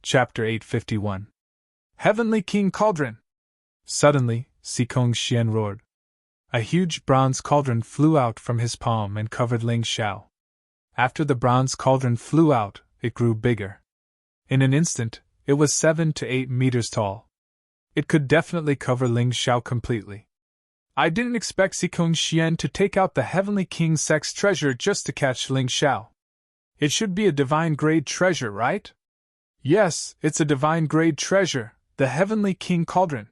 Chapter 851. Heavenly King Cauldron! Suddenly, Sikong Xian roared. A huge bronze cauldron flew out from his palm and covered Ling Xiao. After the bronze cauldron flew out, it grew bigger. In an instant, it was 7 to 8 meters tall. It could definitely cover Ling Xiao completely. I didn't expect Sikong Xian to take out the Heavenly King's sex treasure just to catch Ling Xiao. It should be a divine-grade treasure, right? Yes, it's a divine-grade treasure, the Heavenly King Cauldron.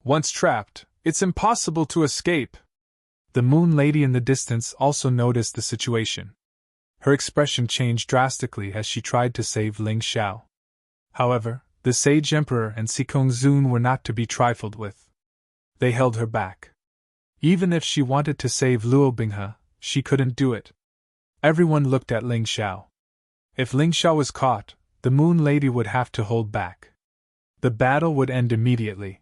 Once trapped, it's impossible to escape. The Moon Lady in the distance also noticed the situation. Her expression changed drastically as she tried to save Ling Xiao. However, the Sage Emperor and Sikong Zun were not to be trifled with. They held her back. Even if she wanted to save Luo Binghe, she couldn't do it. Everyone looked at Ling Xiao. If Ling Xiao was caught, the Moon Lady would have to hold back. The battle would end immediately.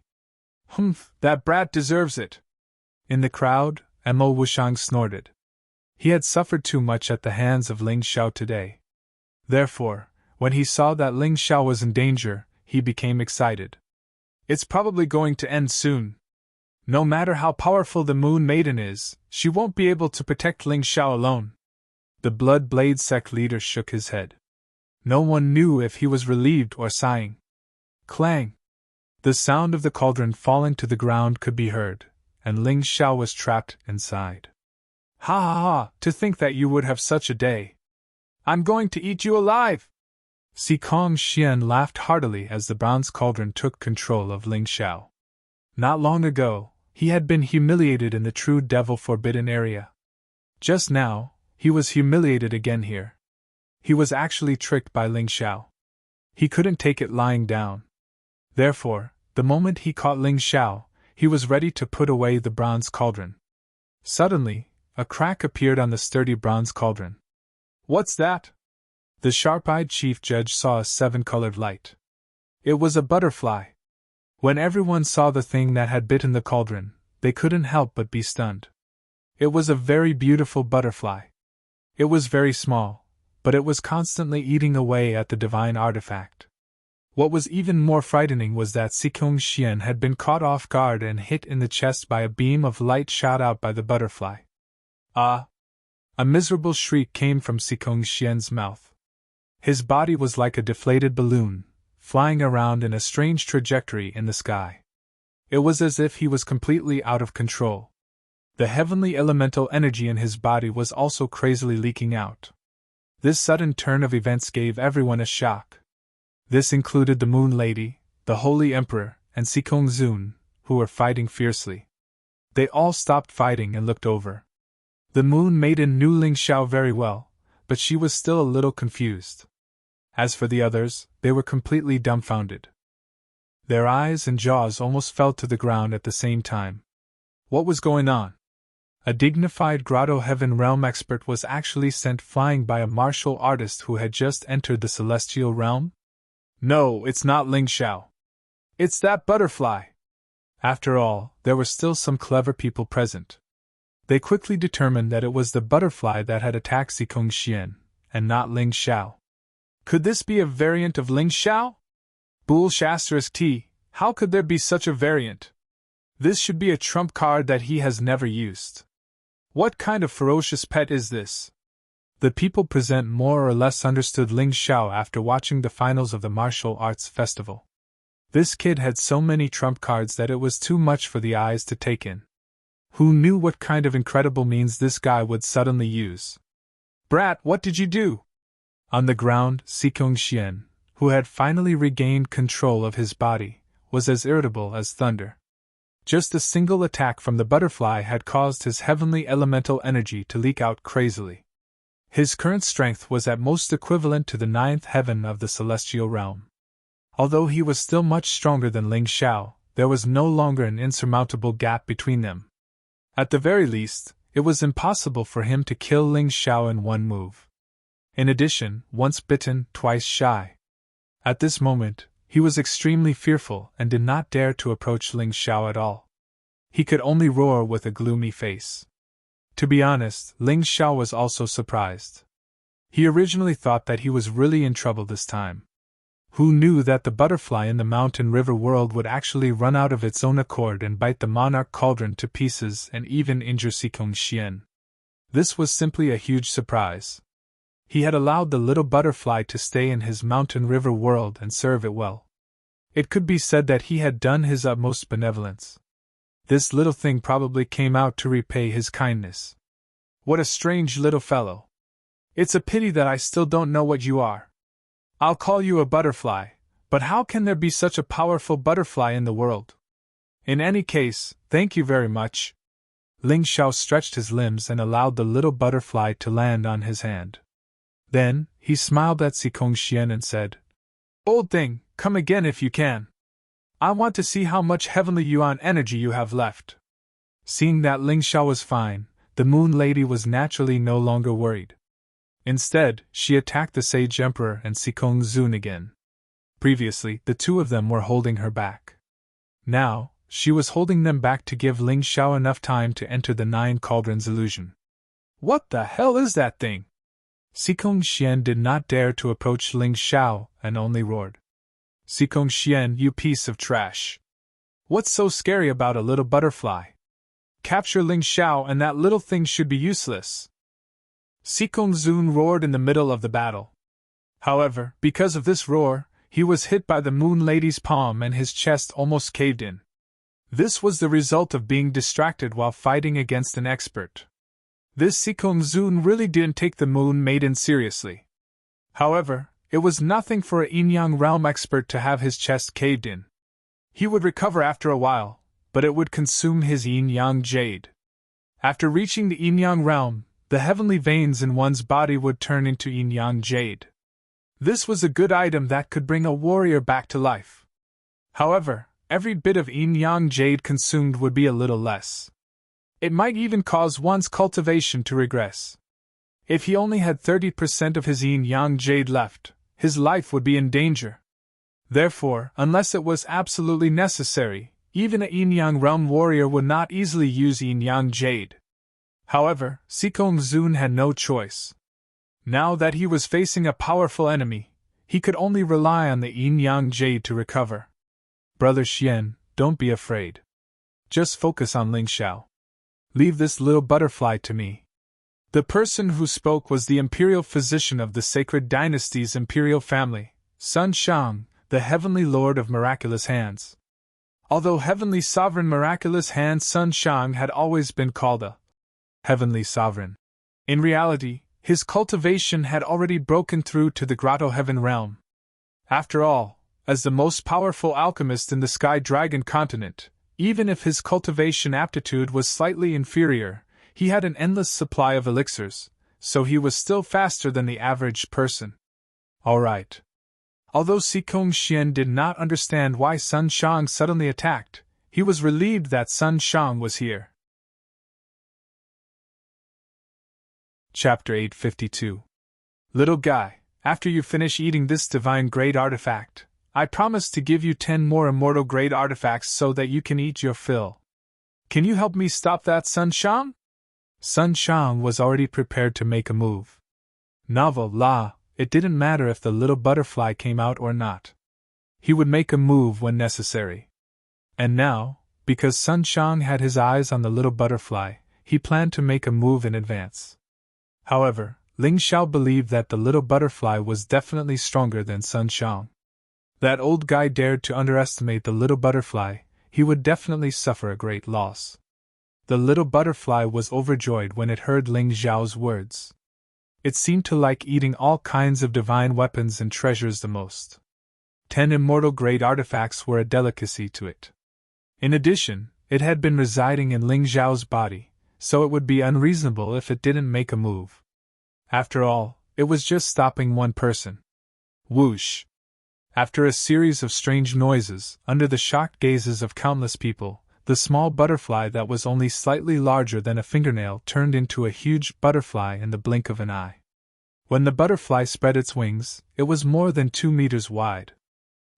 Humph, that brat deserves it. In the crowd, Mo Wushang snorted. He had suffered too much at the hands of Ling Xiao today. Therefore, when he saw that Ling Xiao was in danger, he became excited. It's probably going to end soon. No matter how powerful the Moon Maiden is, she won't be able to protect Ling Xiao alone. The Blood Blade sect leader shook his head. No one knew if he was relieved or sighing. Clang! The sound of the cauldron falling to the ground could be heard, and Ling Xiao was trapped inside. Ha ha ha, to think that you would have such a day. I'm going to eat you alive! Sikong Xian laughed heartily as the bronze cauldron took control of Ling Xiao. Not long ago, he had been humiliated in the True Devil Forbidden area. Just now, he was humiliated again here. He was actually tricked by Ling Xiao. He couldn't take it lying down. Therefore, the moment he caught Ling Xiao, he was ready to put away the bronze cauldron. Suddenly, a crack appeared on the sturdy bronze cauldron. What's that? The sharp-eyed chief judge saw a 7-colored light. It was a butterfly. When everyone saw the thing that had bitten the cauldron, they couldn't help but be stunned. It was a very beautiful butterfly. It was very small, but it was constantly eating away at the divine artifact. What was even more frightening was that Sikong Xian had been caught off guard and hit in the chest by a beam of light shot out by the butterfly. Ah! A miserable shriek came from Sikong Xian's mouth. His body was like a deflated balloon, flying around in a strange trajectory in the sky. It was as if he was completely out of control. The heavenly elemental energy in his body was also crazily leaking out. This sudden turn of events gave everyone a shock. This included the Moon Lady, the Holy Emperor, and Sikong Zun, who were fighting fiercely. They all stopped fighting and looked over. The Moon Maiden knew Ling Xiao very well, but she was still a little confused. As for the others, they were completely dumbfounded. Their eyes and jaws almost fell to the ground at the same time. What was going on? A dignified Grotto Heaven Realm expert was actually sent flying by a martial artist who had just entered the Celestial Realm? No, it's not Ling Xiao. It's that butterfly. After all, there were still some clever people present. They quickly determined that it was the butterfly that had attacked Sikong Xian, and not Ling Xiao. Could this be a variant of Ling Xiao? Bool ***, how could there be such a variant? This should be a trump card that he has never used. What kind of ferocious pet is this? The people present more or less understood Ling Xiao after watching the finals of the martial arts festival. This kid had so many trump cards that it was too much for the eyes to take in. Who knew what kind of incredible means this guy would suddenly use? Brat, what did you do? On the ground, Sikong Xian, who had finally regained control of his body, was as irritable as thunder. Just a single attack from the butterfly had caused his heavenly elemental energy to leak out crazily. His current strength was at most equivalent to the 9th heaven of the Celestial Realm. Although he was still much stronger than Ling Xiao, there was no longer an insurmountable gap between them. At the very least, it was impossible for him to kill Ling Xiao in one move. In addition, once bitten, twice shy. At this moment, he was extremely fearful and did not dare to approach Ling Xiao at all. He could only roar with a gloomy face. To be honest, Ling Xiao was also surprised. He originally thought that he was really in trouble this time. Who knew that the butterfly in the mountain river world would actually run out of its own accord and bite the monarch cauldron to pieces and even injure Sikong Xian? This was simply a huge surprise. He had allowed the little butterfly to stay in his mountain river world and serve it well. It could be said that he had done his utmost benevolence. This little thing probably came out to repay his kindness. What a strange little fellow. It's a pity that I still don't know what you are. I'll call you a butterfly, but how can there be such a powerful butterfly in the world? In any case, thank you very much. Ling Xiao stretched his limbs and allowed the little butterfly to land on his hand. Then, he smiled at Sikong Xian and said, "Old thing, come again if you can. I want to see how much heavenly yuan energy you have left." Seeing that Ling Xiao was fine, the Moon Lady was naturally no longer worried. Instead, she attacked the Sage Emperor and Sikong Zun again. Previously, the two of them were holding her back. Now, she was holding them back to give Ling Xiao enough time to enter the 9 cauldrons illusion. What the hell is that thing? Sikong Xian did not dare to approach Ling Xiao and only roared. Sikong Xian, you piece of trash. What's so scary about a little butterfly? Capture Ling Xiao and that little thing should be useless. Sikong Zun roared in the middle of the battle. However, because of this roar, he was hit by the Moon Lady's palm and his chest almost caved in. This was the result of being distracted while fighting against an expert. This Sikong Zun really didn't take the Moon Maiden seriously. However, it was nothing for a Yin-Yang realm expert to have his chest caved in. He would recover after a while, but it would consume his Yin-Yang jade. After reaching the Yin-Yang realm, the heavenly veins in one's body would turn into Yin-Yang jade. This was a good item that could bring a warrior back to life. However, every bit of Yin-Yang jade consumed would be a little less. It might even cause one's cultivation to regress. If he only had 30% of his Yin-Yang jade left, his life would be in danger. Therefore, unless it was absolutely necessary, even a Yin-Yang realm warrior would not easily use Yin-Yang jade. However, Sikong Zun had no choice. Now that he was facing a powerful enemy, he could only rely on the Yin-Yang jade to recover. Brother Xian, don't be afraid. Just focus on Ling Xiao. Leave this little butterfly to me. The person who spoke was the imperial physician of the Sacred Dynasty's imperial family, Sun Shang, the heavenly lord of miraculous hands. Although heavenly sovereign miraculous hand, Sun Shang had always been called a heavenly sovereign. In reality, his cultivation had already broken through to the Grotto Heaven realm. After all, as the most powerful alchemist in the Sky Dragon continent, even if his cultivation aptitude was slightly inferior, he had an endless supply of elixirs, so he was still faster than the average person. Alright. Although Sikong Xian did not understand why Sun Shang suddenly attacked, he was relieved that Sun Shang was here. Chapter 852. Little guy, after you finish eating this divine-grade artifact, I promise to give you 10 more immortal-grade artifacts so that you can eat your fill. Can you help me stop that, Sun Shang? Sun Shang was already prepared to make a move. Novel la, it didn't matter if the little butterfly came out or not. He would make a move when necessary. And now, because Sun Shang had his eyes on the little butterfly, he planned to make a move in advance. However, Ling Xiao believed that the little butterfly was definitely stronger than Sun Shang. That old guy dared to underestimate the little butterfly, he would definitely suffer a great loss. The little butterfly was overjoyed when it heard Ling Xiao's words. It seemed to like eating all kinds of divine weapons and treasures the most. 10 immortal-grade artifacts were a delicacy to it. In addition, it had been residing in Ling Xiao's body, so it would be unreasonable if it didn't make a move. After all, it was just stopping one person. Whoosh! After a series of strange noises, under the shocked gazes of countless people, the small butterfly that was only slightly larger than a fingernail turned into a huge butterfly in the blink of an eye. When the butterfly spread its wings, it was more than 2 meters wide.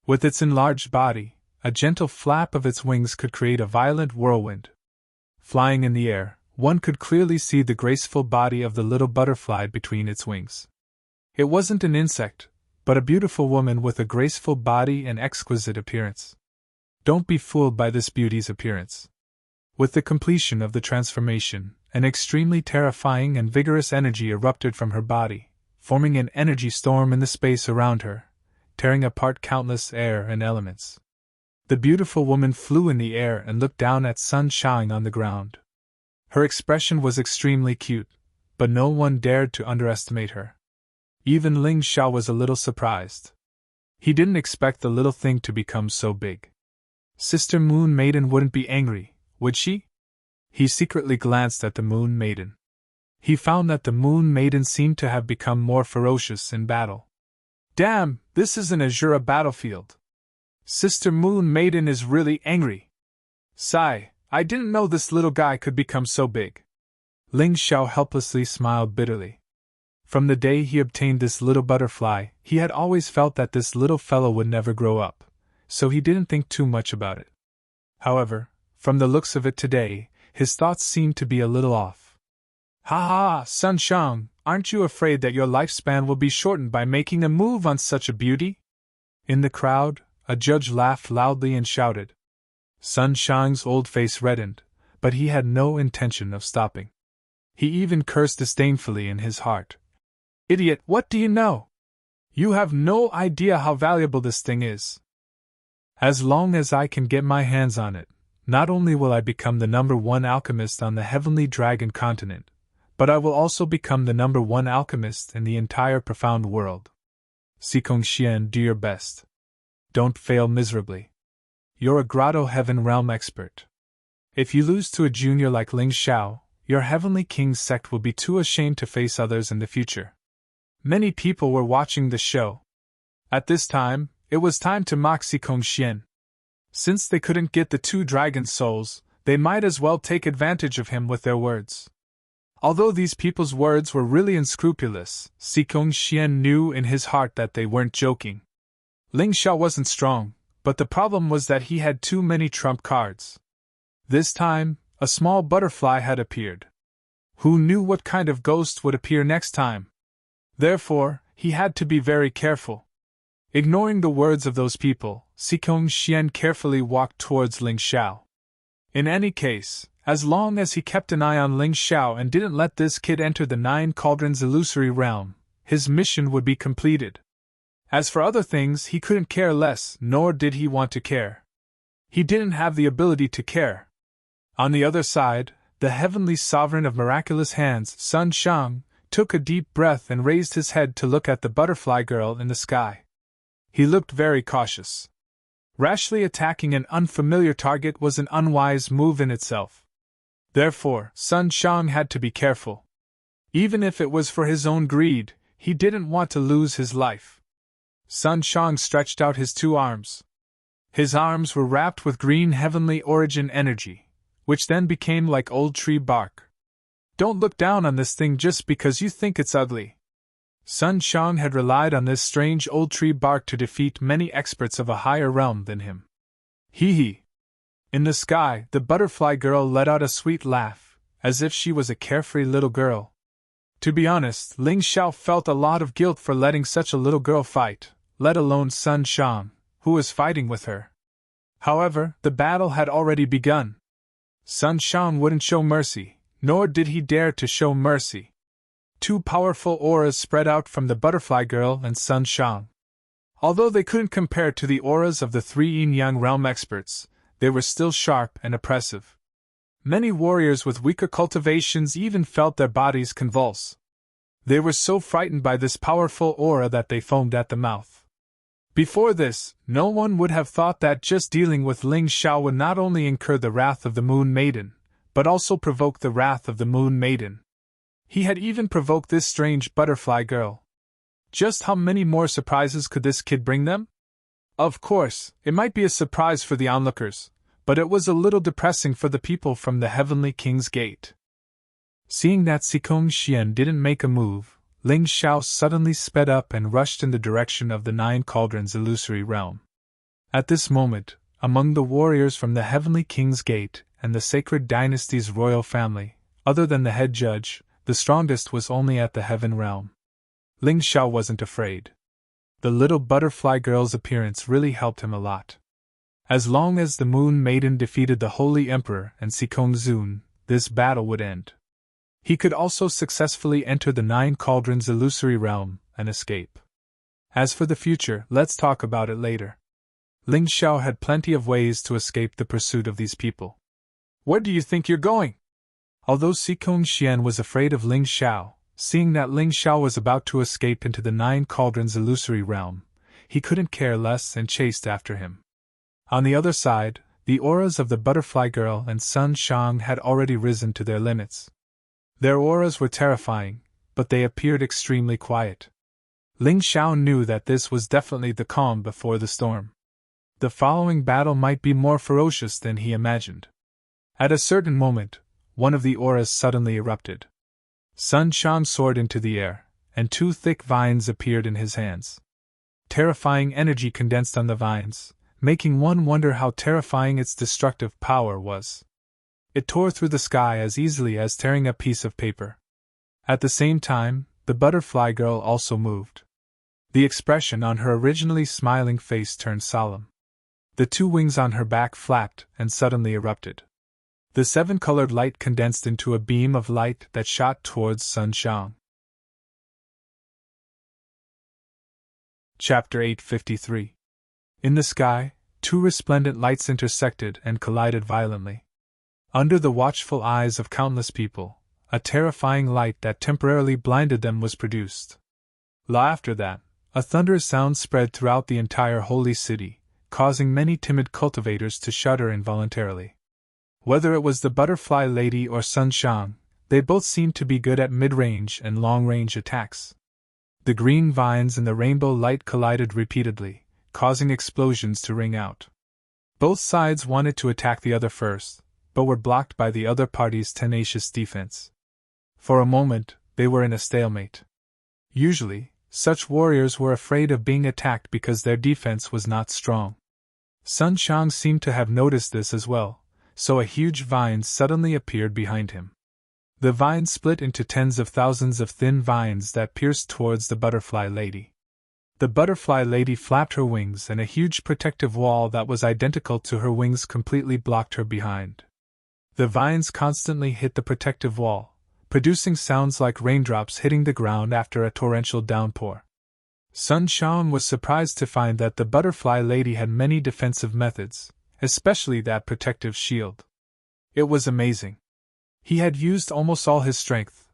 With its enlarged body, a gentle flap of its wings could create a violent whirlwind. Flying in the air, one could clearly see the graceful body of the little butterfly between its wings. It wasn't an insect, but a beautiful woman with a graceful body and exquisite appearance. Don't be fooled by this beauty's appearance. With the completion of the transformation, an extremely terrifying and vigorous energy erupted from her body, forming an energy storm in the space around her, tearing apart countless air and elements. The beautiful woman flew in the air and looked down at Sun Shang on the ground. Her expression was extremely cute, but no one dared to underestimate her. Even Ling Xiao was a little surprised. He didn't expect the little thing to become so big. Sister Moon Maiden wouldn't be angry, would she? He secretly glanced at the Moon Maiden. He found that the Moon Maiden seemed to have become more ferocious in battle. Damn, this is an Azura battlefield. Sister Moon Maiden is really angry. Sigh, I didn't know this little guy could become so big. Ling Xiao helplessly smiled bitterly. From the day he obtained this little butterfly, he had always felt that this little fellow would never grow up, so he didn't think too much about it. However, from the looks of it today, his thoughts seemed to be a little off. Ha ha, Sun Shang, aren't you afraid that your lifespan will be shortened by making a move on such a beauty? In the crowd, a judge laughed loudly and shouted. Sun Shang's old face reddened, but he had no intention of stopping. He even cursed disdainfully in his heart. Idiot, what do you know? You have no idea how valuable this thing is. As long as I can get my hands on it, not only will I become the #1 alchemist on the Heavenly Dragon continent, but I will also become the #1 alchemist in the entire profound world. Sikong Xian, do your best. Don't fail miserably. You're a Grotto Heaven Realm expert. If you lose to a junior like Ling Xiao, your Heavenly King's sect will be too ashamed to face others in the future. Many people were watching the show. At this time, it was time to mock Sikong Xian. Since they couldn't get the 2 dragon souls, they might as well take advantage of him with their words. Although these people's words were really unscrupulous, Sikong Xian knew in his heart that they weren't joking. Ling Xiao wasn't strong, but the problem was that he had too many trump cards. This time, a small butterfly had appeared. Who knew what kind of ghost would appear next time? Therefore, he had to be very careful. Ignoring the words of those people, Sikong Xian carefully walked towards Ling Xiao. In any case, as long as he kept an eye on Ling Xiao and didn't let this kid enter the 9 Cauldrons illusory realm, his mission would be completed. As for other things, he couldn't care less, nor did he want to care. He didn't have the ability to care. On the other side, the heavenly sovereign of miraculous hands, Sun Shang, took a deep breath and raised his head to look at the butterfly girl in the sky. He looked very cautious. Rashly attacking an unfamiliar target was an unwise move in itself. Therefore, Sun Shang had to be careful. Even if it was for his own greed, he didn't want to lose his life. Sun Shang stretched out his 2 arms. His arms were wrapped with green heavenly origin energy, which then became like old tree bark. Don't look down on this thing just because you think it's ugly. Sun Shang had relied on this strange old tree bark to defeat many experts of a higher realm than him. Hee hee. In the sky, the butterfly girl let out a sweet laugh, as if she was a carefree little girl. To be honest, Ling Xiao felt a lot of guilt for letting such a little girl fight, let alone Sun Shang, who was fighting with her. However, the battle had already begun. Sun Shang wouldn't show mercy, nor did he dare to show mercy. 2 powerful auras spread out from the butterfly girl and Sun Shang. Although they couldn't compare to the auras of the 3 yin-yang realm experts, they were still sharp and oppressive. Many warriors with weaker cultivations even felt their bodies convulse. They were so frightened by this powerful aura that they foamed at the mouth. Before this, no one would have thought that just dealing with Ling Xiao would not only incur the wrath of the Moon Maiden, but also provoke the wrath of the Moon Maiden. He had even provoked this strange butterfly girl. Just how many more surprises could this kid bring them? Of course, it might be a surprise for the onlookers, but it was a little depressing for the people from the Heavenly King's Gate. Seeing that Sikong Xian didn't make a move, Ling Xiao suddenly sped up and rushed in the direction of the 9 Cauldrons illusory realm. At this moment, among the warriors from the Heavenly King's Gate and the Sacred Dynasty's royal family, other than the head judge, the strongest was only at the Heaven realm. Ling Xiao wasn't afraid. The little butterfly girl's appearance really helped him a lot. As long as the Moon Maiden defeated the Holy Emperor and Sikong Zun, this battle would end. He could also successfully enter the Nine Cauldrons illusory realm and escape. As for the future, let's talk about it later. Ling Xiao had plenty of ways to escape the pursuit of these people. Where do you think you're going? Although Sikong Xian was afraid of Ling Xiao, seeing that Ling Xiao was about to escape into the Nine Cauldrons illusory realm, he couldn't care less and chased after him. On the other side, the auras of the butterfly girl and Sun Shang had already risen to their limits. Their auras were terrifying, but they appeared extremely quiet. Ling Xiao knew that this was definitely the calm before the storm. The following battle might be more ferocious than he imagined. At a certain moment, one of the auras suddenly erupted. Sun Shang soared into the air, and two thick vines appeared in his hands. Terrifying energy condensed on the vines, making one wonder how terrifying its destructive power was. It tore through the sky as easily as tearing a piece of paper. At the same time, the butterfly girl also moved. The expression on her originally smiling face turned solemn. The two wings on her back flapped and suddenly erupted. The seven-colored light condensed into a beam of light that shot towards Sun Shang. Chapter 853. In the sky, two resplendent lights intersected and collided violently. Under the watchful eyes of countless people, a terrifying light that temporarily blinded them was produced. After that, a thunderous sound spread throughout the entire holy city, causing many timid cultivators to shudder involuntarily. Whether it was the butterfly lady or Sun Shang, they both seemed to be good at mid-range and long-range attacks. The green vines and the rainbow light collided repeatedly, causing explosions to ring out. Both sides wanted to attack the other first, but were blocked by the other party's tenacious defense. For a moment, they were in a stalemate. Usually, such warriors were afraid of being attacked because their defense was not strong. Sun Shang seemed to have noticed this as well, so a huge vine suddenly appeared behind him. The vine split into tens of thousands of thin vines that pierced towards the butterfly lady. The butterfly lady flapped her wings and a huge protective wall that was identical to her wings completely blocked her behind. The vines constantly hit the protective wall, producing sounds like raindrops hitting the ground after a torrential downpour. Sun Shang was surprised to find that the butterfly lady had many defensive methods, especially that protective shield. It was amazing. He had used almost all his strength,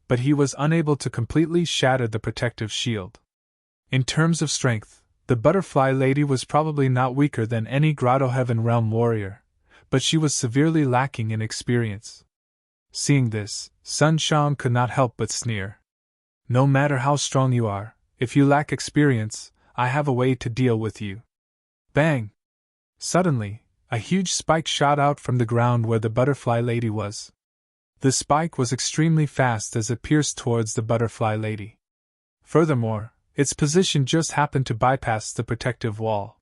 but he was unable to completely shatter the protective shield. In terms of strength, the butterfly lady was probably not weaker than any Grotto Heaven Realm warrior, but she was severely lacking in experience. Seeing this, Sun Shang could not help but sneer. No matter how strong you are, if you lack experience, I have a way to deal with you. Bang! Suddenly, a huge spike shot out from the ground where the butterfly lady was. The spike was extremely fast as it pierced towards the butterfly lady. Furthermore, its position just happened to bypass the protective wall.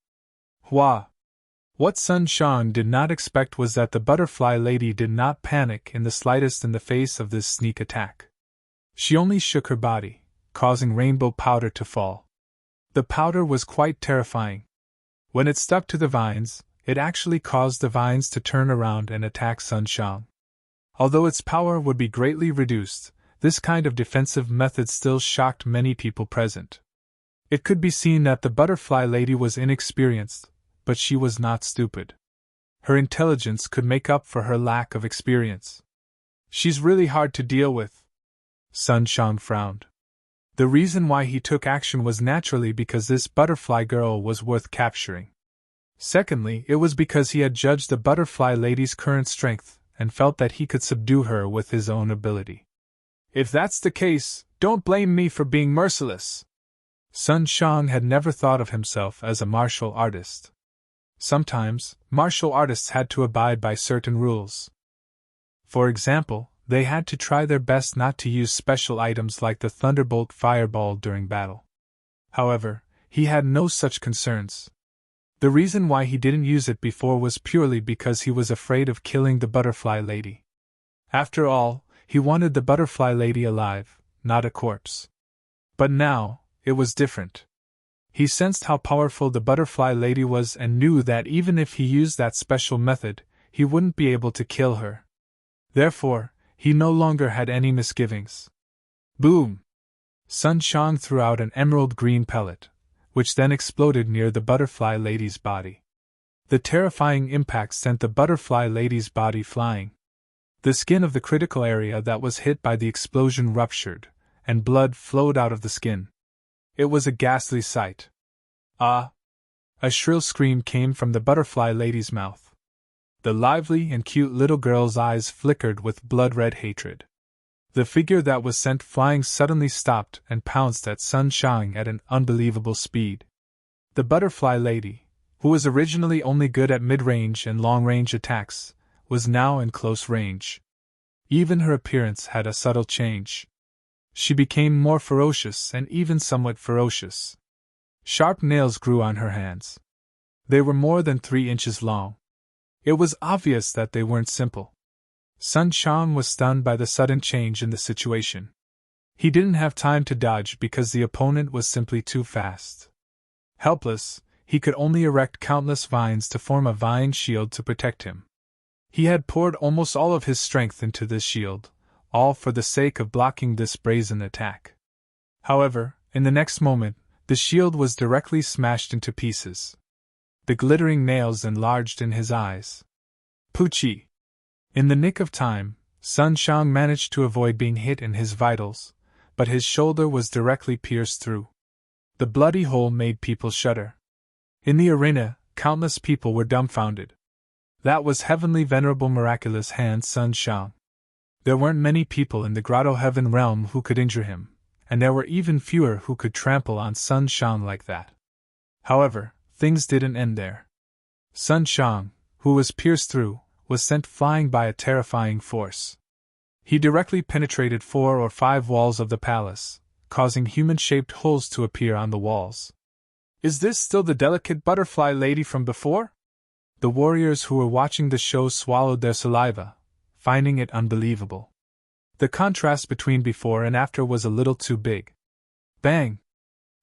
Hua! What Sun Shang did not expect was that the butterfly lady did not panic in the slightest in the face of this sneak attack. She only shook her body, causing rainbow powder to fall. The powder was quite terrifying. When it stuck to the vines, it actually caused the vines to turn around and attack Sun Shang. Although its power would be greatly reduced, this kind of defensive method still shocked many people present. It could be seen that the butterfly lady was inexperienced, but she was not stupid. Her intelligence could make up for her lack of experience. She's really hard to deal with. Sun Shang frowned. The reason why he took action was naturally because this butterfly girl was worth capturing. Secondly, it was because he had judged the butterfly lady's current strength and felt that he could subdue her with his own ability. If that's the case, don't blame me for being merciless. Sun Shang had never thought of himself as a martial artist. Sometimes, martial artists had to abide by certain rules. For example, they had to try their best not to use special items like the Thunderbolt Fireball during battle. However, he had no such concerns. The reason why he didn't use it before was purely because he was afraid of killing the butterfly lady. After all, he wanted the butterfly lady alive, not a corpse. But now, it was different. He sensed how powerful the butterfly lady was and knew that even if he used that special method, he wouldn't be able to kill her. Therefore, he no longer had any misgivings. Boom! Sun Shang threw out an emerald green pellet, which then exploded near the butterfly lady's body. The terrifying impact sent the butterfly lady's body flying. The skin of the critical area that was hit by the explosion ruptured, and blood flowed out of the skin. It was a ghastly sight. Ah! A shrill scream came from the butterfly lady's mouth. The lively and cute little girl's eyes flickered with blood-red hatred. The figure that was sent flying suddenly stopped and pounced at Sun Shang at an unbelievable speed. The butterfly lady, who was originally only good at mid-range and long-range attacks, was now in close range. Even her appearance had a subtle change. She became more ferocious and even somewhat ferocious. Sharp nails grew on her hands. They were more than 3 inches long. It was obvious that they weren't simple. Sun Shang was stunned by the sudden change in the situation. He didn't have time to dodge because the opponent was simply too fast. Helpless, he could only erect countless vines to form a vine shield to protect him. He had poured almost all of his strength into this shield, all for the sake of blocking this brazen attack. However, in the next moment, the shield was directly smashed into pieces. The glittering nails enlarged in his eyes. Poochie! In the nick of time, Sun Shang managed to avoid being hit in his vitals, but his shoulder was directly pierced through. The bloody hole made people shudder. In the arena, countless people were dumbfounded. That was heavenly venerable miraculous hand Sun Shang. There weren't many people in the Grotto Heaven realm who could injure him, and there were even fewer who could trample on Sun Shang like that. However, things didn't end there. Sun Shang, who was pierced through, was sent flying by a terrifying force. He directly penetrated 4 or 5 walls of the palace, causing human-shaped holes to appear on the walls. Is this still the delicate butterfly lady from before? The warriors who were watching the show swallowed their saliva, finding it unbelievable. The contrast between before and after was a little too big. Bang!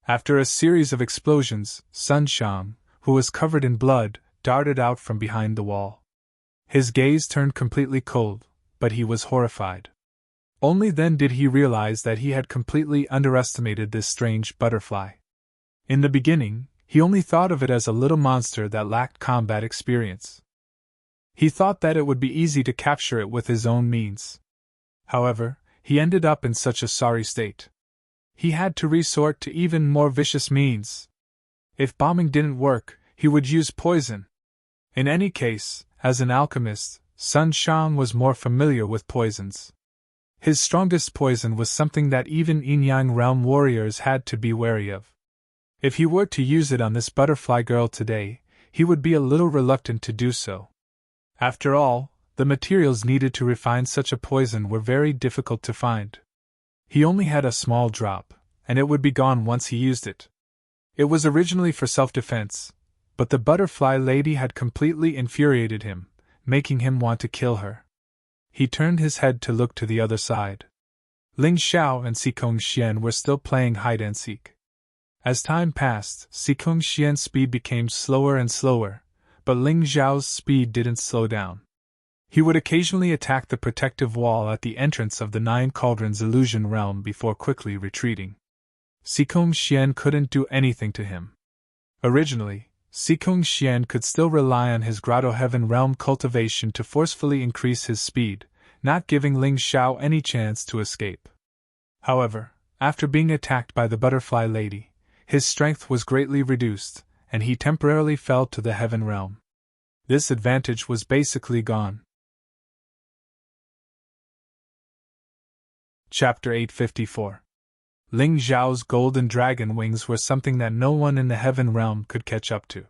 After a series of explosions, Sun Shang, who was covered in blood, darted out from behind the wall. His gaze turned completely cold, but he was horrified. Only then did he realize that he had completely underestimated this strange butterfly. In the beginning, he only thought of it as a little monster that lacked combat experience. He thought that it would be easy to capture it with his own means. However, he ended up in such a sorry state. He had to resort to even more vicious means. If bombing didn't work, he would use poison. In any case, as an alchemist, Sun Shang was more familiar with poisons. His strongest poison was something that even Yin-Yang realm warriors had to be wary of. If he were to use it on this butterfly girl today, he would be a little reluctant to do so. After all, the materials needed to refine such a poison were very difficult to find. He only had a small drop, and it would be gone once he used it. It was originally for self-defense, but the butterfly lady had completely infuriated him, making him want to kill her. He turned his head to look to the other side. Ling Xiao and Sikong Xian were still playing hide-and-seek. As time passed, Sikong Xian's speed became slower and slower, but Ling Xiao's speed didn't slow down. He would occasionally attack the protective wall at the entrance of the 9 Cauldrons illusion realm before quickly retreating. Sikong Xian couldn't do anything to him. Originally, Sikong Xian could still rely on his Grotto Heaven realm cultivation to forcefully increase his speed, not giving Ling Xiao any chance to escape. However, after being attacked by the butterfly lady, his strength was greatly reduced, and he temporarily fell to the Heaven realm. This advantage was basically gone. Chapter 854. Ling Xiao's golden dragon wings were something that no one in the Heaven realm could catch up to.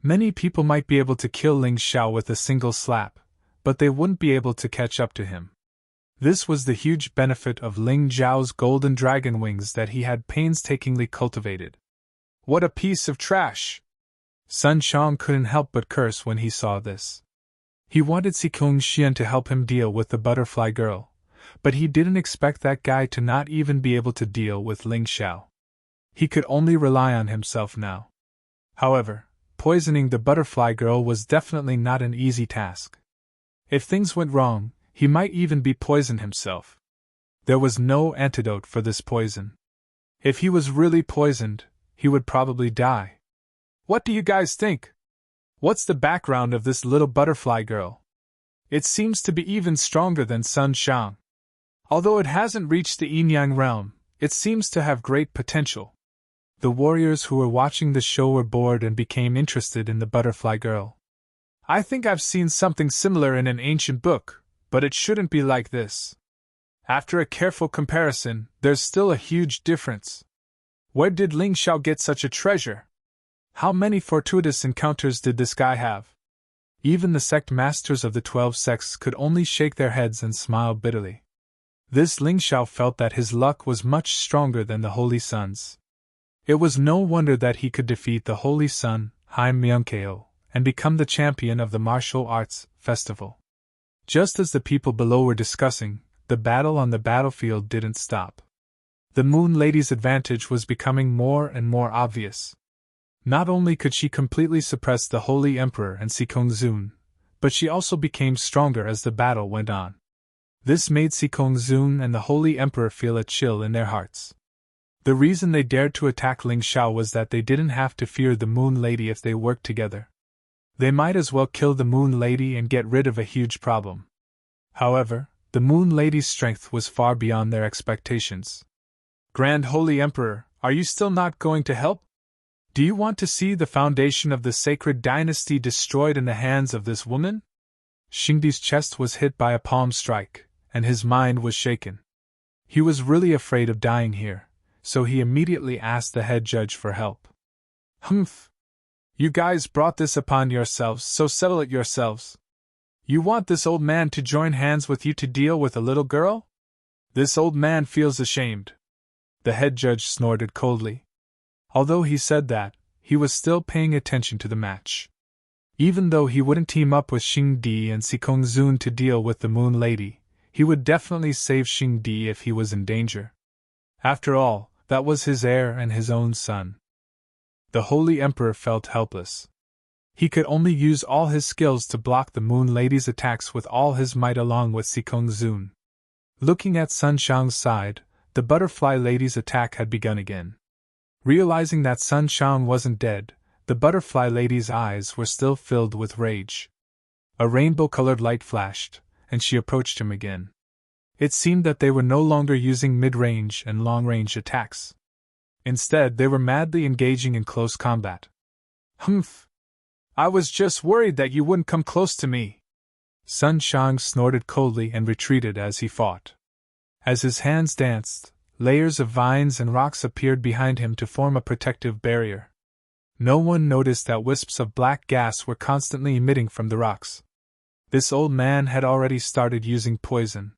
Many people might be able to kill Ling Xiao with a single slap, but they wouldn't be able to catch up to him. This was the huge benefit of Ling Xiao's golden dragon wings that he had painstakingly cultivated. What a piece of trash! Sun Shang couldn't help but curse when he saw this. He wanted Sikong Xian to help him deal with the butterfly girl, but he didn't expect that guy to not even be able to deal with Ling Xiao. He could only rely on himself now. However, poisoning the butterfly girl was definitely not an easy task. If things went wrong, he might even be poisoned himself. There was no antidote for this poison. If he was really poisoned, he would probably die. What do you guys think? What's the background of this little butterfly girl? It seems to be even stronger than Sun Shang. Although it hasn't reached the yin-yang realm, it seems to have great potential. The warriors who were watching the show were bored and became interested in the butterfly girl. I think I've seen something similar in an ancient book, but it shouldn't be like this. After a careful comparison, there's still a huge difference. Where did Ling Xiao get such a treasure? How many fortuitous encounters did this guy have? Even the sect masters of the 12 sects could only shake their heads and smile bitterly. This Ling Xiao felt that his luck was much stronger than the Holy Sun's. It was no wonder that he could defeat the Holy Sun, Hai Myungkeo, and become the champion of the martial arts festival. Just as the people below were discussing, the battle on the battlefield didn't stop. The Moon Lady's advantage was becoming more and more obvious. Not only could she completely suppress the Holy Emperor and Sikong Zun, but she also became stronger as the battle went on. This made Sikong Zun and the Holy Emperor feel a chill in their hearts. The reason they dared to attack Ling Xiao was that they didn't have to fear the Moon Lady if they worked together. They might as well kill the Moon Lady and get rid of a huge problem. However, the Moon Lady's strength was far beyond their expectations. Grand Holy Emperor, are you still not going to help? Do you want to see the foundation of the sacred dynasty destroyed in the hands of this woman? Xingdi's chest was hit by a palm strike, and his mind was shaken. He was really afraid of dying here, so he immediately asked the head judge for help. Humph! You guys brought this upon yourselves, so settle it yourselves. You want this old man to join hands with you to deal with a little girl? This old man feels ashamed. The head judge snorted coldly. Although he said that, he was still paying attention to the match. Even though he wouldn't team up with Xingdi and Sikong Zun to deal with the Moon Lady, he would definitely save Xingdi if he was in danger. After all, that was his heir and his own son. The Holy Emperor felt helpless. He could only use all his skills to block the Moon Lady's attacks with all his might along with Sikong Zun. Looking at Sun Shang's side, the Butterfly Lady's attack had begun again. Realizing that Sun Shang wasn't dead, the Butterfly Lady's eyes were still filled with rage. A rainbow-colored light flashed, and she approached him again. It seemed that they were no longer using mid-range and long-range attacks. Instead, they were madly engaging in close combat. Humph! I was just worried that you wouldn't come close to me. Sun Shang snorted coldly and retreated as he fought. As his hands danced, layers of vines and rocks appeared behind him to form a protective barrier. No one noticed that wisps of black gas were constantly emitting from the rocks. This old man had already started using poison.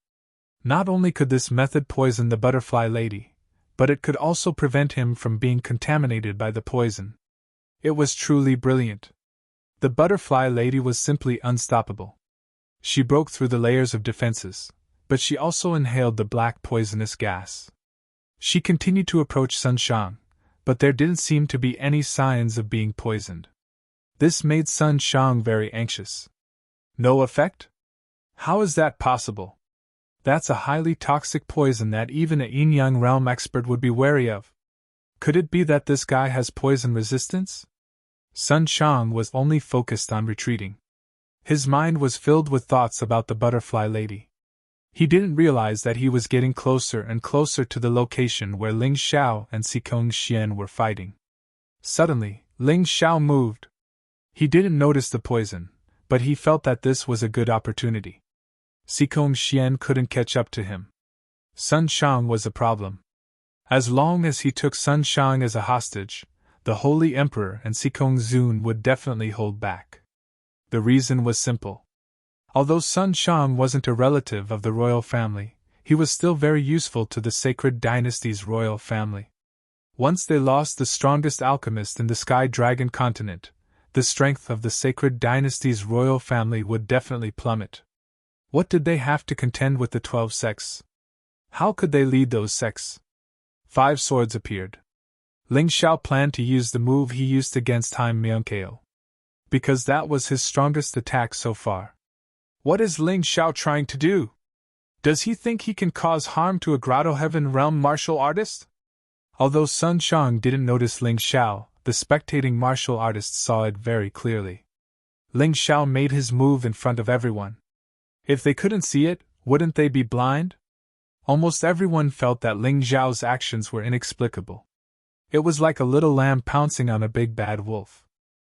Not only could this method poison the Butterfly Lady, but it could also prevent him from being contaminated by the poison. It was truly brilliant. The Butterfly Lady was simply unstoppable. She broke through the layers of defenses, but she also inhaled the black poisonous gas. She continued to approach Sun Shang, but there didn't seem to be any signs of being poisoned. This made Sun Shang very anxious. No effect? How is that possible? That's a highly toxic poison that even a yin-yang realm expert would be wary of. Could it be that this guy has poison resistance? Sun Shang was only focused on retreating. His mind was filled with thoughts about the Butterfly Lady. He didn't realize that he was getting closer and closer to the location where Ling Xiao and Sikong Xian were fighting. Suddenly, Ling Xiao moved. He didn't notice the poison, but he felt that this was a good opportunity. Sikong Xian couldn't catch up to him. Sun Shang was a problem. As long as he took Sun Shang as a hostage, the Holy Emperor and Sikong Zun would definitely hold back. The reason was simple. Although Sun Shang wasn't a relative of the royal family, he was still very useful to the sacred dynasty's royal family. Once they lost the strongest alchemist in the Sky Dragon continent, the strength of the sacred dynasty's royal family would definitely plummet. What did they have to contend with the 12 sects? How could they lead those sects? 5 swords appeared. Ling Xiao planned to use the move he used against Time Myunkeo, because that was his strongest attack so far. What is Ling Xiao trying to do? Does he think he can cause harm to a Grotto Heaven Realm martial artist? Although Sun Shang didn't notice Ling Xiao, the spectating martial artists saw it very clearly. Ling Xiao made his move in front of everyone. If they couldn't see it, wouldn't they be blind? Almost everyone felt that Ling Xiao's actions were inexplicable. It was like a little lamb pouncing on a big bad wolf.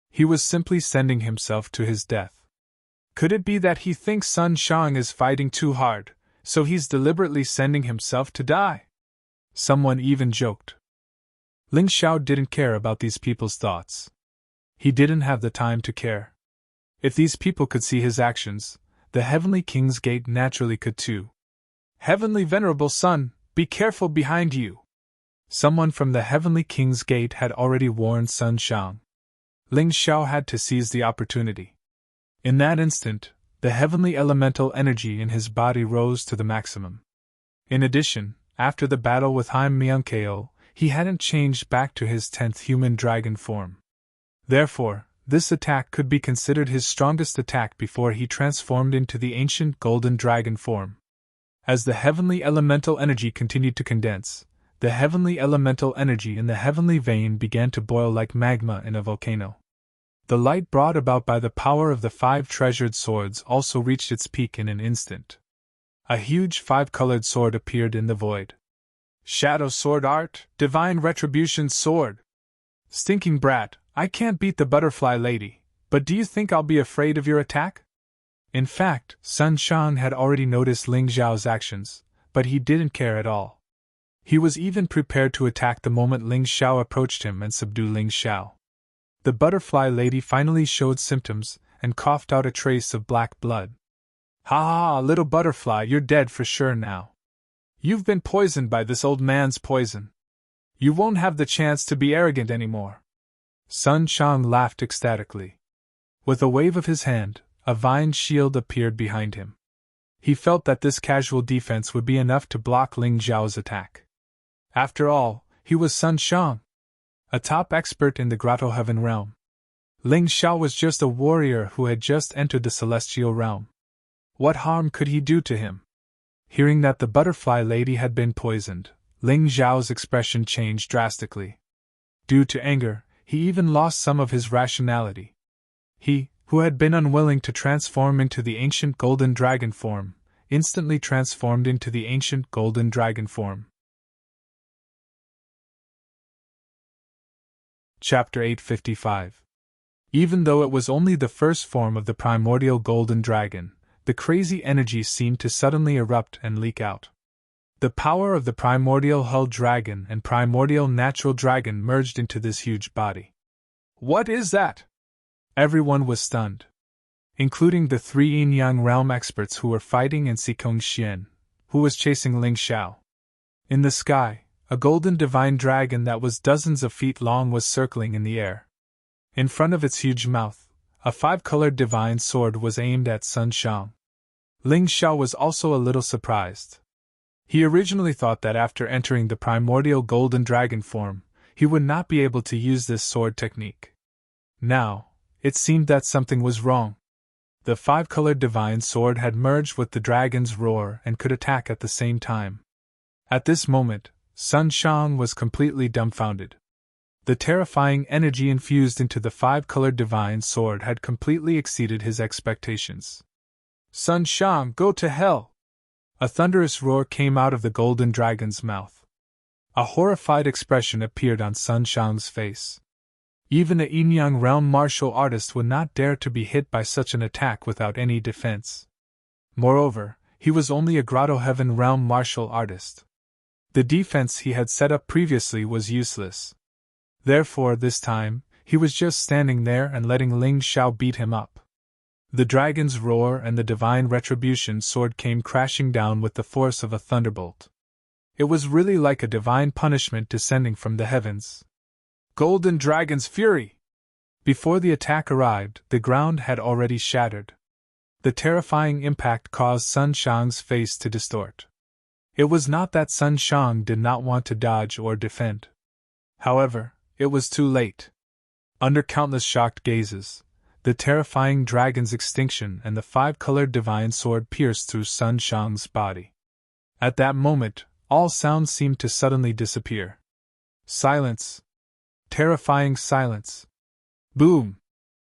He was simply sending himself to his death. Could it be that he thinks Sun Shang is fighting too hard, so he's deliberately sending himself to die? Someone even joked. Ling Xiao didn't care about these people's thoughts. He didn't have the time to care. If these people could see his actions, the Heavenly King's Gate naturally could too. Heavenly Venerable Son, be careful behind you! Someone from the Heavenly King's Gate had already warned Sun Shang. Ling Xiao had to seize the opportunity. In that instant, the heavenly elemental energy in his body rose to the maximum. In addition, after the battle with Haim Myunkeo, he hadn't changed back to his 10th human dragon form. Therefore, this attack could be considered his strongest attack before he transformed into the ancient golden dragon form. As the heavenly elemental energy continued to condense, the heavenly elemental energy in the heavenly vein began to boil like magma in a volcano. The light brought about by the power of the 5 treasured swords also reached its peak in an instant. A huge 5-colored sword appeared in the void. Shadow Sword Art, Divine Retribution Sword. Stinking brat, I can't beat the butterfly lady, but do you think I'll be afraid of your attack? In fact, Sun Shang had already noticed Ling Xiao's actions, but he didn't care at all. He was even prepared to attack the moment Ling Xiao approached him and subdue Ling Xiao. The butterfly lady finally showed symptoms and coughed out a trace of black blood. Ha ha, little butterfly, you're dead for sure now. You've been poisoned by this old man's poison. You won't have the chance to be arrogant anymore. Sun Shang laughed ecstatically. With a wave of his hand, a vine shield appeared behind him. He felt that this casual defense would be enough to block Ling Xiao's attack. After all, he was Sun Shang, a top expert in the Grotto Heaven realm. Ling Xiao was just a warrior who had just entered the celestial realm. What harm could he do to him? Hearing that the butterfly lady had been poisoned, Ling Xiao's expression changed drastically. Due to anger, he even lost some of his rationality. He, who had been unwilling to transform into the ancient golden dragon form, instantly transformed into the ancient golden dragon form. Chapter 855. Even though it was only the first form of the primordial golden dragon, the crazy energy seemed to suddenly erupt and leak out. The power of the primordial hull dragon and primordial natural dragon merged into this huge body. What is that? Everyone was stunned, including the 3 yin-yang realm experts who were fighting and Sikong Xian, who was chasing Ling Xiao. In the sky, a golden divine dragon that was dozens of feet long was circling in the air. In front of its huge mouth, a 5-colored divine sword was aimed at Sun Shang. Ling Xiao was also a little surprised. He originally thought that after entering the primordial golden dragon form, he would not be able to use this sword technique. Now, it seemed that something was wrong. The 5-colored divine sword had merged with the dragon's roar and could attack at the same time. At this moment, Sun Shang was completely dumbfounded. The terrifying energy infused into the 5-colored divine sword had completely exceeded his expectations. Sun Shang, go to hell! A thunderous roar came out of the golden dragon's mouth. A horrified expression appeared on Sun Shang's face. Even a yin-yang realm martial artist would not dare to be hit by such an attack without any defense. Moreover, he was only a Grotto Heaven realm martial artist. The defense he had set up previously was useless. Therefore, this time, he was just standing there and letting Ling Xiao beat him up. The dragon's roar and the divine retribution sword came crashing down with the force of a thunderbolt. It was really like a divine punishment descending from the heavens. Golden Dragon's Fury! Before the attack arrived, the ground had already shattered. The terrifying impact caused Sun Shang's face to distort. It was not that Sun Shang did not want to dodge or defend. However, it was too late. Under countless shocked gazes, the terrifying dragon's extinction and the five-colored divine sword pierced through Sun Shang's body. At that moment, all sounds seemed to suddenly disappear. Silence. Terrifying silence. Boom!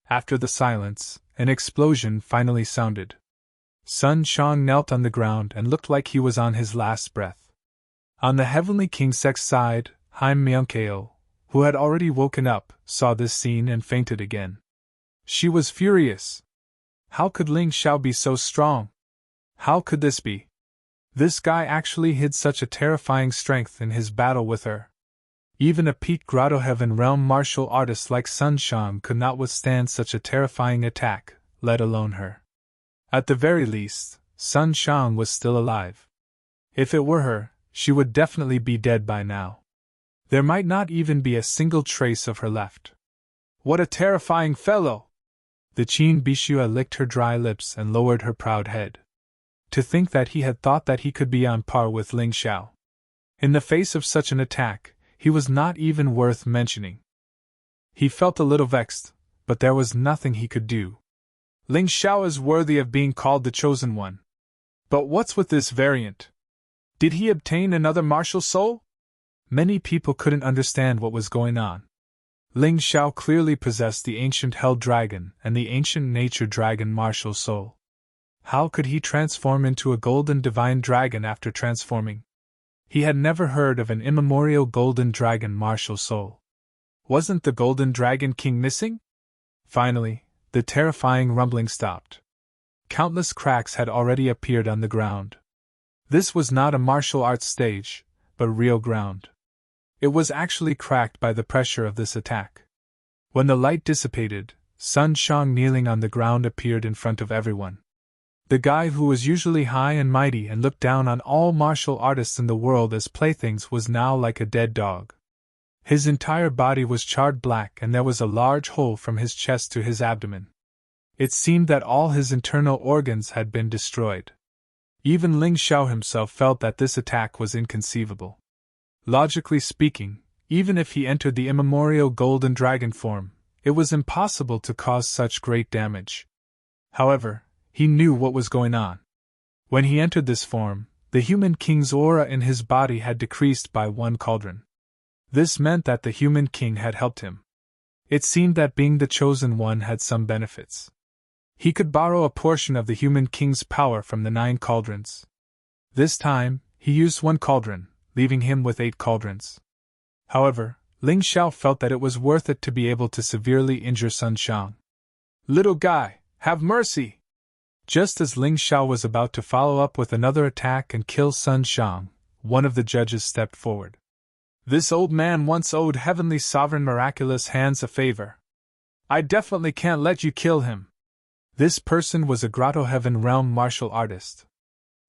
After the silence, an explosion finally sounded. Sun Shang knelt on the ground and looked like he was on his last breath. On the Heavenly King's side, Haim Myunkeo, who had already woken up, saw this scene and fainted again. She was furious. How could Ling Xiao be so strong? How could this be? This guy actually hid such a terrifying strength in his battle with her. Even a peak Grotto Heaven Realm martial artist like Sun Shang could not withstand such a terrifying attack, let alone her. At the very least, Sun Shang was still alive. If it were her, she would definitely be dead by now. There might not even be a single trace of her left. What a terrifying fellow! The Qin Bishua licked her dry lips and lowered her proud head. To think that he had thought that he could be on par with Ling Xiao. In the face of such an attack, he was not even worth mentioning. He felt a little vexed, but there was nothing he could do. Ling Xiao is worthy of being called the Chosen One. But what's with this variant? Did he obtain another martial soul? Many people couldn't understand what was going on. Ling Xiao clearly possessed the ancient Hell Dragon and the ancient Nature Dragon martial soul. How could he transform into a golden divine dragon after transforming? He had never heard of an immemorial golden dragon martial soul. Wasn't the golden dragon king missing? Finally, the terrifying rumbling stopped. Countless cracks had already appeared on the ground. This was not a martial arts stage, but real ground. It was actually cracked by the pressure of this attack. When the light dissipated, Sun Shang kneeling on the ground appeared in front of everyone. The guy who was usually high and mighty and looked down on all martial artists in the world as playthings was now like a dead dog. His entire body was charred black and there was a large hole from his chest to his abdomen. It seemed that all his internal organs had been destroyed. Even Ling Xiao himself felt that this attack was inconceivable. Logically speaking, even if he entered the immemorial golden dragon form, it was impossible to cause such great damage. However, he knew what was going on. When he entered this form, the human king's aura in his body had decreased by 1 cauldron. This meant that the human king had helped him. It seemed that being the chosen one had some benefits. He could borrow a portion of the human king's power from the 9 cauldrons. This time, he used 1 cauldron, leaving him with 8 cauldrons. However, Ling Xiao felt that it was worth it to be able to severely injure Sun Shang. "Little guy, have mercy!" Just as Ling Xiao was about to follow up with another attack and kill Sun Shang, one of the judges stepped forward. "This old man once owed Heavenly Sovereign Miraculous Hands a favor. I definitely can't let you kill him." This person was a Grotto Heaven Realm martial artist.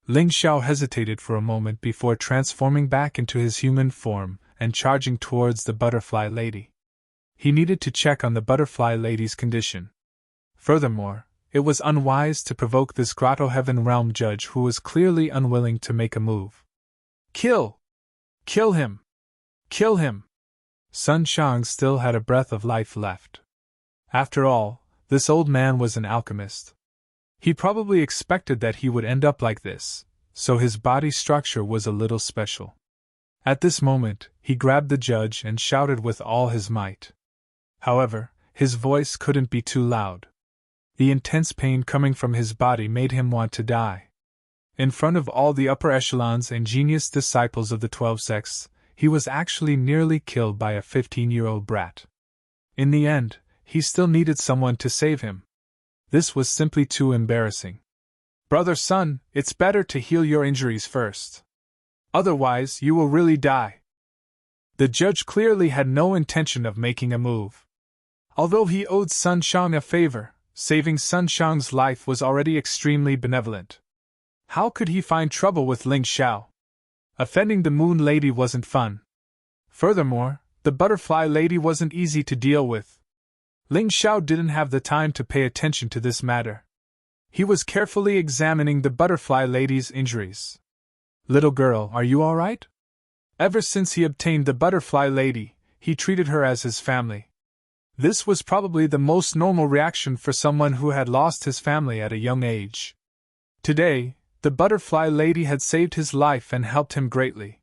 Ling Xiao hesitated for a moment before transforming back into his human form and charging towards the Butterfly Lady. He needed to check on the Butterfly Lady's condition. Furthermore, it was unwise to provoke this Grotto Heaven Realm judge who was clearly unwilling to make a move. "Kill! Kill him! Kill him!" Sun Shang still had a breath of life left. After all, this old man was an alchemist. He probably expected that he would end up like this, so his body structure was a little special. At this moment, he grabbed the judge and shouted with all his might. However, his voice couldn't be too loud. The intense pain coming from his body made him want to die. In front of all the upper echelons and genius disciples of the 12 sects, he was actually nearly killed by a 15-year-old brat. In the end, he still needed someone to save him. This was simply too embarrassing. "Brother Sun, it's better to heal your injuries first. Otherwise, you will really die." The judge clearly had no intention of making a move. Although he owed Sun Shang a favor, saving Sun Shang's life was already extremely benevolent. How could he find trouble with Ling Xiao? Offending the Moon Lady wasn't fun. Furthermore, the Butterfly Lady wasn't easy to deal with. Ling Xiao didn't have the time to pay attention to this matter. He was carefully examining the Butterfly Lady's injuries. "Little girl, are you all right?" Ever since he obtained the Butterfly Lady, he treated her as his family. This was probably the most normal reaction for someone who had lost his family at a young age. Today, the butterfly lady had saved his life and helped him greatly.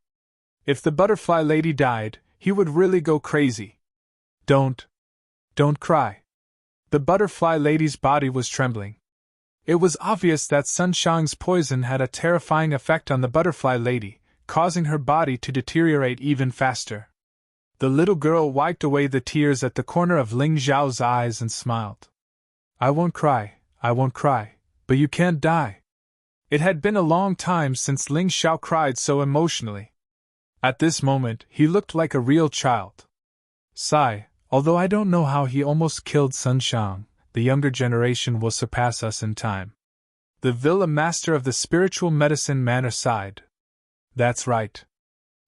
If the butterfly lady died, he would really go crazy. Don't cry. The butterfly lady's body was trembling. It was obvious that Sun Shang's poison had a terrifying effect on the butterfly lady, causing her body to deteriorate even faster. The little girl wiped away the tears at the corner of Ling Xiao's eyes and smiled. I won't cry, but you can't die. It had been a long time since Ling Xiao cried so emotionally. At this moment, he looked like a real child. Sigh, although I don't know how he almost killed Sun Shang, the younger generation will surpass us in time. The villa master of the spiritual medicine manor sighed. That's right.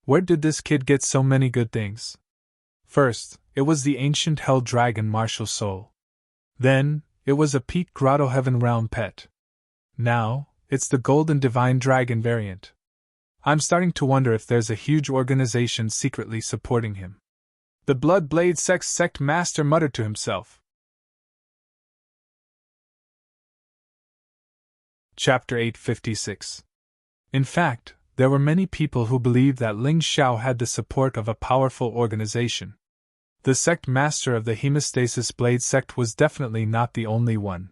Where did this kid get so many good things? First, it was the ancient hell dragon martial soul. Then, it was a peak grotto heaven realm pet. Now, it's the golden divine dragon variant. I'm starting to wonder if there's a huge organization secretly supporting him. The Blood Blade sect master muttered to himself. Chapter 856. In fact, there were many people who believed that Ling Xiao had the support of a powerful organization. The sect master of the Hemostasis Blade sect was definitely not the only one.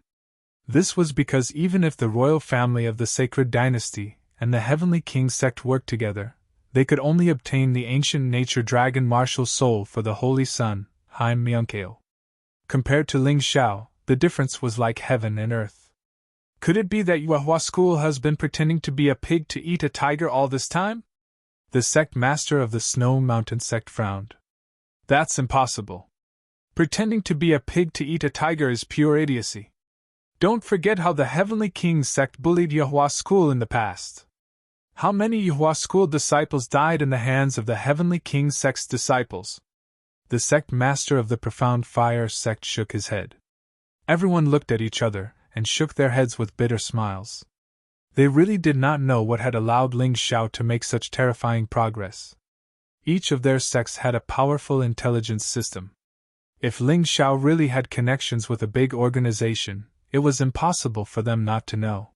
This was because even if the royal family of the Sacred Dynasty and the Heavenly King sect worked together, they could only obtain the ancient nature dragon martial soul for the Holy Sun, Haim Myunkeo. Compared to Ling Xiao, the difference was like heaven and earth. Could it be that Yuehua School has been pretending to be a pig to eat a tiger all this time? The sect master of the Snow Mountain sect frowned. That's impossible. Pretending to be a pig to eat a tiger is pure idiocy. Don't forget how the Heavenly King sect bullied Yuehua School in the past. How many Yuehua School disciples died in the hands of the Heavenly King sect's disciples? The sect master of the Profound Fire sect shook his head. Everyone looked at each other and shook their heads with bitter smiles. They really did not know what had allowed Ling Xiao to make such terrifying progress. Each of their sects had a powerful intelligence system. If Ling Xiao really had connections with a big organization, it was impossible for them not to know.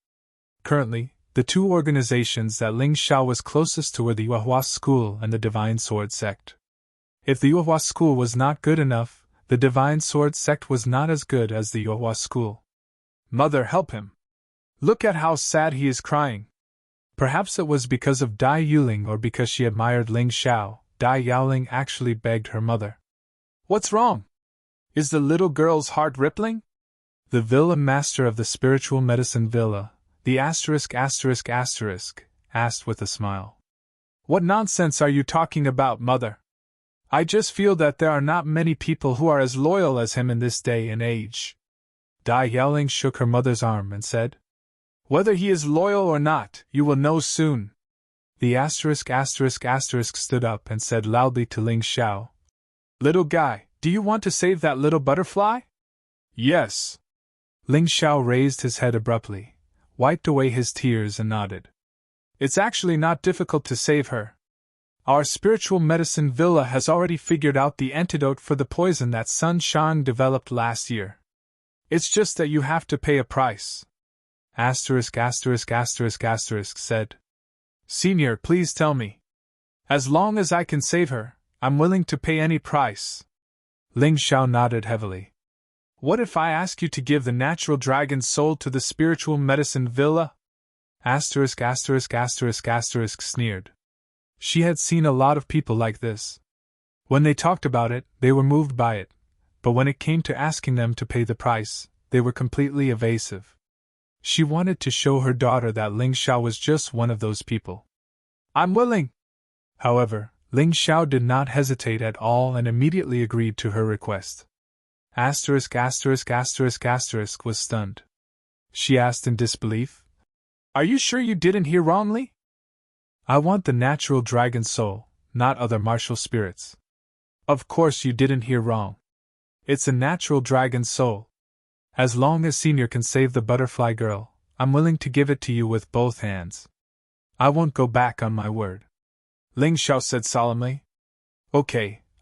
Currently, the two organizations that Ling Xiao was closest to were the Yuehua School and the Divine Sword sect. If the Yuehua School was not good enough, the Divine Sword sect was not as good as the Yuehua School. Mother, help him! Look at how sad he is crying. Perhaps it was because of Dai Yuling or because she admired Ling Xiao. Dai Yaoling actually begged her mother. What's wrong? Is the little girl's heart rippling? The villa master of the spiritual medicine villa, the asked with a smile. What nonsense are you talking about, mother? I just feel that there are not many people who are as loyal as him in this day and age. Dai Yaoling shook her mother's arm and said, Whether he is loyal or not, you will know soon. The stood up and said loudly to Ling Xiao, Little guy, do you want to save that little butterfly? Yes. Ling Xiao raised his head abruptly, wiped away his tears and nodded. It's actually not difficult to save her. Our spiritual medicine villa has already figured out the antidote for the poison that Sun Shang developed last year. It's just that you have to pay a price. Said. Senior, please tell me. As long as I can save her, I'm willing to pay any price. Ling Xiao nodded heavily. What if I ask you to give the natural dragon's soul to the spiritual medicine villa? Sneered. She had seen a lot of people like this. When they talked about it, they were moved by it, but when it came to asking them to pay the price, they were completely evasive. She wanted to show her daughter that Ling Xiao was just one of those people. I'm willing! However, Ling Xiao did not hesitate at all and immediately agreed to her request. Was stunned. She asked in disbelief, Are you sure you didn't hear wrongly? I want the natural dragon soul, not other martial spirits. Of course you didn't hear wrong. It's a natural dragon soul. As long as Senior can save the butterfly girl, I'm willing to give it to you with both hands. I won't go back on my word. Ling Xiao said solemnly. Okay,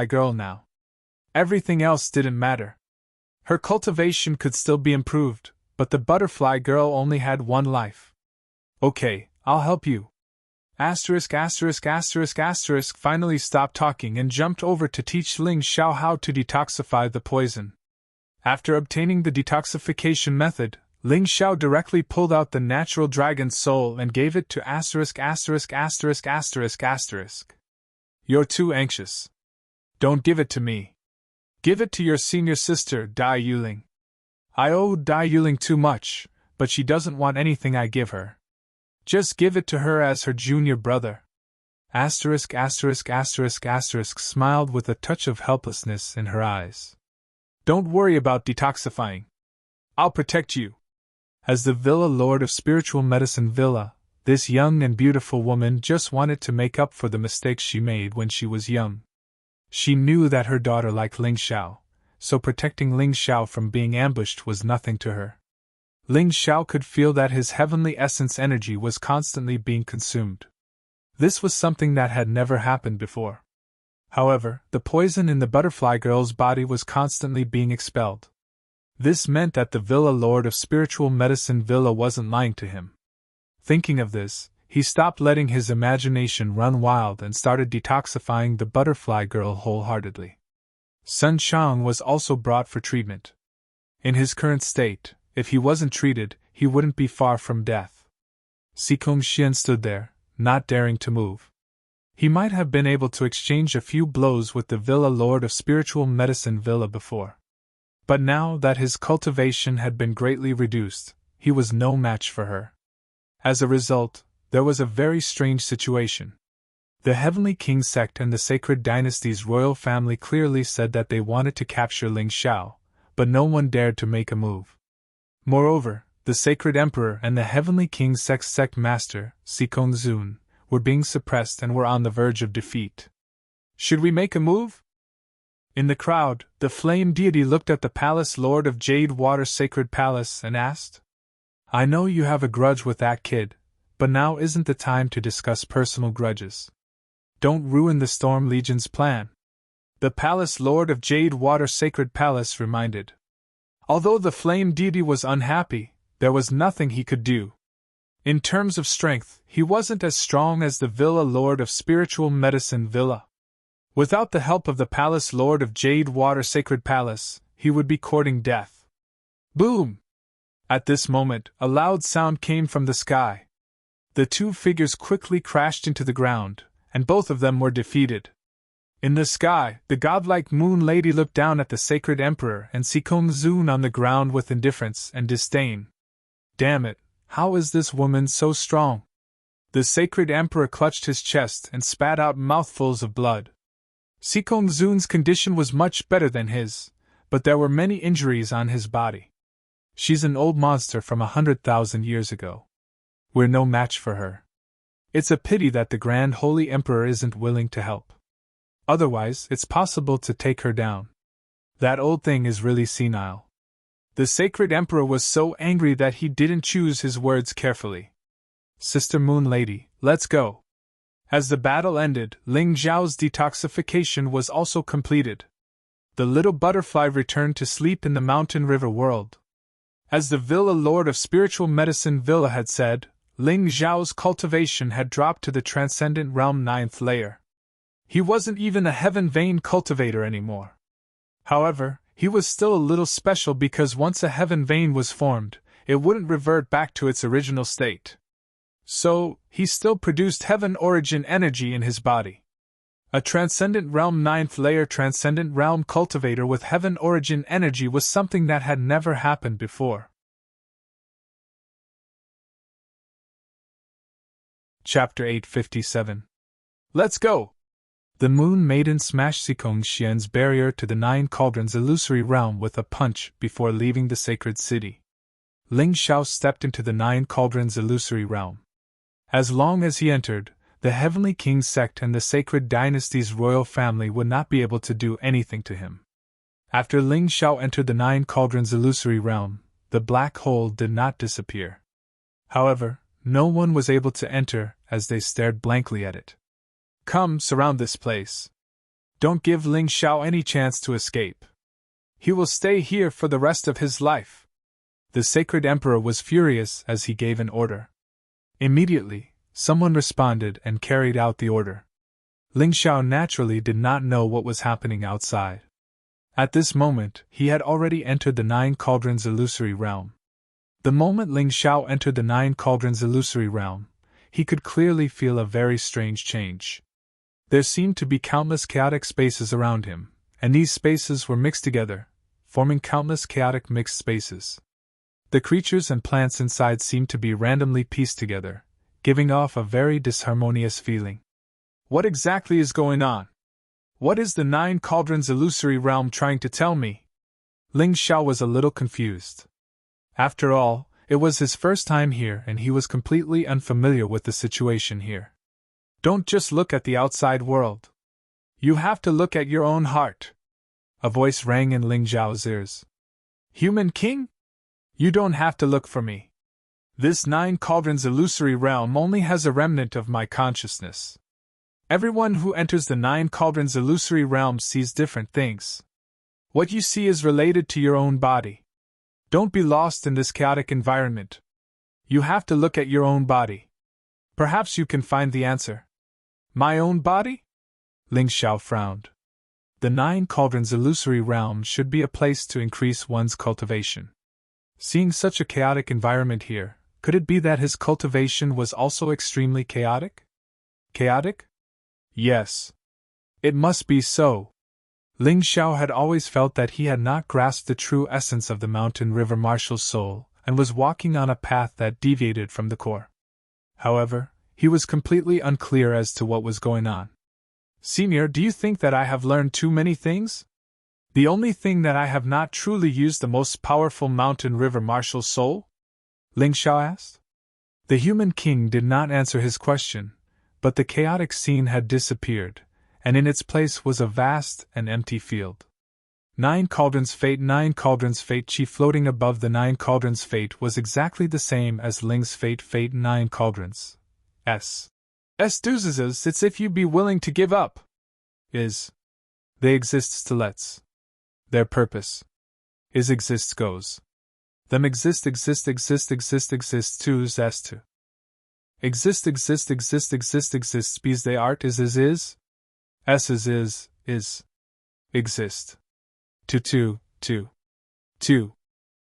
butterfly girl now. Everything else didn't matter. Her cultivation could still be improved, but the butterfly girl only had one life. Okay, I'll help you. Finally stopped talking and jumped over to teach Ling Xiao how to detoxify the poison. After obtaining the detoxification method, Ling Xiao directly pulled out the natural dragon soul and gave it to *********. You're too anxious. Don't give it to me. Give it to your senior sister, Dai Yuling. I owe Dai Yuling too much, but she doesn't want anything I give her. Just give it to her as her junior brother. Smiled with a touch of helplessness in her eyes. Don't worry about detoxifying. I'll protect you. As the Villa Lord of Spiritual Medicine Villa, this young and beautiful woman just wanted to make up for the mistakes she made when she was young. She knew that her daughter liked Ling Xiao, so protecting Ling Xiao from being ambushed was nothing to her. Ling Xiao could feel that his heavenly essence energy was constantly being consumed. This was something that had never happened before. However, the poison in the butterfly girl's body was constantly being expelled. This meant that the Villa Lord of Spiritual Medicine Villa wasn't lying to him. Thinking of this, he stopped letting his imagination run wild and started detoxifying the butterfly girl wholeheartedly. Sun Xiang was also brought for treatment. In his current state, if he wasn't treated, he wouldn't be far from death. Sikong Xian stood there, not daring to move. He might have been able to exchange a few blows with the Villa Lord of Spiritual Medicine Villa before. But now that his cultivation had been greatly reduced, he was no match for her. As a result, there was a very strange situation. The Heavenly King sect and the Sacred Dynasty's royal family clearly said that they wanted to capture Ling Xiao, but no one dared to make a move. Moreover, the Sacred Emperor and the Heavenly King sect's sect master, Sikong Zun, were being suppressed and were on the verge of defeat. Should we make a move? In the crowd, the flame deity looked at the palace lord of Jade Water Sacred Palace and asked, I know you have a grudge with that kid, but now isn't the time to discuss personal grudges. Don't ruin the Storm Legion's plan. The palace lord of Jade Water Sacred Palace reminded. Although the flame deity was unhappy, there was nothing he could do. In terms of strength, he wasn't as strong as the Villa Lord of Spiritual Medicine Villa. Without the help of the Palace Lord of Jade Water Sacred Palace, he would be courting death. Boom! At this moment, a loud sound came from the sky. The two figures quickly crashed into the ground, and both of them were defeated. In the sky, the godlike Moon Lady looked down at the Sacred Emperor and Sikong Zun on the ground with indifference and disdain. Damn it, how is this woman so strong? The Sacred Emperor clutched his chest and spat out mouthfuls of blood. Sikong Zun's condition was much better than his, but there were many injuries on his body. She's an old monster from 100,000 years ago. We're no match for her. It's a pity that the Grand Holy Emperor isn't willing to help. Otherwise, it's possible to take her down. That old thing is really senile. The Sacred Emperor was so angry that he didn't choose his words carefully. Sister Moon Lady, let's go. As the battle ended, Ling Zhao's detoxification was also completed. The little butterfly returned to sleep in the Mountain River world. As the Villa Lord of Spiritual Medicine Villa had said, Ling Zhao's cultivation had dropped to the Transcendent Realm 9th layer. He wasn't even a heaven vein cultivator anymore. However, he was still a little special because once a heaven vein was formed, it wouldn't revert back to its original state. So, he still produced heaven origin energy in his body. A Transcendent Realm 9th Layer Transcendent Realm Cultivator with Heaven Origin Energy was something that had never happened before. Chapter 857. Let's go! The Moon Maiden smashed Sikong Xian's barrier to the 9 Cauldrons illusory realm with a punch before leaving the sacred city. Ling Xiao stepped into the 9 Cauldrons illusory realm. As long as he entered, the Heavenly King sect and the Sacred Dynasty's royal family would not be able to do anything to him. After Ling Xiao entered the 9 Cauldrons illusory realm, the black hole did not disappear. However, no one was able to enter as they stared blankly at it. Come, surround this place. Don't give Ling Xiao any chance to escape. He will stay here for the rest of his life. The Sacred Emperor was furious as he gave an order. Immediately, someone responded and carried out the order. Ling Xiao naturally did not know what was happening outside. At this moment, he had already entered the 9 Cauldrons illusory realm. The moment Ling Xiao entered the 9 Cauldrons illusory realm, he could clearly feel a very strange change. There seemed to be countless chaotic spaces around him, and these spaces were mixed together, forming countless chaotic mixed spaces. The creatures and plants inside seemed to be randomly pieced together, giving off a very disharmonious feeling. What exactly is going on? What is the 9 Cauldrons illusory realm trying to tell me? Ling Xiao was a little confused. After all, it was his first time here and he was completely unfamiliar with the situation here. Don't just look at the outside world. You have to look at your own heart. A voice rang in Ling Xiao's ears. Human King? You don't have to look for me. This 9 Cauldrons illusory realm only has a remnant of my consciousness. Everyone who enters the 9 Cauldrons illusory realm sees different things. What you see is related to your own body. Don't be lost in this chaotic environment. You have to look at your own body. Perhaps you can find the answer. My own body? Ling Xiao frowned. The 9 Cauldrons illusory realm should be a place to increase one's cultivation. Seeing such a chaotic environment here, could it be that his cultivation was also extremely chaotic? Chaotic? Yes. It must be so. Ling Xiao had always felt that he had not grasped the true essence of the mountain river martial soul, and was walking on a path that deviated from the core. However, he was completely unclear as to what was going on. Senior, do you think that I have learned too many things? The only thing that I have not truly used the most powerful mountain river martial soul? Ling Xiao asked. The Human King did not answer his question, but the chaotic scene had disappeared, and in its place was a vast and empty field. 9 Cauldrons Fate 9 Cauldrons Fate Chi floating above the 9 Cauldrons Fate was exactly the same as Ling's Fate 9 Cauldrons. Deuces, it's if you be willing to give up. They exist stillets. Their purpose is exists goes. Them exist twos as to. Exist bees they art is. Exist. Two.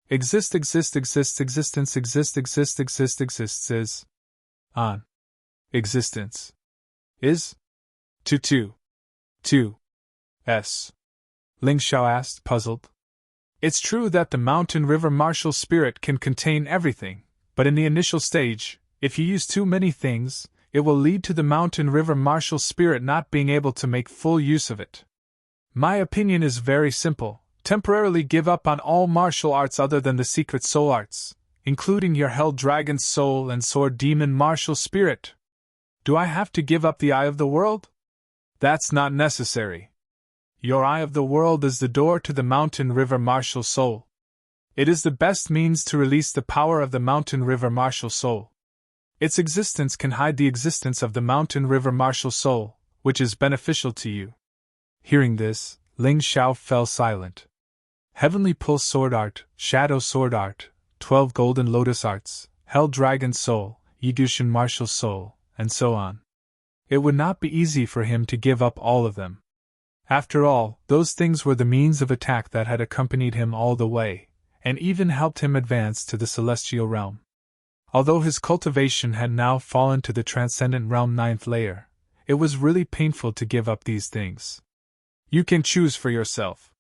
Exist existence exists is. On. Existence. Is. Two. S. Ling Xiao asked, puzzled. It's true that the mountain river martial spirit can contain everything, but in the initial stage, if you use too many things, it will lead to the mountain river martial spirit not being able to make full use of it. My opinion is very simple. Temporarily give up on all martial arts other than the secret soul arts, including your hell dragon soul and sword demon martial spirit. Do I have to give up the eye of the world? That's not necessary. Your eye of the world is the door to the mountain river martial soul. It is the best means to release the power of the mountain river martial soul. Its existence can hide the existence of the mountain river martial soul, which is beneficial to you. Hearing this, Ling Xiao fell silent. Heavenly Pulse Sword Art, Shadow Sword Art, 12 Golden Lotus Arts, Hell Dragon Soul, Yigushin Martial Soul, and so on. It would not be easy for him to give up all of them. After all, those things were the means of attack that had accompanied him all the way, and even helped him advance to the celestial realm. Although his cultivation had now fallen to the transcendent realm 9th layer, it was really painful to give up these things. You can choose for yourself.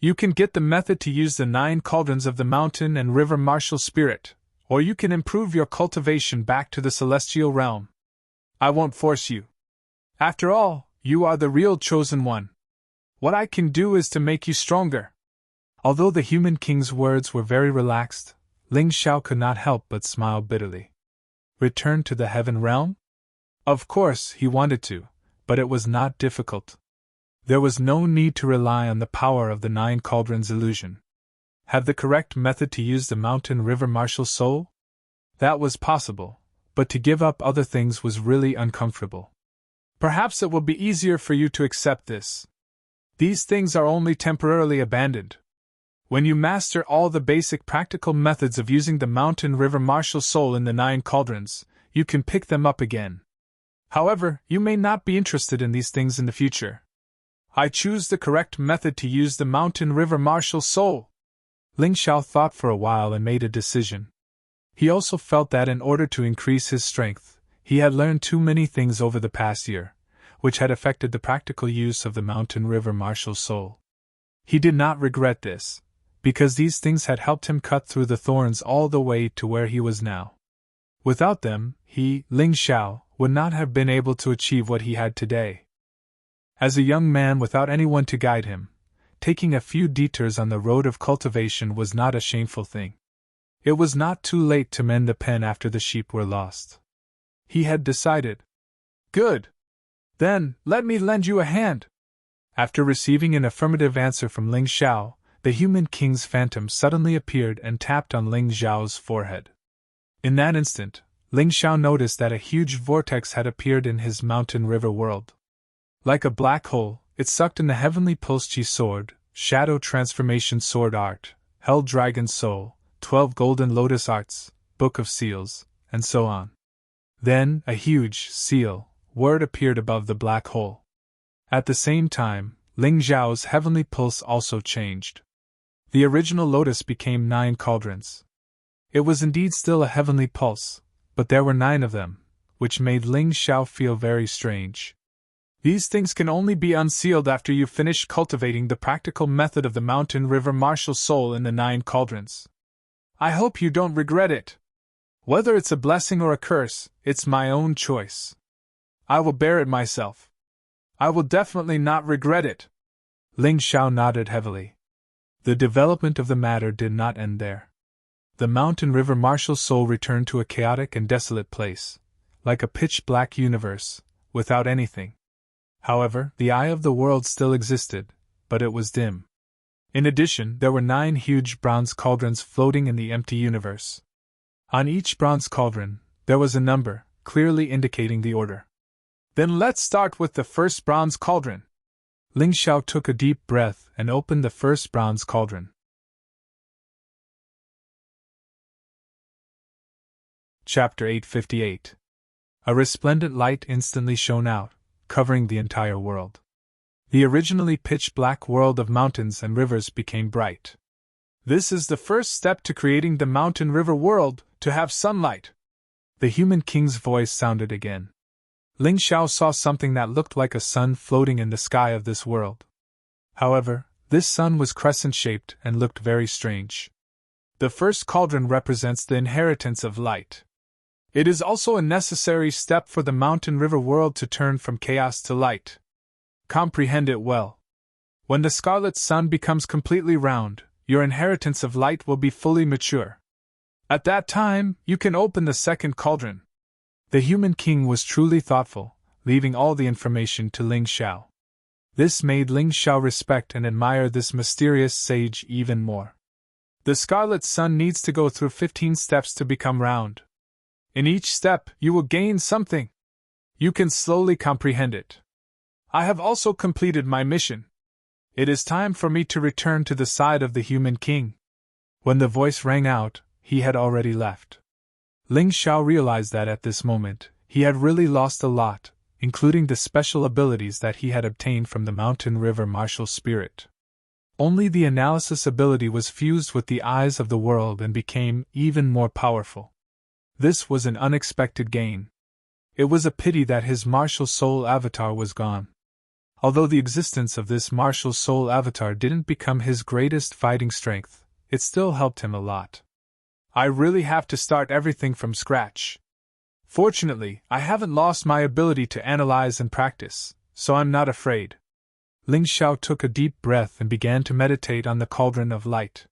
You can get the method to use the 9 cauldrons of the mountain and river martial spirit, or you can improve your cultivation back to the celestial realm. I won't force you. After all, you are the real chosen one. What I can do is to make you stronger. Although the human king's words were very relaxed, Ling Xiao could not help but smile bitterly. Return to the heaven realm? Of course, he wanted to, but it was not difficult. There was no need to rely on the power of the 9 cauldrons illusion. Have the correct method to use the mountain river martial soul? That was possible, but to give up other things was really uncomfortable. Perhaps it will be easier for you to accept this. These things are only temporarily abandoned. When you master all the basic practical methods of using the mountain river martial soul in the 9 cauldrons, you can pick them up again. However, you may not be interested in these things in the future. I choose the correct method to use the mountain river martial soul. Ling Xiao thought for a while and made a decision. He also felt that in order to increase his strength, he had learned too many things over the past year, which had affected the practical use of the mountain river martial soul. He did not regret this, because these things had helped him cut through the thorns all the way to where he was now. Without them, he, Ling Xiao, would not have been able to achieve what he had today. As a young man without anyone to guide him, taking a few detours on the road of cultivation was not a shameful thing. It was not too late to mend the pen after the sheep were lost. He had decided. Good. Then, let me lend you a hand. After receiving an affirmative answer from Ling Xiao, the human king's phantom suddenly appeared and tapped on Ling Xiao's forehead. In that instant, Ling Xiao noticed that a huge vortex had appeared in his mountain river world. Like a black hole, it sucked in the heavenly pulse chi sword, shadow transformation sword art, hell dragon soul, 12 golden lotus arts, book of seals, and so on. Then, a huge seal word appeared above the black hole. At the same time, Ling Xiao's heavenly pulse also changed. The original lotus became 9 cauldrons. It was indeed still a heavenly pulse, but there were 9 of them, which made Ling Xiao feel very strange. These things can only be unsealed after you finish cultivating the practical method of the mountain river martial soul in the 9 cauldrons. I hope you don't regret it. Whether it's a blessing or a curse, it's my own choice. I will bear it myself. I will definitely not regret it. Ling Xiao nodded heavily. The development of the matter did not end there. The mountain river martial soul returned to a chaotic and desolate place, like a pitch-black universe, without anything. However, the eye of the world still existed, but it was dim. In addition, there were 9 huge bronze cauldrons floating in the empty universe. On each bronze cauldron, there was a number, clearly indicating the order. Then let's start with the first bronze cauldron. Ling Xiao took a deep breath and opened the first bronze cauldron. Chapter 858. A resplendent light instantly shone out, covering the entire world. The originally pitch-black world of mountains and rivers became bright. This is the first step to creating the mountain river world, to have sunlight. The human king's voice sounded again. Ling Xiao saw something that looked like a sun floating in the sky of this world. However, this sun was crescent-shaped and looked very strange. The first cauldron represents the inheritance of light. It is also a necessary step for the mountain river world to turn from chaos to light. Comprehend it well. When the scarlet sun becomes completely round, your inheritance of light will be fully mature. At that time, you can open the second cauldron. The human king was truly thoughtful, leaving all the information to Ling Xiao. This made Ling Xiao respect and admire this mysterious sage even more. The scarlet sun needs to go through 15 steps to become round. In each step, you will gain something. You can slowly comprehend it. I have also completed my mission. It is time for me to return to the side of the human king. When the voice rang out, he had already left. Ling Xiao realized that at this moment, he had really lost a lot, including the special abilities that he had obtained from the mountain river martial spirit. Only the analysis ability was fused with the eyes of the world and became even more powerful. This was an unexpected gain. It was a pity that his martial soul avatar was gone. Although the existence of this martial soul avatar didn't become his greatest fighting strength, it still helped him a lot. I really have to start everything from scratch. Fortunately, I haven't lost my ability to analyze and practice, so I'm not afraid. Ling Xiao took a deep breath and began to meditate on the cauldron of light.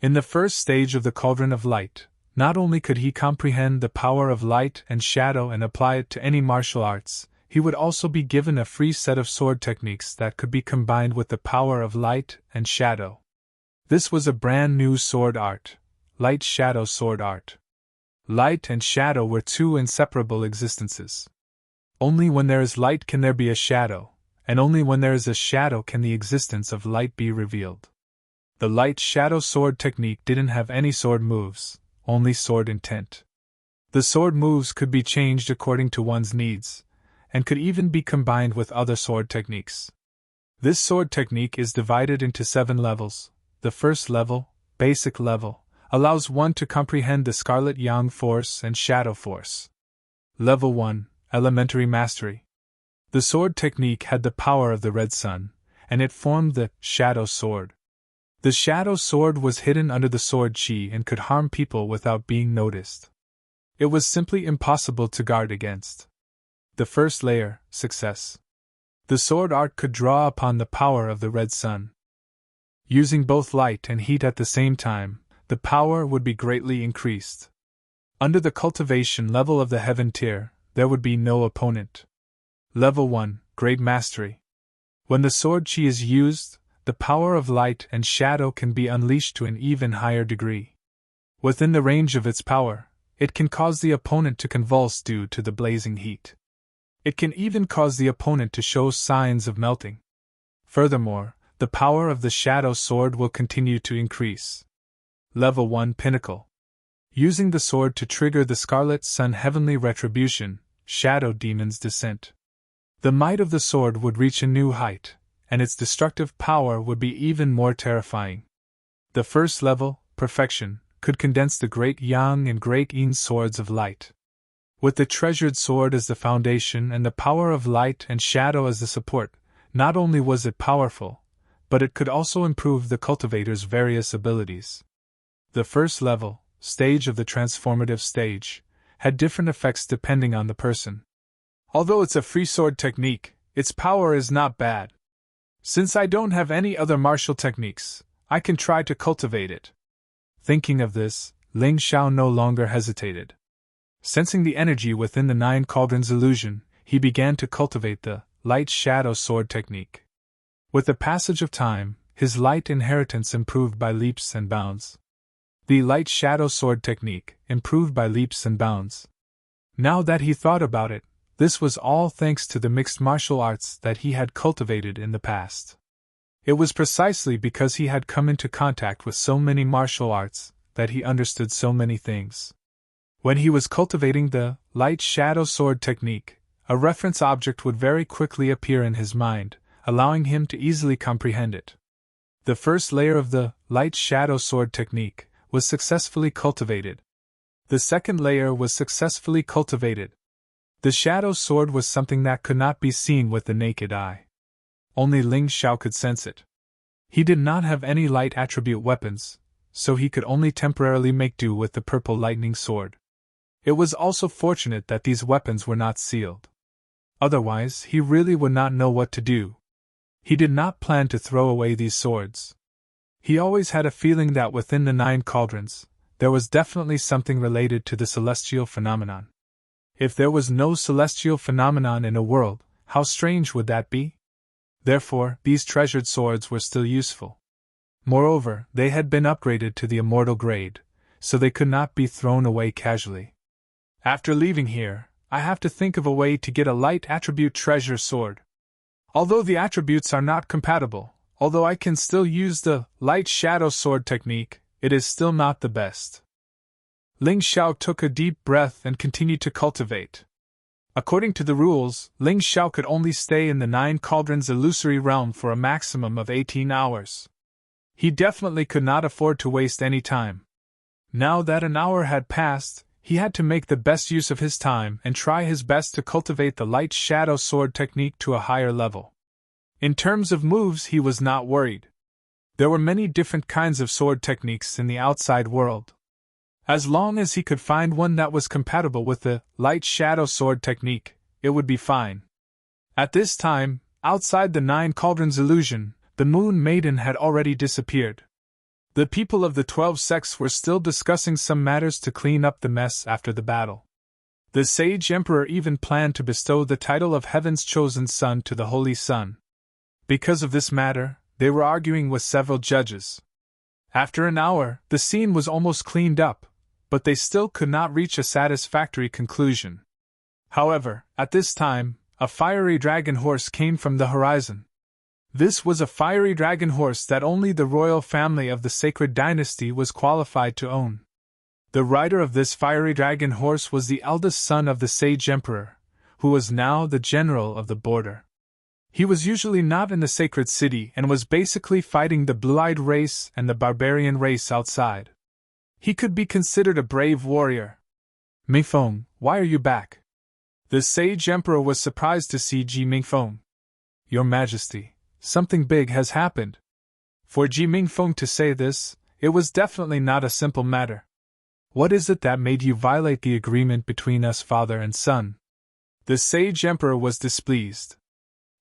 In the first stage of the cauldron of light, not only could he comprehend the power of light and shadow and apply it to any martial arts, he would also be given a free set of sword techniques that could be combined with the power of light and shadow. This was a brand new sword art, light-shadow sword art. Light and shadow were two inseparable existences. Only when there is light can there be a shadow, and only when there is a shadow can the existence of light be revealed. The light-shadow sword technique didn't have any sword moves, only sword intent. The sword moves could be changed according to one's needs, and could even be combined with other sword techniques. This sword technique is divided into 7 levels. The first level, basic level, allows one to comprehend the Scarlet Yang Force and Shadow Force. Level 1, Elementary Mastery. The sword technique had the power of the Red Sun, and it formed the Shadow Sword. The Shadow Sword was hidden under the sword chi and could harm people without being noticed. It was simply impossible to guard against. The first layer, Success. The sword art could draw upon the power of the Red Sun. Using both light and heat at the same time, the power would be greatly increased. Under the cultivation level of the Heaven tier, there would be no opponent. Level 1, Great Mastery. When the sword chi is used, the power of light and shadow can be unleashed to an even higher degree. Within the range of its power, it can cause the opponent to convulse due to the blazing heat. It can even cause the opponent to show signs of melting. Furthermore, the power of the Shadow Sword will continue to increase. Level 1 Pinnacle. Using the sword to trigger the Scarlet Sun Heavenly Retribution, Shadow Demon's Descent. The might of the sword would reach a new height, and its destructive power would be even more terrifying. The first level, Perfection, could condense the Great Yang and Great Yin swords of light. With the treasured sword as the foundation and the power of light and shadow as the support, not only was it powerful, but it could also improve the cultivator's various abilities. The first level, stage of the transformative stage, had different effects depending on the person. Although it's a free sword technique, its power is not bad. Since I don't have any other martial techniques, I can try to cultivate it. Thinking of this, Ling Xiao no longer hesitated. Sensing the energy within the 9 cauldrons illusion, he began to cultivate the light-shadow sword technique. With the passage of time, his light inheritance improved by leaps and bounds. The light-shadow sword technique improved by leaps and bounds. Now that he thought about it, this was all thanks to the mixed martial arts that he had cultivated in the past. It was precisely because he had come into contact with so many martial arts that he understood so many things. When he was cultivating the light-shadow sword technique, a reference object would very quickly appear in his mind, allowing him to easily comprehend it. The first layer of the light-shadow sword technique was successfully cultivated. The second layer was successfully cultivated. The shadow sword was something that could not be seen with the naked eye. Only Ling Xiao could sense it. He did not have any light attribute weapons, so he could only temporarily make do with the purple lightning sword. It was also fortunate that these weapons were not sealed. Otherwise, he really would not know what to do. He did not plan to throw away these swords. He always had a feeling that within the 9 cauldrons, there was definitely something related to the celestial phenomenon. If there was no celestial phenomenon in a world, how strange would that be? Therefore, these treasured swords were still useful. Moreover, they had been upgraded to the immortal grade, so they could not be thrown away casually. After leaving here, I have to think of a way to get a light attribute treasure sword. Although the attributes are not compatible, although I can still use the light shadow sword technique, it is still not the best. Ling Xiao took a deep breath and continued to cultivate. According to the rules, Ling Xiao could only stay in the 9 cauldrons illusory realm for a maximum of 18 hours. He definitely could not afford to waste any time. Now that an hour had passed, he had to make the best use of his time and try his best to cultivate the light shadow sword technique to a higher level. In terms of moves, he was not worried. There were many different kinds of sword techniques in the outside world. As long as he could find one that was compatible with the light shadow sword technique, it would be fine. At this time, outside the Nine Cauldrons illusion, the Moon Maiden had already disappeared. The people of the 12 sects were still discussing some matters to clean up the mess after the battle. The Sage Emperor even planned to bestow the title of Heaven's Chosen Son to the Holy Sun. Because of this matter, they were arguing with several judges. After an hour, the scene was almost cleaned up, but they still could not reach a satisfactory conclusion. However, at this time, a fiery dragon horse came from the horizon. This was a fiery dragon horse that only the royal family of the sacred dynasty was qualified to own. The rider of this fiery dragon horse was the eldest son of the Sage Emperor, who was now the general of the border. He was usually not in the sacred city and was basically fighting the blue-eyed race and the barbarian race outside. He could be considered a brave warrior. Mingfeng, why are you back? The Sage Emperor was surprised to see Ji Mingfeng. Your Majesty, something big has happened. For Ji Mingfeng to say this, it was definitely not a simple matter. What is it that made you violate the agreement between us father and son? The Sage Emperor was displeased.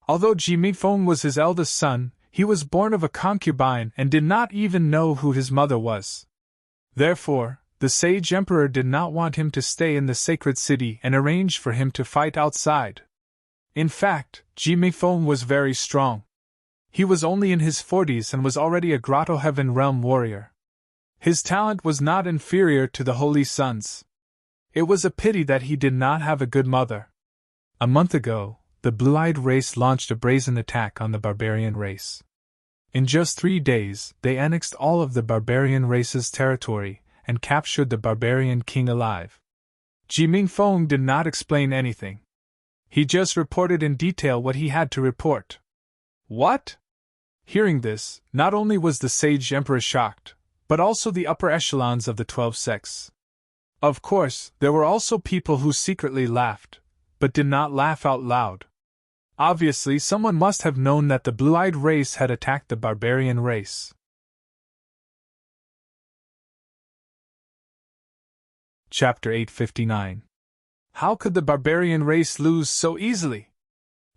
Although Ji Mingfeng was his eldest son, he was born of a concubine and did not even know who his mother was. Therefore, the Sage Emperor did not want him to stay in the sacred city and arranged for him to fight outside. In fact, Ji Mingfeng was very strong. He was only in his 40s and was already a Grotto Heaven Realm warrior. His talent was not inferior to the Holy Sun's. It was a pity that he did not have a good mother. A month ago, the blue-eyed race launched a brazen attack on the barbarian race. In just 3 days, they annexed all of the barbarian race's territory and captured the barbarian king alive. Ji Mingfeng did not explain anything. He just reported in detail what he had to report. What? Hearing this, not only was the Sage Emperor shocked, but also the upper echelons of the 12 sects. Of course, there were also people who secretly laughed, but did not laugh out loud. Obviously, someone must have known that the blue-eyed race had attacked the barbarian race. Chapter 859. How could the barbarian race lose so easily?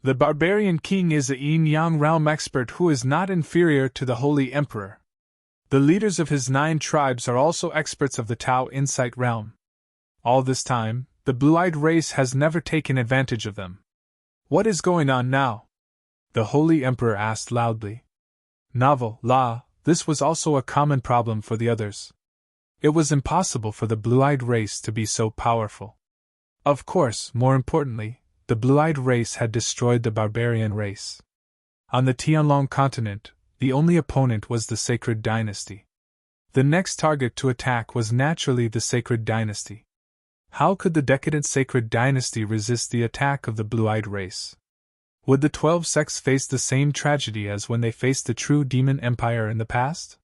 The barbarian king is a yin-yang realm expert who is not inferior to the Holy Emperor. The leaders of his 9 tribes are also experts of the Tao Insight realm. All this time, the blue-eyed race has never taken advantage of them. What is going on now? The Holy Emperor asked loudly. Novel, this was also a common problem for the others. It was impossible for the blue-eyed race to be so powerful. Of course, more importantly, the blue-eyed race had destroyed the barbarian race. On the Tianlong continent, the only opponent was the Sacred Dynasty. The next target to attack was naturally the Sacred Dynasty. How could the decadent Sacred Dynasty resist the attack of the blue-eyed race? Would the 12 sects face the same tragedy as when they faced the true Demon Empire in the past?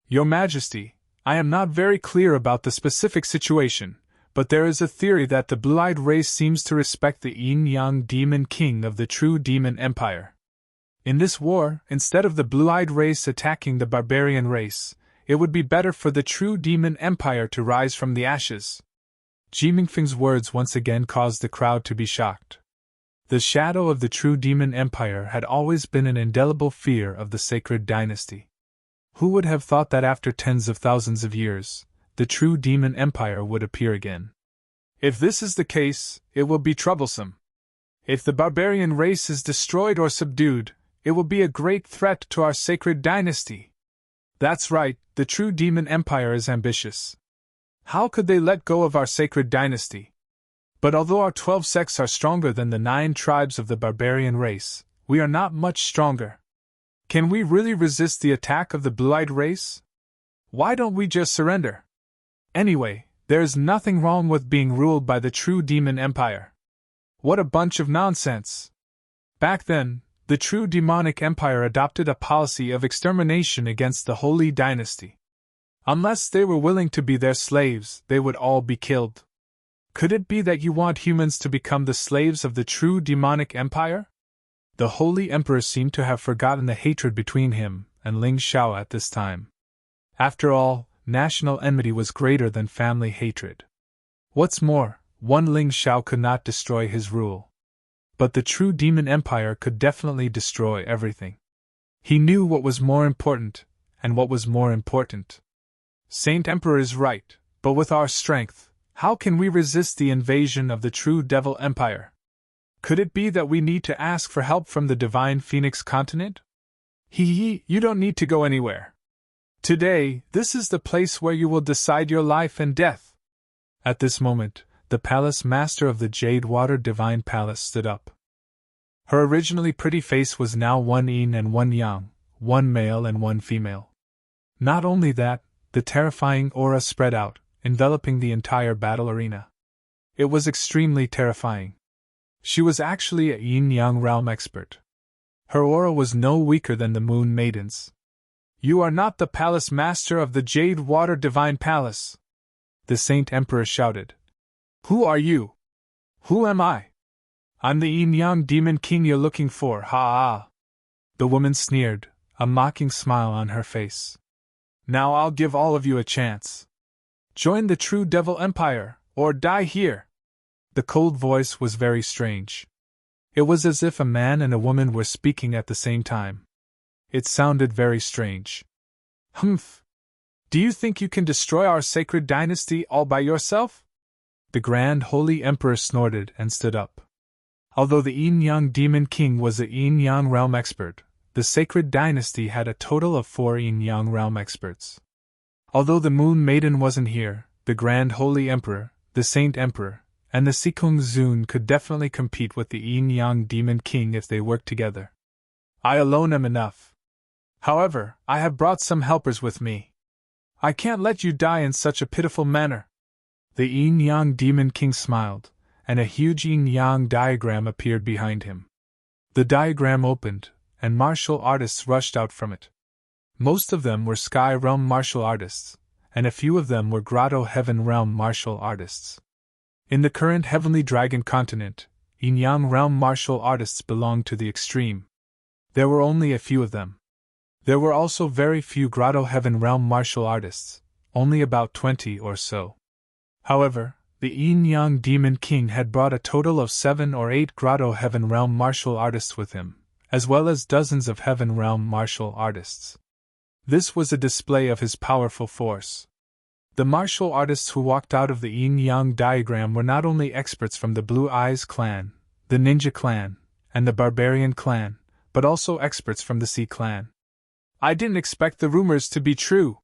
Your Majesty, I am not very clear about the specific situation, but there is a theory that the blue-eyed race seems to respect the yin-yang demon king of the true Demon Empire. In this war, instead of the blue-eyed race attacking the barbarian race, it would be better for the true Demon Empire to rise from the ashes. Ji Mingfeng's words once again caused the crowd to be shocked. The shadow of the true Demon Empire had always been an indelible fear of the Sacred Dynasty. Who would have thought that after tens of thousands of years, the true Demon Empire would appear again? If this is the case, it will be troublesome. If the barbarian race is destroyed or subdued, it will be a great threat to our Sacred Dynasty. That's right, the true Demon Empire is ambitious. How could they let go of our Sacred Dynasty? But although our 12 sects are stronger than the 9 tribes of the barbarian race, we are not much stronger. Can we really resist the attack of the blue-eyed race? Why don't we just surrender? Anyway, there is nothing wrong with being ruled by the true Demon Empire. What a bunch of nonsense! Back then, the true demonic empire adopted a policy of extermination against the Holy Dynasty. Unless they were willing to be their slaves, they would all be killed. Could it be that you want humans to become the slaves of the true demonic empire? The Holy Emperor seemed to have forgotten the hatred between him and Ling Xiao at this time. After all, national enmity was greater than family hatred. What's more, one Ling Xiao could not destroy his rule. But the true demon empire could definitely destroy everything. He knew what was more important, and what was more important. Saint Emperor is right, but with our strength, how can we resist the invasion of the true devil empire? Could it be that we need to ask for help from the divine Phoenix continent? You don't need to go anywhere. Today, this is the place where you will decide your life and death. At this moment, the palace master of the Jade Water Divine Palace stood up. Her originally pretty face was now one yin and one yang, one male and one female. Not only that, the terrifying aura spread out, enveloping the entire battle arena. It was extremely terrifying. She was actually a yin-yang realm expert. Her aura was no weaker than the Moon Maiden's. You are not the palace master of the Jade Water Divine Palace, the Saint Emperor shouted. Who are you? Who am I? I'm the yin-yang demon king you're looking for, ha-ha. The woman sneered, a mocking smile on her face. Now I'll give all of you a chance. Join the true devil empire, or die here. The cold voice was very strange. It was as if a man and a woman were speaking at the same time. It sounded very strange. Humph! Do you think you can destroy our sacred dynasty all by yourself? The Grand Holy Emperor snorted and stood up. Although the yin-yang demon king was a yin-yang realm expert, the sacred dynasty had a total of 4 yin-yang realm experts. Although the Moon Maiden wasn't here, the Grand Holy Emperor, the Saint Emperor, and the Sikung Zun could definitely compete with the yin-yang demon king if they worked together. I alone am enough. However, I have brought some helpers with me. I can't let you die in such a pitiful manner. The yin-yang demon king smiled, and a huge yin-yang diagram appeared behind him. The diagram opened, and martial artists rushed out from it. Most of them were Sky Realm martial artists, and a few of them were Grotto Heaven Realm martial artists. In the current Heavenly Dragon continent, yin-yang realm martial artists belonged to the extreme. There were only a few of them. There were also very few Grotto Heaven Realm martial artists, only about 20 or so. However, the yin-yang demon king had brought a total of 7 or 8 Grotto Heaven Realm martial artists with him, as well as dozens of Heaven Realm martial artists. This was a display of his powerful force. The martial artists who walked out of the yin-yang diagram were not only experts from the Blue Eyes clan, the Ninja clan, and the Barbarian clan, but also experts from the Sea clan. I didn't expect the rumors to be true.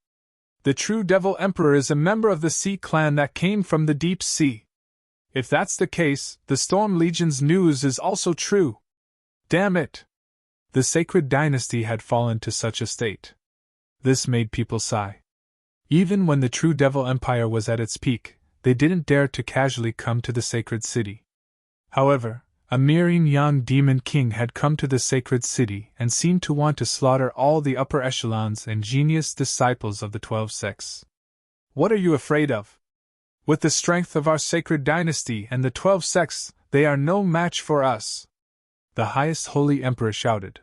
The true Devil Emperor is a member of the Sea clan that came from the deep sea. If that's the case, the Storm Legion's news is also true. Damn it! The sacred dynasty had fallen to such a state. This made people sigh. Even when the true Devil Empire was at its peak, they didn't dare to casually come to the sacred city. However, a mere yin-yang demon king had come to the sacred city and seemed to want to slaughter all the upper echelons and genius disciples of the 12 sects. What are you afraid of? With the strength of our sacred dynasty and the 12 sects, they are no match for us. The highest holy emperor shouted.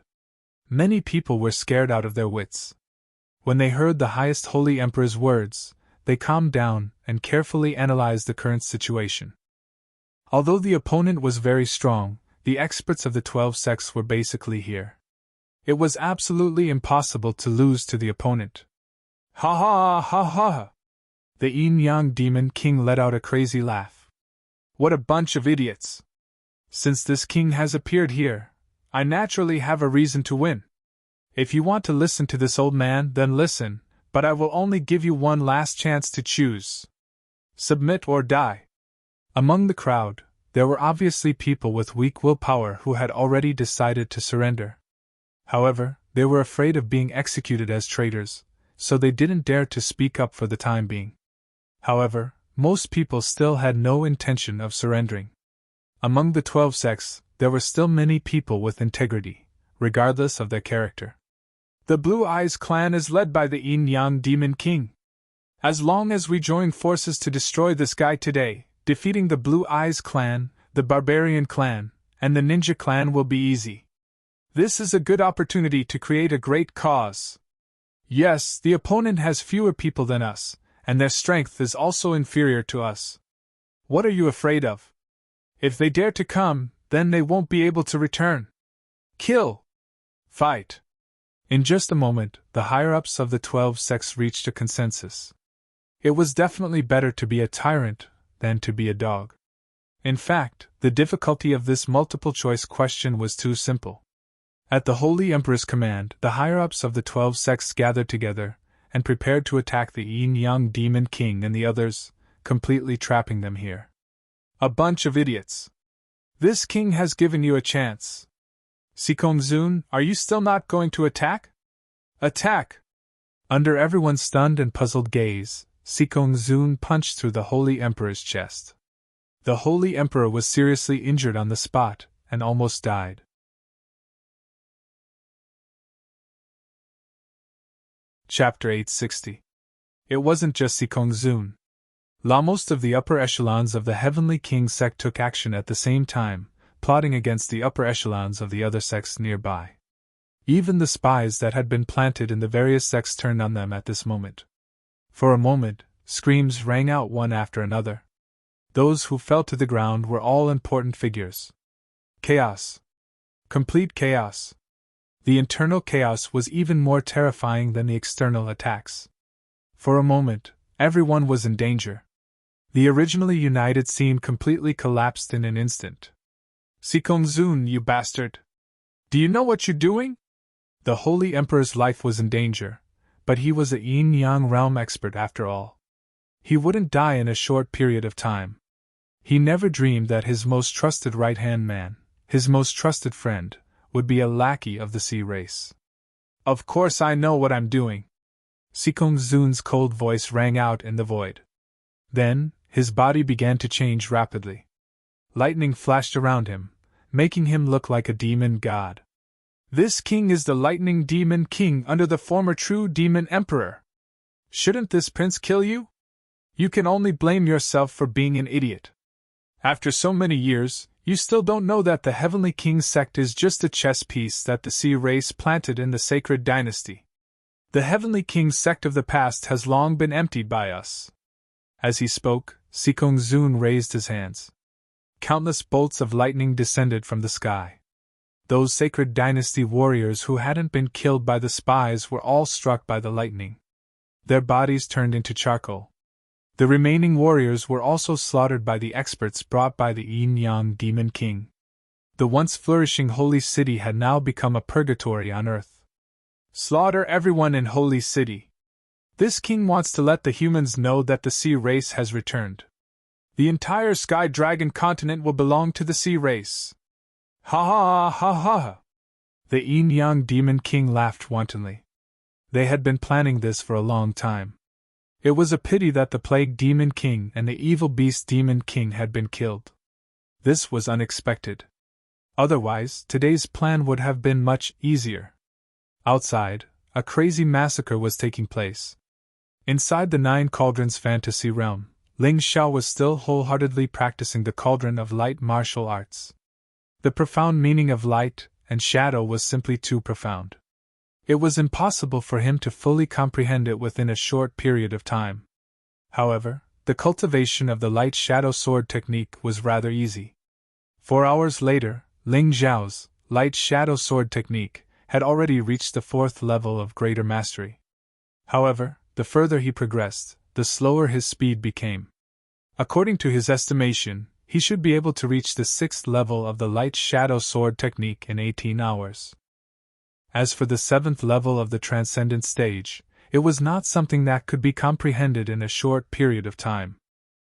Many people were scared out of their wits. When they heard the highest holy emperor's words, they calmed down and carefully analyzed the current situation. Although the opponent was very strong, the experts of the 12 sects were basically here. It was absolutely impossible to lose to the opponent. Ha ha ha ha! The yin-yang demon king let out a crazy laugh. What a bunch of idiots! Since this king has appeared here, I naturally have a reason to win. If you want to listen to this old man, then listen, but I will only give you one last chance to choose. Submit or die. Among the crowd, there were obviously people with weak willpower who had already decided to surrender. However, they were afraid of being executed as traitors, so they didn't dare to speak up for the time being. However, most people still had no intention of surrendering. Among the 12 sects, there were still many people with integrity, regardless of their character. The Blue Eyes clan is led by the yin-yang demon king. As long as we join forces to destroy this guy today, defeating the Blue Eyes clan, the Barbarian clan, and the Ninja clan will be easy. This is a good opportunity to create a great cause. Yes, the opponent has fewer people than us, and their strength is also inferior to us. What are you afraid of? If they dare to come, then they won't be able to return. Kill! Fight! In just a moment, the higher-ups of the 12 sects reached a consensus. It was definitely better to be a tyrant than to be a dog. In fact, the difficulty of this multiple-choice question was too simple. At the Holy Emperor's command, the higher-ups of the 12 sects gathered together and prepared to attack the Yin-Yang Demon King and the others, completely trapping them here. A bunch of idiots. This king has given you a chance. Sikong-Zun, are you still not going to attack? Attack! Under everyone's stunned and puzzled gaze, Sikong-Zun punched through the Holy Emperor's chest. The Holy Emperor was seriously injured on the spot and almost died. Chapter 860. It wasn't just Sikong-Zun. Most of the upper echelons of the Heavenly King sect took action at the same time, plotting against the upper echelons of the other sects nearby. Even the spies that had been planted in the various sects turned on them at this moment. For a moment, screams rang out one after another. Those who fell to the ground were all important figures. Chaos. Complete chaos. The internal chaos was even more terrifying than the external attacks. For a moment, everyone was in danger. The originally united scene completely collapsed in an instant. Sikong-Zun, you bastard! Do you know what you're doing? The Holy Emperor's life was in danger, but he was a yin-yang realm expert after all. He wouldn't die in a short period of time. He never dreamed that his most trusted right-hand man, his most trusted friend, would be a lackey of the sea race. Of course I know what I'm doing. Sikong-Zun's cold voice rang out in the void. Then, his body began to change rapidly. Lightning flashed around him, making him look like a demon god. This king is the Lightning Demon King under the former True Demon Emperor. Shouldn't this prince kill you? You can only blame yourself for being an idiot. After so many years, you still don't know that the Heavenly King sect is just a chess piece that the sea race planted in the sacred dynasty. The Heavenly King sect of the past has long been emptied by us. As he spoke, Sikong-Zun raised his hands. Countless bolts of lightning descended from the sky. Those sacred dynasty warriors who hadn't been killed by the spies were all struck by the lightning. Their bodies turned into charcoal. The remaining warriors were also slaughtered by the experts brought by the Yin-Yang Demon King. The once flourishing holy city had now become a purgatory on earth. Slaughter everyone in Holy City. This king wants to let the humans know that the sea race has returned. The entire Sky Dragon continent will belong to the sea race. Ha ha ha ha ha! The Yin-Yang Demon King laughed wantonly. They had been planning this for a long time. It was a pity that the Plague Demon King and the Evil Beast Demon King had been killed. This was unexpected. Otherwise, today's plan would have been much easier. Outside, a crazy massacre was taking place. Inside the Nine Cauldrons fantasy realm, Ling Xiao was still wholeheartedly practicing the Cauldron of Light martial arts. The profound meaning of light and shadow was simply too profound. It was impossible for him to fully comprehend it within a short period of time. However, the cultivation of the light-shadow sword technique was rather easy. 4 hours later, Ling Xiao's light-shadow sword technique had already reached the 4th level of greater mastery. However, the further he progressed, the slower his speed became. According to his estimation, he should be able to reach the 6th level of the light-shadow sword technique in 18 hours. As for the 7th level of the Transcendent stage, it was not something that could be comprehended in a short period of time.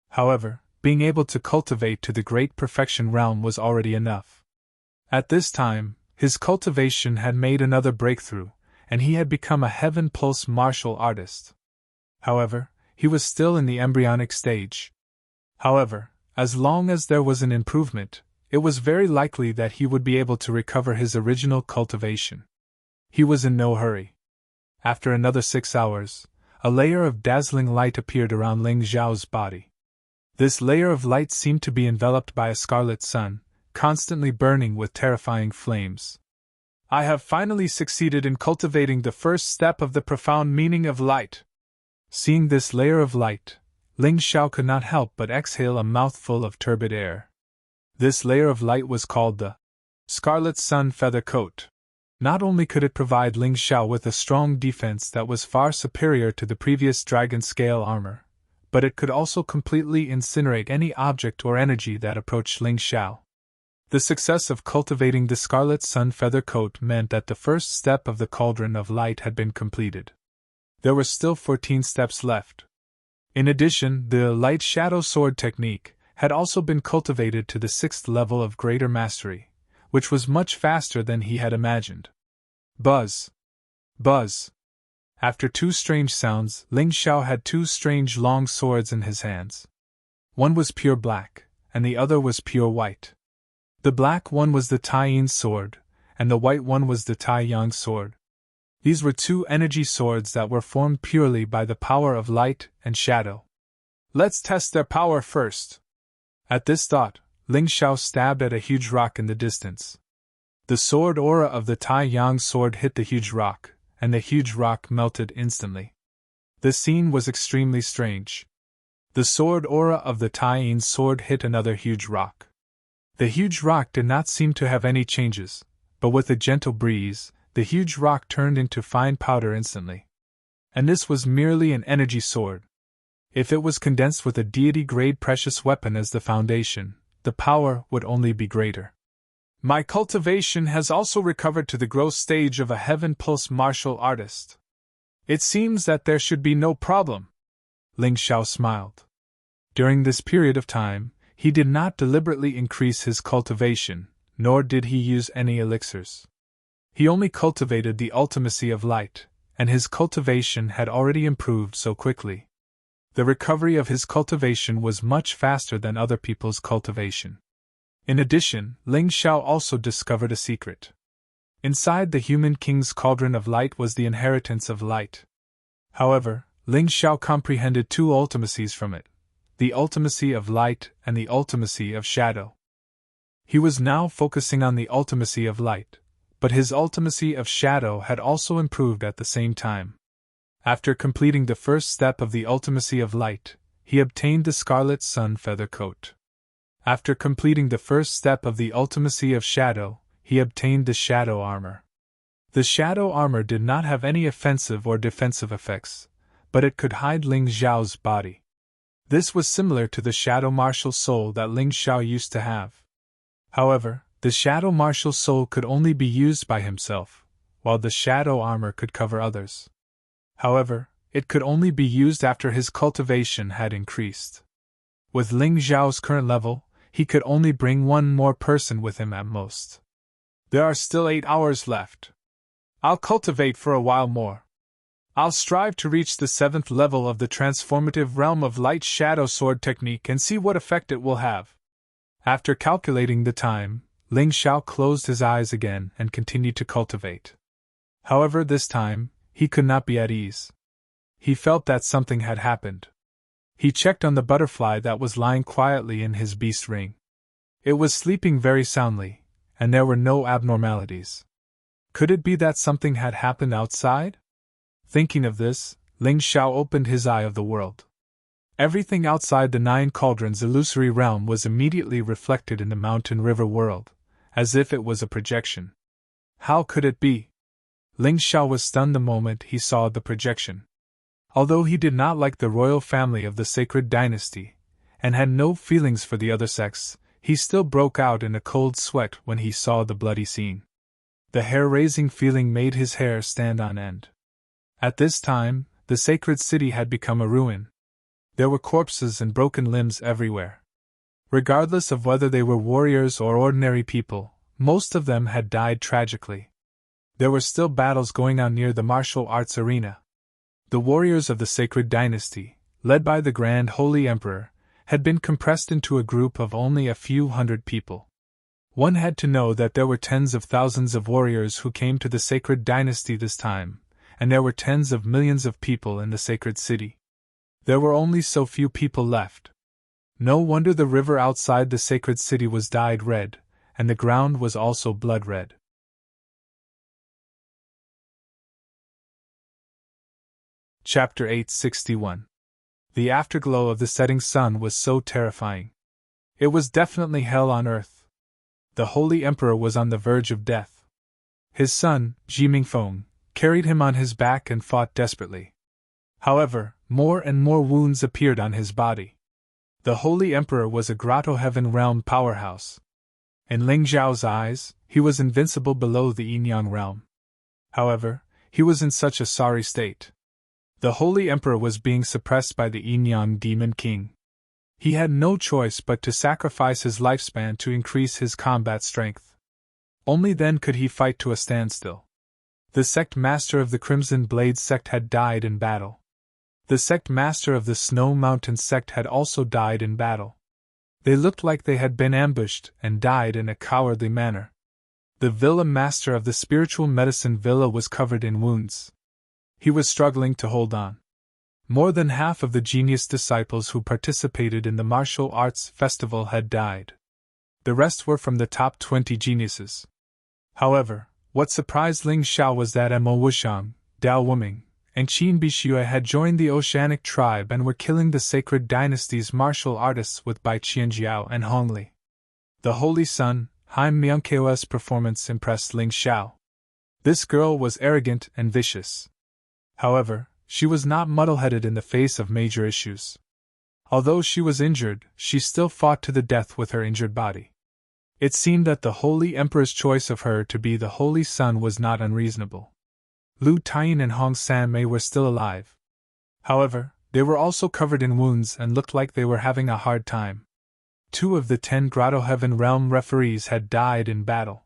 However, being able to cultivate to the Great Perfection realm was already enough. At this time, his cultivation had made another breakthrough, and he had become a Heaven Pulse martial artist. However, he was still in the embryonic stage. However, as long as there was an improvement, it was very likely that he would be able to recover his original cultivation. He was in no hurry. After another 6 hours, a layer of dazzling light appeared around Ling Xiao's body. This layer of light seemed to be enveloped by a scarlet sun, constantly burning with terrifying flames. I have finally succeeded in cultivating the first step of the profound meaning of light. Seeing this layer of light, Ling Xiao could not help but exhale a mouthful of turbid air. This layer of light was called the Scarlet Sun Feather Coat. Not only could it provide Ling Xiao with a strong defense that was far superior to the previous dragon scale armor, but it could also completely incinerate any object or energy that approached Ling Xiao. The success of cultivating the Scarlet Sun Feather Coat meant that the first step of the Cauldron of Light had been completed. There were still 14 steps left. In addition, the Light Shadow Sword technique had also been cultivated to the 6th level of greater mastery, which was much faster than he had imagined. Buzz! Buzz! After 2 strange sounds, Ling Xiao had 2 strange long swords in his hands. One was pure black, and the other was pure white. The black one was the Tai-Yin sword, and the white one was the Tai-Yang sword. These were 2 energy swords that were formed purely by the power of light and shadow. Let's test their power first. At this thought, Ling Xiao stabbed at a huge rock in the distance. The sword aura of the Tai-Yang sword hit the huge rock, and the huge rock melted instantly. The scene was extremely strange. The sword aura of the Tai-Yin sword hit another huge rock. The huge rock did not seem to have any changes, but with a gentle breeze, the huge rock turned into fine powder instantly. And this was merely an energy sword. If it was condensed with a deity-grade precious weapon as the foundation, the power would only be greater. My cultivation has also recovered to the gross stage of a Heaven Pulse martial artist. It seems that there should be no problem. Ling Xiao smiled. During this period of time, he did not deliberately increase his cultivation, nor did he use any elixirs. He only cultivated the ultimacy of light, and his cultivation had already improved so quickly. The recovery of his cultivation was much faster than other people's cultivation. In addition, Ling Xiao also discovered a secret. Inside the human king's cauldron of light was the inheritance of light. However, Ling Xiao comprehended 2 ultimacies from it, the ultimacy of light and the ultimacy of shadow. He was now focusing on the ultimacy of light, but his ultimacy of shadow had also improved at the same time. After completing the first step of the ultimacy of light, he obtained the Scarlet Sun Feather Coat. After completing the first step of the ultimacy of shadow, he obtained the Shadow Armor. The Shadow Armor did not have any offensive or defensive effects, but it could hide Ling Xiao's body. This was similar to the Shadow Martial Soul that Ling Xiao used to have. However, the Shadow Martial Soul could only be used by himself, while the Shadow Armor could cover others. However, it could only be used after his cultivation had increased. With Ling Xiao's current level, he could only bring 1 more person with him at most. There are still 8 hours left. I'll cultivate for a while more. I'll strive to reach the 7th level of the transformative realm of light shadow sword technique and see what effect it will have. After calculating the time, Ling Xiao closed his eyes again and continued to cultivate. However, this time, he could not be at ease. He felt that something had happened. He checked on the butterfly that was lying quietly in his beast ring. It was sleeping very soundly, and there were no abnormalities. Could it be that something had happened outside? Thinking of this, Ling Xiao opened his eye of the world. Everything outside the 9 cauldrons illusory realm was immediately reflected in the mountain river world, as if it was a projection. How could it be? Ling Xiao was stunned the moment he saw the projection. Although he did not like the royal family of the sacred dynasty, and had no feelings for the other sects, he still broke out in a cold sweat when he saw the bloody scene. The hair-raising feeling made his hair stand on end. At this time, the sacred city had become a ruin. There were corpses and broken limbs everywhere. Regardless of whether they were warriors or ordinary people, most of them had died tragically. There were still battles going on near the martial arts arena. The warriors of the sacred dynasty, led by the Grand Holy Emperor, had been compressed into a group of only a few hundred people. One had to know that there were tens of thousands of warriors who came to the sacred dynasty this time, and there were tens of millions of people in the sacred city. There were only so few people left. No wonder the river outside the sacred city was dyed red, and the ground was also blood red. Chapter 861. The afterglow of the setting sun was so terrifying. It was definitely hell on earth. The Holy Emperor was on the verge of death. His son, Jimingfeng, carried him on his back and fought desperately. However, more and more wounds appeared on his body. The Holy Emperor was a Grotto Heaven Realm powerhouse. In Ling Zhao's eyes, he was invincible below the Yin-Yang realm. However, he was in such a sorry state. The Holy Emperor was being suppressed by the Yin-Yang Demon King. He had no choice but to sacrifice his lifespan to increase his combat strength. Only then could he fight to a standstill. The sect master of the Crimson Blade sect had died in battle. The sect master of the Snow Mountain sect had also died in battle. They looked like they had been ambushed and died in a cowardly manner. The villa master of the spiritual medicine villa was covered in wounds. He was struggling to hold on. More than half of the genius disciples who participated in the martial arts festival had died. The rest were from the top 20 geniuses. However, what surprised Ling Xiao was that Mo Wushang, Dao Wuming, and Qin Bixue had joined the Oceanic tribe and were killing the sacred dynasty's martial artists with Bai Qianjiao and Hongli. The Holy Sun, Haim Myungkeo's performance impressed Ling Xiao. This girl was arrogant and vicious. However, she was not muddle-headed in the face of major issues. Although she was injured, she still fought to the death with her injured body. It seemed that the Holy Emperor's choice of her to be the Holy Sun was not unreasonable. Lu Taiyin and Hong Sanmei were still alive. However, they were also covered in wounds and looked like they were having a hard time. 2 of the 10 Grotto Heaven Realm referees had died in battle.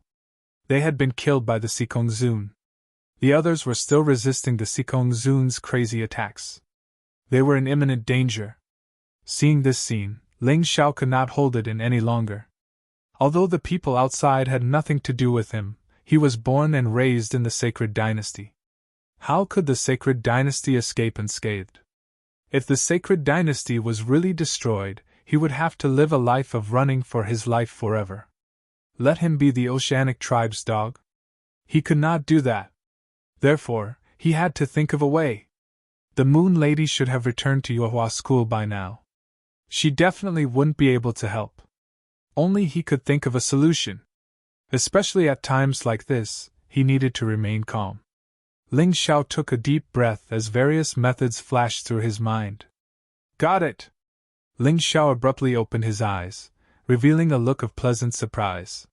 They had been killed by the Sikong Zun. The others were still resisting the Sikong Zun's crazy attacks. They were in imminent danger. Seeing this scene, Ling Xiao could not hold it in any longer. Although the people outside had nothing to do with him, he was born and raised in the sacred dynasty. How could the sacred dynasty escape unscathed? If the sacred dynasty was really destroyed, he would have to live a life of running for his life forever. Let him be the Oceanic tribe's dog? He could not do that. Therefore, he had to think of a way. The Moon Lady should have returned to Yuehua School by now. She definitely wouldn't be able to help. Only he could think of a solution. Especially at times like this, he needed to remain calm. Ling Xiao took a deep breath as various methods flashed through his mind. Got it! Ling Xiao abruptly opened his eyes, revealing a look of pleasant surprise.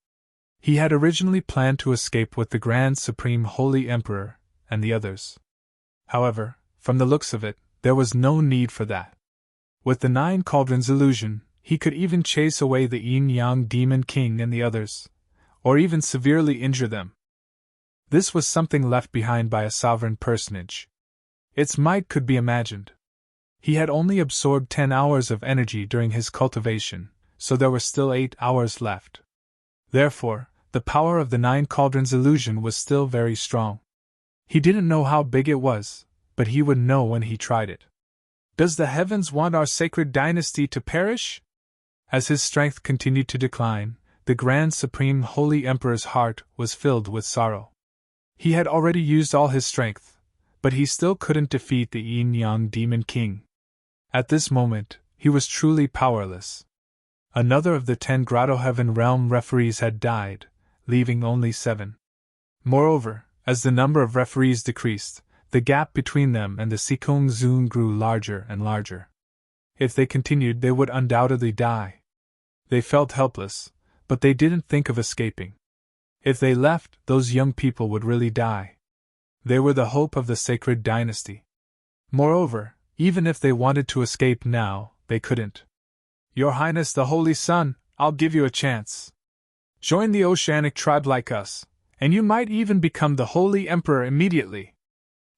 He had originally planned to escape with the Grand Supreme Holy Emperor and the others. However, from the looks of it, there was no need for that. With the 9 Cauldrons illusion, he could even chase away the Yin-Yang Demon King and the others, or even severely injure them. This was something left behind by a sovereign personage. Its might could be imagined. He had only absorbed 10 hours of energy during his cultivation, so there were still 8 hours left. Therefore, the power of the 9 Cauldrons illusion was still very strong. He didn't know how big it was, but he would know when he tried it. Does the heavens want our sacred dynasty to perish? As his strength continued to decline, the Grand Supreme Holy Emperor's heart was filled with sorrow. He had already used all his strength, but he still couldn't defeat the Yin-Yang Demon King. At this moment, he was truly powerless. Another of the 10 Grotto Heaven Realm referees had died, leaving only 7. Moreover, as the number of referees decreased, the gap between them and the Sikong Zun grew larger and larger. If they continued, they would undoubtedly die. They felt helpless, but they didn't think of escaping. If they left, those young people would really die. They were the hope of the sacred dynasty. Moreover, even if they wanted to escape now, they couldn't. Your Highness the Holy Sun, I'll give you a chance. Join the Oceanic tribe like us, and you might even become the Holy Emperor immediately.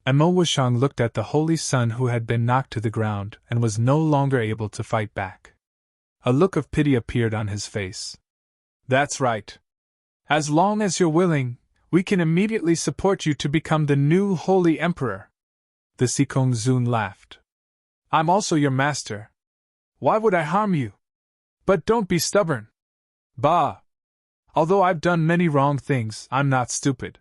Mo Wushang looked at the Holy Sun who had been knocked to the ground and was no longer able to fight back. A look of pity appeared on his face. That's right. As long as you're willing, we can immediately support you to become the new Holy Emperor. The Sikong Zun laughed. I'm also your master. Why would I harm you? But don't be stubborn. Bah! Although I've done many wrong things, I'm not stupid.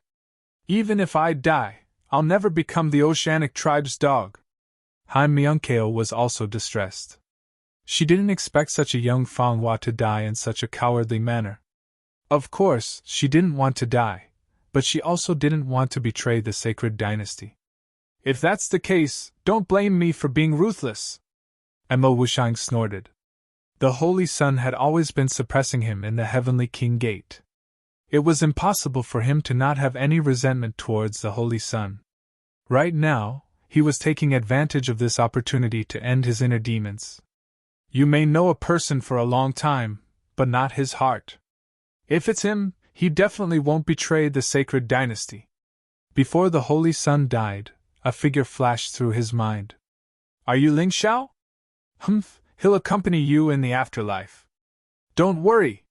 Even if I die, I'll never become the Oceanic tribe's dog. Myunkeo was also distressed. She didn't expect such a young Fanghua to die in such a cowardly manner. Of course, she didn't want to die, but she also didn't want to betray the sacred dynasty. If that's the case, don't blame me for being ruthless. Mo Wushang snorted. The Holy Sun had always been suppressing him in the Heavenly King Gate. It was impossible for him to not have any resentment towards the Holy Sun. Right now, he was taking advantage of this opportunity to end his inner demons. You may know a person for a long time, but not his heart. If it's him, he definitely won't betray the sacred dynasty. Before the Holy Sun died, a figure flashed through his mind. Are you Ling Xiao? Humph, he'll accompany you in the afterlife. Don't worry.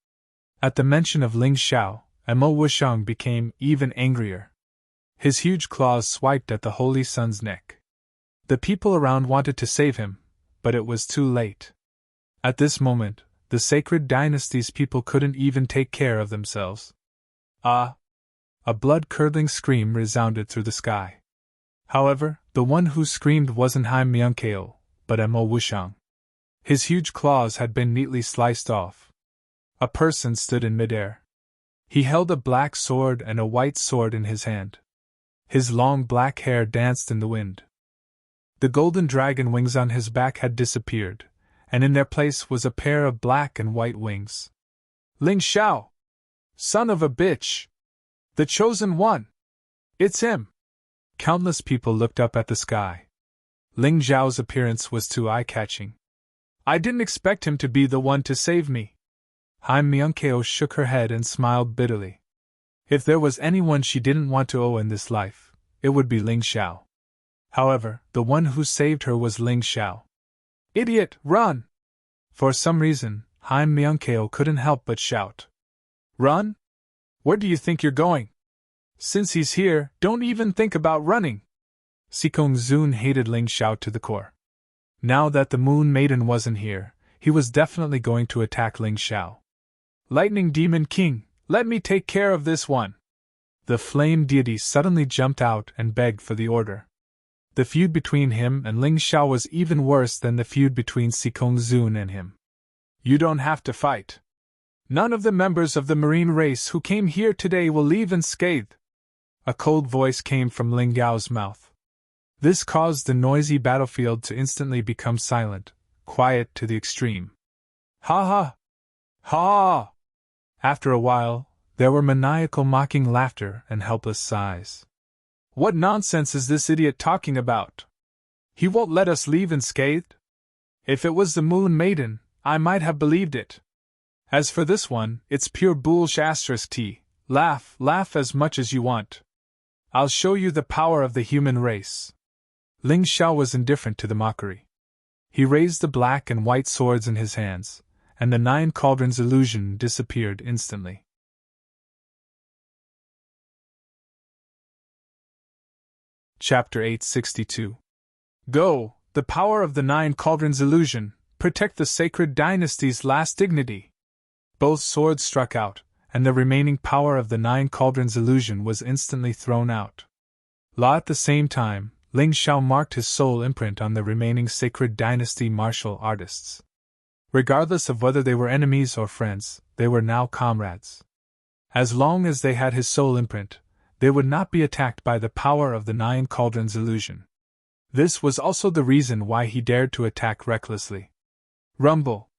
At the mention of Ling Xiao, Mo Wushang became even angrier. His huge claws swiped at the Holy Sun's neck. The people around wanted to save him, but it was too late. At this moment, the sacred dynasty's people couldn't even take care of themselves. Ah! A blood-curdling scream resounded through the sky. However, the one who screamed wasn't Myunkeo, but Mo Wushang. His huge claws had been neatly sliced off. A person stood in midair. He held a black sword and a white sword in his hand. His long black hair danced in the wind. The golden dragon wings on his back had disappeared, and in their place was a pair of black and white wings. Ling Xiao! Son of a bitch! The chosen one! It's him! Countless people looked up at the sky. Ling Xiao's appearance was too eye-catching. I didn't expect him to be the one to save me. Myunkeo shook her head and smiled bitterly. If there was anyone she didn't want to owe in this life, it would be Ling Xiao. However, the one who saved her was Ling Xiao. Idiot, run! For some reason, Myunkeo couldn't help but shout. Run? Where do you think you're going? Since he's here, don't even think about running. Sikong Zun hated Ling Xiao to the core. Now that the Moon Maiden wasn't here, he was definitely going to attack Ling Xiao. Lightning Demon King, let me take care of this one. The flame deity suddenly jumped out and begged for the order. The feud between him and Ling Xiao was even worse than the feud between Sikong Zun and him. You don't have to fight. None of the members of the marine race who came here today will leave unscathed. A cold voice came from Ling Gao's mouth. This caused the noisy battlefield to instantly become silent, quiet to the extreme. Ha ha! Ha! After a while, there were maniacal mocking laughter and helpless sighs. What nonsense is this idiot talking about? He won't let us leave unscathed? If it was the Moon Maiden, I might have believed it. As for this one, it's pure bullsh*t. Laugh as much as you want. I'll show you the power of the human race. Ling Xiao was indifferent to the mockery. He raised the black and white swords in his hands, and the 9 cauldrons illusion disappeared instantly. Chapter 862. Go, the power of the 9 cauldrons illusion, protect the sacred dynasty's last dignity. Both swords struck out, and the remaining power of the 9 cauldrons illusion was instantly thrown out. At the same time, Ling Xiao marked his soul imprint on the remaining sacred dynasty martial artists. Regardless of whether they were enemies or friends, they were now comrades. As long as they had his soul imprint, they would not be attacked by the power of the 9 cauldrons illusion. This was also the reason why he dared to attack recklessly. Rumble!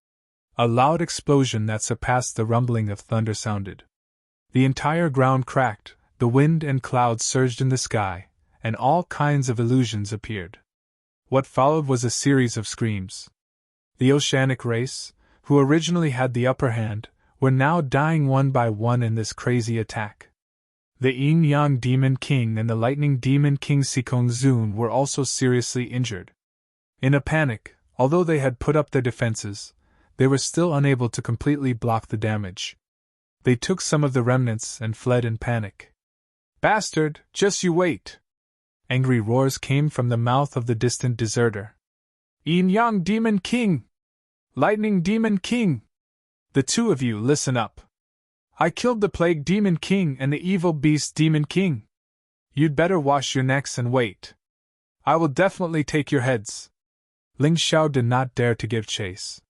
A loud explosion that surpassed the rumbling of thunder sounded. The entire ground cracked, the wind and clouds surged in the sky, and all kinds of illusions appeared. What followed was a series of screams. The Oceanic race, who originally had the upper hand, were now dying one by one in this crazy attack. The Yin-Yang Demon King and the Lightning Demon King Sikong Zun were also seriously injured. In a panic, although they had put up their defenses, they were still unable to completely block the damage. They took some of the remnants and fled in panic. Bastard, just you wait! Angry roars came from the mouth of the distant deserter. Yin-Yang Demon King! Lightning Demon King! The two of you listen up. I killed the Plague Demon King and the Evil Beast Demon King. You'd better wash your necks and wait. I will definitely take your heads. Ling Xiao did not dare to give chase.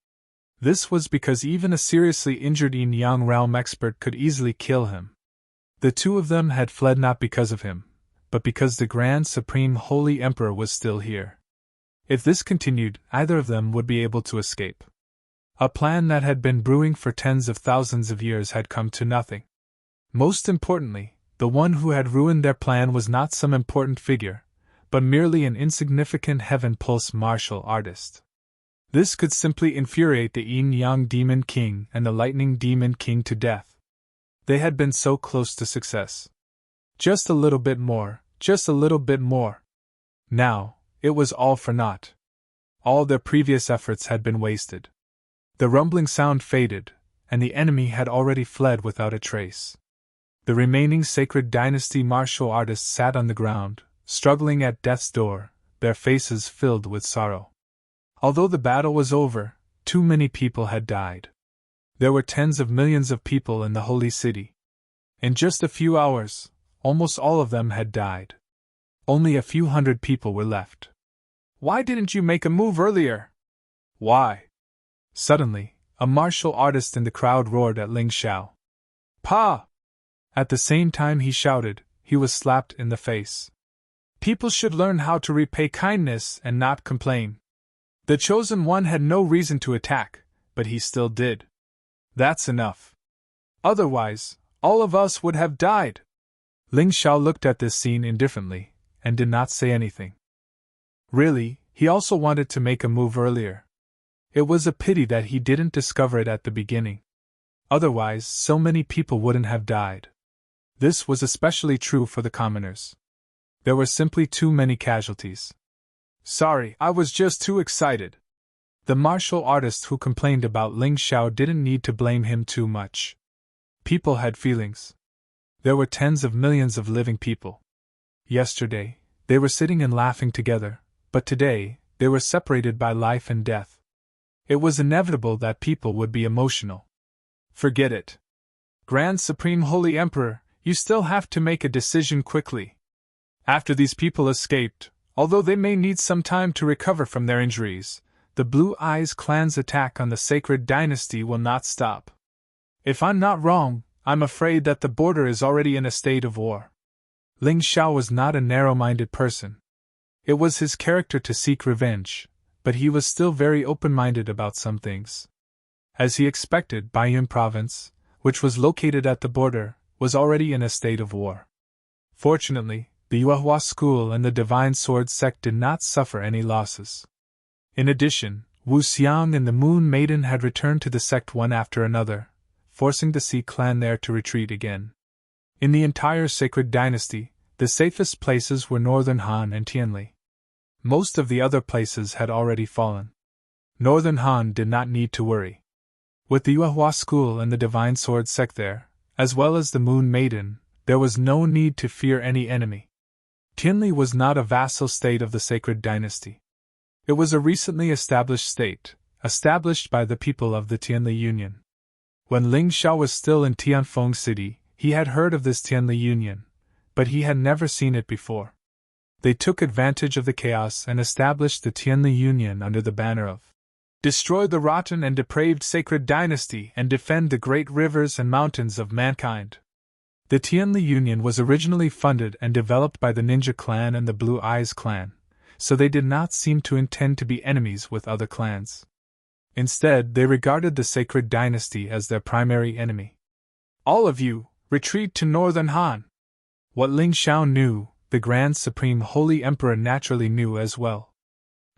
This was because even a seriously injured Yin Yang realm expert could easily kill him. The two of them had fled not because of him, but because the Grand Supreme Holy Emperor was still here. If this continued, either of them would be able to escape. A plan that had been brewing for tens of thousands of years had come to nothing. Most importantly, the one who had ruined their plan was not some important figure, but merely an insignificant Heaven Pulse martial artist. This could simply infuriate the Yin Yang Demon King and the Lightning Demon King to death. They had been so close to success. Just a little bit more, just a little bit more. Now, it was all for naught. All their previous efforts had been wasted. The rumbling sound faded, and the enemy had already fled without a trace. The remaining Sacred Dynasty martial artists sat on the ground, struggling at death's door, their faces filled with sorrow. Although the battle was over, too many people had died. There were tens of millions of people in the Holy City. In just a few hours, almost all of them had died. Only a few hundred people were left. Why didn't you make a move earlier? Why? Suddenly, a martial artist in the crowd roared at Ling Xiao. Pa! At the same time he shouted, he was slapped in the face. People should learn how to repay kindness and not complain. The Chosen One had no reason to attack, but he still did. That's enough. Otherwise, all of us would have died. Ling Xiao looked at this scene indifferently, and did not say anything. Really, he also wanted to make a move earlier. It was a pity that he didn't discover it at the beginning. Otherwise, so many people wouldn't have died. This was especially true for the commoners. There were simply too many casualties. Sorry, I was just too excited. The martial artist who complained about Ling Xiao didn't need to blame him too much. People had feelings. There were tens of millions of living people. Yesterday, they were sitting and laughing together, but today, they were separated by life and death. It was inevitable that people would be emotional. Forget it. Grand Supreme Holy Emperor, you still have to make a decision quickly. After these people escaped, although they may need some time to recover from their injuries, the Blue Eyes clan's attack on the Sacred Dynasty will not stop. If I'm not wrong, I'm afraid that the border is already in a state of war. Ling Xiao was not a narrow-minded person. It was his character to seek revenge, but he was still very open-minded about some things. As he expected, Baiyun Province, which was located at the border, was already in a state of war. Fortunately, the Yuehua school and the Divine Sword sect did not suffer any losses. In addition, Wu Xiang and the Moon Maiden had returned to the sect one after another, forcing the Sea clan there to retreat again. In the entire Sacred Dynasty, the safest places were Northern Han and Tianli. Most of the other places had already fallen. Northern Han did not need to worry. With the Yuehua school and the Divine Sword sect there, as well as the Moon Maiden, there was no need to fear any enemy. Tianli was not a vassal state of the Sacred Dynasty. It was a recently established state, established by the people of the Tianli Union. When Ling Xiao was still in Tianfeng City, he had heard of this Tianli Union, but he had never seen it before. They took advantage of the chaos and established the Tianli Union under the banner of "Destroy the rotten and depraved Sacred Dynasty and defend the great rivers and mountains of mankind." The Tianli Union was originally funded and developed by the Ninja Clan and the Blue Eyes Clan, so they did not seem to intend to be enemies with other clans. Instead, they regarded the Sacred Dynasty as their primary enemy. "All of you, retreat to Northern Han." What Ling Xiao knew, the Grand Supreme Holy Emperor naturally knew as well.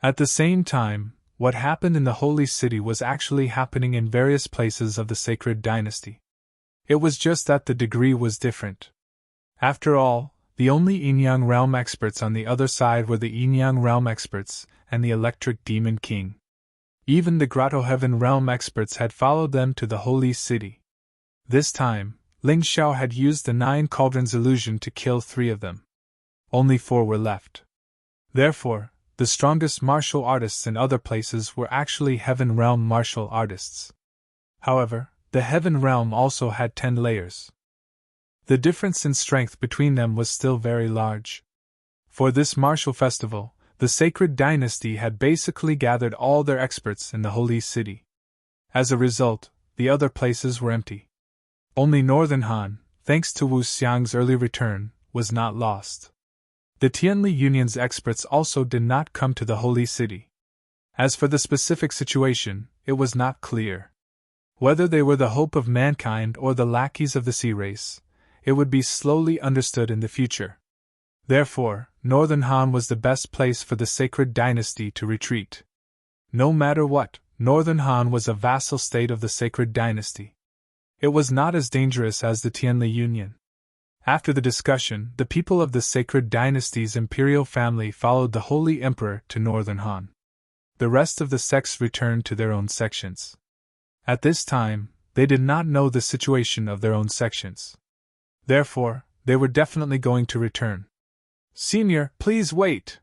At the same time, what happened in the Holy City was actually happening in various places of the Sacred Dynasty. It was just that the degree was different. After all, the only Yin-Yang realm experts on the other side were the Yin-Yang realm experts and the Electric Demon King. Even the Grotto Heaven realm experts had followed them to the Holy City. This time, Ling Xiao had used the 9 Cauldrons illusion to kill 3 of them. Only 4 were left. Therefore, the strongest martial artists in other places were actually Heaven Realm martial artists. However, The heaven realm also had 10 layers. The difference in strength between them was still very large. For this martial festival, the sacred dynasty had basically gathered all their experts in the holy city. As a result, the other places were empty. Only Northern Han, thanks to Wu Xiang's early return, was not lost. The Tianli Union's experts also did not come to the holy city. As for the specific situation, it was not clear. Whether they were the hope of mankind or the lackeys of the sea race, it would be slowly understood in the future. Therefore, Northern Han was the best place for the sacred dynasty to retreat. No matter what, Northern Han was a vassal state of the sacred dynasty. It was not as dangerous as the Tianli Union. After the discussion, the people of the sacred dynasty's imperial family followed the holy emperor to Northern Han. The rest of the sects returned to their own sections. At this time, they did not know the situation of their own sections. Therefore, they were definitely going to return. "Senior, please wait."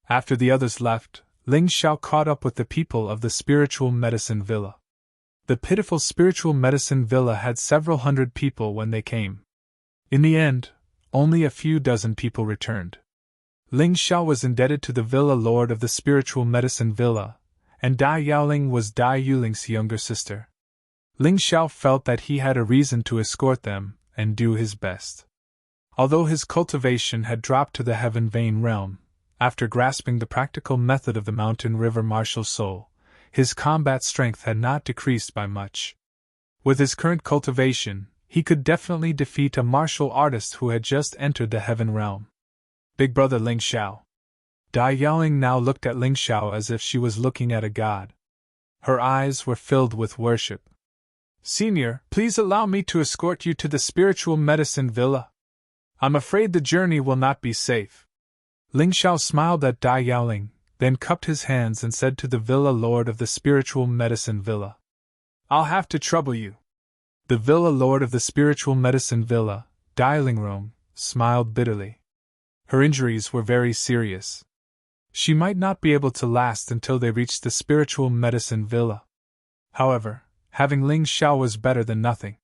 After the others left, Ling Xiao caught up with the people of the spiritual medicine villa. The pitiful spiritual medicine villa had several hundred people when they came. In the end, only a few dozen people returned. Ling Xiao was indebted to the villa lord of the spiritual medicine villa, and Dai Yaoling was Dai Yuling's younger sister. Ling Xiao felt that he had a reason to escort them and do his best. Although his cultivation had dropped to the heaven vein realm, after grasping the practical method of the mountain river martial soul, his combat strength had not decreased by much. With his current cultivation, he could definitely defeat a martial artist who had just entered the heaven realm. Big brother Ling Xiao. Dai Yaoling now looked at Ling Xiao as if she was looking at a god. Her eyes were filled with worship. "Senior, please allow me to escort you to the spiritual medicine villa. I'm afraid the journey will not be safe." Ling Xiao smiled at Dai Yaoling, then cupped his hands and said to the villa lord of the spiritual medicine villa, "I'll have to trouble you." The villa lord of the spiritual medicine villa, Dai Lingrong, smiled bitterly. Her injuries were very serious. She might not be able to last until they reached the spiritual medicine villa. However, having Ling Xiao was better than nothing.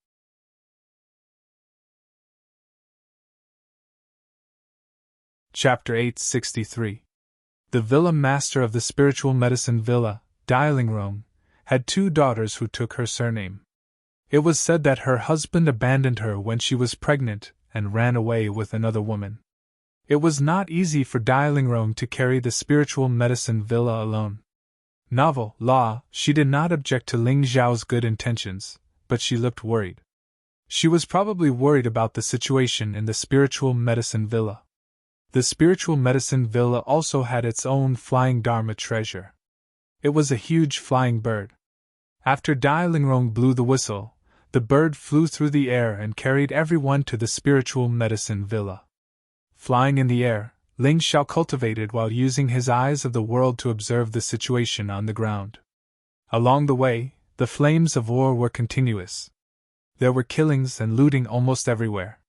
Chapter 863. The villa master of the spiritual medicine villa, Dai Lingrong, had 2 daughters who took her surname. It was said that her husband abandoned her when she was pregnant and ran away with another woman. It was not easy for Dai Lingrong to carry the spiritual medicine villa alone. She did not object to Ling Xiao's good intentions, but she looked worried. She was probably worried about the situation in the spiritual medicine villa. The spiritual medicine villa also had its own flying Dharma treasure. It was a huge flying bird. After Dai Lingrong blew the whistle, the bird flew through the air and carried everyone to the spiritual medicine villa. Flying in the air, Ling Xiao cultivated while using his eyes of the world to observe the situation on the ground. Along the way, the flames of war were continuous. There were killings and looting almost everywhere.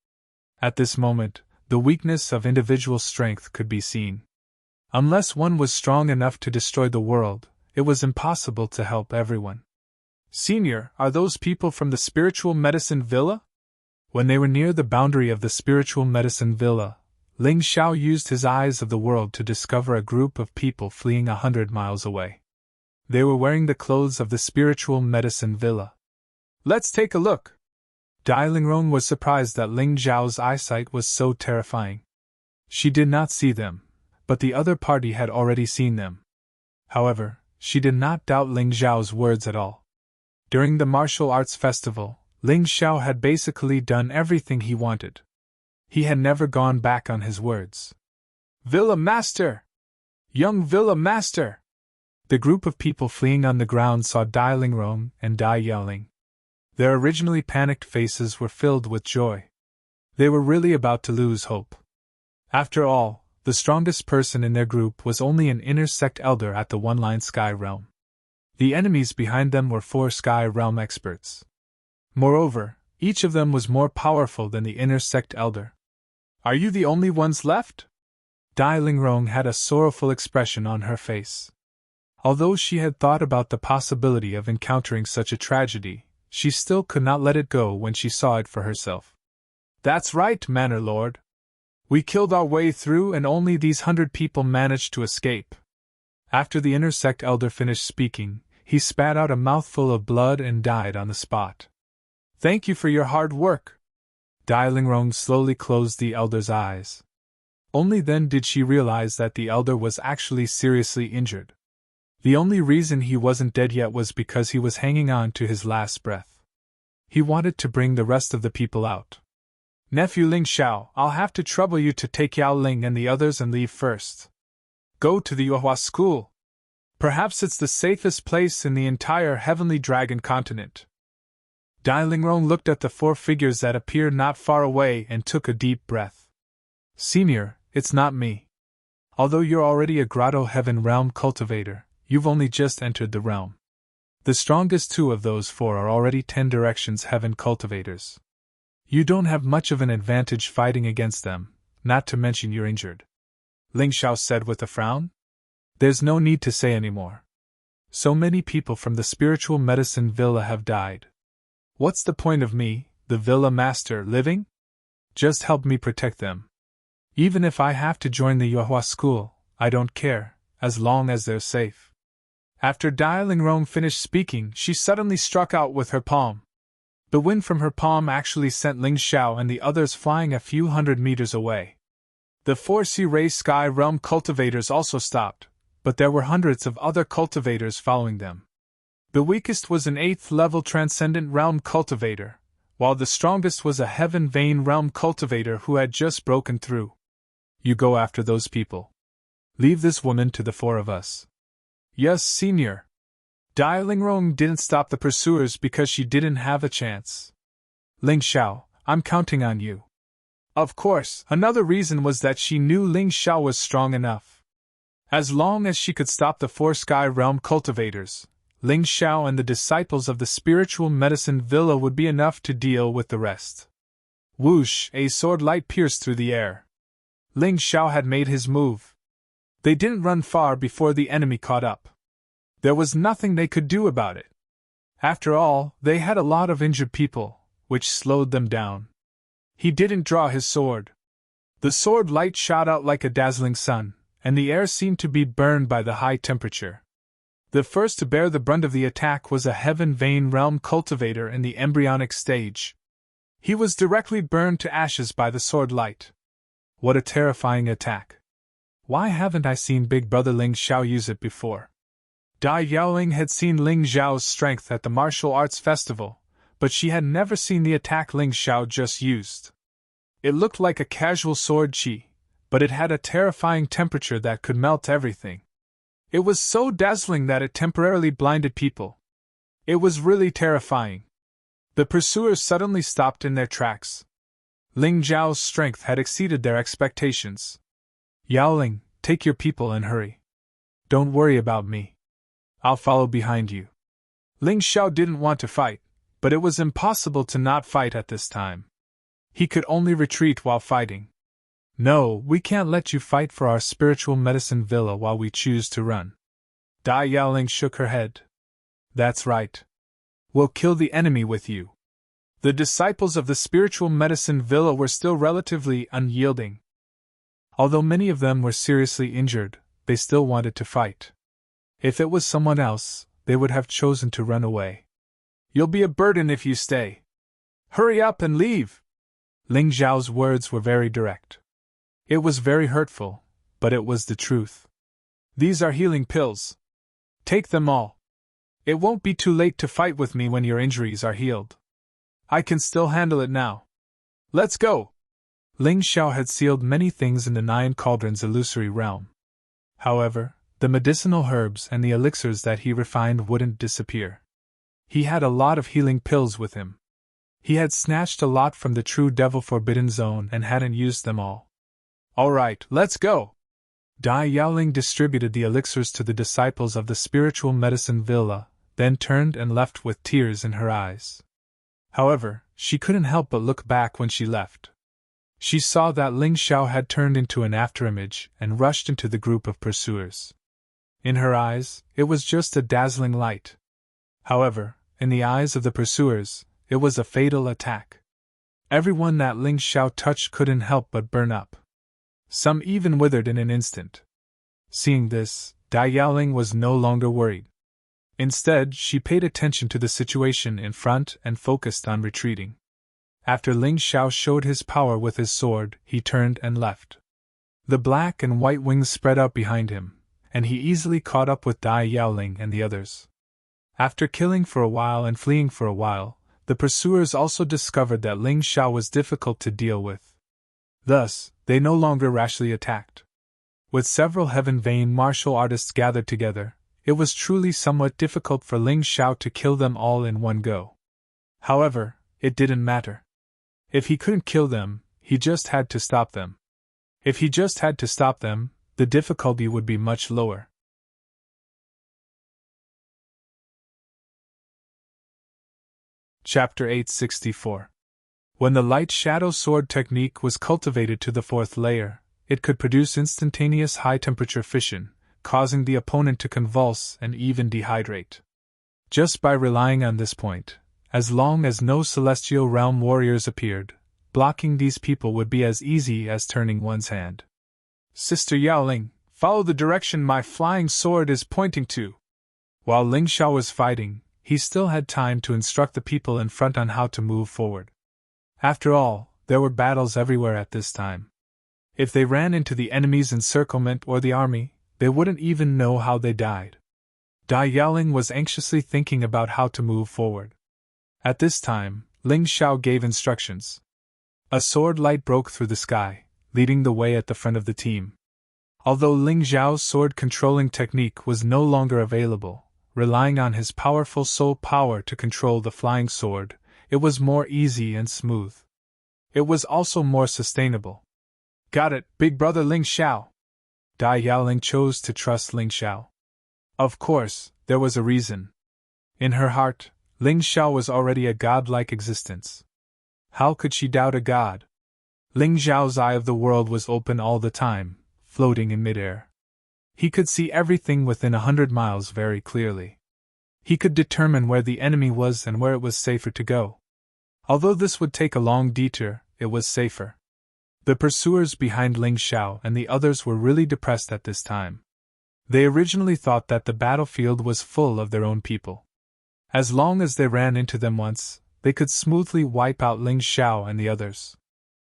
At this moment, the weakness of individual strength could be seen. Unless one was strong enough to destroy the world, it was impossible to help everyone. "Senior, are those people from the spiritual medicine villa?" When they were near the boundary of the spiritual medicine villa, Ling Xiao used his eyes of the world to discover a group of people fleeing 100 miles away. They were wearing the clothes of the spiritual medicine villa. "Let's take a look." Dai Lingrong was surprised that Ling Xiao's eyesight was so terrifying. She did not see them, but the other party had already seen them. However, she did not doubt Ling Xiao's words at all. During the martial arts festival, Ling Xiao had basically done everything he wanted. He had never gone back on his words. "Villa Master! Young Villa Master!" The group of people fleeing on the ground saw Dai Lingrong and Dai Yaoling. Their originally panicked faces were filled with joy. They were really about to lose hope. After all, the strongest person in their group was only an inner sect elder at the one-line Sky Realm. The enemies behind them were 4 Sky Realm experts. Moreover, each of them was more powerful than the inner sect elder. "Are you the only ones left?" Dai Lingrong had a sorrowful expression on her face. Although she had thought about the possibility of encountering such a tragedy, she still could not let it go when she saw it for herself. "That's right, Manor Lord. We killed our way through and only these 100 people managed to escape." After the inner sect elder finished speaking, he spat out a mouthful of blood and died on the spot. "Thank you for your hard work." Dai Lingrong slowly closed the elder's eyes. Only then did she realize that the elder was actually seriously injured. The only reason he wasn't dead yet was because he was hanging on to his last breath. He wanted to bring the rest of the people out. "Nephew Ling Xiao, I'll have to trouble you to take Yao Ling and the others and leave first. Go to the Yuhua school. Perhaps it's the safest place in the entire Heavenly Dragon continent." Dai Lingrong looked at the 4 figures that appeared not far away and took a deep breath. "Senior, it's not me. Although you're already a Grotto Heaven Realm cultivator, you've only just entered the realm. The strongest 2 of those 4 are already 10 Directions Heaven cultivators. You don't have much of an advantage fighting against them, not to mention you're injured," Ling Xiao said with a frown. "There's no need to say any more. So many people from the spiritual medicine villa have died. What's the point of me, the villa master, living? Just help me protect them. Even if I have to join the Yuhua school, I don't care, as long as they're safe." After Dai Lingrong finished speaking, she suddenly struck out with her palm. The wind from her palm actually sent Ling Xiao and the others flying a few hundred meters away. The 4 Sea-Ray Sky Realm cultivators also stopped, but there were hundreds of other cultivators following them. The weakest was an 8th-level Transcendent Realm cultivator, while the strongest was a Heaven Vein Realm cultivator who had just broken through. "You go after those people. Leave this woman to the 4 of us." "Yes, senior." Dai Lingrong didn't stop the pursuers because she didn't have a chance. "Ling Xiao, I'm counting on you." Of course, another reason was that she knew Ling Xiao was strong enough. As long as she could stop the 4 Sky Realm cultivators, Ling Xiao and the disciples of the spiritual medicine villa would be enough to deal with the rest. Whoosh! A sword light pierced through the air. Ling Xiao had made his move. They didn't run far before the enemy caught up. There was nothing they could do about it. After all, they had a lot of injured people, which slowed them down. He didn't draw his sword. The sword light shot out like a dazzling sun, and the air seemed to be burned by the high temperature. The first to bear the brunt of the attack was a Heaven Vein Realm cultivator in the embryonic stage. He was directly burned to ashes by the sword light. What a terrifying attack. Why haven't I seen Big Brother Ling Xiao use it before? Dai Yaoling had seen Ling Xiao's strength at the martial arts festival, but she had never seen the attack Ling Xiao just used. It looked like a casual sword chi, but it had a terrifying temperature that could melt everything. It was so dazzling that it temporarily blinded people. It was really terrifying. The pursuers suddenly stopped in their tracks. Ling Xiao's strength had exceeded their expectations. "Yaoling, take your people and hurry. Don't worry about me. I'll follow behind you." Ling Xiao didn't want to fight, but it was impossible to not fight at this time. He could only retreat while fighting. "No, we can't let you fight for our spiritual medicine villa while we choose to run." Dai Yaoling shook her head. "That's right. We'll kill the enemy with you." The disciples of the spiritual medicine villa were still relatively unyielding. Although many of them were seriously injured, they still wanted to fight. If it was someone else, they would have chosen to run away. "You'll be a burden if you stay. Hurry up and leave!" Ling Xiao's words were very direct. It was very hurtful, but it was the truth. "These are healing pills. Take them all. It won't be too late to fight with me when your injuries are healed. I can still handle it now. Let's go!" Ling Xiao had sealed many things in the 9 Cauldrons illusory realm. However, the medicinal herbs and the elixirs that he refined wouldn't disappear. He had a lot of healing pills with him. He had snatched a lot from the True Devil Forbidden Zone and hadn't used them all. "All right, let's go!" Dai Yaoling distributed the elixirs to the disciples of the spiritual medicine villa, then turned and left with tears in her eyes. However, she couldn't help but look back when she left. She saw that Ling Xiao had turned into an afterimage and rushed into the group of pursuers. In her eyes, it was just a dazzling light. However, in the eyes of the pursuers, it was a fatal attack. Everyone that Ling Xiao touched couldn't help but burn up. Some even withered in an instant. Seeing this, Dai Yaoling was no longer worried. Instead, she paid attention to the situation in front and focused on retreating. After Ling Xiao showed his power with his sword, he turned and left. The black and white wings spread out behind him, and he easily caught up with Dai Yaoling and the others. After killing for a while and fleeing for a while, the pursuers also discovered that Ling Xiao was difficult to deal with. Thus, they no longer rashly attacked. With several heaven-vain martial artists gathered together, it was truly somewhat difficult for Ling Xiao to kill them all in one go. However, it didn't matter. If he couldn't kill them, he just had to stop them. If he just had to stop them, the difficulty would be much lower. Chapter 864. When the light-shadow sword technique was cultivated to the fourth layer, it could produce instantaneous high-temperature fission, causing the opponent to convulse and even dehydrate. Just by relying on this point, as long as no celestial realm warriors appeared, blocking these people would be as easy as turning one's hand. Sister Yaoling, follow the direction my flying sword is pointing to. While Ling Xiao was fighting, he still had time to instruct the people in front on how to move forward. After all, there were battles everywhere at this time. If they ran into the enemy's encirclement or the army, they wouldn't even know how they died. Dai Yaoling was anxiously thinking about how to move forward. At this time, Ling Xiao gave instructions. A sword light broke through the sky, leading the way at the front of the team. Although Ling Xiao's sword-controlling technique was no longer available, relying on his powerful soul power to control the flying sword, it was more easy and smooth. It was also more sustainable. Got it, big brother Ling Xiao. Dai Yaoling chose to trust Ling Xiao. Of course, there was a reason. In her heart, Ling Xiao was already a godlike existence. How could she doubt a god? Ling Xiao's eye of the world was open all the time, floating in midair. He could see everything within 100 miles very clearly. He could determine where the enemy was and where it was safer to go. Although this would take a long detour, it was safer. The pursuers behind Ling Xiao and the others were really depressed at this time. They originally thought that the battlefield was full of their own people. As long as they ran into them once, they could smoothly wipe out Ling Xiao and the others.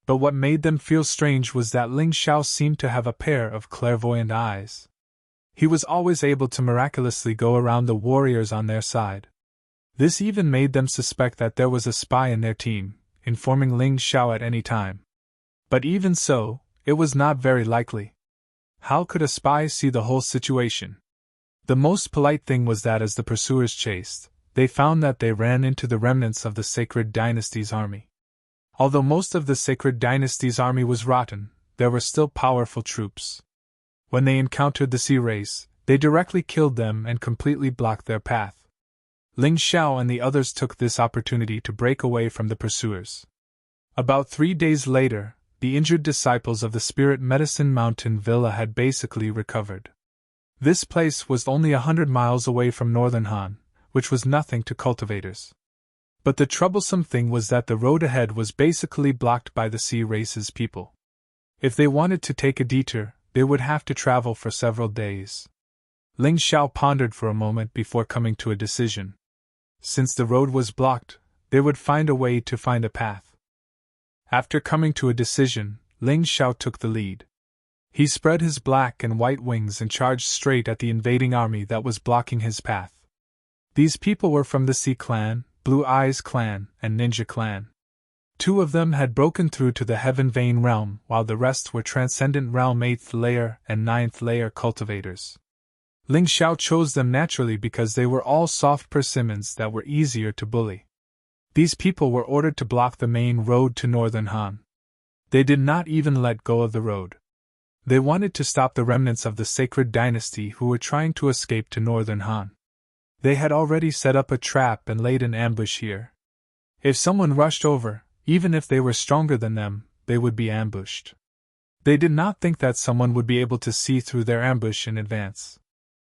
But what made them feel strange was that Ling Xiao seemed to have a pair of clairvoyant eyes. He was always able to miraculously go around the warriors on their side. This even made them suspect that there was a spy in their team, informing Ling Xiao at any time. But even so, it was not very likely. How could a spy see the whole situation? The most polite thing was that as the pursuers chased, they found that they ran into the remnants of the Sacred Dynasty's army. Although most of the Sacred Dynasty's army was rotten, there were still powerful troops. When they encountered the sea race, they directly killed them and completely blocked their path. Ling Xiao and the others took this opportunity to break away from the pursuers. About 3 days later, the injured disciples of the Spirit Medicine Mountain Villa had basically recovered. This place was only 100 miles away from northern Han, which was nothing to cultivators. But the troublesome thing was that the road ahead was basically blocked by the sea race's people. If they wanted to take a detour, they would have to travel for several days. Ling Xiao pondered for a moment before coming to a decision. Since the road was blocked, they would find a way to find a path. After coming to a decision, Ling Xiao took the lead. He spread his black and white wings and charged straight at the invading army that was blocking his path. These people were from the Sea Clan, Blue Eyes Clan, and Ninja Clan. 2 of them had broken through to the Heaven Vein realm, while the rest were Transcendent Realm 8th layer and 9th layer cultivators. Ling Xiao chose them naturally because they were all soft persimmons that were easier to bully. These people were ordered to block the main road to northern Han. They did not even let go of the road. They wanted to stop the remnants of the Sacred Dynasty who were trying to escape to northern Han. They had already set up a trap and laid an ambush here. If someone rushed over, even if they were stronger than them, they would be ambushed. They did not think that someone would be able to see through their ambush in advance.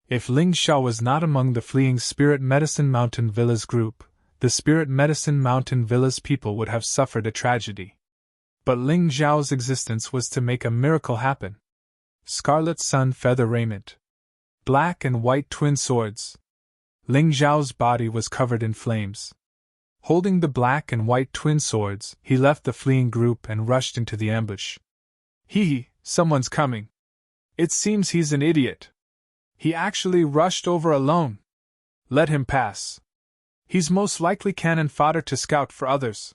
If Ling Xiao was not among the fleeing Spirit Medicine Mountain Villas group, the Spirit Medicine Mountain Villas people would have suffered a tragedy. But Ling Xiao's existence was to make a miracle happen. Scarlet sun feather raiment. Black and white twin swords. Ling Xiao's body was covered in flames. Holding the black and white twin swords, he left the fleeing group and rushed into the ambush. Someone's coming. It seems he's an idiot. He actually rushed over alone. Let him pass. He's most likely cannon fodder to scout for others.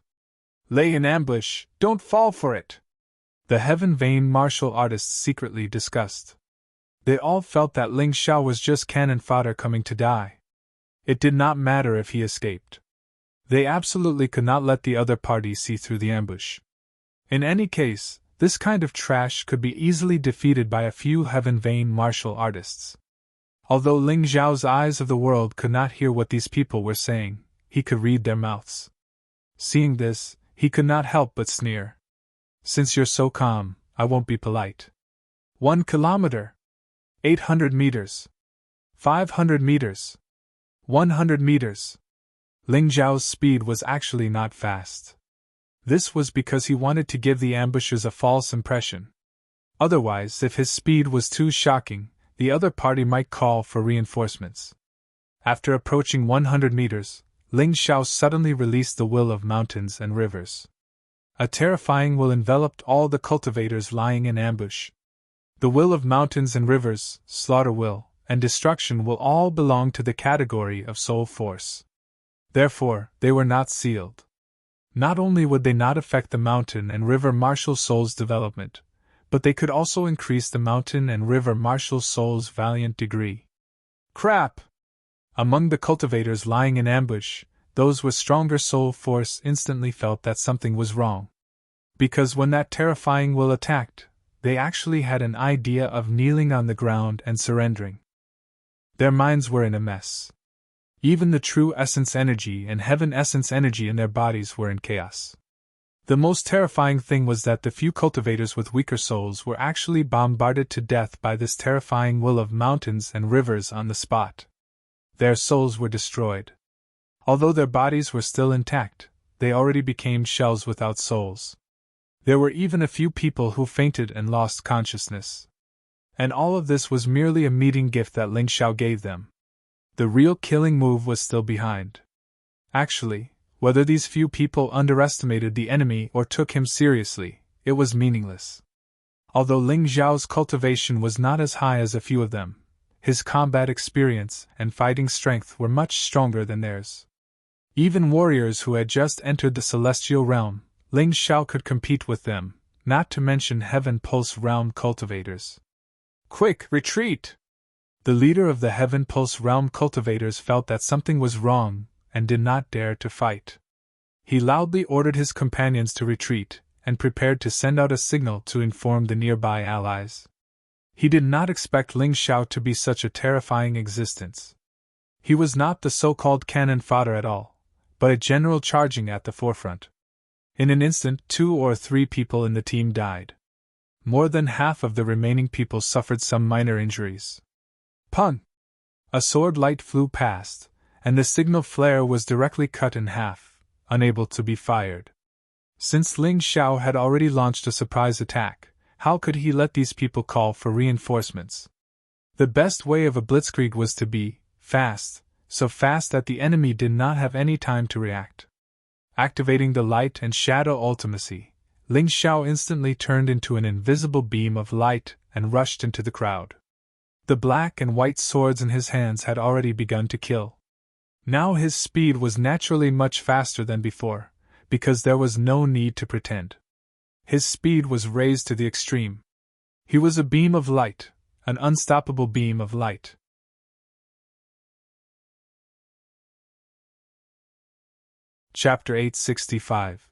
Lay in ambush, don't fall for it. The Heaven Vein martial artists secretly discussed. They all felt that Ling Xiao was just cannon fodder coming to die. It did not matter if he escaped. They absolutely could not let the other party see through the ambush. In any case, this kind of trash could be easily defeated by a few Heaven Vein martial artists. Although Ling Xiao's eyes of the world could not hear what these people were saying, he could read their mouths. Seeing this, he could not help but sneer. Since you're so calm, I won't be polite. 1 kilometer. 800 meters. 500 meters. 100 meters. Ling Xiao's speed was actually not fast. This was because he wanted to give the ambushers a false impression. Otherwise, if his speed was too shocking, the other party might call for reinforcements. After approaching 100 meters, Ling Xiao suddenly released the will of mountains and rivers. A terrifying will enveloped all the cultivators lying in ambush. The will of mountains and rivers, slaughter will, and destruction will all belong to the category of soul force. Therefore, they were not sealed. Not only would they not affect the mountain and river martial soul's development, but they could also increase the mountain and river martial soul's valiant degree. Crap! Among the cultivators lying in ambush, those with stronger soul force instantly felt that something was wrong. Because when that terrifying will attacked, they actually had an idea of kneeling on the ground and surrendering. Their minds were in a mess. Even the true essence energy and heaven essence energy in their bodies were in chaos. The most terrifying thing was that the few cultivators with weaker souls were actually bombarded to death by this terrifying will of mountains and rivers on the spot. Their souls were destroyed. Although their bodies were still intact, they already became shells without souls. There were even a few people who fainted and lost consciousness. And all of this was merely a meeting gift that Ling Xiao gave them. The real killing move was still behind. Actually, whether these few people underestimated the enemy or took him seriously, it was meaningless. Although Ling Xiao's cultivation was not as high as a few of them, his combat experience and fighting strength were much stronger than theirs. Even warriors who had just entered the celestial realm, Ling Xiao could compete with them, not to mention Heaven Pulse Realm cultivators. Quick, retreat! The leader of the Heaven Pulse Realm cultivators felt that something was wrong and did not dare to fight. He loudly ordered his companions to retreat and prepared to send out a signal to inform the nearby allies. He did not expect Ling Xiao to be such a terrifying existence. He was not the so-called cannon fodder at all, but a general charging at the forefront. In an instant, 2 or 3 people in the team died. More than half of the remaining people suffered some minor injuries. Pun! A sword light flew past, and the signal flare was directly cut in half, unable to be fired. Since Ling Xiao had already launched a surprise attack, how could he let these people call for reinforcements? The best way of a blitzkrieg was to be fast, so fast that the enemy did not have any time to react. Activating the light and shadow ultimacy, Ling Xiao instantly turned into an invisible beam of light and rushed into the crowd. The black and white swords in his hands had already begun to kill. Now his speed was naturally much faster than before, because there was no need to pretend. His speed was raised to the extreme. He was a beam of light, an unstoppable beam of light. Chapter 865.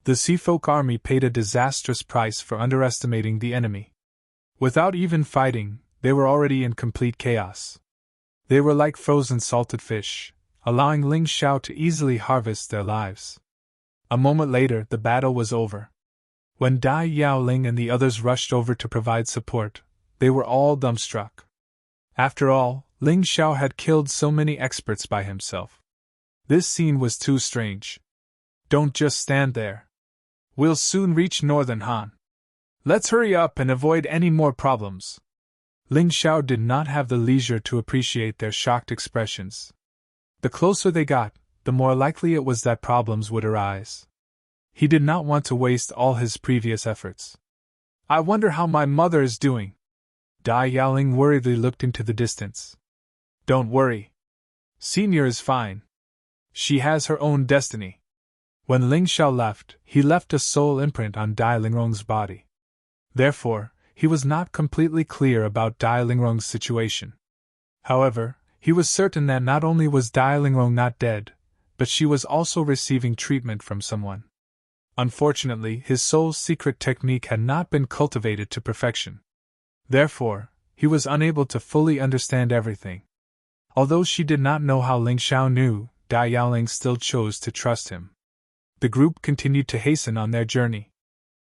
The Seafolk army paid a disastrous price for underestimating the enemy. Without even fighting, they were already in complete chaos. They were like frozen salted fish, allowing Ling Xiao to easily harvest their lives. A moment later, the battle was over. When Dai Yaoling and the others rushed over to provide support, they were all dumbstruck. After all, Ling Xiao had killed so many experts by himself. This scene was too strange. Don't just stand there. We'll soon reach Northern Han. Let's hurry up and avoid any more problems. Ling Xiao did not have the leisure to appreciate their shocked expressions. The closer they got, the more likely it was that problems would arise. He did not want to waste all his previous efforts. I wonder how my mother is doing. Dai Yaoling worriedly looked into the distance. Don't worry. Senior is fine. She has her own destiny. When Ling Xiao left, he left a soul imprint on Dai Lingrong's body. Therefore, he was not completely clear about Dai Lingrong's situation. However, he was certain that not only was Dai Lingrong not dead, but she was also receiving treatment from someone. Unfortunately, his soul's secret technique had not been cultivated to perfection. Therefore, he was unable to fully understand everything. Although she did not know how Ling Xiao knew, Dai Yaoling still chose to trust him. The group continued to hasten on their journey.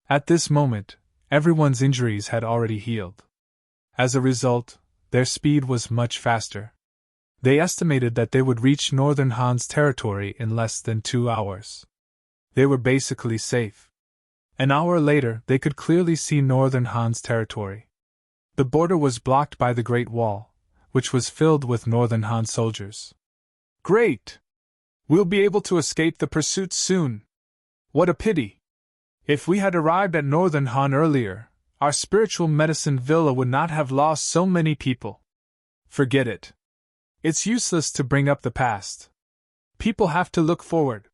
At this moment, everyone's injuries had already healed. As a result, their speed was much faster. They estimated that they would reach Northern Han's territory in less than 2 hours. They were basically safe. An hour later, they could clearly see Northern Han's territory. The border was blocked by the Great Wall, which was filled with Northern Han soldiers. Great! We'll be able to escape the pursuit soon. What a pity! If we had arrived at Northern Han earlier, our spiritual medicine villa would not have lost so many people. Forget it. It's useless to bring up the past. People have to look forward.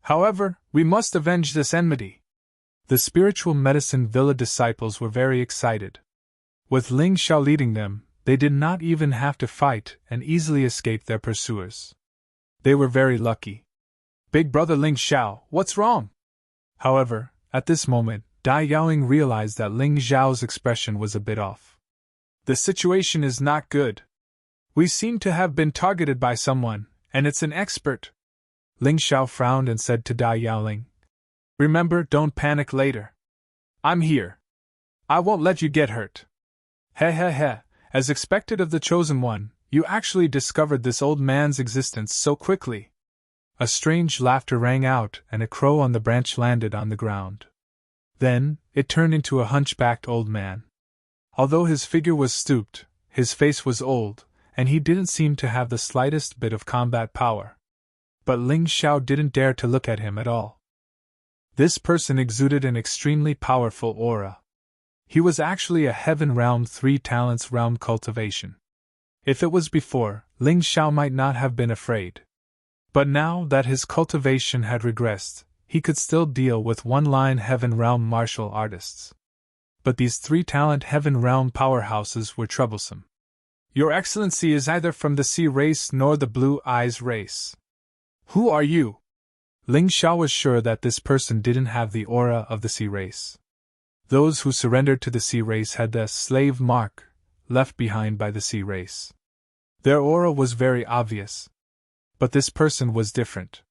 However, we must avenge this enmity. The spiritual medicine villa disciples were very excited. With Ling Xiao leading them, they did not even have to fight and easily escaped their pursuers. They were very lucky. Big brother Ling Xiao, what's wrong? However, at this moment, Dai Yaoling realized that Ling Xiao's expression was a bit off. The situation is not good. We seem to have been targeted by someone, and it's an expert. Ling Xiao frowned and said to Dai Yaoling, Remember, don't panic later. I'm here. I won't let you get hurt. He, as expected of the Chosen One, you actually discovered this old man's existence so quickly. A strange laughter rang out and a crow on the branch landed on the ground. Then, it turned into a hunchbacked old man. Although his figure was stooped, his face was old, and he didn't seem to have the slightest bit of combat power. But Ling Xiao didn't dare to look at him at all. This person exuded an extremely powerful aura. He was actually a Heaven Realm 3 Talents Realm cultivation. If it was before, Ling Xiao might not have been afraid. But now that his cultivation had regressed, he could still deal with one-line Heaven Realm martial artists. But these 3-talent Heaven Realm powerhouses were troublesome. Your Excellency is either from the Sea race nor the Blue Eyes race. Who are you? Ling Xiao was sure that this person didn't have the aura of the Sea race. Those who surrendered to the Sea race had the slave mark left behind by the Sea race. Their aura was very obvious. But this person was different.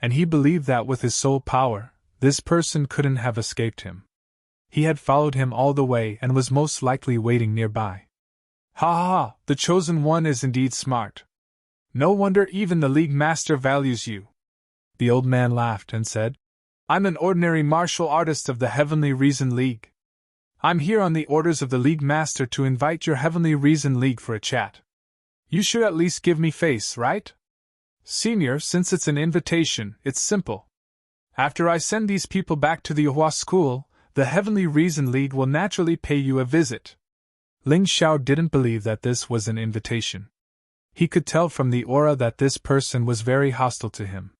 And he believed that with his soul power, this person couldn't have escaped him. He had followed him all the way and was most likely waiting nearby. Ha, the Chosen One is indeed smart. No wonder even the League Master values you. The old man laughed and said, I'm an ordinary martial artist of the Heavenly Reason League. I'm here on the orders of the League Master to invite your Heavenly Reason League for a chat. You should at least give me face, right? Senior, since it's an invitation, it's simple. After I send these people back to the Yuhua school, the Heavenly Reason League will naturally pay you a visit. Ling Xiao didn't believe that this was an invitation. He could tell from the aura that this person was very hostile to him.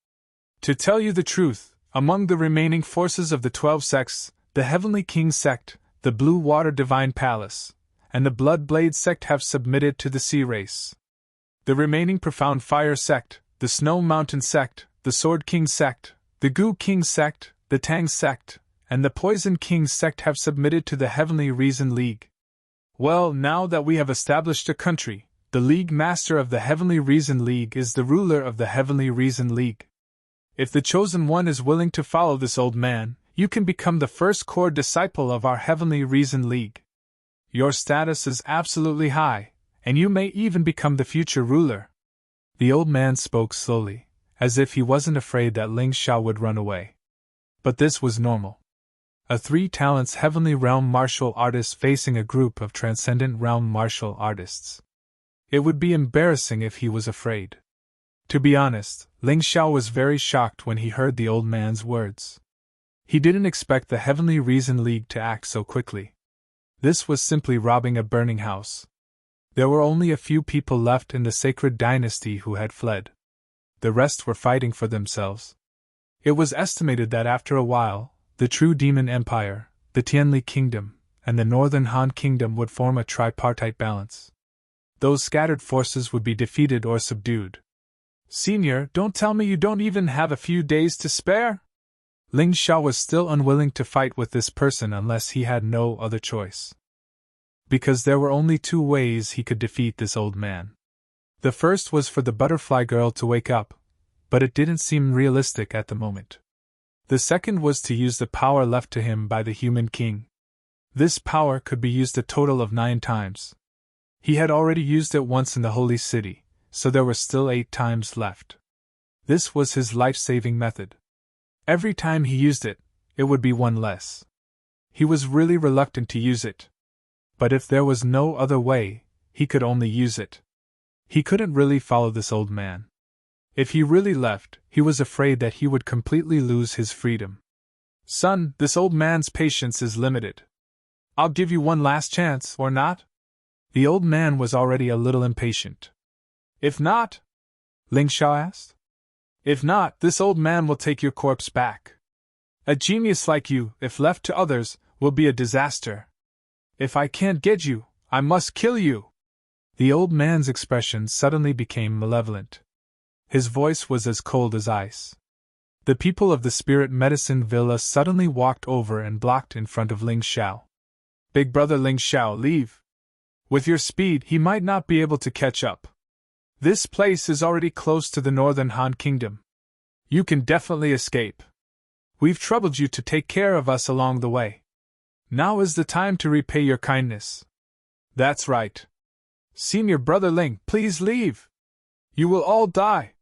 To tell you the truth, among the remaining forces of the 12 sects, the Heavenly King sect, the Blue Water Divine Palace, and the Blood Blade sect have submitted to the Sea race. The remaining Profound Fire sect, the Snow Mountain sect, the Sword King sect, the Gu King sect, the Tang sect, and the Poison King sect have submitted to the Heavenly Reason League. Well, now that we have established a country, the League Master of the Heavenly Reason League is the ruler of the Heavenly Reason League. If the Chosen One is willing to follow this old man, you can become the first core disciple of our Heavenly Reason League. Your status is absolutely high, and you may even become the future ruler. The old man spoke slowly, as if he wasn't afraid that Ling Xiao would run away. But this was normal. A 3 talents heavenly realm martial artist facing a group of transcendent realm martial artists. It would be embarrassing if he was afraid. To be honest, Ling Xiao was very shocked when he heard the old man's words. He didn't expect the Heavenly Reason League to act so quickly. This was simply robbing a burning house. There were only a few people left in the sacred dynasty who had fled. The rest were fighting for themselves. It was estimated that after a while, the true Demon Empire, the Tianli Kingdom, and the Northern Han Kingdom would form a tripartite balance. Those scattered forces would be defeated or subdued. Senior, don't tell me you don't even have a few days to spare? Ling Xiao was still unwilling to fight with this person unless he had no other choice. Because there were only 2 ways he could defeat this old man. The first was for the butterfly girl to wake up, but it didn't seem realistic at the moment. The second was to use the power left to him by the human king. This power could be used a total of 9 times. He had already used it once in the holy city, so there were still 8 times left. This was his life-saving method. Every time he used it, it would be 1 less. He was really reluctant to use it. But if there was no other way, he could only use it. He couldn't really follow this old man. If he really left, he was afraid that he would completely lose his freedom. Son, this old man's patience is limited. I'll give you 1 last chance, or not? The old man was already a little impatient. If not? Ling Xiao asked. If not, this old man will take your corpse back. A genius like you, if left to others, will be a disaster. If I can't get you, I must kill you. The old man's expression suddenly became malevolent. His voice was as cold as ice. The people of the Spirit Medicine Villa suddenly walked over and blocked in front of Ling Xiao. Big brother Ling Xiao, leave. With your speed, he might not be able to catch up. This place is already close to the Northern Han Kingdom. You can definitely escape. We've troubled you to take care of us along the way. Now is the time to repay your kindness. That's right. Senior brother Ling, please leave. You will all die.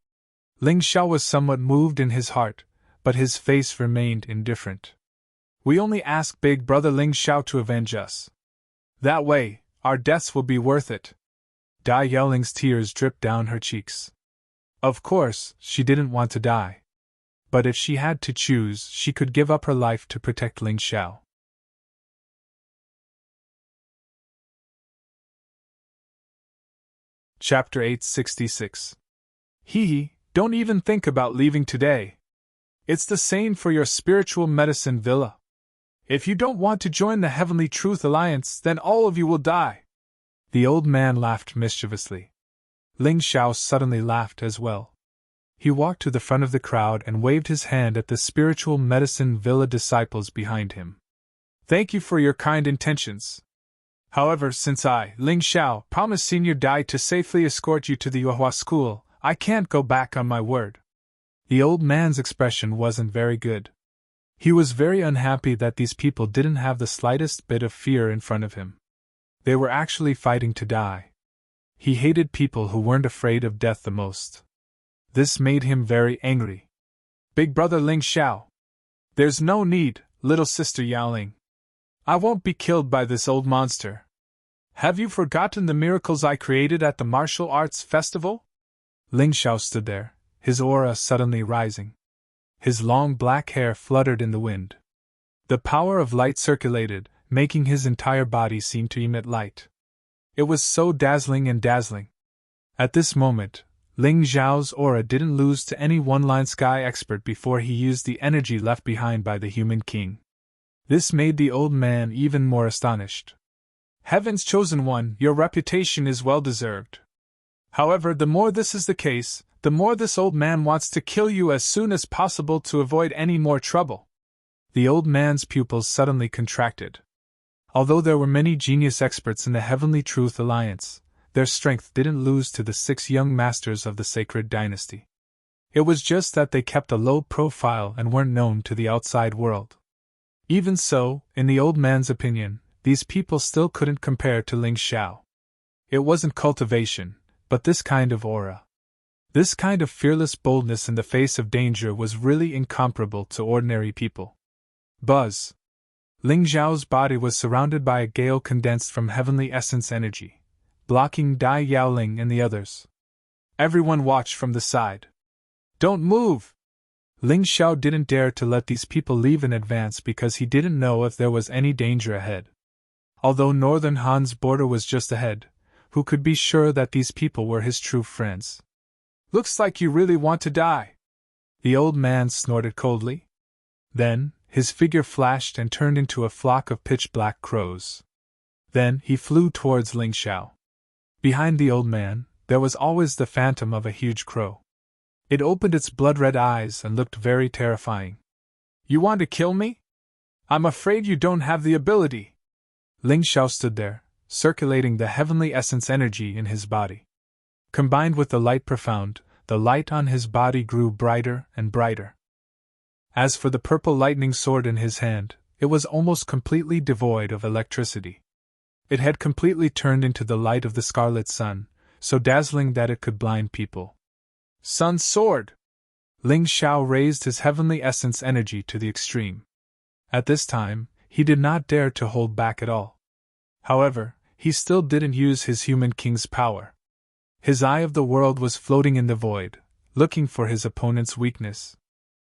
Ling Xiao was somewhat moved in his heart, but his face remained indifferent. We only ask big brother Ling Xiao to avenge us. That way, our deaths will be worth it. Dai Yelling's tears dripped down her cheeks. Of course, she didn't want to die. But if she had to choose, she could give up her life to protect Ling Xiao. Chapter 866. Hee, don't even think about leaving today. It's the same for your spiritual medicine villa. If you don't want to join the Heavenly Truth Alliance, then all of you will die. The old man laughed mischievously. Ling Xiao suddenly laughed as well. He walked to the front of the crowd and waved his hand at the spiritual medicine villa disciples behind him. Thank you for your kind intentions. However, since I, Ling Xiao, promised Senior Dai to safely escort you to the Yuehua school, I can't go back on my word. The old man's expression wasn't very good. He was very unhappy that these people didn't have the slightest bit of fear in front of him. They were actually fighting to die. He hated people who weren't afraid of death the most. This made him very angry. Big brother Ling Xiao. There's no need, little sister Yaoling. I won't be killed by this old monster. Have you forgotten the miracles I created at the martial arts festival? Ling Xiao stood there, his aura suddenly rising. His long black hair fluttered in the wind. The power of light circulated, making his entire body seem to emit light. It was so dazzling and dazzling. At this moment, Ling Xiao's aura didn't lose to any one-line sky expert before he used the energy left behind by the human king. This made the old man even more astonished. Heaven's chosen one, your reputation is well deserved. However, the more this is the case, the more this old man wants to kill you as soon as possible to avoid any more trouble. The old man's pupils suddenly contracted. Although there were many genius experts in the Heavenly Truth Alliance, their strength didn't lose to the 6 young masters of the sacred dynasty. It was just that they kept a low profile and weren't known to the outside world. Even so, in the old man's opinion, these people still couldn't compare to Ling Xiao. It wasn't cultivation, but this kind of aura. This kind of fearless boldness in the face of danger was really incomparable to ordinary people. Buzz! Ling Zhao's body was surrounded by a gale condensed from heavenly essence energy, blocking Dai Yaoling and the others. Everyone watched from the side. Don't move! Ling Xiao didn't dare to let these people leave in advance because he didn't know if there was any danger ahead. Although Northern Han's border was just ahead, who could be sure that these people were his true friends? Looks like you really want to die. The old man snorted coldly. Then, his figure flashed and turned into a flock of pitch-black crows. Then he flew towards Ling Xiao. Behind the old man, there was always the phantom of a huge crow. It opened its blood-red eyes and looked very terrifying. You want to kill me? I'm afraid you don't have the ability. Ling Xiao stood there, circulating the heavenly essence energy in his body. Combined with the light profound, the light on his body grew brighter and brighter. As for the purple lightning sword in his hand, it was almost completely devoid of electricity. It had completely turned into the light of the scarlet sun, so dazzling that it could blind people. Sun sword! Ling Xiao raised his heavenly essence energy to the extreme. At this time, he did not dare to hold back at all. However, he still didn't use his human king's power. His eye of the world was floating in the void, looking for his opponent's weakness.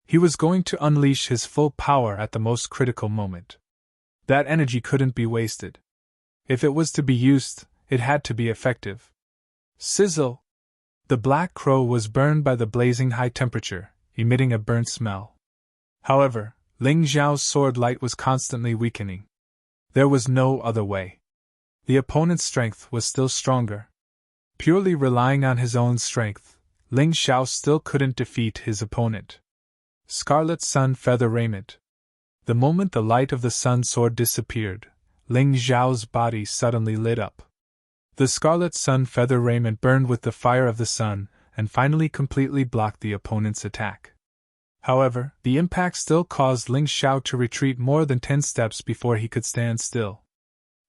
He was going to unleash his full power at the most critical moment. That energy couldn't be wasted. If it was to be used, it had to be effective. Sizzle! The black crow was burned by the blazing high temperature, emitting a burnt smell. However, Ling Zhao's sword light was constantly weakening. There was no other way. The opponent's strength was still stronger. Purely relying on his own strength, Ling Xiao still couldn't defeat his opponent. Scarlet Sun Feather Raiment. The moment the light of the sun sword disappeared, Ling Zhao's body suddenly lit up. The Scarlet Sun Feather Raiment burned with the fire of the sun, and finally completely blocked the opponent's attack. However, the impact still caused Ling Xiao to retreat more than 10 steps before he could stand still.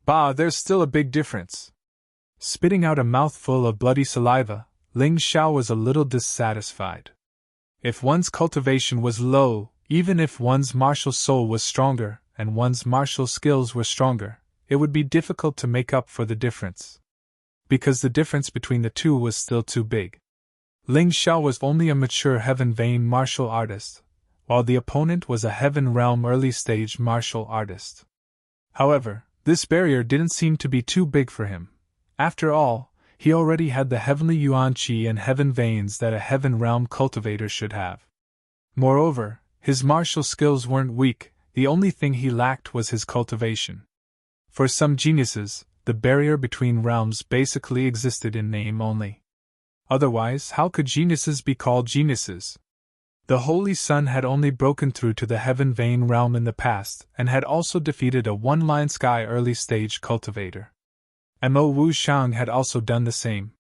Bah, there's still a big difference. Spitting out a mouthful of bloody saliva, Ling Xiao was a little dissatisfied. If one's cultivation was low, even if one's martial soul was stronger, and one's martial skills were stronger, it would be difficult to make up for the difference. Because the difference between the two was still too big. Ling Xiao was only a mature Heaven Vein martial artist, while the opponent was a Heaven Realm early-stage martial artist. However, this barrier didn't seem to be too big for him. After all, he already had the heavenly Yuan Qi and Heaven Veins that a Heaven Realm cultivator should have. Moreover, his martial skills weren't weak, the only thing he lacked was his cultivation. For some geniuses, the barrier between realms basically existed in name only. Otherwise, how could geniuses be called geniuses? The Holy Sun had only broken through to the Heaven Vein realm in the past, and had also defeated a one-line sky early-stage cultivator. Mo Wu Shang had also done the same.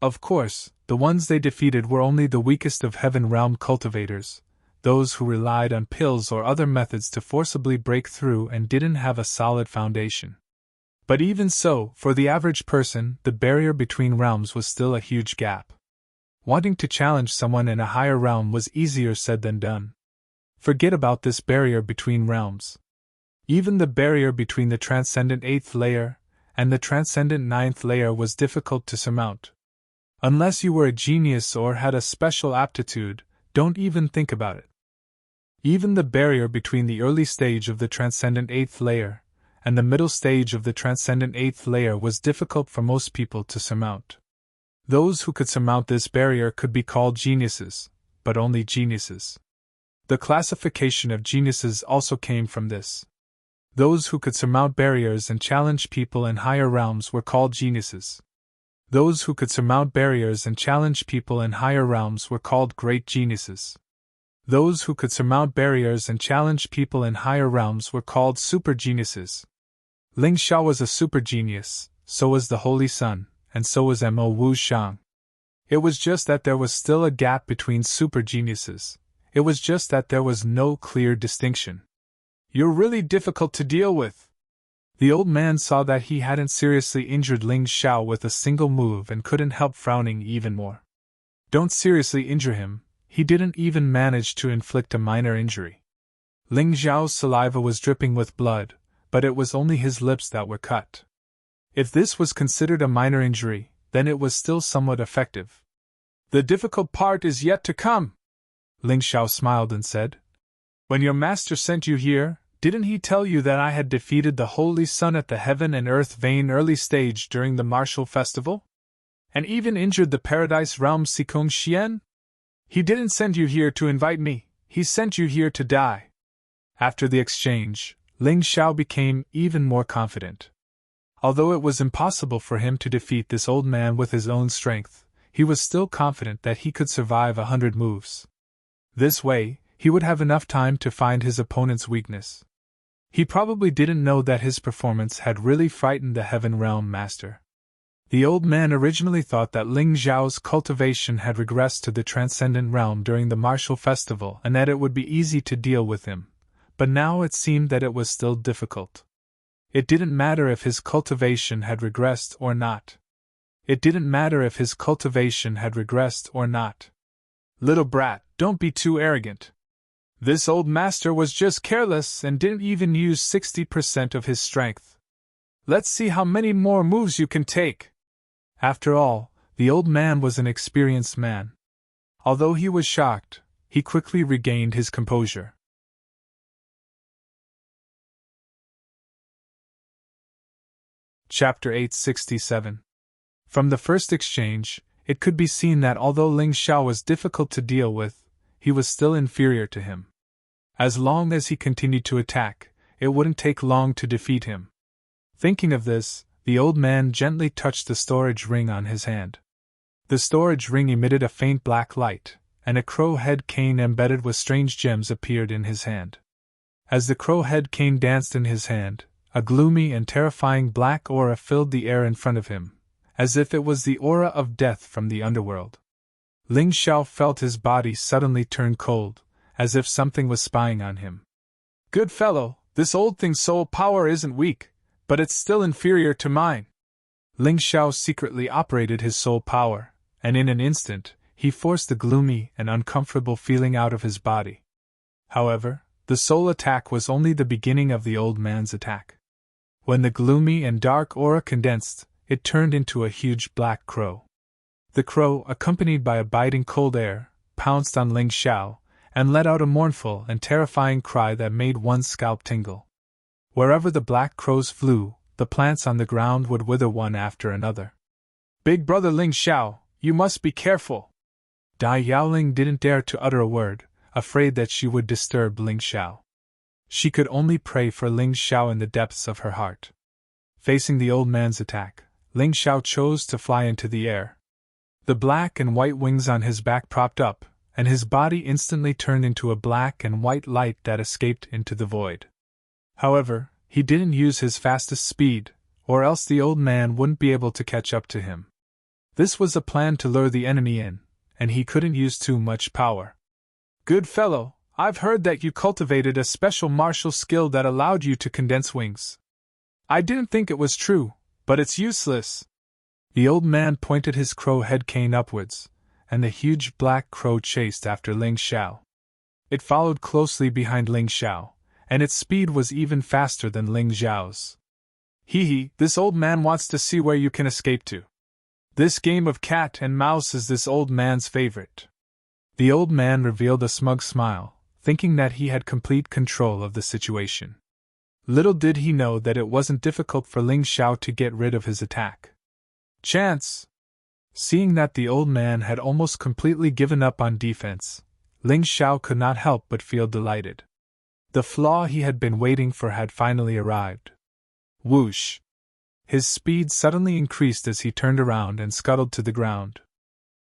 Of course, the ones they defeated were only the weakest of Heaven Realm cultivators, those who relied on pills or other methods to forcibly break through and didn't have a solid foundation. But even so, for the average person, the barrier between realms was still a huge gap. Wanting to challenge someone in a higher realm was easier said than done. Forget about this barrier between realms. Even the barrier between the transcendent 8th layer and the transcendent 9th layer was difficult to surmount. Unless you were a genius or had a special aptitude, don't even think about it. Even the barrier between the early stage of the transcendent 8th layer and the middle stage of the transcendent 8th layer was difficult for most people to surmount. Those who could surmount this barrier could be called geniuses, but only geniuses. The classification of geniuses also came from this. Those who could surmount barriers and challenge people in higher realms were called geniuses. Those who could surmount barriers and challenge people in higher realms were called great geniuses. Those who could surmount barriers and challenge people in higher realms were called super geniuses. Ling Xiao was a super genius, so was the Holy Sun, and so was Mo Wu Shang. It was just that there was still a gap between super geniuses. It was just that there was no clear distinction. You're really difficult to deal with. The old man saw that he hadn't seriously injured Ling Xiao with a single move and couldn't help frowning even more. Don't seriously injure him, he didn't even manage to inflict a minor injury. Ling Xiao's saliva was dripping with blood, but it was only his lips that were cut. If this was considered a minor injury, then it was still somewhat effective. The difficult part is yet to come, Ling Xiao smiled and said. When your master sent you here, didn't he tell you that I had defeated the Holy Sun at the Heaven and Earth Vein early stage during the martial festival? And even injured the Paradise Realm Sikong Xian? He didn't send you here to invite me, he sent you here to die. After the exchange, Ling Xiao became even more confident. Although it was impossible for him to defeat this old man with his own strength, he was still confident that he could survive 100 moves. This way, he would have enough time to find his opponent's weakness. He probably didn't know that his performance had really frightened the Heaven Realm Master. The old man originally thought that Ling Xiao's cultivation had regressed to the Transcendent Realm during the martial festival and that it would be easy to deal with him, but now it seemed that it was still difficult. It didn't matter if his cultivation had regressed or not. It didn't matter if his cultivation had regressed or not. Little brat, don't be too arrogant. This old master was just careless and didn't even use 60% of his strength. Let's see how many more moves you can take. After all, the old man was an experienced man. Although he was shocked, he quickly regained his composure. Chapter 867. From the first exchange, it could be seen that although Ling Xiao was difficult to deal with, he was still inferior to him. As long as he continued to attack, it wouldn't take long to defeat him. Thinking of this, the old man gently touched the storage ring on his hand. The storage ring emitted a faint black light, and a crow head cane embedded with strange gems appeared in his hand. As the crow head cane danced in his hand, a gloomy and terrifying black aura filled the air in front of him, as if it was the aura of death from the underworld. Ling Xiao felt his body suddenly turn cold, as if something was spying on him. Good fellow, this old thing's soul power isn't weak, but it's still inferior to mine. Ling Xiao secretly operated his soul power, and in an instant, he forced the gloomy and uncomfortable feeling out of his body. However, the soul attack was only the beginning of the old man's attack. When the gloomy and dark aura condensed, it turned into a huge black crow. The crow, accompanied by a biting cold air, pounced on Ling Xiao, and let out a mournful and terrifying cry that made one's scalp tingle. Wherever the black crows flew, the plants on the ground would wither one after another. Big brother Ling Xiao, you must be careful. Dai Yaoling didn't dare to utter a word, afraid that she would disturb Ling Xiao. She could only pray for Ling Xiao in the depths of her heart. Facing the old man's attack, Ling Xiao chose to fly into the air. The black and white wings on his back propped up, and his body instantly turned into a black and white light that escaped into the void. However, he didn't use his fastest speed, or else the old man wouldn't be able to catch up to him. This was a plan to lure the enemy in, and he couldn't use too much power. Good fellow, I've heard that you cultivated a special martial skill that allowed you to condense wings. I didn't think it was true, but it's useless. The old man pointed his crow head cane upwards, and the huge black crow chased after Ling Xiao. It followed closely behind Ling Xiao, and its speed was even faster than Ling Xiao's. Hee, this old man wants to see where you can escape to. This game of cat and mouse is this old man's favorite. The old man revealed a smug smile, thinking that he had complete control of the situation. Little did he know that it wasn't difficult for Ling Xiao to get rid of his attack. Chance! Seeing that the old man had almost completely given up on defense, Ling Xiao could not help but feel delighted. The flaw he had been waiting for had finally arrived. Whoosh! His speed suddenly increased as he turned around and scuttled to the ground.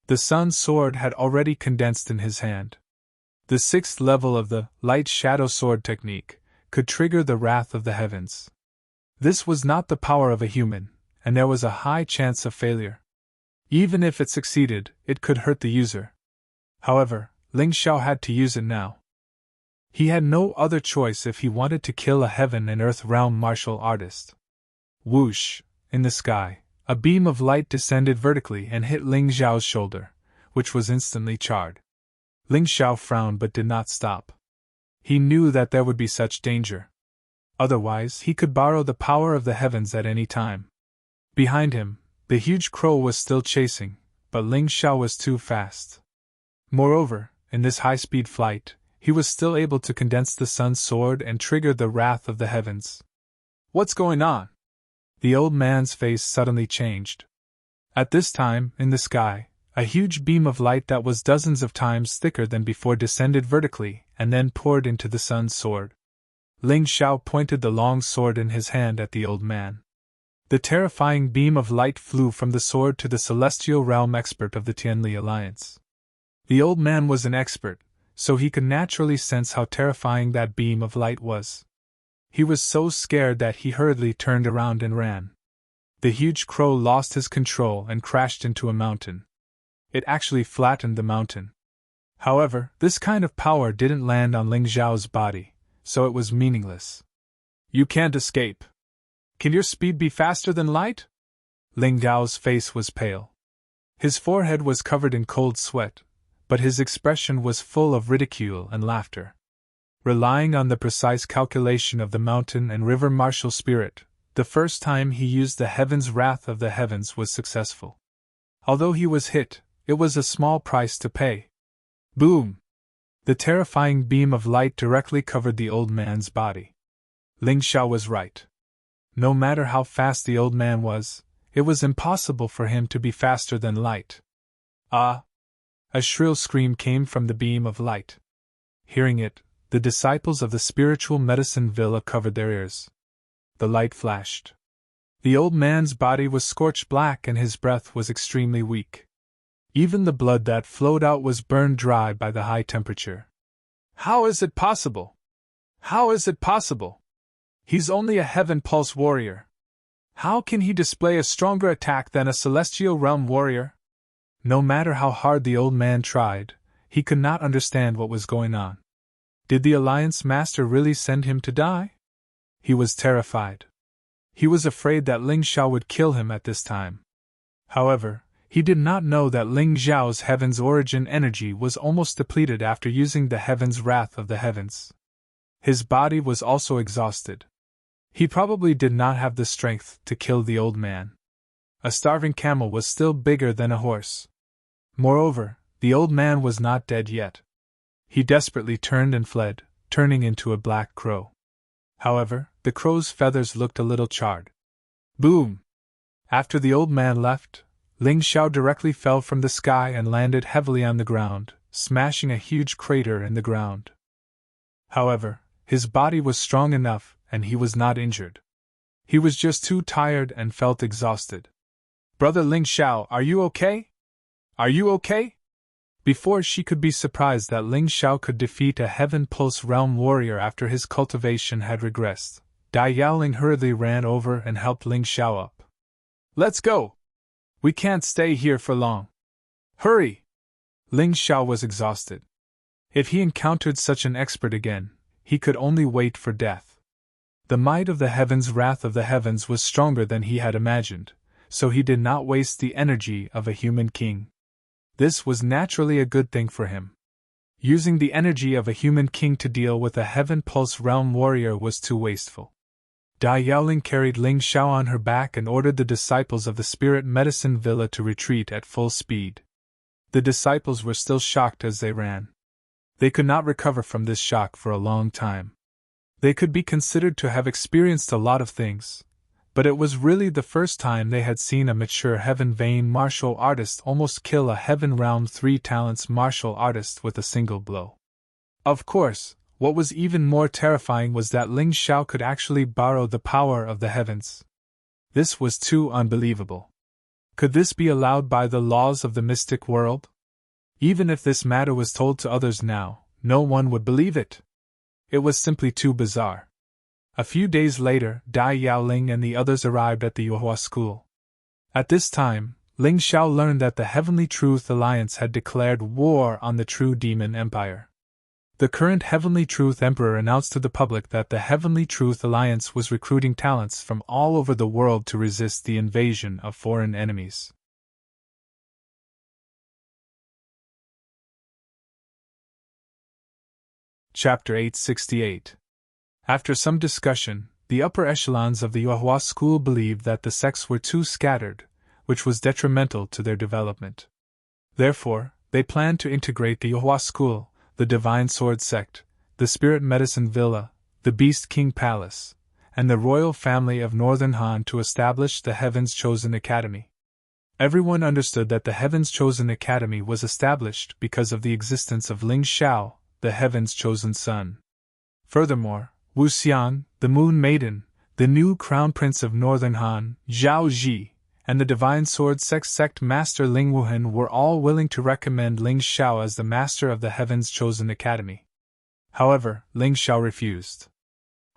The sun's sword had already condensed in his hand. The 6th level of the light shadow sword technique could trigger the wrath of the heavens. This was not the power of a human, and there was a high chance of failure. Even if it succeeded, it could hurt the user. However, Ling Xiao had to use it now. He had no other choice if he wanted to kill a heaven and earth realm martial artist. Whoosh! In the sky, a beam of light descended vertically and hit Ling Xiao's shoulder, which was instantly charred. Ling Xiao frowned but did not stop. He knew that there would be such danger. Otherwise, he could borrow the power of the heavens at any time. Behind him, the huge crow was still chasing, but Ling Xiao was too fast. Moreover, in this high-speed flight, he was still able to condense the sun's sword and trigger the wrath of the heavens. What's going on? The old man's face suddenly changed. At this time, in the sky, a huge beam of light that was dozens of times thicker than before descended vertically and then poured into the sun's sword. Ling Xiao pointed the long sword in his hand at the old man. The terrifying beam of light flew from the sword to the celestial realm expert of the Tianli Alliance. The old man was an expert, so he could naturally sense how terrifying that beam of light was. He was so scared that he hurriedly turned around and ran. The huge crow lost his control and crashed into a mountain. It actually flattened the mountain. However, this kind of power didn't land on Ling Xiao's body, so it was meaningless. You can't escape. Can your speed be faster than light? Ling Xiao's face was pale. His forehead was covered in cold sweat, but his expression was full of ridicule and laughter. Relying on the precise calculation of the mountain and river martial spirit, the first time he used the heaven's wrath of the heavens was successful. Although he was hit, it was a small price to pay. Boom! The terrifying beam of light directly covered the old man's body. Ling Xiao was right. No matter how fast the old man was, it was impossible for him to be faster than light. Ah! A shrill scream came from the beam of light. Hearing it, the disciples of the spiritual medicine villa covered their ears. The light flashed. The old man's body was scorched black and his breath was extremely weak. Even the blood that flowed out was burned dry by the high temperature. How is it possible? How is it possible? He's only a heaven pulse warrior. How can he display a stronger attack than a celestial realm warrior? No matter how hard the old man tried, he could not understand what was going on. Did the Alliance Master really send him to die? He was terrified. He was afraid that Ling Xiao would kill him at this time. However, he did not know that Ling Xiao's heaven's origin energy was almost depleted after using the heaven's wrath of the heavens. His body was also exhausted. He probably did not have the strength to kill the old man. A starving camel was still bigger than a horse. Moreover, the old man was not dead yet. He desperately turned and fled, turning into a black crow. However, the crow's feathers looked a little charred. Boom! After the old man left, Ling Xiao directly fell from the sky and landed heavily on the ground, smashing a huge crater in the ground. However, his body was strong enough and he was not injured. He was just too tired and felt exhausted. Brother Ling Xiao, are you okay? Are you okay? Before she could be surprised that Ling Xiao could defeat a Heaven Pulse Realm warrior after his cultivation had regressed, Dai Yaoling hurriedly ran over and helped Ling Xiao up. Let's go! We can't stay here for long. Hurry! Ling Xiao was exhausted. If he encountered such an expert again, he could only wait for death. The might of the heaven's wrath of the heavens was stronger than he had imagined, so he did not waste the energy of a human king. This was naturally a good thing for him. Using the energy of a human king to deal with a Heaven Pulse Realm warrior was too wasteful. Dai Yaoling carried Ling Xiao on her back and ordered the disciples of the Spirit Medicine Villa to retreat at full speed. The disciples were still shocked as they ran. They could not recover from this shock for a long time. They could be considered to have experienced a lot of things, but it was really the first time they had seen a mature Heaven Vein martial artist almost kill a Heaven Round 3 talents martial artist with a single blow. Of course, what was even more terrifying was that Ling Xiao could actually borrow the power of the heavens. This was too unbelievable. Could this be allowed by the laws of the mystic world? Even if this matter was told to others now, no one would believe it. It was simply too bizarre. A few days later, Dai Yaoling and the others arrived at the Yuhua school. At this time, Ling Xiao learned that the Heavenly Truth Alliance had declared war on the True Demon Empire. The current Heavenly Truth Emperor announced to the public that the Heavenly Truth Alliance was recruiting talents from all over the world to resist the invasion of foreign enemies. Chapter 868. After some discussion, the upper echelons of the Yuhua school believed that the sects were too scattered, which was detrimental to their development. Therefore, they planned to integrate the Yuhua school, the Divine Sword sect, the Spirit Medicine Villa, the Beast King Palace, and the royal family of Northern Han to establish the Heaven's Chosen Academy. Everyone understood that the Heaven's Chosen Academy was established because of the existence of Ling Xiao, the Heaven's Chosen Son. Furthermore, Wu Xiang, the Moon Maiden, the new Crown Prince of Northern Han, Zhao Ji, and the Divine Sword sect Master Ling Wuhan were all willing to recommend Ling Xiao as the Master of the Heaven's Chosen Academy. However, Ling Xiao refused.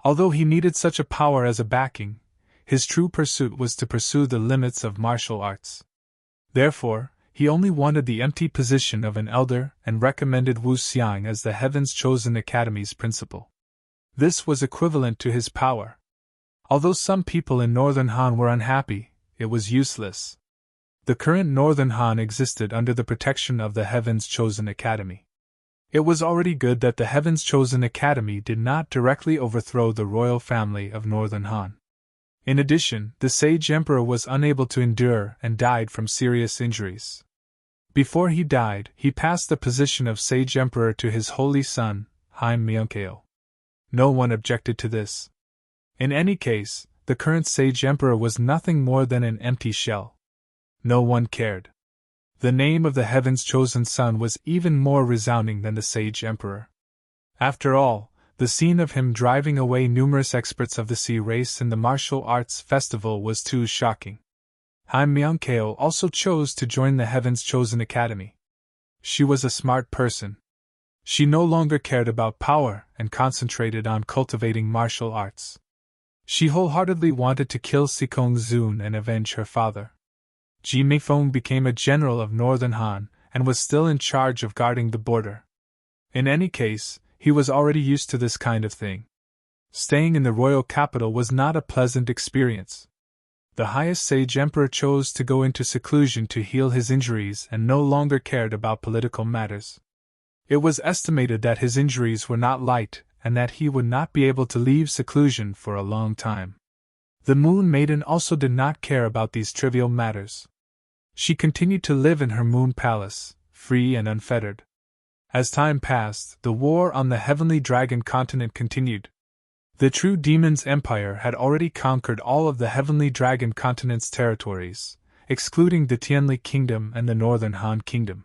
Although he needed such a power as a backing, his true pursuit was to pursue the limits of martial arts. Therefore, he only wanted the empty position of an elder and recommended Wu Xiang as the Heaven's Chosen Academy's principal. This was equivalent to his power. Although some people in Northern Han were unhappy, it was useless. The current Northern Han existed under the protection of the Heaven's Chosen Academy. It was already good that the Heaven's Chosen Academy did not directly overthrow the royal family of Northern Han. In addition, the Sage Emperor was unable to endure and died from serious injuries. Before he died, he passed the position of Sage Emperor to his holy son, Haim Myeonkeo. No one objected to this. In any case, the current Sage Emperor was nothing more than an empty shell. No one cared. The name of the Heaven's Chosen Son was even more resounding than the Sage Emperor. After all, the scene of him driving away numerous experts of the sea race in the martial arts festival was too shocking. Haim Myeonkeo also chose to join the Heaven's Chosen Academy. She was a smart person. She no longer cared about power and concentrated on cultivating martial arts. She wholeheartedly wanted to kill Sikong Zun and avenge her father. Ji Meifeng became a general of Northern Han and was still in charge of guarding the border. In any case, he was already used to this kind of thing. Staying in the royal capital was not a pleasant experience. The highest Sage Emperor chose to go into seclusion to heal his injuries and no longer cared about political matters. It was estimated that his injuries were not light and that he would not be able to leave seclusion for a long time. The Moon Maiden also did not care about these trivial matters. She continued to live in her moon palace, free and unfettered. As time passed, the war on the Heavenly Dragon continent continued. The True Demon's Empire had already conquered all of the Heavenly Dragon continent's territories, excluding the Tianli Kingdom and the Northern Han Kingdom.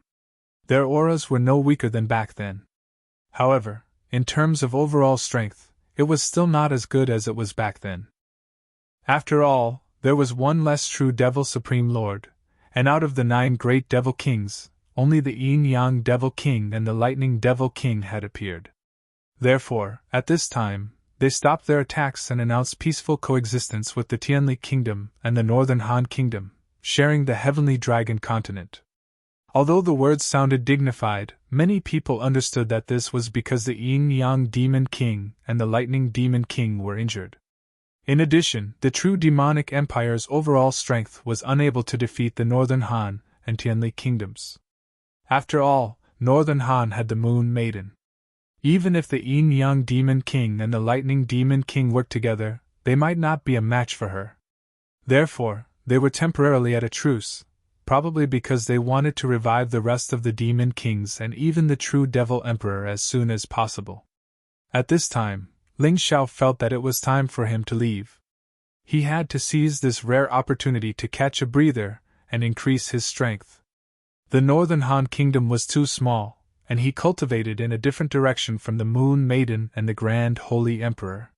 Their auras were no weaker than back then. However, in terms of overall strength, it was still not as good as it was back then. After all, there was one less true Devil Supreme Lord, and out of the 9 great Devil Kings, only the Yin-Yang Devil King and the Lightning Devil King had appeared. Therefore, at this time, they stopped their attacks and announced peaceful coexistence with the Tianli Kingdom and the Northern Han Kingdom, sharing the Heavenly Dragon continent. Although the words sounded dignified, many people understood that this was because the Yin-Yang Demon King and the Lightning Demon King were injured. In addition, the True Demonic Empire's overall strength was unable to defeat the Northern Han and Tianli Kingdoms. After all, Northern Han had the Moon Maiden. Even if the Yin-Yang Demon King and the Lightning Demon King worked together, they might not be a match for her. Therefore, they were temporarily at a truce, probably because they wanted to revive the rest of the Demon Kings and even the True Devil Emperor as soon as possible. At this time, Ling Xiao felt that it was time for him to leave. He had to seize this rare opportunity to catch a breather and increase his strength. The Northern Han Kingdom was too small, and he cultivated in a different direction from the Moon Maiden and the Grand Holy Emperor.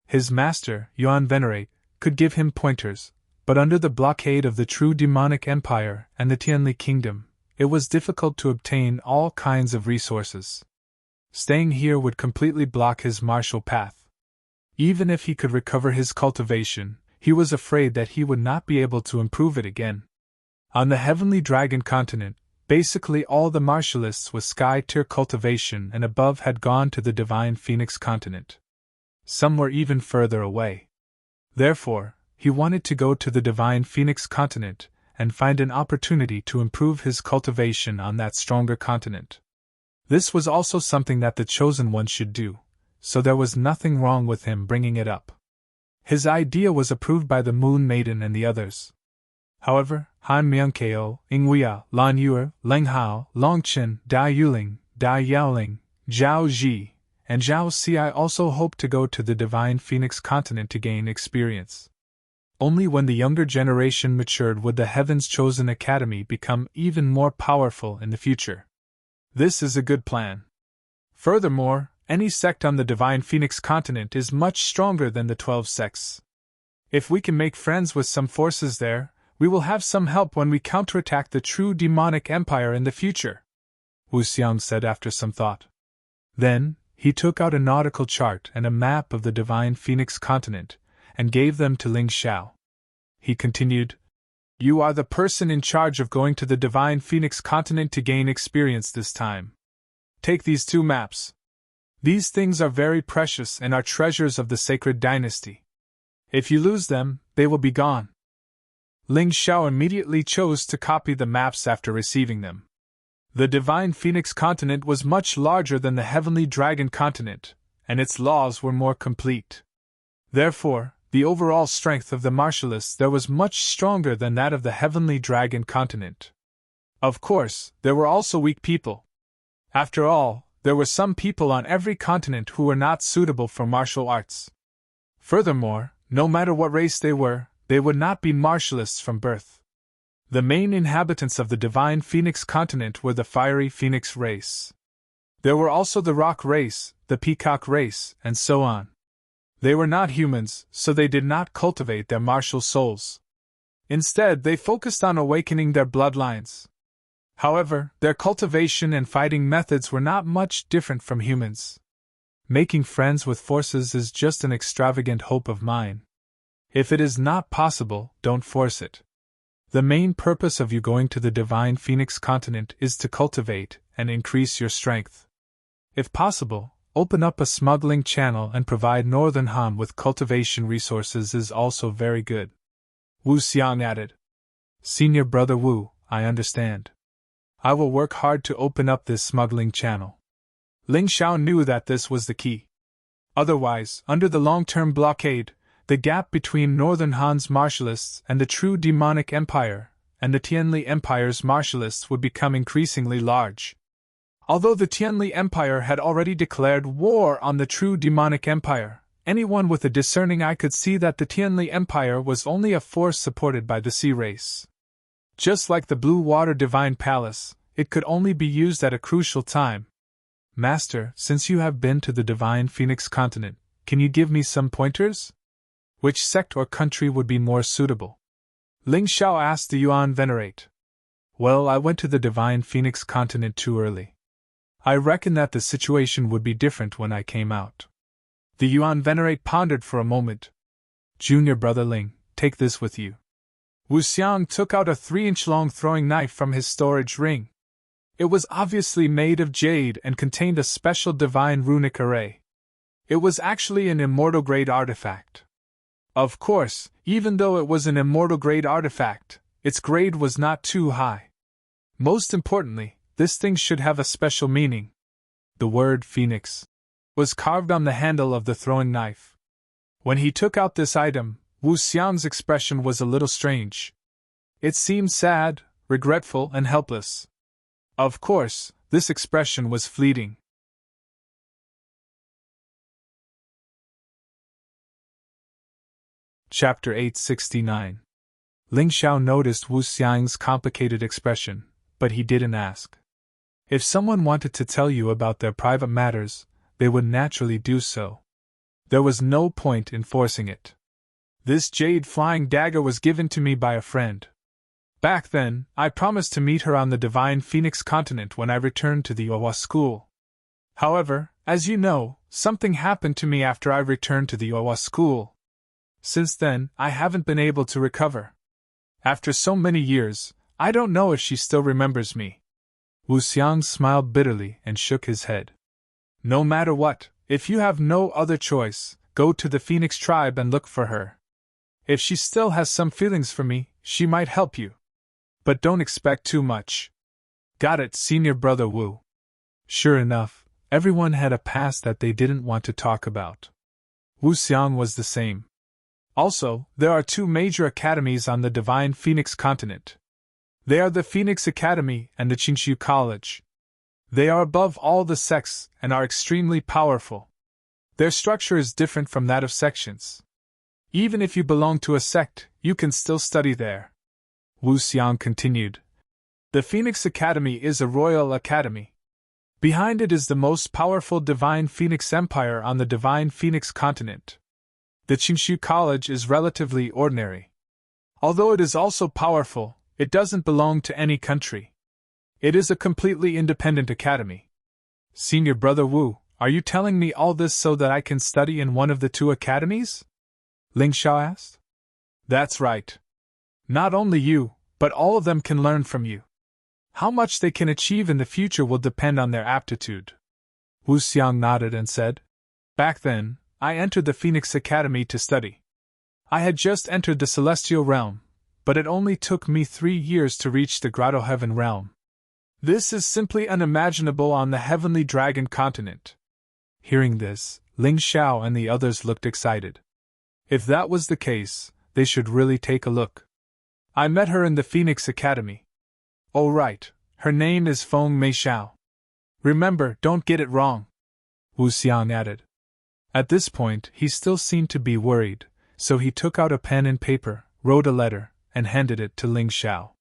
His master, Yuan Venerate, could give him pointers, but under the blockade of the True Demonic Empire and the Tianli Kingdom, it was difficult to obtain all kinds of resources. Staying here would completely block his martial path. Even if he could recover his cultivation, he was afraid that he would not be able to improve it again. On the Heavenly Dragon continent, Basically all the martialists with sky-tier cultivation and above had gone to the Divine Phoenix continent. Some were even further away. Therefore, he wanted to go to the Divine Phoenix continent and find an opportunity to improve his cultivation on that stronger continent. This was also something that the Chosen One should do, so there was nothing wrong with him bringing it up. His idea was approved by the Moon Maiden and the others. However, Han Myungkeo, Ingwea, Lan Yuer, Leng Hao, Long Chen, Dai Yuling, Dai Yaoling, Zhao Ji, and Zhao Si also hoped to go to the Divine Phoenix continent to gain experience. Only when the younger generation matured would the Heaven's Chosen Academy become even more powerful in the future. This is a good plan. Furthermore, any sect on the Divine Phoenix continent is much stronger than the 12 sects. If we can make friends with some forces there, we will have some help when we counterattack the true demonic empire in the future, Wu Xiang said after some thought. Then, he took out a nautical chart and a map of the Divine Phoenix continent, and gave them to Ling Xiao. He continued, "You are the person in charge of going to the Divine Phoenix continent to gain experience this time. Take these 2 maps. These things are very precious and are treasures of the sacred dynasty. If you lose them, they will be gone." Ling Xiao immediately chose to copy the maps after receiving them. The Divine Phoenix continent was much larger than the Heavenly Dragon continent, and its laws were more complete. Therefore, the overall strength of the martialists there was much stronger than that of the Heavenly Dragon continent. Of course, there were also weak people. After all, there were some people on every continent who were not suitable for martial arts. Furthermore, no matter what race they would not be martialists from birth. The main inhabitants of the Divine Phoenix continent were the Fiery Phoenix race. There were also the Rock race, the Peacock race, and so on. They were not humans, so they did not cultivate their martial souls. Instead, they focused on awakening their bloodlines. However, their cultivation and fighting methods were not much different from humans. Making friends with forces is just an extravagant hope of mine. If it is not possible, don't force it. The main purpose of you going to the Divine Phoenix continent is to cultivate and increase your strength. If possible, open up a smuggling channel and provide Northern Han with cultivation resources is also very good. Wu Xiang added. Senior Brother Wu, I understand. I will work hard to open up this smuggling channel. Ling Xiao knew that this was the key. Otherwise, under the long-term blockade, the gap between Northern Han's martialists and the true demonic empire, and the Tianli Empire's martialists would become increasingly large. Although the Tianli Empire had already declared war on the true demonic empire, anyone with a discerning eye could see that the Tianli Empire was only a force supported by the Sea race. Just like the Blue Water Divine Palace, it could only be used at a crucial time. Master, since you have been to the Divine Phoenix continent, can you give me some pointers? Which sect or country would be more suitable? Ling Xiao asked the Yuan Venerate. Well, I went to the Divine Phoenix continent too early. I reckon that the situation would be different when I came out. The Yuan Venerate pondered for a moment. Junior Brother Ling, take this with you. Wu Xiang took out a 3-inch-long throwing knife from his storage ring. It was obviously made of jade and contained a special divine runic array. It was actually an immortal-grade artifact. Of course, even though it was an immortal-grade artifact, its grade was not too high. Most importantly, this thing should have a special meaning. The word Phoenix was carved on the handle of the throwing knife. When he took out this item, Wu Xiang's expression was a little strange. It seemed sad, regretful, and helpless. Of course, this expression was fleeting. Chapter 869. Ling Xiao noticed Wu Xiang's complicated expression, but he didn't ask. If someone wanted to tell you about their private matters, they would naturally do so. There was no point in forcing it. This jade flying dagger was given to me by a friend. Back then, I promised to meet her on the Divine Phoenix continent when I returned to the Owa school. However, as you know, something happened to me after I returned to the Owa school. Since then, I haven't been able to recover. After so many years, I don't know if she still remembers me. Wu Xiang smiled bitterly and shook his head. No matter what, if you have no other choice, go to the Phoenix tribe and look for her. If she still has some feelings for me, she might help you. But don't expect too much. Got it, Senior Brother Wu. Sure enough, everyone had a past that they didn't want to talk about. Wu Xiang was the same. Also, there are two major academies on the Divine Phoenix continent. They are the Phoenix Academy and the Qingshu College. They are above all the sects and are extremely powerful. Their structure is different from that of sections. Even if you belong to a sect, you can still study there. Wu Xiang continued. The Phoenix Academy is a royal academy. Behind it is the most powerful Divine Phoenix Empire on the Divine Phoenix continent. The Qingshu College is relatively ordinary. Although it is also powerful, it doesn't belong to any country. It is a completely independent academy. Senior Brother Wu, are you telling me all this so that I can study in one of the two academies? Ling Xiao asked. That's right. Not only you, but all of them can learn from you. How much they can achieve in the future will depend on their aptitude. Wu Xiang nodded and said, Back then, I entered the Phoenix Academy to study. I had just entered the Celestial Realm, but it only took me 3 years to reach the Grotto Heaven Realm. This is simply unimaginable on the Heavenly Dragon continent. Hearing this, Ling Xiao and the others looked excited. If that was the case, they should really take a look. I met her in the Phoenix Academy. Oh right, her name is Feng Mei Xiao. Remember, don't get it wrong. Wu Xiang added. At this point, he still seemed to be worried, so he took out a pen and paper, wrote a letter, and handed it to Ling Xiao.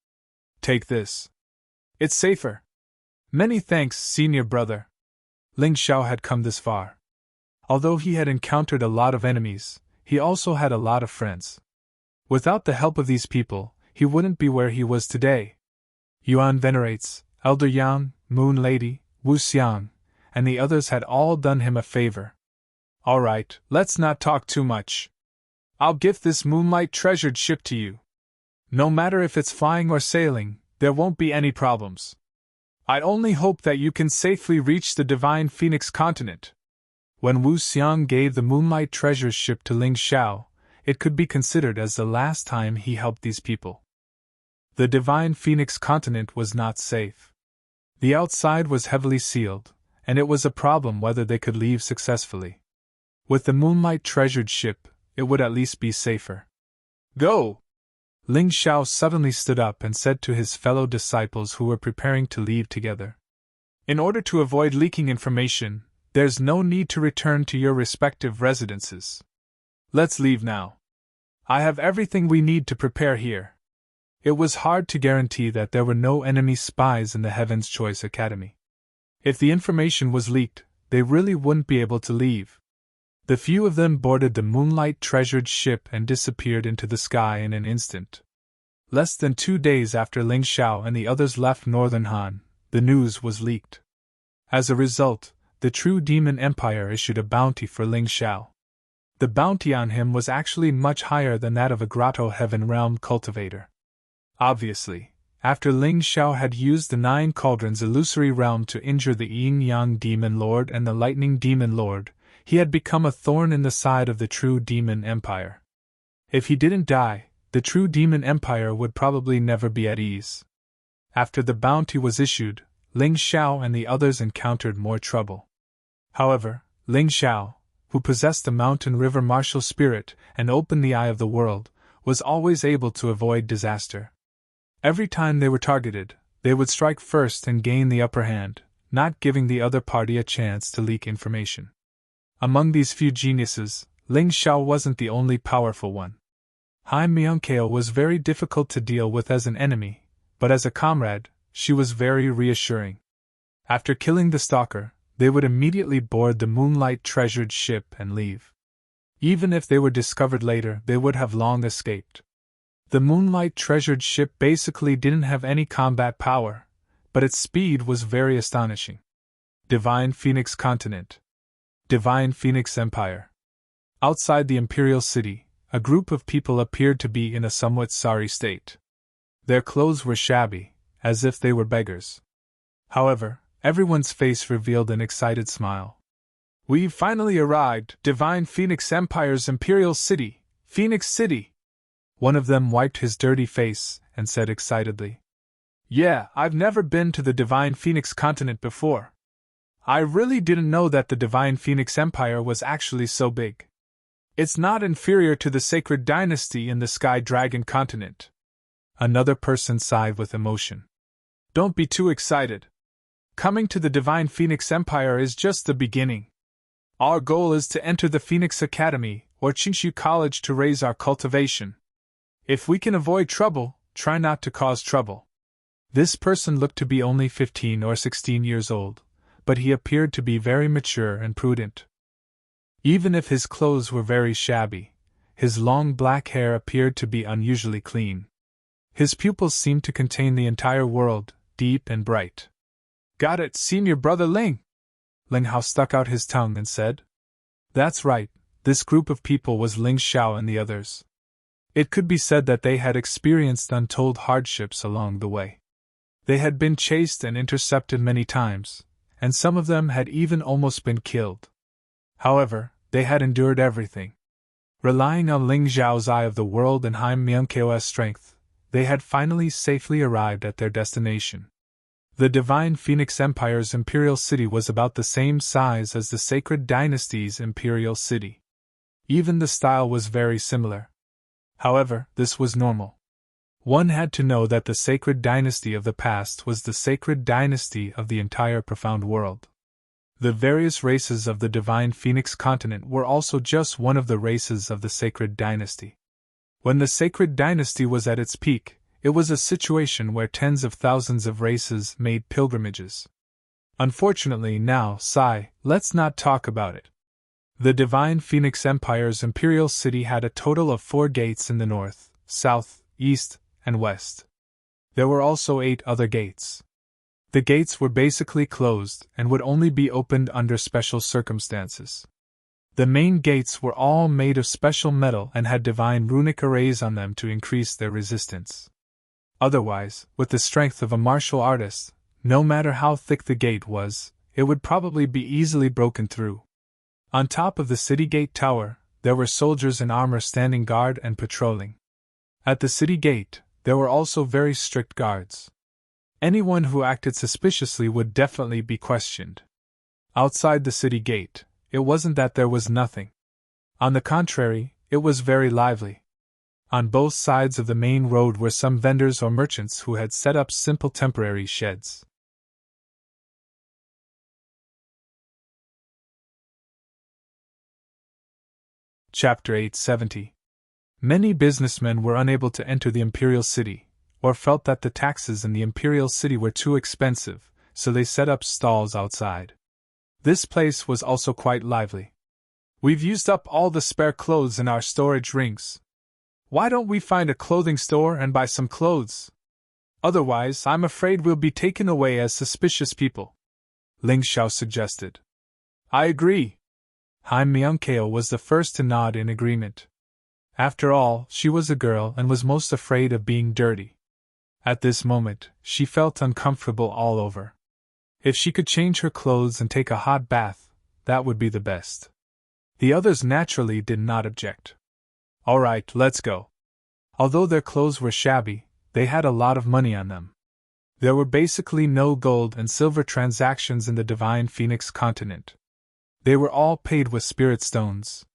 Take this. It's safer. Many thanks, Senior Brother. Ling Xiao had come this far. Although he had encountered a lot of enemies, he also had a lot of friends. Without the help of these people, he wouldn't be where he was today. Yuan venerates, Elder Yang, Moon Lady, Wu Xiang, and the others had all done him a favor. All right, let's not talk too much. I'll gift this moonlight treasured ship to you. No matter if it's flying or sailing, there won't be any problems. I only hope that you can safely reach the Divine Phoenix continent. When Wu Xiang gave the moonlight treasure ship to Ling Xiao, it could be considered as the last time he helped these people. The Divine Phoenix continent was not safe. The outside was heavily sealed, and it was a problem whether they could leave successfully. With the moonlight treasured ship, it would at least be safer. Go! Ling Xiao suddenly stood up and said to his fellow disciples who were preparing to leave together. In order to avoid leaking information, there's no need to return to your respective residences. Let's leave now. I have everything we need to prepare here. It was hard to guarantee that there were no enemy spies in the Heaven's Choice Academy. If the information was leaked, they really wouldn't be able to leave. The few of them boarded the moonlight treasured ship and disappeared into the sky in an instant. Less than 2 days after Ling Xiao and the others left Northern Han, the news was leaked. As a result, the True Demon Empire issued a bounty for Ling Xiao. The bounty on him was actually much higher than that of a Grotto Heaven Realm cultivator. Obviously, after Ling Xiao had used the 9 cauldrons illusory realm to injure the Yin-Yang Demon Lord and the Lightning Demon Lord, he had become a thorn in the side of the True Demon Empire. If he didn't die, the True Demon Empire would probably never be at ease. After the bounty was issued, Ling Xiao and the others encountered more trouble. However, Ling Xiao, who possessed the mountain river martial spirit and opened the eye of the world, was always able to avoid disaster. Every time they were targeted, they would strike first and gain the upper hand, not giving the other party a chance to leak information. Among these few geniuses, Ling Xiao wasn't the only powerful one. Hai Myungkeo was very difficult to deal with as an enemy, but as a comrade, she was very reassuring. After killing the stalker, they would immediately board the moonlight treasured ship and leave. Even if they were discovered later, they would have long escaped. The moonlight treasured ship basically didn't have any combat power, but its speed was very astonishing. Divine Phoenix Continent. Divine Phoenix Empire. Outside the Imperial City, a group of people appeared to be in a somewhat sorry state. Their clothes were shabby, as if they were beggars. However, everyone's face revealed an excited smile. "We've finally arrived, Divine Phoenix Empire's Imperial City, Phoenix City!" One of them wiped his dirty face and said excitedly. "Yeah, I've never been to the Divine Phoenix continent before. I really didn't know that the Divine Phoenix Empire was actually so big. It's not inferior to the Sacred Dynasty in the Sky Dragon continent." Another person sighed with emotion. "Don't be too excited. Coming to the Divine Phoenix Empire is just the beginning. Our goal is to enter the Phoenix Academy or Chinshu College to raise our cultivation. If we can avoid trouble, try not to cause trouble." This person looked to be only 15 or 16 years old, but he appeared to be very mature and prudent. Even if his clothes were very shabby, his long black hair appeared to be unusually clean. His pupils seemed to contain the entire world, deep and bright. "Got it, senior brother Ling!" Ling Hao stuck out his tongue and said. That's right, this group of people was Ling Xiao and the others. It could be said that they had experienced untold hardships along the way. They had been chased and intercepted many times, and some of them had even almost been killed. However, they had endured everything. Relying on Ling Xiao's eye of the world and Haim Myungko's strength, they had finally safely arrived at their destination. The Divine Phoenix Empire's imperial city was about the same size as the Sacred Dynasty's imperial city. Even the style was very similar. However, this was normal. One had to know that the Sacred Dynasty of the past was the Sacred Dynasty of the entire profound world. The various races of the Divine Phoenix continent were also just one of the races of the Sacred Dynasty. When the Sacred Dynasty was at its peak, it was a situation where tens of thousands of races made pilgrimages. Unfortunately now, let's not talk about it. The Divine Phoenix Empire's imperial city had a total of 4 gates in the north, south, east, and west. There were also 8 other gates. The gates were basically closed and would only be opened under special circumstances. The main gates were all made of special metal and had divine runic arrays on them to increase their resistance. Otherwise, with the strength of a martial artist, no matter how thick the gate was, it would probably be easily broken through. On top of the city gate tower, there were soldiers in armor standing guard and patrolling. At the city gate, there were also very strict guards. Anyone who acted suspiciously would definitely be questioned. Outside the city gate, it wasn't that there was nothing. On the contrary, it was very lively. On both sides of the main road were some vendors or merchants who had set up simple temporary sheds. Chapter 870. Many businessmen were unable to enter the imperial city, or felt that the taxes in the imperial city were too expensive, so they set up stalls outside. This place was also quite lively. "We've used up all the spare clothes in our storage rings. Why don't we find a clothing store and buy some clothes? Otherwise, I'm afraid we'll be taken away as suspicious people," Ling Xiao suggested. "I agree." Haim Myungko was the first to nod in agreement. After all, she was a girl and was most afraid of being dirty. At this moment, she felt uncomfortable all over. If she could change her clothes and take a hot bath, that would be the best. The others naturally did not object. "All right, let's go." Although their clothes were shabby, they had a lot of money on them. There were basically no gold and silver transactions in the Divine Phoenix continent. They were all paid with spirit stones.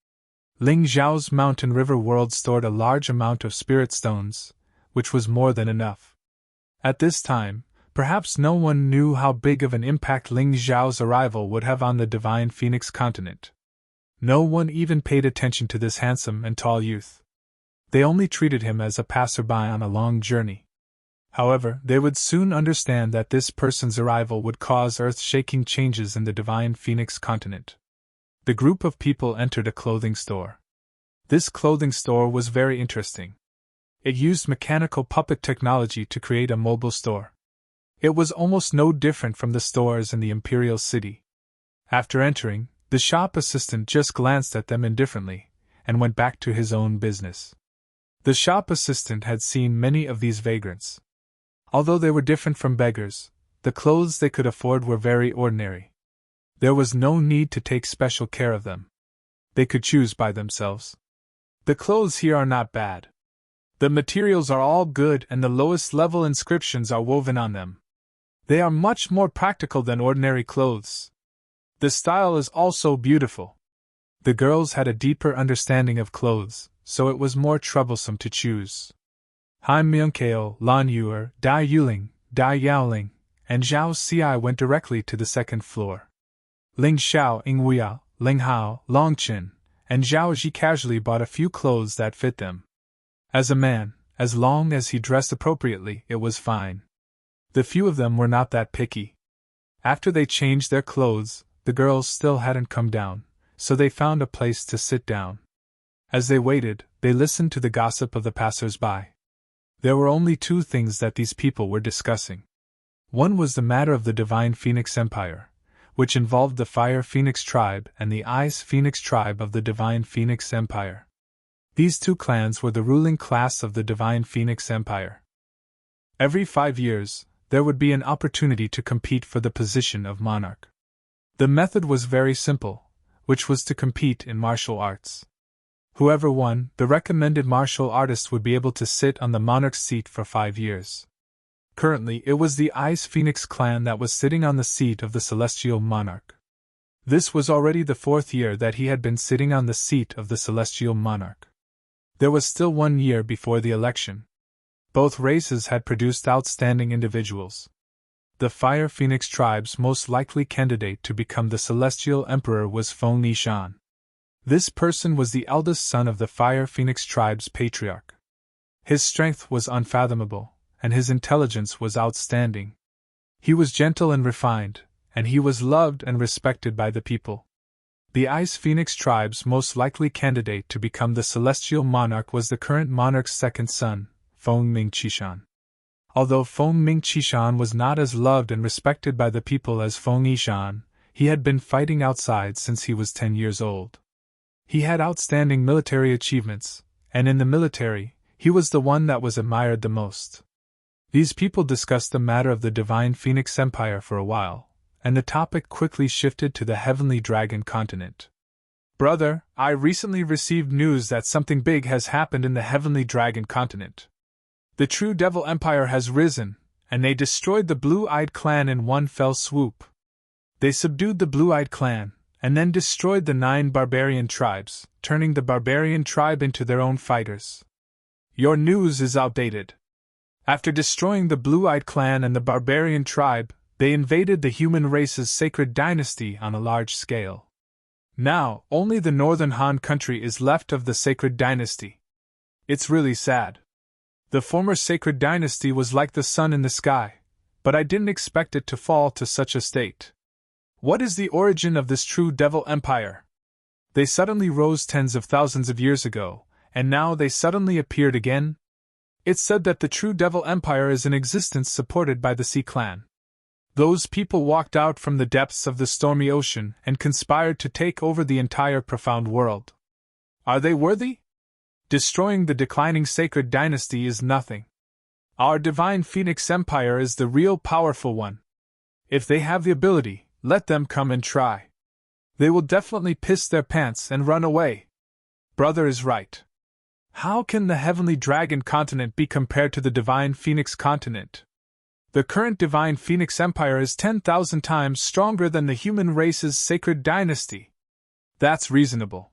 Ling Xiao's mountain river world stored a large amount of spirit stones, which was more than enough. At this time, perhaps no one knew how big of an impact Ling Xiao's arrival would have on the Divine Phoenix continent. No one even paid attention to this handsome and tall youth. They only treated him as a passerby on a long journey. However, they would soon understand that this person's arrival would cause earth-shaking changes in the Divine Phoenix continent. The group of people entered a clothing store. This clothing store was very interesting. It used mechanical puppet technology to create a mobile store. It was almost no different from the stores in the Imperial City. After entering, the shop assistant just glanced at them indifferently, and went back to his own business. The shop assistant had seen many of these vagrants. Although they were different from beggars, the clothes they could afford were very ordinary. There was no need to take special care of them. They could choose by themselves. The clothes here are not bad. The materials are all good and the lowest level inscriptions are woven on them. They are much more practical than ordinary clothes. The style is also beautiful. The girls had a deeper understanding of clothes, so it was more troublesome to choose. Han Myungkeo, Lan Yuer, Dai Yuling, Dai Yaoling, and Zhao Xi went directly to the second floor. Ling Xiao, Ing Wuya, Ling Hao, Long Qin, and Zhao Ji casually bought a few clothes that fit them. As a man, as long as he dressed appropriately, it was fine. The few of them were not that picky. After they changed their clothes, the girls still hadn't come down, so they found a place to sit down. As they waited, they listened to the gossip of the passers-by. There were only two things that these people were discussing. One was the matter of the Divine Phoenix Empire, which involved the Fire Phoenix tribe and the Ice Phoenix tribe of the Divine Phoenix Empire. These two clans were the ruling class of the Divine Phoenix Empire. Every 5 years, there would be an opportunity to compete for the position of monarch. The method was very simple, which was to compete in martial arts. Whoever won, the recommended martial artist would be able to sit on the monarch's seat for 5 years. Currently, it was the Ice Phoenix clan that was sitting on the seat of the celestial monarch. This was already the 4th year that he had been sitting on the seat of the celestial monarch. There was still 1 year before the election. Both races had produced outstanding individuals. The Fire Phoenix tribe's most likely candidate to become the celestial emperor was Feng Nishan. This person was the eldest son of the Fire Phoenix tribe's patriarch. His strength was unfathomable, and his intelligence was outstanding. He was gentle and refined, and he was loved and respected by the people. The Ice Phoenix tribe's most likely candidate to become the celestial monarch was the current monarch's second son, Feng Mingqishan. Although Feng Mingqishan was not as loved and respected by the people as Feng Yishan, he had been fighting outside since he was 10 years old. He had outstanding military achievements, and in the military, he was the one that was admired the most. These people discussed the matter of the Divine Phoenix Empire for a while, and the topic quickly shifted to the Heavenly Dragon continent. Brother, I recently received news that something big has happened in the Heavenly Dragon continent. The True Devil Empire has risen, and they destroyed the Blue-Eyed Clan in one fell swoop. They subdued the Blue-Eyed Clan, and then destroyed the 9 barbarian tribes, turning the barbarian tribe into their own fighters. Your news is outdated. After destroying the Blue-Eyed Clan and the barbarian tribe, they invaded the human race's sacred dynasty on a large scale. Now, only the northern Han country is left of the sacred dynasty. It's really sad. The former sacred dynasty was like the sun in the sky, but I didn't expect it to fall to such a state. What is the origin of this true devil empire? They suddenly rose tens of thousands of years ago, and now they suddenly appeared again? It's said that the true devil empire is in existence supported by the Sea Clan. Those people walked out from the depths of the stormy ocean and conspired to take over the entire profound world. Are they worthy? Destroying the declining sacred dynasty is nothing. Our Divine Phoenix Empire is the real powerful one. If they have the ability, let them come and try. They will definitely piss their pants and run away. Brother is right. How can the Heavenly Dragon continent be compared to the Divine Phoenix continent? The current Divine Phoenix Empire is 10,000 times stronger than the human race's sacred dynasty. That's reasonable.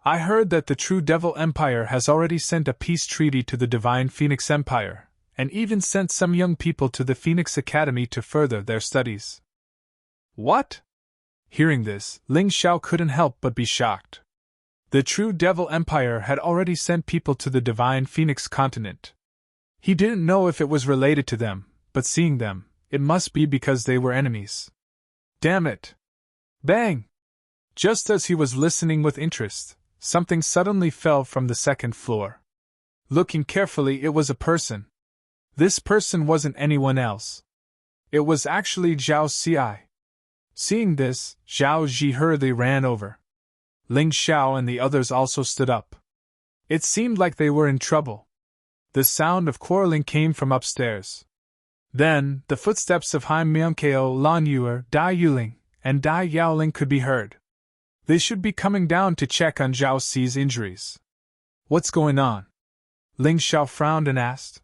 I heard that the True Devil Empire has already sent a peace treaty to the Divine Phoenix Empire, and even sent some young people to the Phoenix Academy to further their studies. What? Hearing this, Ling Xiao couldn't help but be shocked. The True Devil Empire had already sent people to the Divine Phoenix continent. He didn't know if it was related to them, but seeing them, it must be because they were enemies. Damn it! Bang! Just as he was listening with interest, something suddenly fell from the second floor. Looking carefully, it was a person. This person wasn't anyone else. It was actually Zhao Xi. Seeing this, Zhao Ji hurriedly ran over. Ling Xiao and the others also stood up. It seemed like they were in trouble. The sound of quarreling came from upstairs. Then, the footsteps of Hai Myungkeo, Lan Yuer, Dai Yuling, and Dai Yaoling could be heard. They should be coming down to check on Zhao Si's injuries. What's going on? Ling Xiao frowned and asked.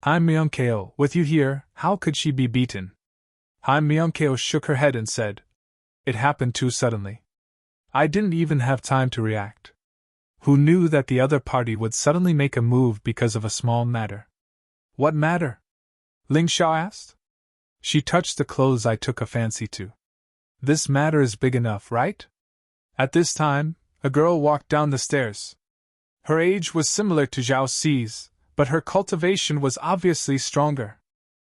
Hai Myungkeo, with you here, how could she be beaten? Hai Myungkeo shook her head and said, It happened too suddenly. I didn't even have time to react. Who knew that the other party would suddenly make a move because of a small matter? What matter? Ling Xiao asked. She touched the clothes I took a fancy to. This matter is big enough, right? At this time, a girl walked down the stairs. Her age was similar to Zhao Si's, but her cultivation was obviously stronger.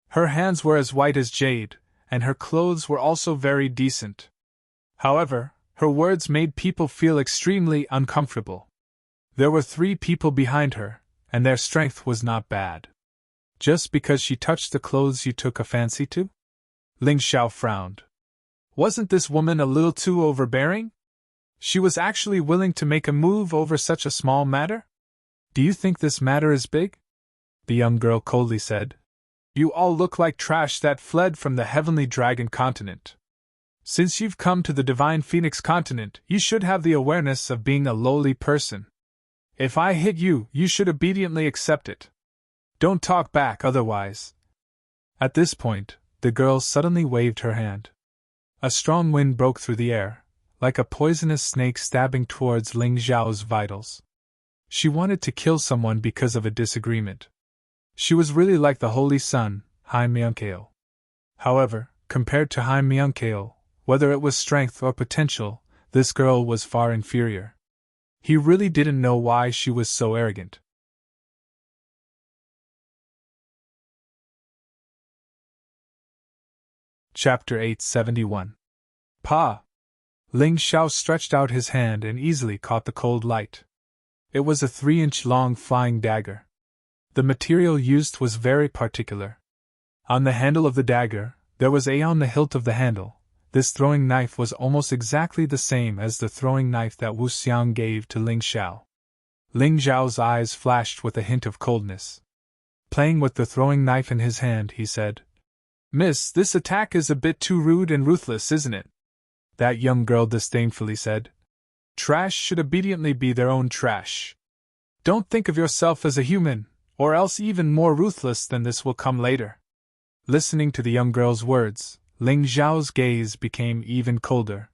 Her hands were as white as jade, and her clothes were also very decent. However, her words made people feel extremely uncomfortable. There were 3 people behind her, and their strength was not bad. Just because she touched the clothes you took a fancy to? Ling Xiao frowned. Wasn't this woman a little too overbearing? She was actually willing to make a move over such a small matter? Do you think this matter is big? The young girl coldly said. You all look like trash that fled from the Heavenly Dragon continent. Since you've come to the Divine Phoenix continent, you should have the awareness of being a lowly person. If I hit you, you should obediently accept it. Don't talk back otherwise. At this point, the girl suddenly waved her hand. A strong wind broke through the air, like a poisonous snake stabbing towards Ling Xiao's vitals. She wanted to kill someone because of a disagreement. She was really like the Holy Sun, Hai Myungkeo. However, compared to Hai Myungkeo, whether it was strength or potential, this girl was far inferior. He really didn't know why she was so arrogant. Chapter 871. Pa! Ling Xiao stretched out his hand and easily caught the cold light. It was a 3-inch-long flying dagger. The material used was very particular. On the handle of the dagger, there was on the hilt of the handle. This throwing knife was almost exactly the same as the throwing knife that Wu Xiang gave to Ling Xiao. Ling Xiao's eyes flashed with a hint of coldness. Playing with the throwing knife in his hand, he said, Miss, this attack is a bit too rude and ruthless, isn't it? That young girl disdainfully said. Trash should obediently be their own trash. Don't think of yourself as a human, or else even more ruthless than this will come later. Listening to the young girl's words, Ling Xiao's gaze became even colder.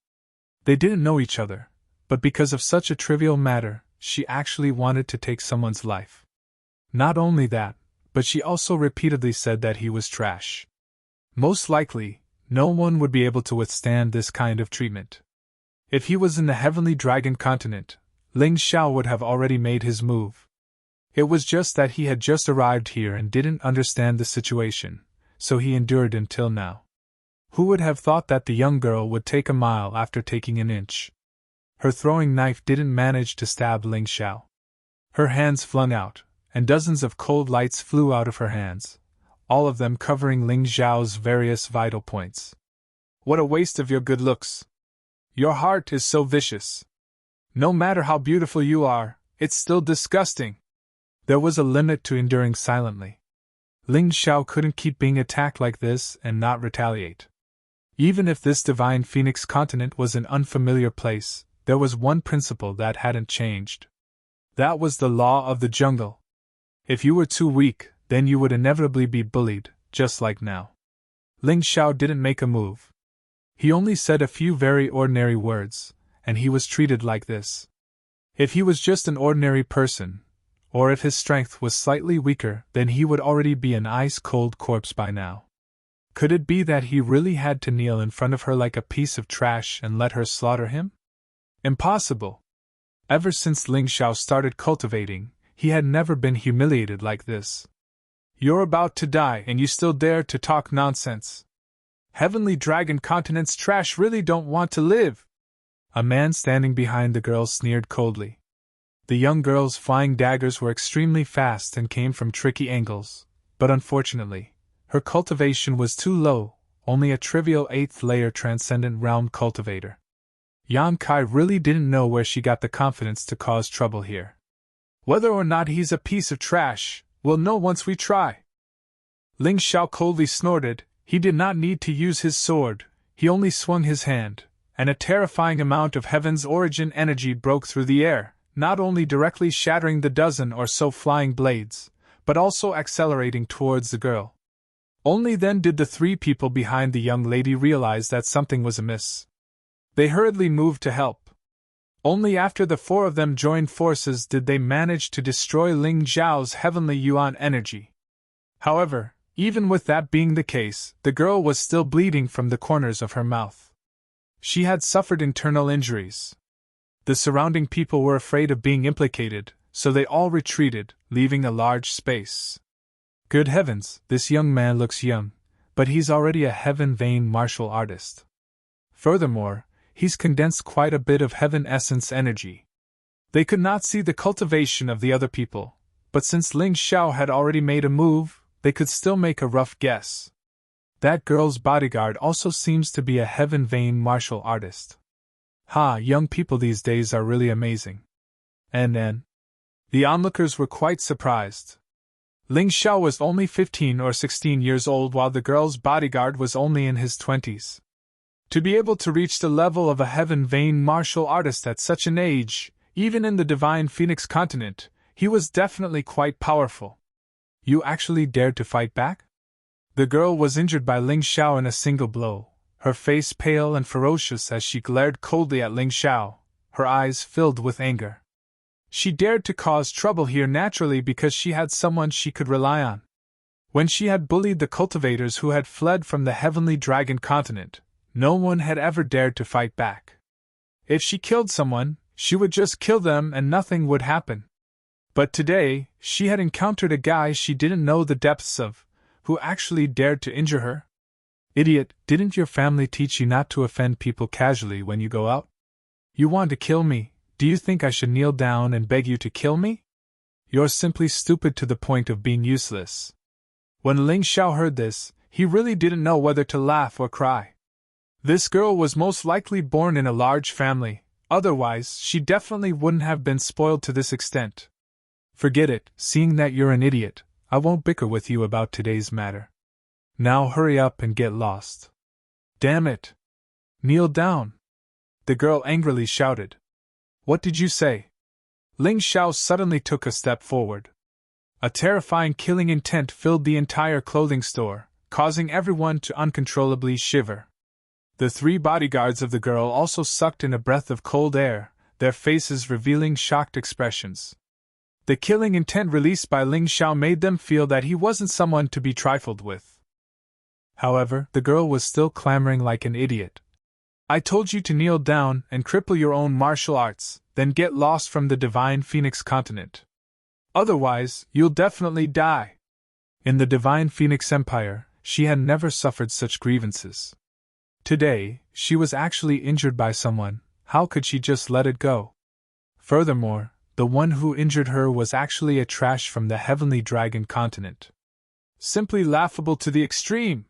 They didn't know each other, but because of such a trivial matter, she actually wanted to take someone's life. Not only that, but she also repeatedly said that he was trash. Most likely, no one would be able to withstand this kind of treatment. If he was in the Heavenly Dragon continent, Ling Xiao would have already made his move. It was just that he had just arrived here and didn't understand the situation, so he endured until now. Who would have thought that the young girl would take a mile after taking an inch? Her throwing knife didn't manage to stab Ling Xiao. Her hands flung out, and dozens of cold lights flew out of her hands, all of them covering Ling Xiao's various vital points. What a waste of your good looks! Your heart is so vicious. No matter how beautiful you are, it's still disgusting. There was a limit to enduring silently. Ling Xiao couldn't keep being attacked like this and not retaliate. Even if this Divine Phoenix continent was an unfamiliar place, there was one principle that hadn't changed. That was the law of the jungle. If you were too weak, then you would inevitably be bullied, just like now. Ling Xiao didn't make a move. He only said a few very ordinary words, and he was treated like this. If he was just an ordinary person, or if his strength was slightly weaker, then he would already be an ice-cold corpse by now. Could it be that he really had to kneel in front of her like a piece of trash and let her slaughter him? Impossible! Ever since Ling Xiao started cultivating, he had never been humiliated like this. You're about to die and you still dare to talk nonsense. Heavenly Dragon Continent's trash really don't want to live! A man standing behind the girl sneered coldly. The young girl's flying daggers were extremely fast and came from tricky angles, but unfortunately, her cultivation was too low, only a trivial 8th-layer Transcendent Realm cultivator. Yan Kai really didn't know where she got the confidence to cause trouble here. Whether or not he's a piece of trash, we'll know once we try. Ling Xiao coldly snorted. He did not need to use his sword, he only swung his hand, and a terrifying amount of heaven's origin energy broke through the air, not only directly shattering the dozen or so flying blades, but also accelerating towards the girl. Only then did the three people behind the young lady realize that something was amiss. They hurriedly moved to help. Only after the four of them joined forces did they manage to destroy Ling Zhao's heavenly yuan energy. However, even with that being the case, the girl was still bleeding from the corners of her mouth. She had suffered internal injuries. The surrounding people were afraid of being implicated, so they all retreated, leaving a large space. Good heavens, this young man looks young, but he's already a heaven-vein martial artist. Furthermore, he's condensed quite a bit of heaven essence energy. They could not see the cultivation of the other people, but since Ling Xiao had already made a move, they could still make a rough guess. That girl's bodyguard also seems to be a heaven-vein martial artist. Ha, young people these days are really amazing. And the onlookers were quite surprised. Ling Xiao was only 15 or 16 years old while the girl's bodyguard was only in his 20s. To be able to reach the level of a heaven-vein martial artist at such an age, even in the Divine Phoenix continent, he was definitely quite powerful. You actually dared to fight back? The girl was injured by Ling Xiao in a single blow, her face pale and ferocious as she glared coldly at Ling Xiao, her eyes filled with anger. She dared to cause trouble here naturally because she had someone she could rely on. When she had bullied the cultivators who had fled from the Heavenly Dragon continent, no one had ever dared to fight back. If she killed someone, she would just kill them and nothing would happen. But today, she had encountered a guy she didn't know the depths of, who actually dared to injure her. Idiot, didn't your family teach you not to offend people casually when you go out? You want to kill me, do you think I should kneel down and beg you to kill me? You're simply stupid to the point of being useless. When Ling Xiao heard this, he really didn't know whether to laugh or cry. This girl was most likely born in a large family, otherwise she definitely wouldn't have been spoiled to this extent. Forget it, seeing that you're an idiot, I won't bicker with you about today's matter. Now hurry up and get lost. Damn it! Kneel down! The girl angrily shouted. What did you say? Ling Xiao suddenly took a step forward. A terrifying killing intent filled the entire clothing store, causing everyone to uncontrollably shiver. The three bodyguards of the girl also sucked in a breath of cold air, their faces revealing shocked expressions. The killing intent released by Ling Xiao made them feel that he wasn't someone to be trifled with. However, the girl was still clamoring like an idiot. I told you to kneel down and cripple your own martial arts, then get lost from the Divine Phoenix continent. Otherwise, you'll definitely die. In the Divine Phoenix Empire, she had never suffered such grievances. Today, she was actually injured by someone, how could she just let it go? Furthermore, the one who injured her was actually a trash from the Heavenly Dragon continent. Simply laughable to the extreme.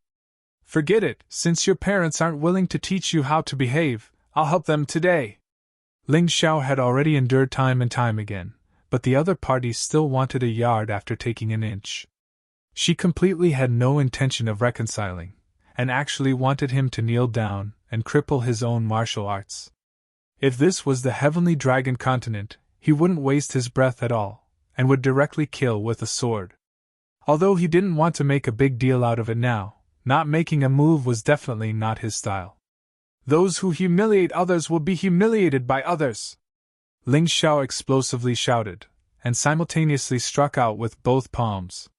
Forget it, since your parents aren't willing to teach you how to behave, I'll help them today. Ling Xiao had already endured time and time again, but the other party still wanted a yard after taking an inch. She completely had no intention of reconciling, and actually wanted him to kneel down and cripple his own martial arts. If this was the Heavenly Dragon continent, he wouldn't waste his breath at all, and would directly kill with a sword. Although he didn't want to make a big deal out of it now, not making a move was definitely not his style. Those who humiliate others will be humiliated by others! Ling Xiao explosively shouted, and simultaneously struck out with both palms.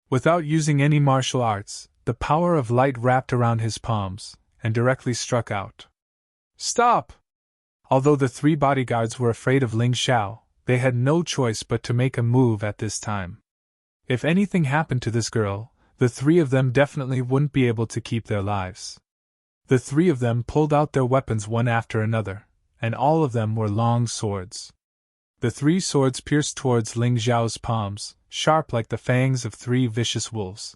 Without using any martial arts, the power of light wrapped around his palms, and directly struck out. Stop! Although the three bodyguards were afraid of Ling Xiao, they had no choice but to make a move at this time. If anything happened to this girl, the three of them definitely wouldn't be able to keep their lives. The three of them pulled out their weapons one after another, and all of them were long swords. The three swords pierced towards Ling Xiao's palms, sharp like the fangs of three vicious wolves.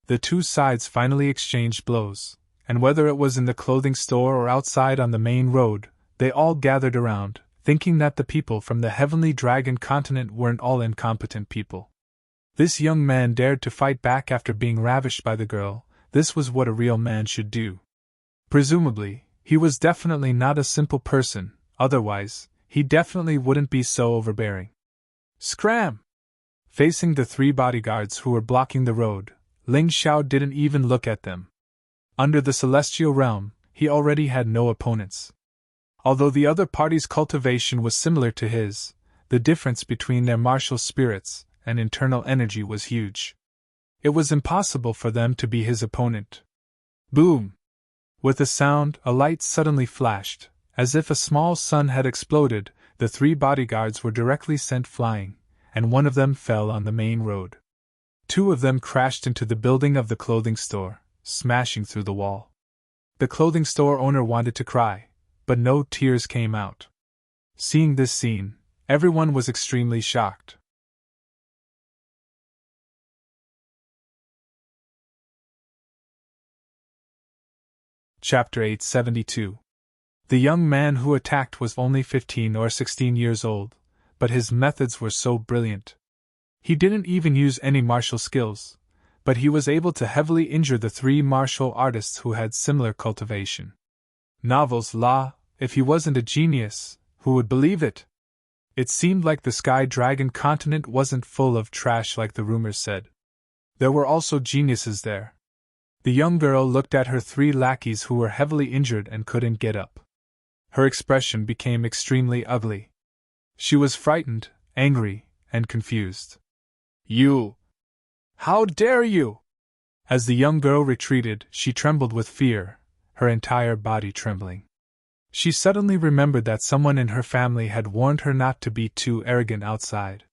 The two sides finally exchanged blows, and whether it was in the clothing store or outside on the main road, they all gathered around, thinking that the people from the Heavenly Dragon continent weren't all incompetent people. This young man dared to fight back after being ravished by the girl. This was what a real man should do. Presumably, he was definitely not a simple person, otherwise, he definitely wouldn't be so overbearing. Scram! Facing the 3 bodyguards who were blocking the road, Ling Xiao didn't even look at them. Under the celestial realm, he already had no opponents. Although the other party's cultivation was similar to his, the difference between their martial spirits and internal energy was huge. It was impossible for them to be his opponent. Boom! With a sound, a light suddenly flashed. As if a small sun had exploded, the 3 bodyguards were directly sent flying, and one of them fell on the main road. 2 of them crashed into the building of the clothing store, smashing through the wall. The clothing store owner wanted to cry, but no tears came out. Seeing this scene, everyone was extremely shocked. Chapter 872. The young man who attacked was only 15 or 16 years old, but his methods were so brilliant. He didn't even use any martial skills, but he was able to heavily injure the 3 martial artists who had similar cultivation. Novels la, if he wasn't a genius, who would believe it? It seemed like the Sky Dragon continent wasn't full of trash like the rumors said. There were also geniuses there. The young girl looked at her 3 lackeys who were heavily injured and couldn't get up. Her expression became extremely ugly. She was frightened, angry, and confused. You! How dare you! As the young girl retreated, she trembled with fear, her entire body trembling. She suddenly remembered that someone in her family had warned her not to be too arrogant outside.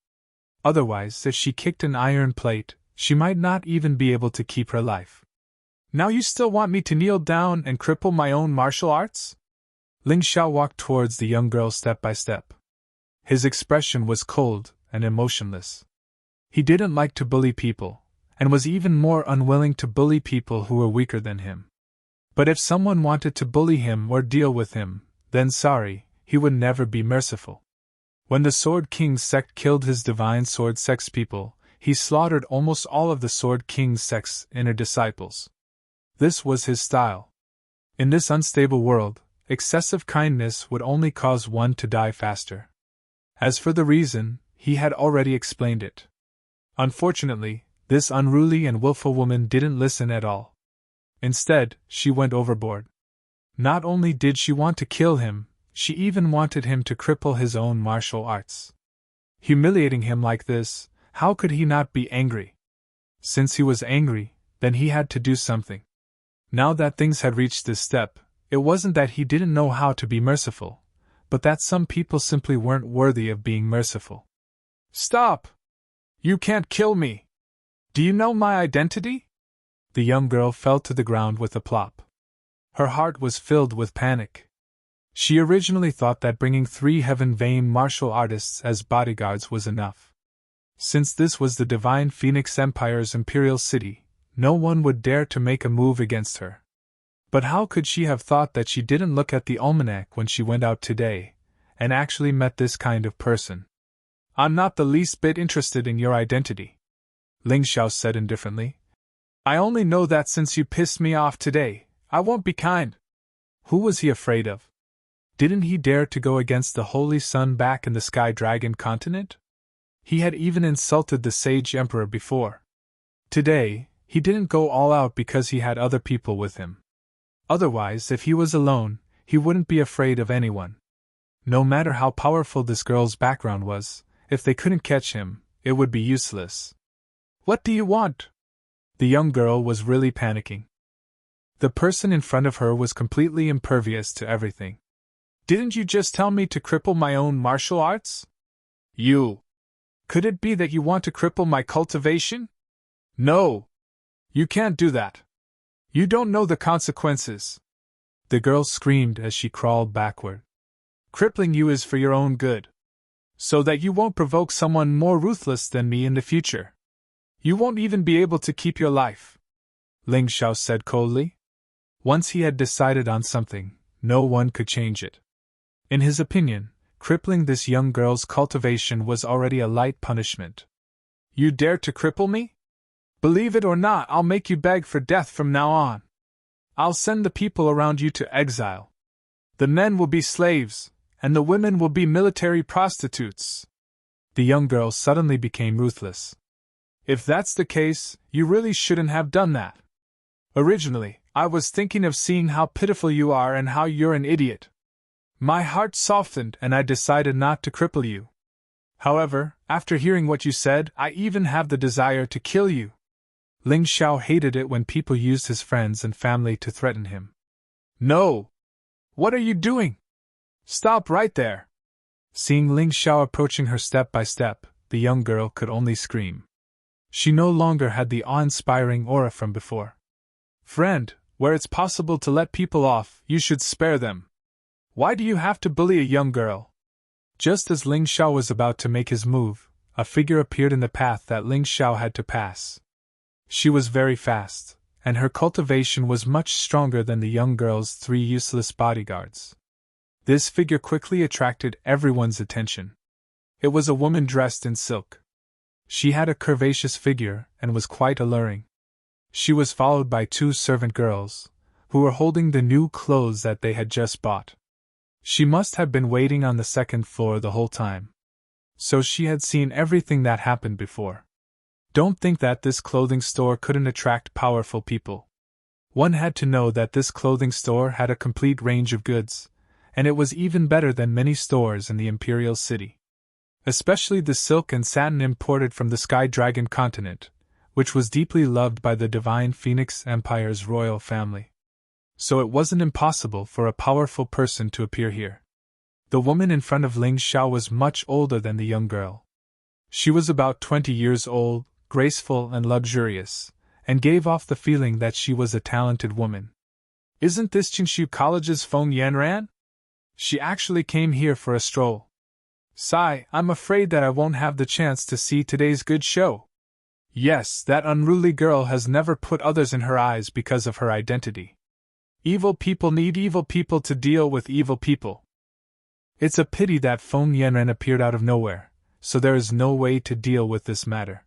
Otherwise, if she kicked an iron plate, she might not even be able to keep her life. Now you still want me to kneel down and cripple my own martial arts? Ling Xiao walked towards the young girl step by step. His expression was cold and emotionless. He didn't like to bully people, and was even more unwilling to bully people who were weaker than him. But if someone wanted to bully him or deal with him, then sorry, he would never be merciful. When the Sword King's sect killed his divine sword sect's people, he slaughtered almost all of the Sword King's sect's inner disciples. This was his style. In this unstable world, excessive kindness would only cause one to die faster. As for the reason, he had already explained it. Unfortunately, this unruly and willful woman didn't listen at all. Instead, she went overboard. Not only did she want to kill him, she even wanted him to cripple his own martial arts. Humiliating him like this, how could he not be angry? Since he was angry, then he had to do something. Now that things had reached this step, it wasn't that he didn't know how to be merciful, but that some people simply weren't worthy of being merciful. Stop! You can't kill me! Do you know my identity? The young girl fell to the ground with a plop. Her heart was filled with panic. She originally thought that bringing 3 heaven-vain martial artists as bodyguards was enough. Since this was the Divine Phoenix Empire's imperial city, no one would dare to make a move against her. But how could she have thought that she didn't look at the almanac when she went out today, and actually met this kind of person? I'm not the least bit interested in your identity, Ling Xiao said indifferently. I only know that since you pissed me off today, I won't be kind. Who was he afraid of? Didn't he dare to go against the Holy Sun back in the Sky Dragon continent? He had even insulted the Sage Emperor before. Today, he didn't go all out because he had other people with him. Otherwise, if he was alone, he wouldn't be afraid of anyone. No matter how powerful this girl's background was, if they couldn't catch him, it would be useless. What do you want? The young girl was really panicking. The person in front of her was completely impervious to everything. Didn't you just tell me to cripple my own martial arts? You! Could it be that you want to cripple my cultivation? No! You can't do that. You don't know the consequences. The girl screamed as she crawled backward. Crippling you is for your own good. So that you won't provoke someone more ruthless than me in the future. You won't even be able to keep your life, Ling Xiao said coldly. Once he had decided on something, no one could change it. In his opinion, crippling this young girl's cultivation was already a light punishment. You dare to cripple me? Believe it or not, I'll make you beg for death from now on. I'll send the people around you to exile. The men will be slaves, and the women will be military prostitutes. The young girl suddenly became ruthless. If that's the case, you really shouldn't have done that. Originally, I was thinking of seeing how pitiful you are and how you're an idiot. My heart softened and I decided not to cripple you. However, after hearing what you said, I even have the desire to kill you. Ling Xiao hated it when people used his friends and family to threaten him. No! What are you doing? Stop right there! Seeing Ling Xiao approaching her step by step, the young girl could only scream. She no longer had the awe-inspiring aura from before. Friend, where it's possible to let people off, you should spare them. Why do you have to bully a young girl? Just as Ling Xiao was about to make his move, a figure appeared in the path that Ling Xiao had to pass. She was very fast, and her cultivation was much stronger than the young girl's 3 useless bodyguards. This figure quickly attracted everyone's attention. It was a woman dressed in silk. She had a curvaceous figure and was quite alluring. She was followed by 2 servant girls, who were holding the new clothes that they had just bought. She must have been waiting on the 2nd floor the whole time. So she had seen everything that happened before. Don't think that this clothing store couldn't attract powerful people. One had to know that this clothing store had a complete range of goods, and it was even better than many stores in the Imperial City. Especially the silk and satin imported from the Sky Dragon continent, which was deeply loved by the Divine Phoenix Empire's royal family. So it wasn't impossible for a powerful person to appear here. The woman in front of Ling Xiao was much older than the young girl. She was about 20 years old, graceful and luxurious, and gave off the feeling that she was a talented woman. Isn't this Qingshu College's Feng Yanran? She actually came here for a stroll. Sigh, I'm afraid that I won't have the chance to see today's good show. Yes, that unruly girl has never put others in her eyes because of her identity. Evil people need evil people to deal with evil people. It's a pity that Feng Yanran appeared out of nowhere, so there is no way to deal with this matter.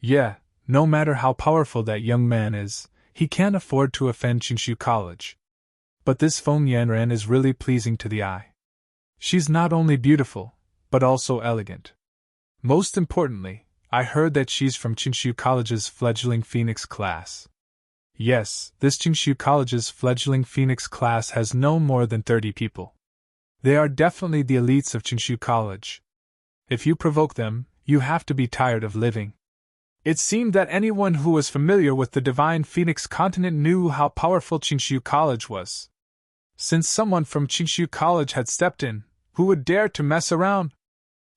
Yeah, no matter how powerful that young man is, he can't afford to offend Qingshu College. But this Feng Yanran is really pleasing to the eye. She's not only beautiful, but also elegant. Most importantly, I heard that she's from Qingshu College's fledgling Phoenix class. Yes, this Qingshu College's fledgling Phoenix class has no more than 30 people. They are definitely the elites of Qingshu College. If you provoke them, you have to be tired of living. It seemed that anyone who was familiar with the Divine Phoenix continent knew how powerful Qingshu College was. Since someone from Qingshu College had stepped in, who would dare to mess around?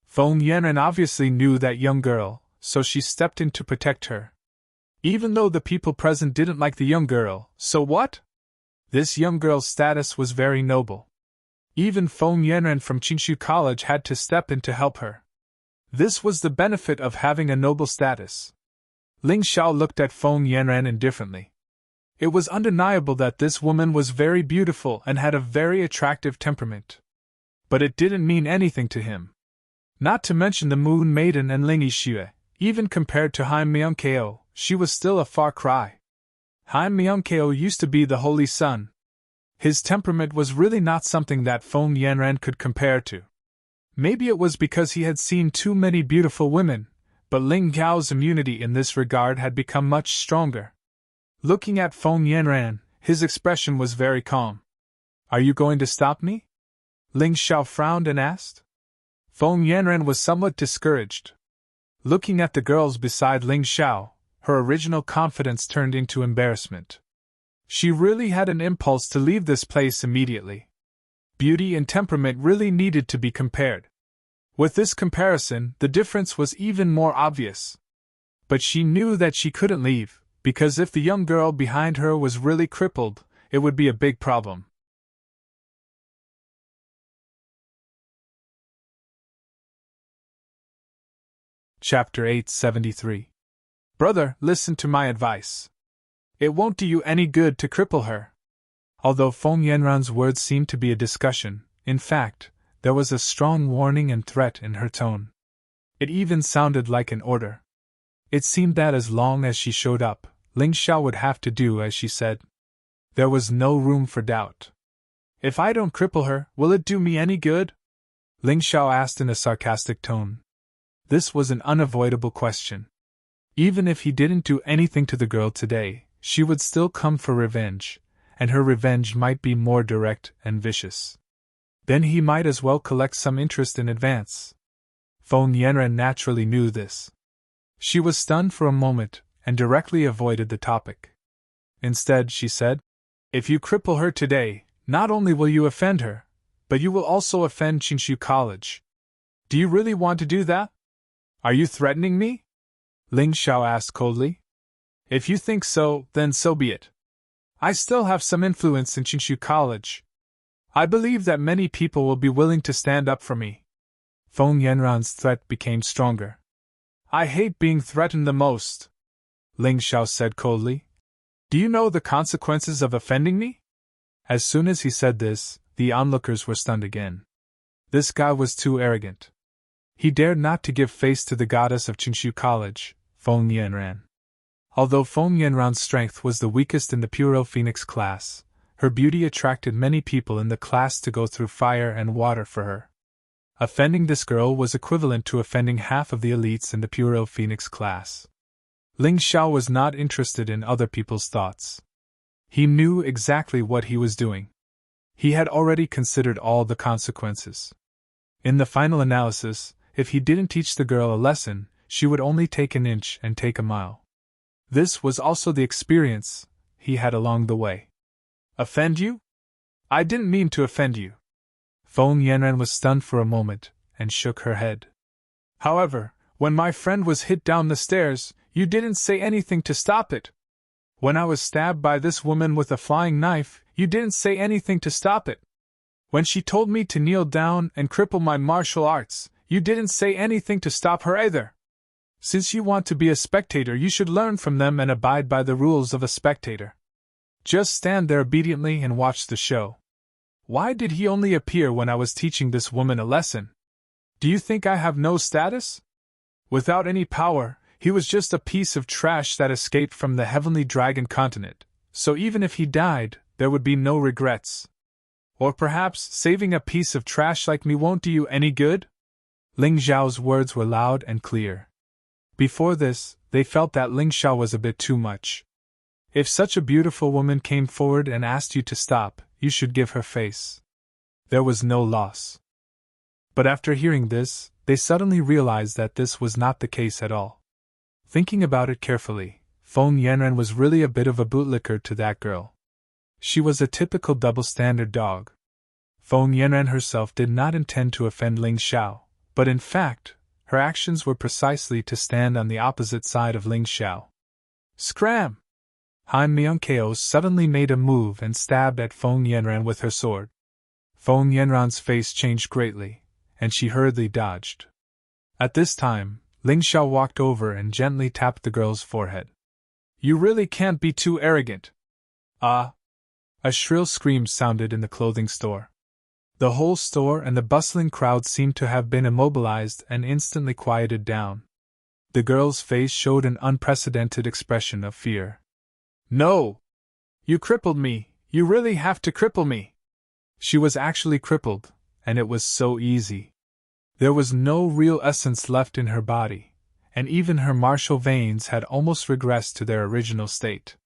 Feng Yanran obviously knew that young girl, so she stepped in to protect her. Even though the people present didn't like the young girl, so what? This young girl's status was very noble. Even Feng Yanran from Qingshu College had to step in to help her. This was the benefit of having a noble status. Ling Xiao looked at Feng Yanran indifferently. It was undeniable that this woman was very beautiful and had a very attractive temperament. But it didn't mean anything to him. Not to mention the Moon Maiden and Ling Yixue, even compared to Han Myungkeo, she was still a far cry. Han Myungkeo used to be the Holy Sun. His temperament was really not something that Feng Yanran could compare to. Maybe it was because he had seen too many beautiful women, but Ling Gao's immunity in this regard had become much stronger. Looking at Feng Yanran, his expression was very calm. Are you going to stop me? Ling Xiao frowned and asked. Feng Yanran was somewhat discouraged. Looking at the girls beside Ling Xiao, her original confidence turned into embarrassment. She really had an impulse to leave this place immediately. Beauty and temperament really needed to be compared. With this comparison, the difference was even more obvious. But she knew that she couldn't leave, because if the young girl behind her was really crippled, it would be a big problem. Chapter 873. Brother, listen to my advice. It won't do you any good to cripple her. Although Feng Yanran's words seemed to be a discussion, in fact, there was a strong warning and threat in her tone. It even sounded like an order. It seemed that as long as she showed up, Ling Xiao would have to do as she said. There was no room for doubt. If I don't cripple her, will it do me any good? Ling Xiao asked in a sarcastic tone. This was an unavoidable question. Even if he didn't do anything to the girl today, she would still come for revenge, and her revenge might be more direct and vicious. Then he might as well collect some interest in advance. Feng Yanran naturally knew this. She was stunned for a moment and directly avoided the topic. Instead, she said, If you cripple her today, not only will you offend her, but you will also offend Qingshu College. Do you really want to do that? Are you threatening me? Ling Xiao asked coldly. If you think so, then so be it. I still have some influence in Qingshu College. I believe that many people will be willing to stand up for me. Feng Yanran's threat became stronger. I hate being threatened the most, Ling Xiao said coldly. Do you know the consequences of offending me? As soon as he said this, the onlookers were stunned again. This guy was too arrogant. He dared not to give face to the goddess of Qingshu College, Feng Yanran. Although Feng Yanran's strength was the weakest in the Puro Phoenix class, her beauty attracted many people in the class to go through fire and water for her. Offending this girl was equivalent to offending half of the elites in the Puro Phoenix class. Ling Xiao was not interested in other people's thoughts. He knew exactly what he was doing. He had already considered all the consequences. In the final analysis, if he didn't teach the girl a lesson, she would only take an inch and take a mile. This was also the experience he had along the way. Offend you? I didn't mean to offend you. Feng Yanran was stunned for a moment and shook her head. However, when my friend was hit down the stairs, you didn't say anything to stop it. When I was stabbed by this woman with a flying knife, you didn't say anything to stop it. When she told me to kneel down and cripple my martial arts, you didn't say anything to stop her either. Since you want to be a spectator, you should learn from them and abide by the rules of a spectator. Just stand there obediently and watch the show. Why did he only appear when I was teaching this woman a lesson? Do you think I have no status? Without any power, he was just a piece of trash that escaped from the heavenly dragon continent, so even if he died, there would be no regrets. Or perhaps saving a piece of trash like me won't do you any good? Ling Xiao's words were loud and clear. Before this, they felt that Ling Xiao was a bit too much. If such a beautiful woman came forward and asked you to stop, you should give her face. There was no loss. But after hearing this, they suddenly realized that this was not the case at all. Thinking about it carefully, Feng Yanran was really a bit of a bootlicker to that girl. She was a typical double-standard dog. Feng Yanran herself did not intend to offend Ling Xiao, but in fact, her actions were precisely to stand on the opposite side of Ling Xiao. Scram! Han Myung-keo suddenly made a move and stabbed at Feng Yanran with her sword. Feng Yanran's face changed greatly, and she hurriedly dodged. At this time, Ling Xiao walked over and gently tapped the girl's forehead. You really can't be too arrogant. Ah! A shrill scream sounded in the clothing store. The whole store and the bustling crowd seemed to have been immobilized and instantly quieted down. The girl's face showed an unprecedented expression of fear. No! You crippled me, you really have to cripple me! She was actually crippled, and it was so easy. There was no real essence left in her body, and even her martial veins had almost regressed to their original state.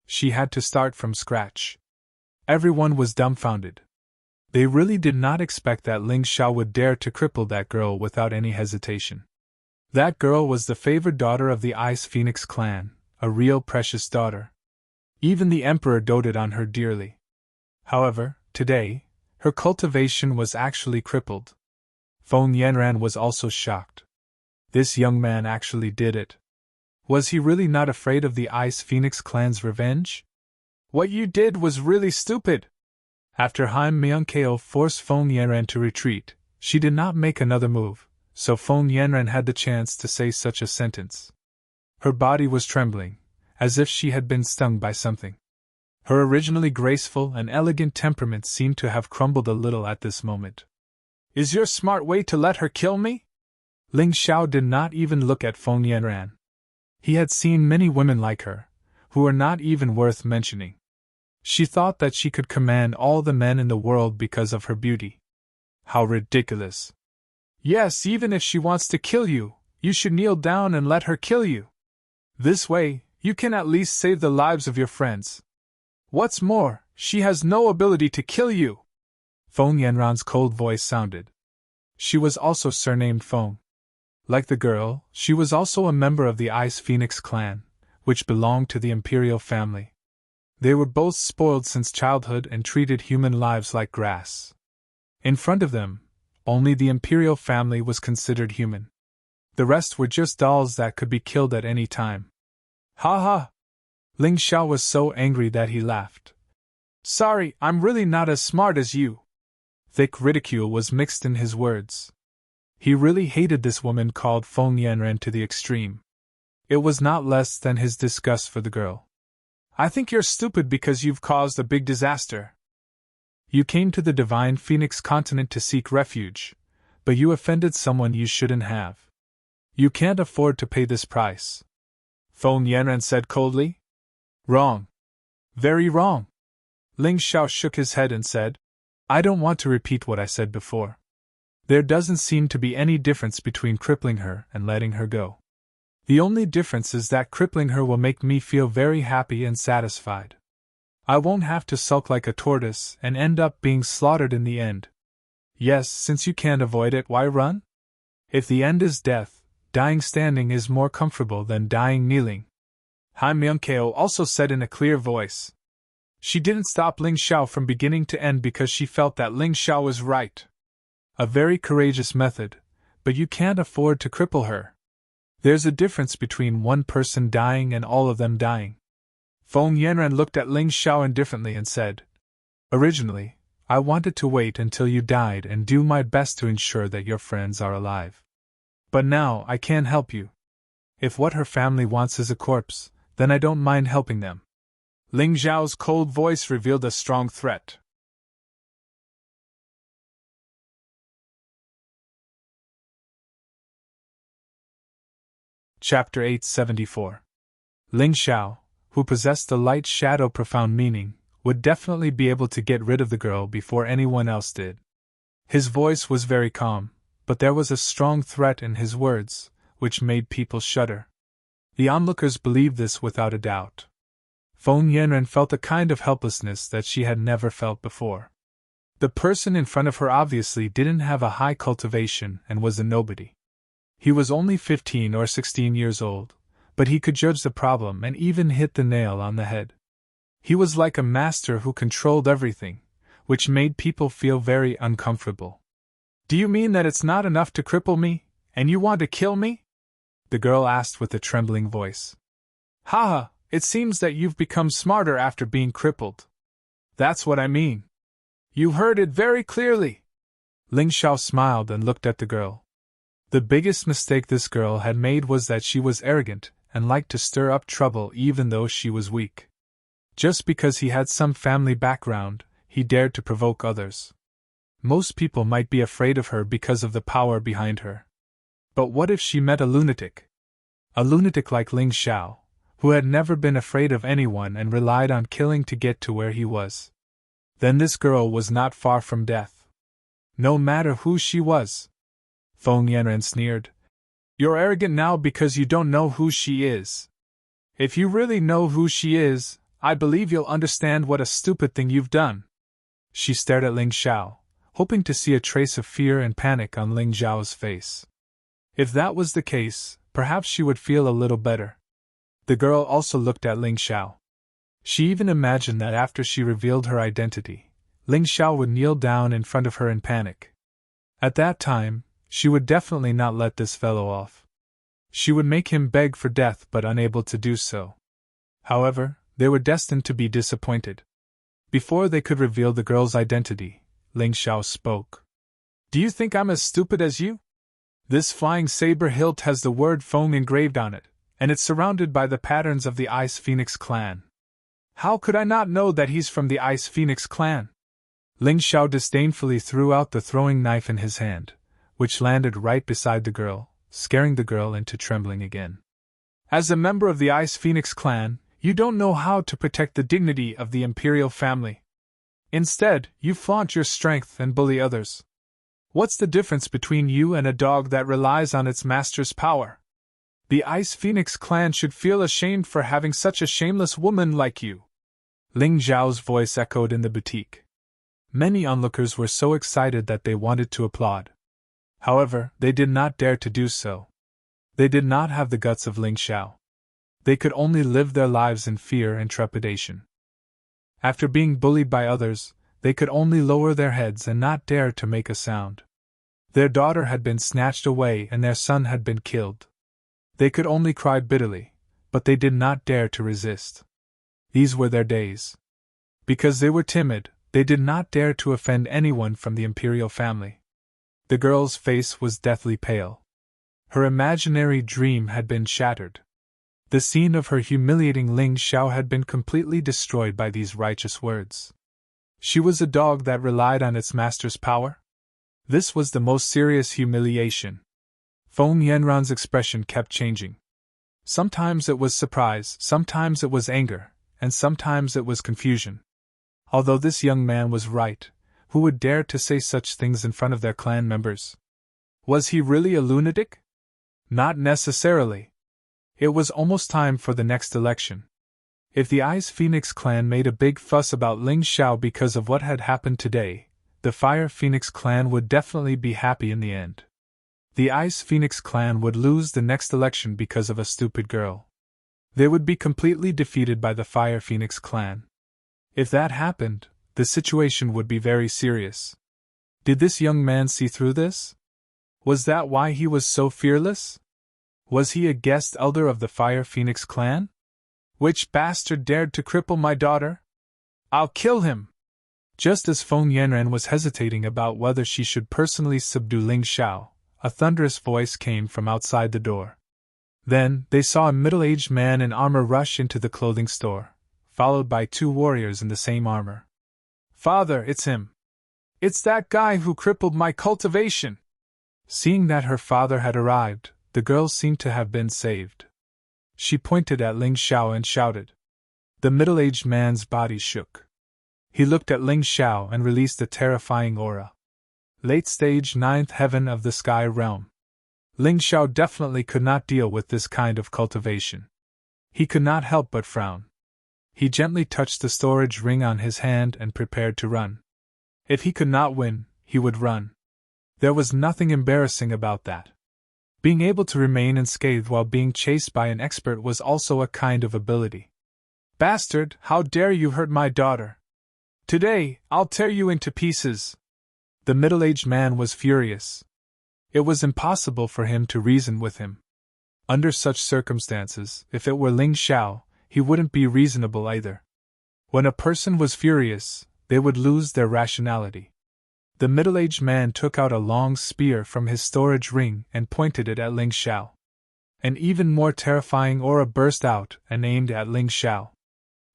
She had to start from scratch. Everyone was dumbfounded. They really did not expect that Ling Xiao would dare to cripple that girl without any hesitation. That girl was the favored daughter of the Ice Phoenix clan, a real precious daughter. Even the emperor doted on her dearly. However, today, her cultivation was actually crippled. Feng Yanran was also shocked. This young man actually did it. Was he really not afraid of the Ice Phoenix clan's revenge? What you did was really stupid! After Han Myung-keo forced Feng Yanran to retreat, she did not make another move, so Feng Yanran had the chance to say such a sentence. Her body was trembling, as if she had been stung by something. Her originally graceful and elegant temperament seemed to have crumbled a little at this moment. Is your smart way to let her kill me? Ling Xiao did not even look at Feng Yanran. He had seen many women like her, who were not even worth mentioning. She thought that she could command all the men in the world because of her beauty. How ridiculous! Yes, even if she wants to kill you, you should kneel down and let her kill you. This way, you can at least save the lives of your friends. What's more, she has no ability to kill you. Feng Yanran's cold voice sounded. She was also surnamed Feng. Like the girl, she was also a member of the Ice Phoenix clan, which belonged to the imperial family. They were both spoiled since childhood and treated human lives like grass. In front of them, only the imperial family was considered human. The rest were just dolls that could be killed at any time. Ha ha! Ling Xiao was so angry that he laughed. Sorry, I'm really not as smart as you. Thick ridicule was mixed in his words. He really hated this woman called Feng Yanran to the extreme. It was not less than his disgust for the girl. I think you're stupid because you've caused a big disaster. You came to the Divine Phoenix continent to seek refuge, but you offended someone you shouldn't have. You can't afford to pay this price. Feng Yanran said coldly. Wrong. Very wrong. Ling Xiao shook his head and said, I don't want to repeat what I said before. There doesn't seem to be any difference between crippling her and letting her go. The only difference is that crippling her will make me feel very happy and satisfied. I won't have to sulk like a tortoise and end up being slaughtered in the end. Yes, since you can't avoid it, why run? If the end is death, dying standing is more comfortable than dying kneeling. Han Myungkeo also said in a clear voice. She didn't stop Ling Xiao from beginning to end because she felt that Ling Xiao was right. A very courageous method, but you can't afford to cripple her. There's a difference between one person dying and all of them dying. Feng Yanran looked at Ling Xiao indifferently and said, Originally, I wanted to wait until you died and do my best to ensure that your friends are alive. But now I can't help you. If what her family wants is a corpse, then I don't mind helping them. Ling Xiao's cold voice revealed a strong threat. Chapter 874. Ling Xiao, who possessed the light shadow profound meaning, would definitely be able to get rid of the girl before anyone else did. His voice was very calm, but there was a strong threat in his words, which made people shudder. The onlookers believed this without a doubt. Feng Yanran felt a kind of helplessness that she had never felt before. The person in front of her obviously didn't have a high cultivation and was a nobody. He was only 15 or 16 years old, but he could judge the problem and even hit the nail on the head. He was like a master who controlled everything, which made people feel very uncomfortable. Do you mean that it's not enough to cripple me, and you want to kill me? The girl asked with a trembling voice. Haha, it seems that you've become smarter after being crippled. That's what I mean. You heard it very clearly. Ling Xiao smiled and looked at the girl. The biggest mistake this girl had made was that she was arrogant and liked to stir up trouble even though she was weak. Just because he had some family background, he dared to provoke others. Most people might be afraid of her because of the power behind her. But what if she met a lunatic? A lunatic like Ling Xiao, who had never been afraid of anyone and relied on killing to get to where he was. Then this girl was not far from death. No matter who she was. Feng Yanran sneered. You're arrogant now because you don't know who she is. If you really know who she is, I believe you'll understand what a stupid thing you've done. She stared at Ling Xiao, hoping to see a trace of fear and panic on Ling Xiao's face. If that was the case, perhaps she would feel a little better. The girl also looked at Ling Xiao. She even imagined that after she revealed her identity, Ling Xiao would kneel down in front of her in panic. At that time, she would definitely not let this fellow off. She would make him beg for death but unable to do so. However, they were destined to be disappointed. Before they could reveal the girl's identity, Ling Xiao spoke. Do you think I'm as stupid as you? This flying saber hilt has the word Feng engraved on it, and it's surrounded by the patterns of the Ice Phoenix clan. How could I not know that he's from the Ice Phoenix clan? Ling Xiao disdainfully threw out the throwing knife in his hand, which landed right beside the girl, scaring the girl into trembling again. As a member of the Ice Phoenix clan, you don't know how to protect the dignity of the Imperial family. Instead, you flaunt your strength and bully others. What's the difference between you and a dog that relies on its master's power? The Ice Phoenix clan should feel ashamed for having such a shameless woman like you. Ling Zhao's voice echoed in the boutique. Many onlookers were so excited that they wanted to applaud. However, they did not dare to do so. They did not have the guts of Ling Zhao. They could only live their lives in fear and trepidation. After being bullied by others, they could only lower their heads and not dare to make a sound. Their daughter had been snatched away and their son had been killed. They could only cry bitterly, but they did not dare to resist. These were their days. Because they were timid, they did not dare to offend anyone from the imperial family. The girl's face was deathly pale. Her imaginary dream had been shattered. The scene of her humiliating Ling Zhao had been completely destroyed by these righteous words. She was a dog that relied on its master's power? This was the most serious humiliation. Feng Yanran's expression kept changing. Sometimes it was surprise, sometimes it was anger, and sometimes it was confusion. Although this young man was right, who would dare to say such things in front of their clan members? Was he really a lunatic? Not necessarily. It was almost time for the next election. If the Ice Phoenix clan made a big fuss about Ling Zhao because of what had happened today, the Fire Phoenix clan would definitely be happy in the end. The Ice Phoenix clan would lose the next election because of a stupid girl. They would be completely defeated by the Fire Phoenix clan. If that happened, the situation would be very serious. Did this young man see through this? Was that why he was so fearless? Was he a guest elder of the Fire Phoenix clan? Which bastard dared to cripple my daughter? I'll kill him! Just as Feng Yanran was hesitating about whether she should personally subdue Ling Zhao, a thunderous voice came from outside the door. Then, they saw a middle-aged man in armor rush into the clothing store, followed by two warriors in the same armor. Father, it's him! It's that guy who crippled my cultivation! Seeing that her father had arrived, the girl seemed to have been saved. She pointed at Ling Zhao and shouted. The middle-aged man's body shook. He looked at Ling Zhao and released a terrifying aura. Late stage 9th heaven of the sky realm. Ling Zhao definitely could not deal with this kind of cultivation. He could not help but frown. He gently touched the storage ring on his hand and prepared to run. If he could not win, he would run. There was nothing embarrassing about that. Being able to remain unscathed while being chased by an expert was also a kind of ability. Bastard, how dare you hurt my daughter? Today, I'll tear you into pieces. The middle-aged man was furious. It was impossible for him to reason with him. Under such circumstances, if it were Ling Zhao, he wouldn't be reasonable either. When a person was furious, they would lose their rationality. The middle-aged man took out a long spear from his storage ring and pointed it at Ling Zhao. An even more terrifying aura burst out and aimed at Ling Zhao.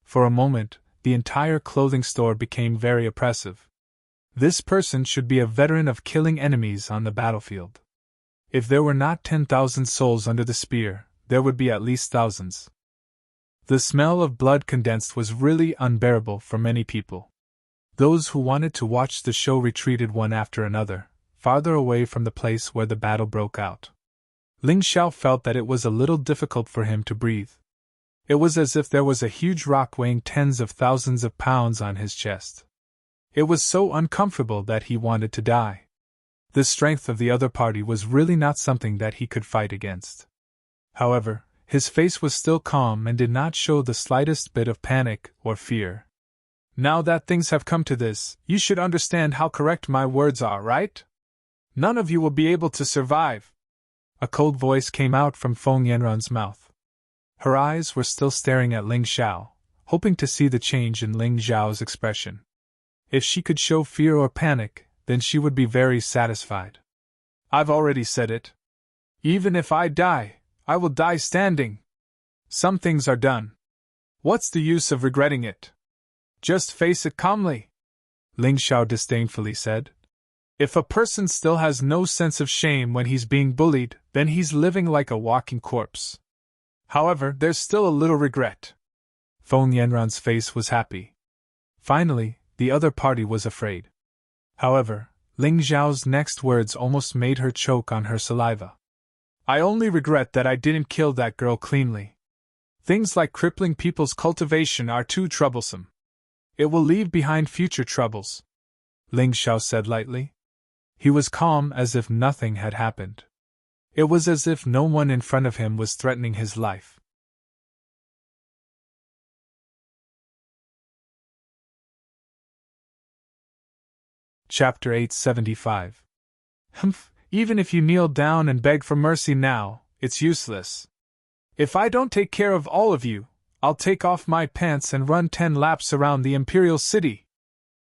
For a moment, the entire clothing store became very oppressive. This person should be a veteran of killing enemies on the battlefield. If there were not 10,000 souls under the spear, there would be at least thousands. The smell of blood condensed was really unbearable for many people. Those who wanted to watch the show retreated one after another, farther away from the place where the battle broke out. Ling Zhao felt that it was a little difficult for him to breathe. It was as if there was a huge rock weighing tens of thousands of pounds on his chest. It was so uncomfortable that he wanted to die. The strength of the other party was really not something that he could fight against. However, his face was still calm and did not show the slightest bit of panic or fear. Now that things have come to this, you should understand how correct my words are, right? None of you will be able to survive. A cold voice came out from Feng Yanran's mouth. Her eyes were still staring at Ling Zhao, hoping to see the change in Ling Zhao's expression. If she could show fear or panic, then she would be very satisfied. I've already said it. Even if I die, I will die standing. Some things are done. What's the use of regretting it? Just face it calmly, Ling Zhao disdainfully said. If a person still has no sense of shame when he's being bullied, then he's living like a walking corpse. However, there's still a little regret. Feng Yanran's face was happy. Finally, the other party was afraid. However, Ling Xiao's next words almost made her choke on her saliva. I only regret that I didn't kill that girl cleanly. Things like crippling people's cultivation are too troublesome. It will leave behind future troubles, Ling Xiao said lightly. He was calm as if nothing had happened. It was as if no one in front of him was threatening his life. Chapter 875. Humph, even if you kneel down and beg for mercy now, it's useless. If I don't take care of all of you, I'll take off my pants and run 10 laps around the imperial city.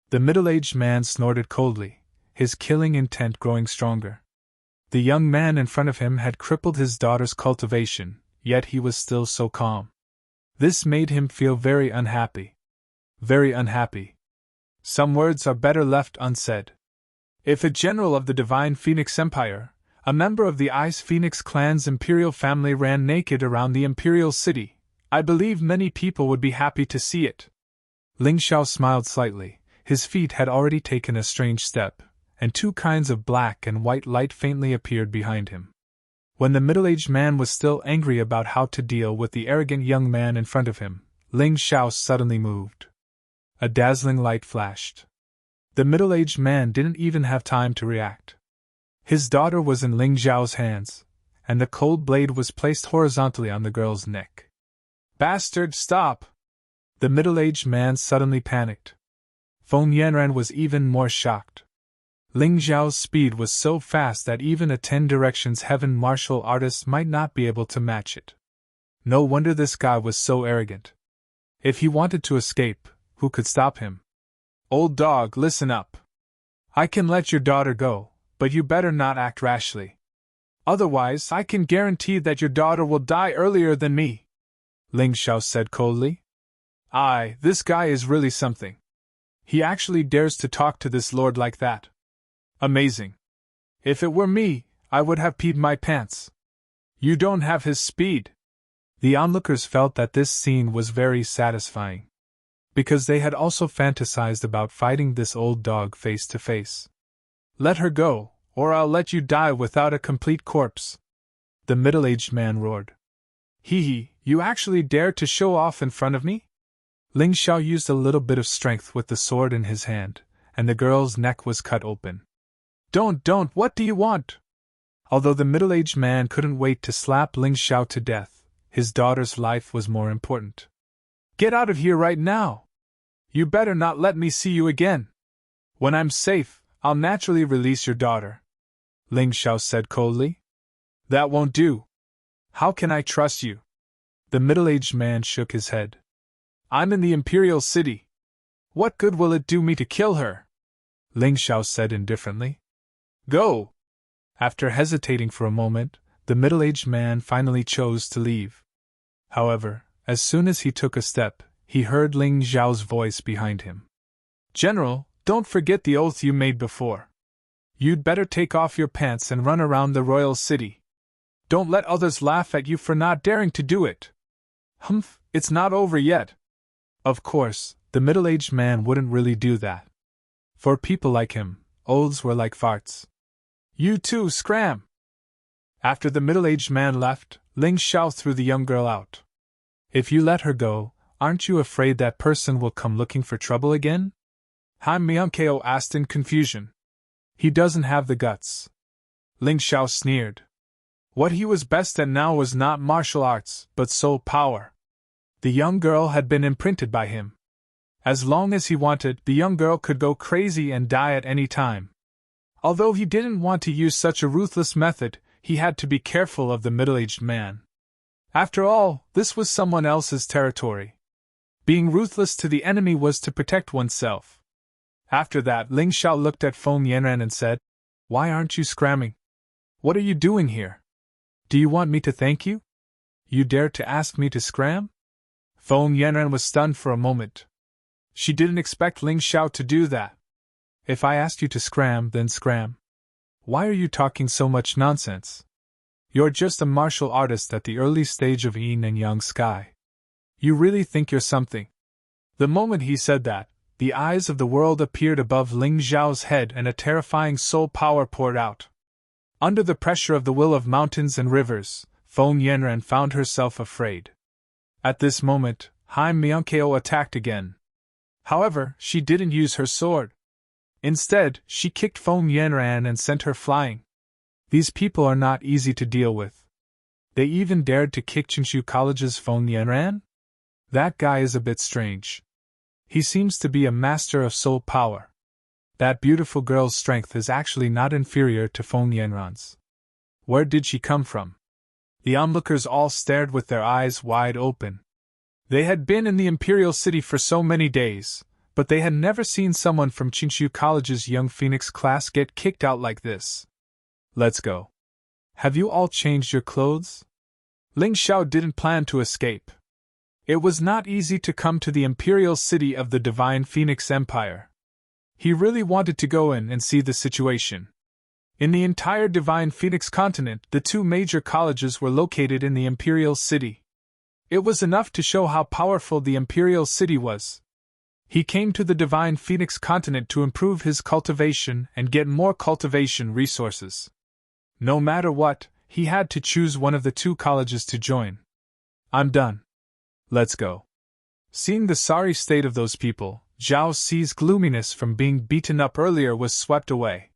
The middle-aged man snorted coldly, his killing intent growing stronger. The young man in front of him had crippled his daughter's cultivation, yet he was still so calm. This made him feel very unhappy. Very unhappy. Some words are better left unsaid. If a general of the Divine Phoenix Empire, a member of the Ice Phoenix clan's imperial family ran naked around the imperial city, I believe many people would be happy to see it. Ling Xiao smiled slightly. His feet had already taken a strange step, and 2 kinds of black and white light faintly appeared behind him. When the middle-aged man was still angry about how to deal with the arrogant young man in front of him, Ling Xiao suddenly moved. A dazzling light flashed. The middle-aged man didn't even have time to react. His daughter was in Ling Xiao's hands, and the cold blade was placed horizontally on the girl's neck. Bastard, stop! The middle-aged man suddenly panicked. Feng Yanran was even more shocked. Ling Xiao's speed was so fast that even a 10 directions heaven martial artist might not be able to match it. No wonder this guy was so arrogant. If he wanted to escape, who could stop him? Old dog, listen up. I can let your daughter go, but you better not act rashly. Otherwise, I can guarantee that your daughter will die earlier than me, Ling Xiao said coldly. Aye, this guy is really something. He actually dares to talk to this lord like that. Amazing. If it were me, I would have peed my pants. You don't have his speed. The onlookers felt that this scene was very satisfying, because they had also fantasized about fighting this old dog face to face. Let her go, or I'll let you die without a complete corpse, the middle-aged man roared. Hee, you actually dare to show off in front of me? Ling Xiao used a little bit of strength with the sword in his hand, and the girl's neck was cut open. Don't, what do you want? Although the middle-aged man couldn't wait to slap Ling Xiao to death, his daughter's life was more important. Get out of here right now! You better not let me see you again. When I'm safe, I'll naturally release your daughter, Ling Xiao said coldly. That won't do. How can I trust you? The middle-aged man shook his head. I'm in the Imperial City. What good will it do me to kill her? Ling Xiao said indifferently. Go! After hesitating for a moment, the middle-aged man finally chose to leave. However, as soon as he took a step, he heard Ling Xiao's voice behind him. General, don't forget the oath you made before. You'd better take off your pants and run around the royal city. Don't let others laugh at you for not daring to do it. Humph, it's not over yet. Of course, the middle-aged man wouldn't really do that. For people like him, oaths were like farts. You too, scram! After the middle-aged man left, Ling Xiao threw the young girl out. If you let her go, aren't you afraid that person will come looking for trouble again? Han Myungkeo asked in confusion. He doesn't have the guts. Ling Xiao sneered. What he was best at now was not martial arts, but soul power. The young girl had been imprinted by him. As long as he wanted, the young girl could go crazy and die at any time. Although he didn't want to use such a ruthless method, he had to be careful of the middle-aged man. After all, this was someone else's territory. Being ruthless to the enemy was to protect oneself. After that, Ling Xiao looked at Feng Yanran and said, Why aren't you scramming? What are you doing here? Do you want me to thank you? You dare to ask me to scram? Feng Yanran was stunned for a moment. She didn't expect Ling Xiao to do that. If I asked you to scram, then scram. Why are you talking so much nonsense? You're just a martial artist at the early stage of yin and yang sky. You really think you're something. The moment he said that, the eyes of the world appeared above Ling Xiao's head and a terrifying soul power poured out. Under the pressure of the will of mountains and rivers, Feng Yanran found herself afraid. At this moment, Hai Miankeo attacked again. However, she didn't use her sword. Instead, she kicked Feng Yanran and sent her flying. These people are not easy to deal with. They even dared to kick Qingshu College's Feng Yanran? That guy is a bit strange. He seems to be a master of soul power. That beautiful girl's strength is actually not inferior to Feng Yanran's. Where did she come from? The onlookers all stared with their eyes wide open. They had been in the Imperial City for so many days, but they had never seen someone from Qingshu College's Young Phoenix class get kicked out like this. Let's go. Have you all changed your clothes? Ling Xiao didn't plan to escape. It was not easy to come to the Imperial City of the Divine Phoenix Empire. He really wanted to go in and see the situation. In the entire Divine Phoenix continent, the two major colleges were located in the Imperial City. It was enough to show how powerful the Imperial City was. He came to the Divine Phoenix continent to improve his cultivation and get more cultivation resources. No matter what, he had to choose one of the two colleges to join. I'm done. Let's go. Seeing the sorry state of those people, Zhao Ci's gloominess from being beaten up earlier was swept away.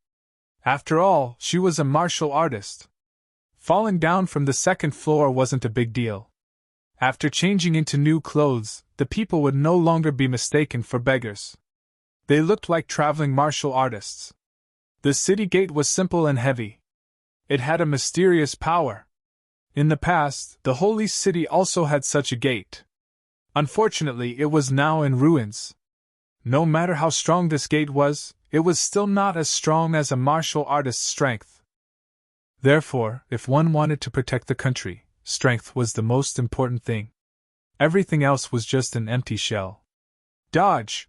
After all, she was a martial artist. Falling down from the second floor wasn't a big deal. After changing into new clothes, the people would no longer be mistaken for beggars. They looked like traveling martial artists. The city gate was simple and heavy. It had a mysterious power. In the past, the Holy City also had such a gate. Unfortunately, it was now in ruins. No matter how strong this gate was, it was still not as strong as a martial artist's strength. Therefore, if one wanted to protect the country, strength was the most important thing. Everything else was just an empty shell. Dodge!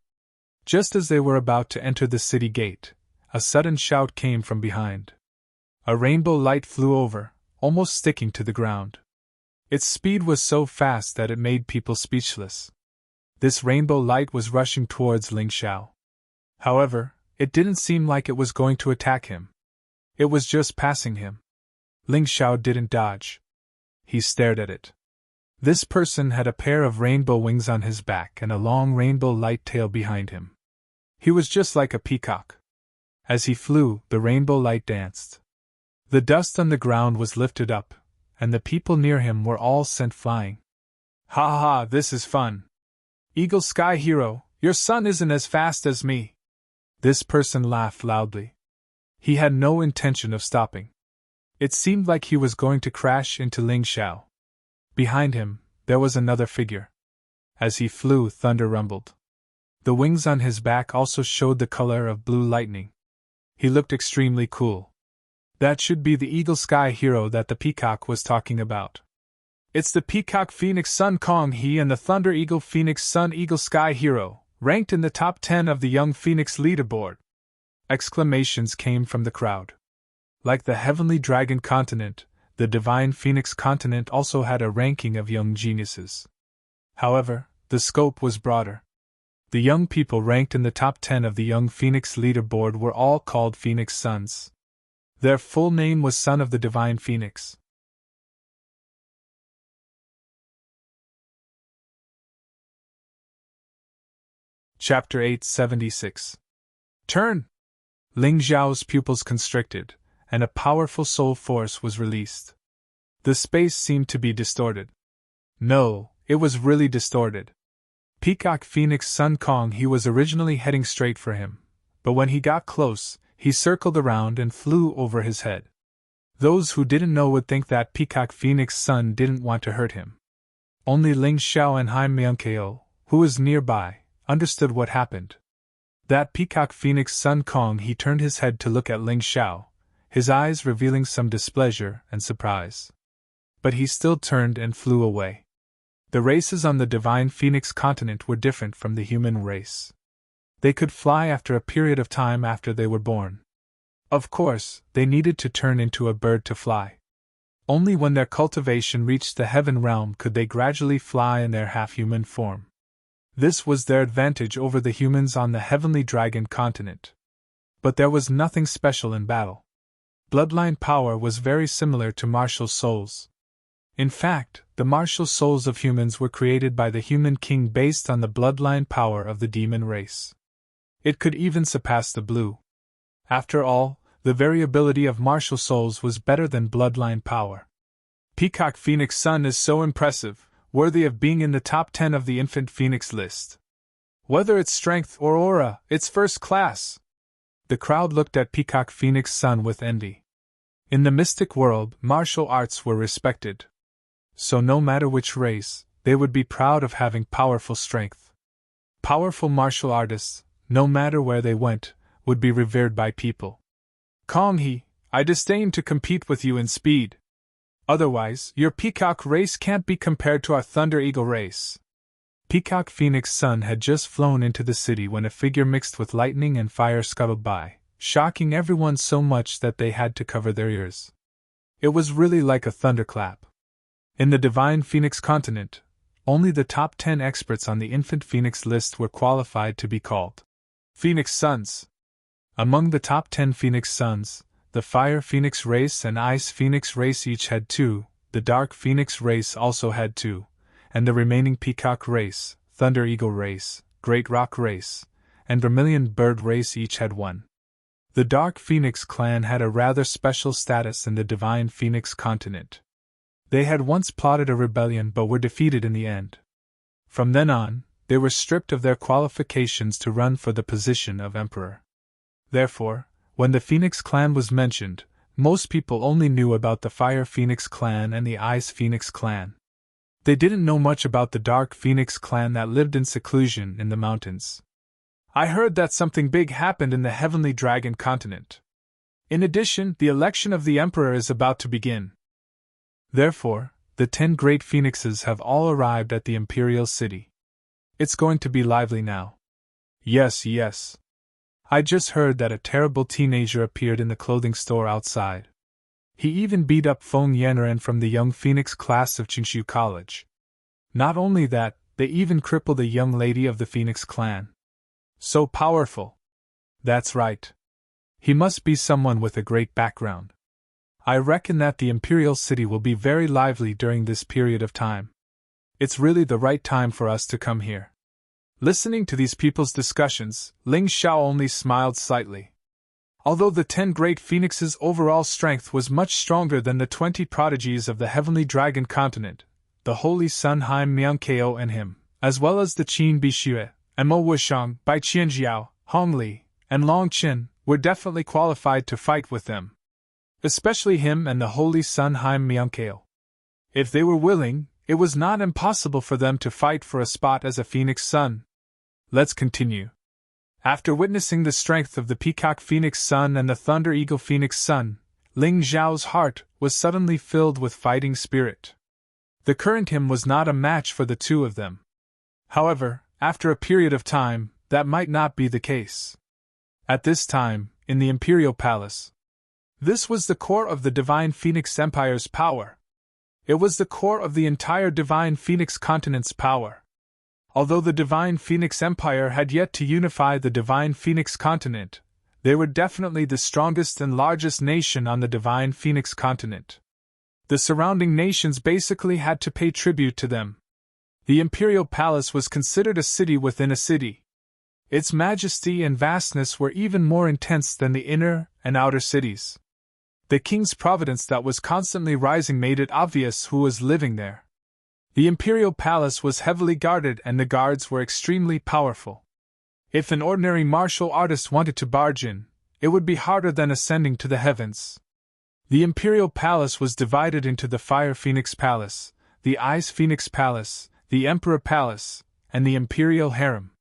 Just as they were about to enter the city gate, a sudden shout came from behind. A rainbow light flew over, almost sticking to the ground. Its speed was so fast that it made people speechless. This rainbow light was rushing towards Ling Xiao. However, it didn't seem like it was going to attack him. It was just passing him. Ling Xiao didn't dodge. He stared at it. This person had a pair of rainbow wings on his back and a long rainbow light tail behind him. He was just like a peacock. As he flew, the rainbow light danced. The dust on the ground was lifted up, and the people near him were all sent flying. Ha ha ha, this is fun. Eagle Sky Hero, your son isn't as fast as me. This person laughed loudly. He had no intention of stopping. It seemed like he was going to crash into Ling Xiao. Behind him, there was another figure. As he flew, thunder rumbled. The wings on his back also showed the color of blue lightning. He looked extremely cool. That should be the Eagle Sky Hero that the peacock was talking about. It's the Peacock Phoenix Sun Kong He and the Thunder Eagle Phoenix Sun Eagle Sky Hero, ranked in the top 10 of the Young Phoenix leaderboard. Exclamations came from the crowd. Like the Heavenly Dragon continent, the Divine Phoenix continent also had a ranking of young geniuses. However, the scope was broader. The young people ranked in the top 10 of the Young Phoenix leaderboard were all called Phoenix Sons. Their full name was Son of the Divine Phoenix. Chapter 876. Turn! Ling Xiao's pupils constricted, and a powerful soul force was released. The space seemed to be distorted. No, it was really distorted. Peacock Phoenix Sun Kong He was originally heading straight for him, but when he got close, he circled around and flew over his head. Those who didn't know would think that Peacock Phoenix Sun didn't want to hurt him. Only Ling Xiao and Hai Miankeo, who was nearby, understood what happened. That Peacock Phoenix Sun Kong He turned his head to look at Ling Xiao, his eyes revealing some displeasure and surprise. But he still turned and flew away. The races on the Divine Phoenix continent were different from the human race. They could fly after a period of time after they were born. Of course, they needed to turn into a bird to fly. Only when their cultivation reached the heaven realm could they gradually fly in their half-human form. This was their advantage over the humans on the heavenly dragon continent. But there was nothing special in battle. Bloodline power was very similar to martial souls. In fact, the martial souls of humans were created by the human king based on the bloodline power of the demon race. It could even surpass the blue. After all, the variability of martial souls was better than bloodline power. Peacock Phoenix Sun is so impressive, worthy of being in the top 10 of the infant phoenix list. Whether it's strength or aura, it's first class. The crowd looked at Peacock Phoenix Sun with envy. In the mystic world, martial arts were respected. So no matter which race, they would be proud of having powerful strength. Powerful martial artists, no matter where they went, would be revered by people. Kong He, I disdain to compete with you in speed. Otherwise, your Peacock race can't be compared to our Thunder Eagle race. Peacock Phoenix Sun had just flown into the city when a figure mixed with lightning and fire scuttled by, shocking everyone so much that they had to cover their ears. It was really like a thunderclap. In the Divine Phoenix continent, only the top 10 experts on the infant phoenix list were qualified to be called Phoenix Sons. Among the top 10 Phoenix Sons, the Fire Phoenix race and Ice Phoenix race each had 2, the Dark Phoenix race also had 2, and the remaining Peacock race, Thunder Eagle race, Great Rock race, and Vermilion Bird race each had 1. The Dark Phoenix clan had a rather special status in the Divine Phoenix continent. They had once plotted a rebellion but were defeated in the end. From then on, they were stripped of their qualifications to run for the position of emperor. Therefore, when the Phoenix clan was mentioned, most people only knew about the Fire Phoenix clan and the Ice Phoenix clan. They didn't know much about the Dark Phoenix clan that lived in seclusion in the mountains. I heard that something big happened in the Heavenly Dragon continent. In addition, the election of the emperor is about to begin. Therefore, the 10 great phoenixes have all arrived at the Imperial City. It's going to be lively now. Yes. I just heard that a terrible teenager appeared in the clothing store outside. He even beat up Feng Yanren from the young phoenix class of Qingshu College. Not only that, they even crippled a young lady of the Phoenix clan. So powerful. That's right. He must be someone with a great background. I reckon that the Imperial City will be very lively during this period of time. It's really the right time for us to come here. Listening to these people's discussions, Ling Xiao only smiled slightly. Although the 10 great phoenixes' overall strength was much stronger than the 20 prodigies of the Heavenly Dragon continent, the Holy Sun Haim Miankeo and him, as well as the Qin Bixue, and Mo Wushang, Bai Qianjiao, Hong Li, and Long Qin, were definitely qualified to fight with them. Especially him and the Holy Sun Haim Miankeo. If they were willing, it was not impossible for them to fight for a spot as a Phoenix Sun. Let's continue. After witnessing the strength of the Peacock Phoenix Sun and the Thunder Eagle Phoenix Sun, Ling Zhao's heart was suddenly filled with fighting spirit. The current him was not a match for the two of them. However, after a period of time, that might not be the case. At this time, in the Imperial Palace, this was the core of the Divine Phoenix Empire's power. It was the core of the entire Divine Phoenix continent's power. Although the Divine Phoenix Empire had yet to unify the Divine Phoenix continent, they were definitely the strongest and largest nation on the Divine Phoenix continent. The surrounding nations basically had to pay tribute to them. The Imperial Palace was considered a city within a city. Its majesty and vastness were even more intense than the inner and outer cities. The king's providence that was constantly rising made it obvious who was living there. The Imperial Palace was heavily guarded and the guards were extremely powerful. If an ordinary martial artist wanted to barge in, it would be harder than ascending to the heavens. The Imperial Palace was divided into the Fire Phoenix Palace, the Ice Phoenix Palace, the Emperor Palace, and the Imperial Harem.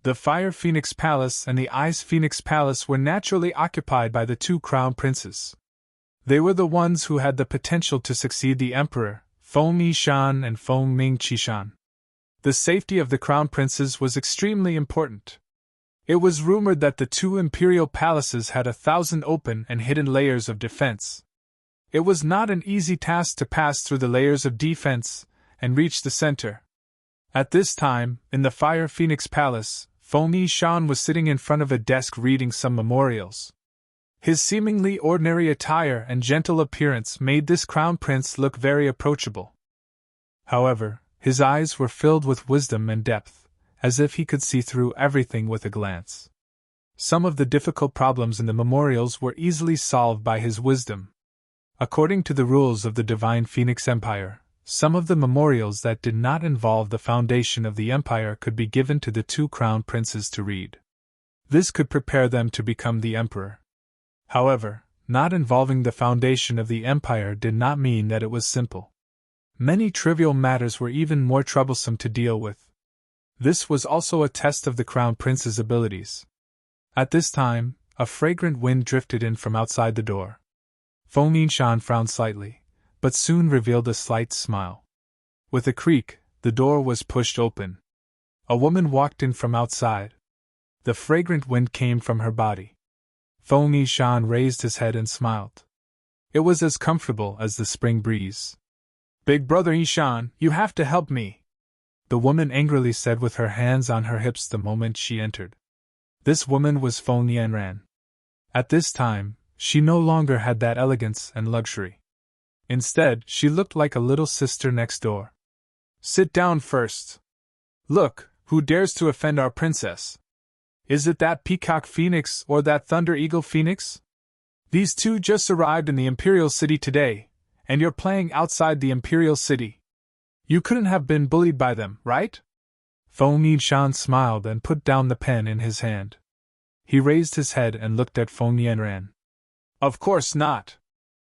The Fire Phoenix Palace and the Ice Phoenix Palace were naturally occupied by the two crown princes. They were the ones who had the potential to succeed the emperor, Feng Yishan and Feng Ming Qishan. The safety of the crown princes was extremely important. It was rumored that the two imperial palaces had 1,000 open and hidden layers of defense. It was not an easy task to pass through the layers of defense and reach the center. At this time, in the Fire Phoenix Palace, Feng Yishan was sitting in front of a desk reading some memorials. His seemingly ordinary attire and gentle appearance made this crown prince look very approachable. However, his eyes were filled with wisdom and depth, as if he could see through everything with a glance. Some of the difficult problems in the memorials were easily solved by his wisdom. According to the rules of the Divine Phoenix Empire, some of the memorials that did not involve the foundation of the empire could be given to the two crown princes to read. This could prepare them to become the emperor. However, not involving the foundation of the empire did not mean that it was simple. Many trivial matters were even more troublesome to deal with. This was also a test of the crown prince's abilities. At this time, a fragrant wind drifted in from outside the door. Feng Yishan frowned slightly, but soon revealed a slight smile. With a creak, the door was pushed open. A woman walked in from outside. The fragrant wind came from her body. Feng Yishan raised his head and smiled. It was as comfortable as the spring breeze. "Big brother Yishan, you have to help me," the woman angrily said with her hands on her hips the moment she entered. This woman was Feng Yanran. At this time, she no longer had that elegance and luxury. Instead, she looked like a little sister next door. "Sit down first. Look, who dares to offend our princess? Is it that Peacock Phoenix or that Thunder Eagle Phoenix? These two just arrived in the Imperial City today, and you're playing outside the Imperial City. You couldn't have been bullied by them, right?" Feng Yishan smiled and put down the pen in his hand. He raised his head and looked at Feng Yanran. "Of course not."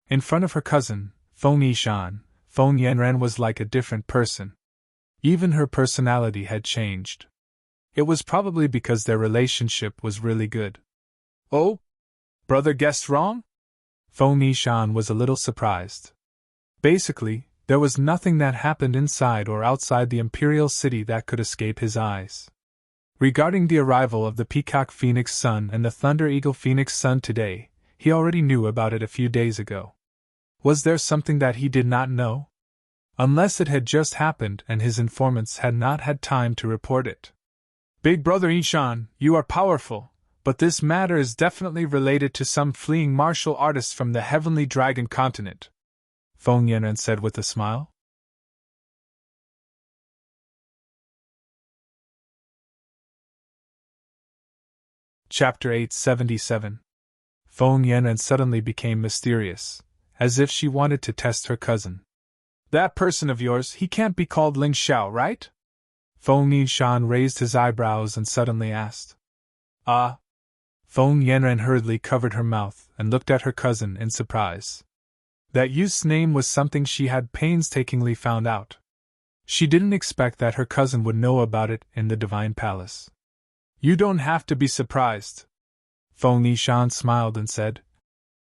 In front of her cousin, Feng Yishan, Feng Yanran was like a different person. Even her personality had changed. It was probably because their relationship was really good. "Oh? Brother guessed wrong?" Feng Yishan was a little surprised. Basically, there was nothing that happened inside or outside the Imperial City that could escape his eyes. Regarding the arrival of the Peacock Phoenix Sun and the Thunder Eagle Phoenix Sun today, he already knew about it a few days ago. Was there something that he did not know? Unless it had just happened and his informants had not had time to report it. "Big brother Yishan, you are powerful, but this matter is definitely related to some fleeing martial artists from the Heavenly Dragon continent," Feng Yanran said with a smile. Chapter 877. Feng Yanran suddenly became mysterious, as if she wanted to test her cousin. "That person of yours, he can't be called Ling Xiao, right?" Feng Yishan raised his eyebrows and suddenly asked. "Ah." Feng Yanran hurriedly covered her mouth and looked at her cousin in surprise. That youth's name was something she had painstakingly found out. She didn't expect that her cousin would know about it in the Divine Palace. "You don't have to be surprised." Feng Yishan smiled and said,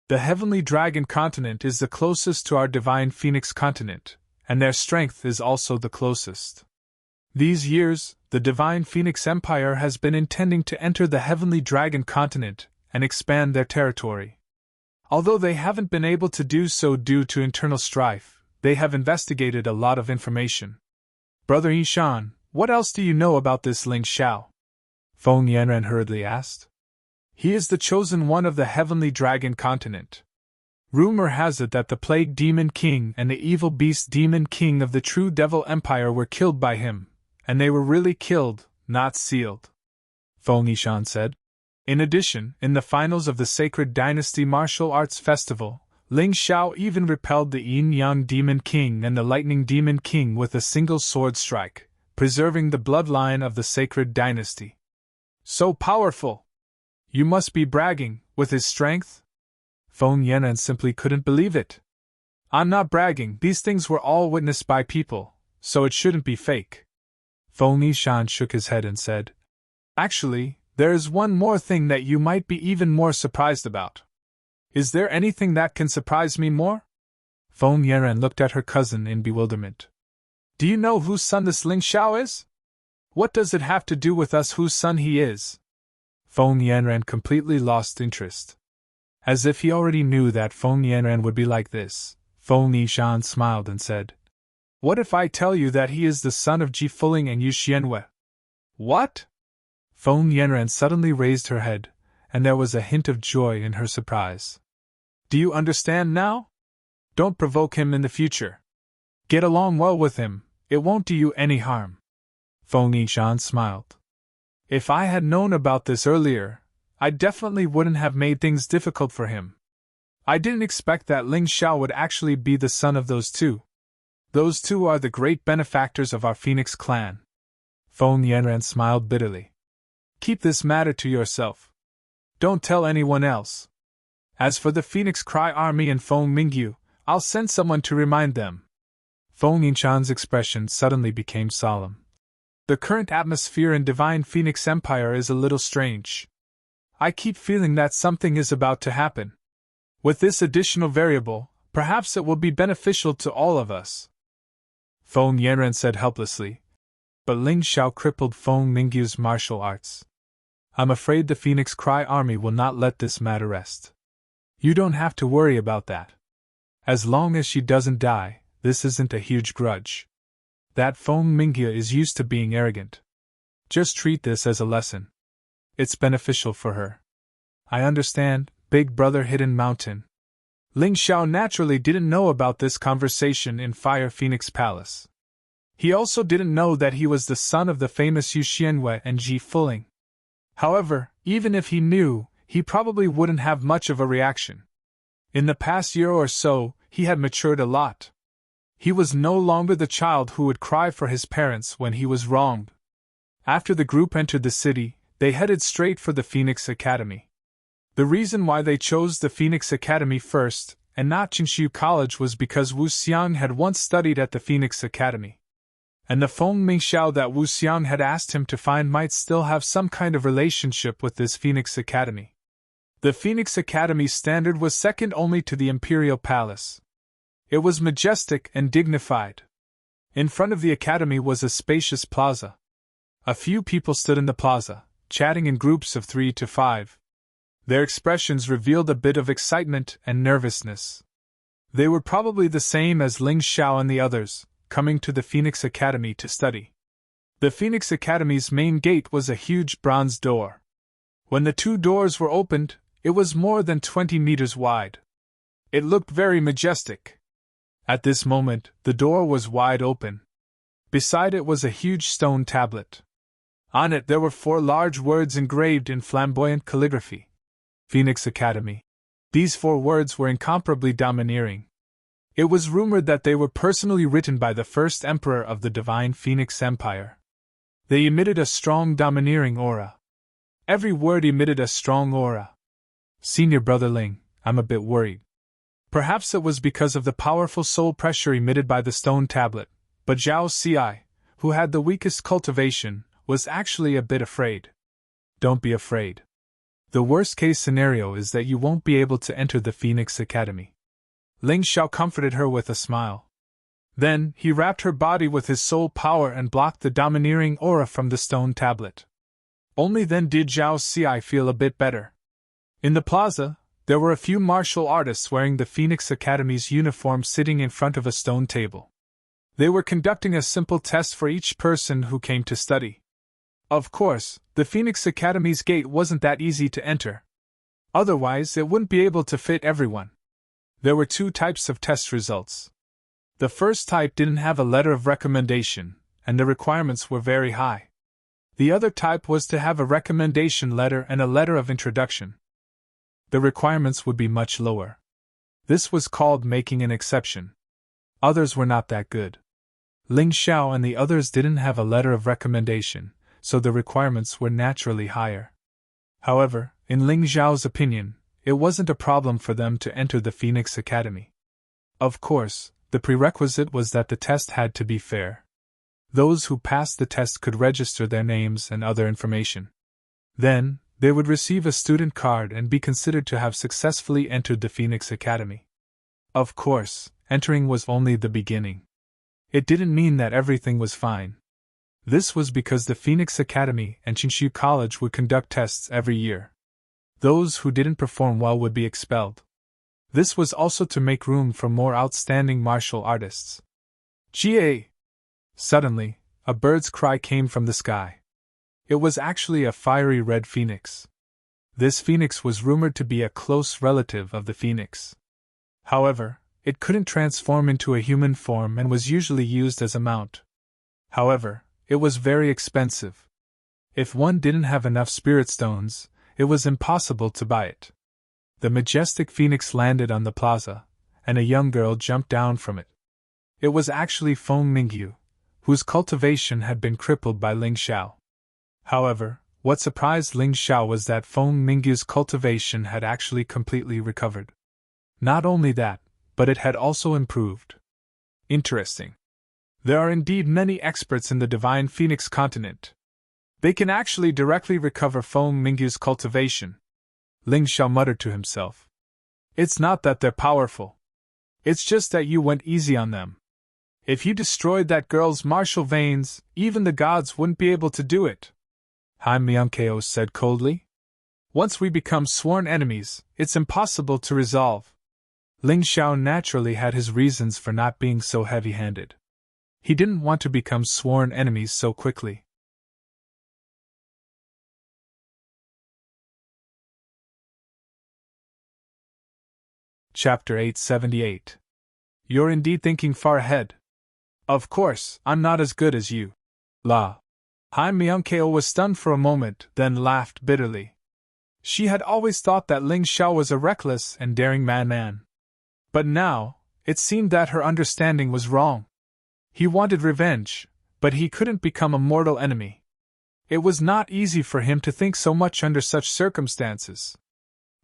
"The Heavenly Dragon continent is the closest to our Divine Phoenix continent, and their strength is also the closest. These years, the Divine Phoenix Empire has been intending to enter the Heavenly Dragon continent and expand their territory. Although they haven't been able to do so due to internal strife, they have investigated a lot of information. Brother Yishan, what else do you know about this Ling Xiao?" Feng Yanran hurriedly asked. "He is the chosen one of the Heavenly Dragon continent. Rumor has it that the Plague Demon King and the Evil Beast Demon King of the True Devil Empire were killed by him, and they were really killed, not sealed," Feng Yishan said. "In addition, in the finals of the Sacred Dynasty Martial Arts Festival, Ling Xiao even repelled the Yin-Yang Demon King and the Lightning Demon King with a single sword strike, preserving the bloodline of the Sacred Dynasty. So powerful! You must be bragging, with his strength?" Feng Yanran simply couldn't believe it. "I'm not bragging, these things were all witnessed by people, so it shouldn't be fake." Feng Yishan shook his head and said, "Actually, there is one more thing that you might be even more surprised about." "Is there anything that can surprise me more?" Feng Yanran looked at her cousin in bewilderment. "Do you know whose son this Ling Xiao is? What does it have to do with us whose son he is?" Feng Yanran completely lost interest. As if he already knew that Feng Yanran would be like this, Feng Yishan smiled and said, "What if I tell you that he is the son of Ji Fuling and Yu Xianwei?" "What?" Feng Yanran suddenly raised her head, and there was a hint of joy in her surprise. "Do you understand now? Don't provoke him in the future. Get along well with him, it won't do you any harm." Feng Yishan smiled. "If I had known about this earlier, I definitely wouldn't have made things difficult for him. I didn't expect that Ling Xiao would actually be the son of those two. Those two are the great benefactors of our Phoenix clan." Feng Yanran smiled bitterly. "Keep this matter to yourself. Don't tell anyone else. As for the Phoenix Cry Army and Feng Mingyu, I'll send someone to remind them." Feng Yinchan's expression suddenly became solemn. "The current atmosphere in Divine Phoenix Empire is a little strange. I keep feeling that something is about to happen. With this additional variable, perhaps it will be beneficial to all of us." Feng Yanran said helplessly. "But Ling Xiao crippled Feng Mingyu's martial arts. I'm afraid the Phoenix Cry Army will not let this matter rest. You don't have to worry about that. As long as she doesn't die, this isn't a huge grudge. That Feng Mingyu is used to being arrogant. Just treat this as a lesson. It's beneficial for her." "I understand, Big Brother Hidden Mountain." Ling Xiao naturally didn't know about this conversation in Fire Phoenix Palace. He also didn't know that he was the son of the famous Yu Xianwei and Ji Fuling. However, even if he knew, he probably wouldn't have much of a reaction. In the past year or so, he had matured a lot. He was no longer the child who would cry for his parents when he was wronged. After the group entered the city, they headed straight for the Phoenix Academy. The reason why they chose the Phoenix Academy first, and not Qingshu College, was because Wu Xiang had once studied at the Phoenix Academy. And the Feng Mingxiao that Wu Xiang had asked him to find might still have some kind of relationship with this Phoenix Academy. The Phoenix Academy's standard was second only to the Imperial Palace. It was majestic and dignified. In front of the academy was a spacious plaza. A few people stood in the plaza, chatting in groups of 3 to 5. Their expressions revealed a bit of excitement and nervousness. They were probably the same as Ling Xiao and the others, coming to the Phoenix Academy to study. The Phoenix Academy's main gate was a huge bronze door. When the two doors were opened, it was more than 20 meters wide. It looked very majestic. At this moment, the door was wide open. Beside it was a huge stone tablet. On it there were 4 large words engraved in flamboyant calligraphy. Phoenix Academy. These 4 words were incomparably domineering. It was rumored that they were personally written by the first emperor of the Divine Phoenix Empire. They emitted a strong domineering aura. Every word emitted a strong aura. "Senior Brother Ling, I'm a bit worried." Perhaps it was because of the powerful soul pressure emitted by the stone tablet, but Zhao Ci, who had the weakest cultivation, was actually a bit afraid. "Don't be afraid. The worst-case scenario is that you won't be able to enter the Phoenix Academy." Ling Xiao comforted her with a smile. Then, he wrapped her body with his soul power and blocked the domineering aura from the stone tablet. Only then did Zhao Ci feel a bit better. In the plaza, there were a few martial artists wearing the Phoenix Academy's uniform sitting in front of a stone table. They were conducting a simple test for each person who came to study. Of course, the Phoenix Academy's gate wasn't that easy to enter. Otherwise, it wouldn't be able to fit everyone. There were 2 types of test results. The first type didn't have a letter of recommendation, and the requirements were very high. The other type was to have a recommendation letter and a letter of introduction. The requirements would be much lower. This was called making an exception. Others were not that good. Ling Xiao and the others didn't have a letter of recommendation, so the requirements were naturally higher. However, in Ling Xiao's opinion, it wasn't a problem for them to enter the Phoenix Academy. Of course, the prerequisite was that the test had to be fair. Those who passed the test could register their names and other information. Then, they would receive a student card and be considered to have successfully entered the Phoenix Academy. Of course, entering was only the beginning. It didn't mean that everything was fine. This was because the Phoenix Academy and Qingshu College would conduct tests every year. Those who didn't perform well would be expelled. This was also to make room for more outstanding martial artists. Ga! Suddenly, a bird's cry came from the sky. It was actually a fiery red phoenix. This phoenix was rumored to be a close relative of the phoenix. However, it couldn't transform into a human form and was usually used as a mount. However, it was very expensive. If one didn't have enough spirit stones, it was impossible to buy it. The majestic phoenix landed on the plaza, and a young girl jumped down from it. It was actually Feng Mingyu, whose cultivation had been crippled by Ling Xiao. However, what surprised Ling Xiao was that Feng Mingyu's cultivation had actually completely recovered. Not only that, but it had also improved. Interesting. There are indeed many experts in the Divine Phoenix continent. They can actually directly recover Feng Mingyu's cultivation. Ling Xiao muttered to himself. It's not that they're powerful. It's just that you went easy on them. If you destroyed that girl's martial veins, even the gods wouldn't be able to do it. Han Myungkeo said coldly. Once we become sworn enemies, it's impossible to resolve. Ling Xiao naturally had his reasons for not being so heavy-handed. He didn't want to become sworn enemies so quickly. Chapter 878. You're indeed thinking far ahead. Of course, I'm not as good as you. La. Han Myungkeo was stunned for a moment, then laughed bitterly. She had always thought that Ling Xiao was a reckless and daring man. But now, it seemed that her understanding was wrong. He wanted revenge, but he couldn't become a mortal enemy. It was not easy for him to think so much under such circumstances.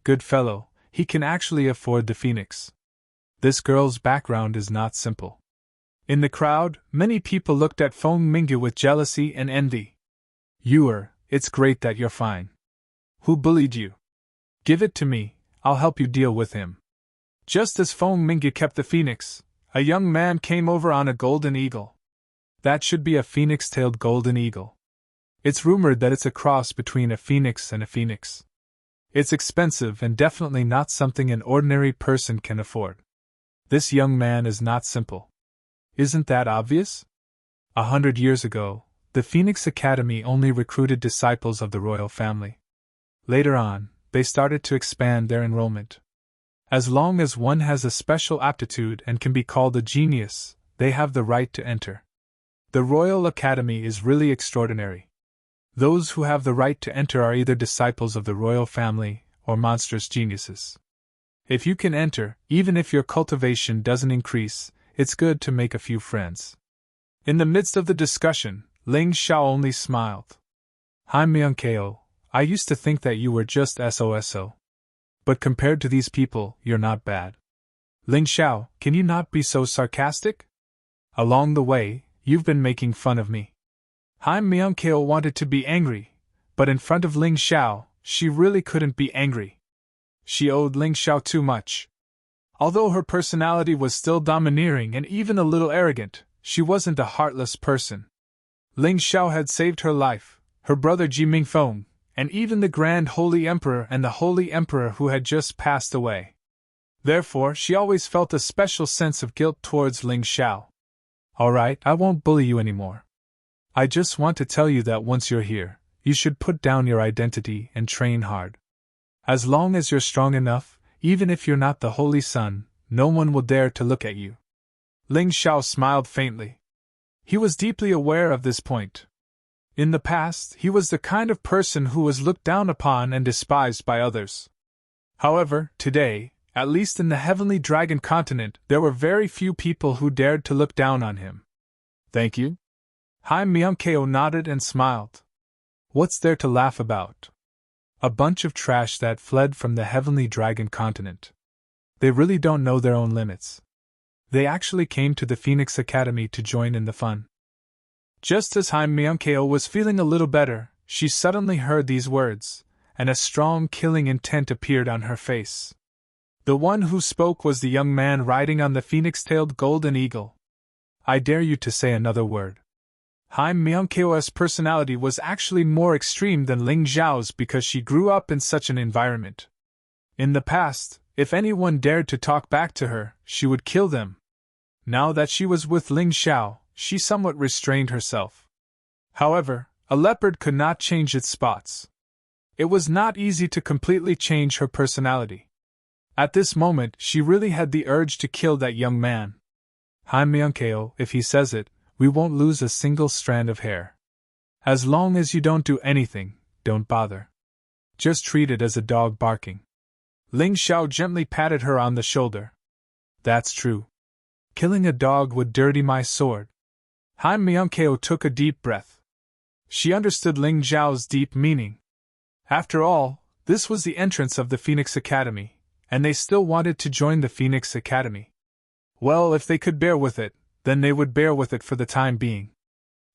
Good fellow, he can actually afford the phoenix. This girl's background is not simple. In the crowd, many people looked at Feng Mingyu with jealousy and envy. It's great that you're fine. Who bullied you? Give it to me, I'll help you deal with him. Just as Feng Mingyu kept the phoenix, a young man came over on a golden eagle. That should be a phoenix-tailed golden eagle. It's rumored that it's a cross between a phoenix and a phoenix. It's expensive and definitely not something an ordinary person can afford. This young man is not simple. Isn't that obvious? 100 years ago, the Phoenix Academy only recruited disciples of the royal family. Later on, they started to expand their enrollment. As long as one has a special aptitude and can be called a genius, they have the right to enter. The Royal Academy is really extraordinary. Those who have the right to enter are either disciples of the royal family or monstrous geniuses. If you can enter, even if your cultivation doesn't increase, it's good to make a few friends. In the midst of the discussion, Ling Xiao only smiled. Han Myungkeo, I used to think that you were just SOSO. But compared to these people, you're not bad. Ling Xiao, can you not be so sarcastic? Along the way, you've been making fun of me. Han Myungkeo wanted to be angry, but in front of Ling Xiao, she really couldn't be angry. She owed Ling Xiao too much. Although her personality was still domineering and even a little arrogant, she wasn't a heartless person. Ling Xiao had saved her life, her brother Ji Mingfeng, and even the Grand Holy Emperor and the Holy Emperor who had just passed away. Therefore, she always felt a special sense of guilt towards Ling Xiao. Alright, I won't bully you anymore. I just want to tell you that once you're here, you should put down your identity and train hard. As long as you're strong enough, even if you're not the Holy Sun, no one will dare to look at you. Ling Xiao smiled faintly. He was deeply aware of this point. In the past, he was the kind of person who was looked down upon and despised by others. However, today, at least in the Heavenly Dragon continent, there were very few people who dared to look down on him. Thank you? Han Myungkeo nodded and smiled. What's there to laugh about? A bunch of trash that fled from the Heavenly Dragon continent. They really don't know their own limits. They actually came to the Phoenix Academy to join in the fun. Just as Han Myungkeo was feeling a little better, she suddenly heard these words, and a strong killing intent appeared on her face. The one who spoke was the young man riding on the phoenix-tailed golden eagle. I dare you to say another word. Han Myungkeo's personality was actually more extreme than Ling Xiao's because she grew up in such an environment. In the past, if anyone dared to talk back to her, she would kill them. Now that she was with Ling Xiao, she somewhat restrained herself. However, a leopard could not change its spots. It was not easy to completely change her personality. At this moment, she really had the urge to kill that young man. Han Myungkeo, if he says it, we won't lose a single strand of hair. As long as you don't do anything, don't bother. Just treat it as a dog barking. Ling Xiao gently patted her on the shoulder. That's true. Killing a dog would dirty my sword. Han Myungkeo took a deep breath. She understood Ling Xiao's deep meaning. After all, this was the entrance of the Phoenix Academy, and they still wanted to join the Phoenix Academy. Well, if they could bear with it, then they would bear with it for the time being.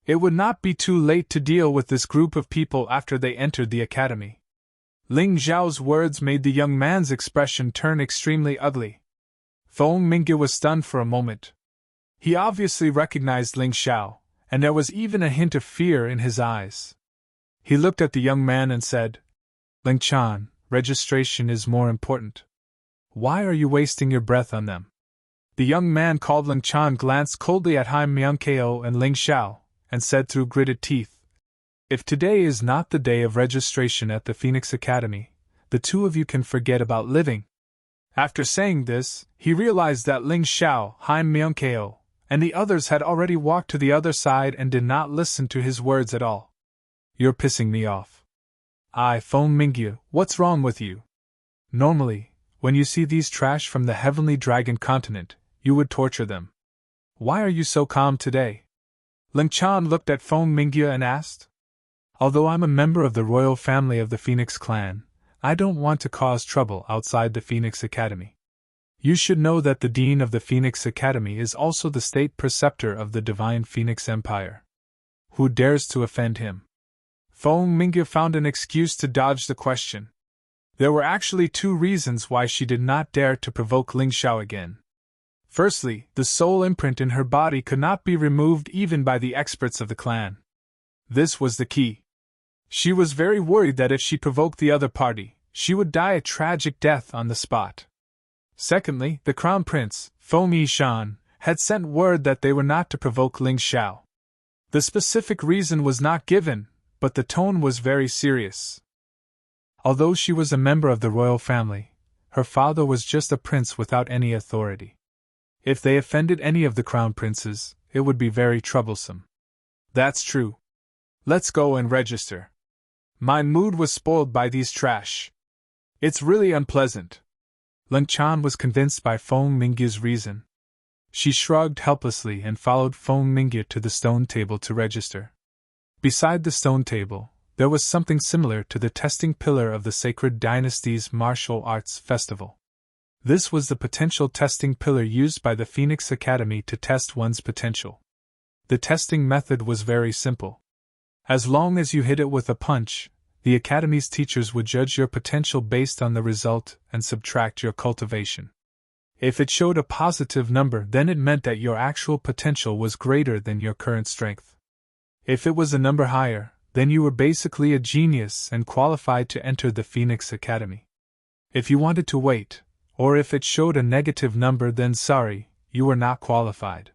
It would not be too late to deal with this group of people after they entered the academy. Ling Xiao's words made the young man's expression turn extremely ugly. Feng Mingyu was stunned for a moment. He obviously recognized Ling Xiao, and there was even a hint of fear in his eyes. He looked at the young man and said, Ling Chan, registration is more important. Why are you wasting your breath on them? The young man called Ling Chan glanced coldly at Han Myungkeo and Ling Xiao, and said through gritted teeth, If today is not the day of registration at the Phoenix Academy, the two of you can forget about living. After saying this, he realized that Ling Xiao, Han Myungkeo, and the others had already walked to the other side and did not listen to his words at all. You're pissing me off. Feng Mingyu, what's wrong with you? Normally, when you see these trash from the Heavenly Dragon continent, you would torture them. Why are you so calm today? Ling Chan looked at Feng Mingyu and asked. Although I'm a member of the royal family of the Phoenix clan, I don't want to cause trouble outside the Phoenix Academy. You should know that the Dean of the Phoenix Academy is also the state preceptor of the Divine Phoenix Empire. Who dares to offend him? Feng Mingyu found an excuse to dodge the question. There were actually two reasons why she did not dare to provoke Ling Xiao again. Firstly, the soul imprint in her body could not be removed even by the experts of the clan. This was the key. She was very worried that if she provoked the other party, she would die a tragic death on the spot. Secondly, the Crown Prince, Feng Yishan, had sent word that they were not to provoke Ling Xiao. The specific reason was not given, but the tone was very serious. Although she was a member of the royal family, her father was just a prince without any authority. If they offended any of the crown princes, it would be very troublesome. That's true. Let's go and register. My mood was spoiled by these trash. It's really unpleasant. Ling Chan was convinced by Feng Mingyu's reason. She shrugged helplessly and followed Feng Mingyu to the stone table to register. Beside the stone table, there was something similar to the testing pillar of the Sacred Dynasty's martial arts festival. This was the potential testing pillar used by the Phoenix Academy to test one's potential. The testing method was very simple. As long as you hit it with a punch, the Academy's teachers would judge your potential based on the result and subtract your cultivation. If it showed a positive number, then it meant that your actual potential was greater than your current strength. If it was a number higher, then you were basically a genius and qualified to enter the Phoenix Academy. If you wanted to wait, or if it showed a negative number, then sorry, you were not qualified.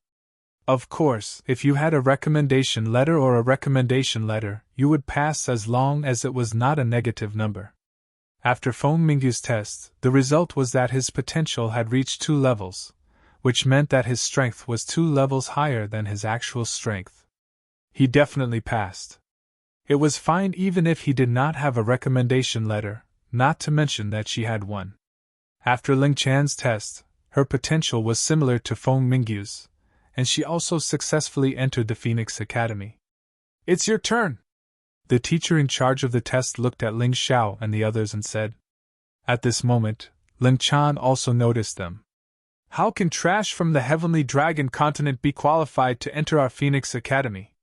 Of course, if you had a recommendation letter or a recommendation letter, you would pass as long as it was not a negative number. After Feng Mingyu's test, the result was that his potential had reached 2 levels, which meant that his strength was 2 levels higher than his actual strength. He definitely passed. It was fine even if he did not have a recommendation letter, not to mention that she had one. After Ling Chan's test, her potential was similar to Feng Mingyu's, and she also successfully entered the Phoenix Academy. It's your turn! The teacher in charge of the test looked at Ling Xiao and the others and said. At this moment, Ling Chan also noticed them. How can trash from the Heavenly Dragon continent be qualified to enter our Phoenix Academy?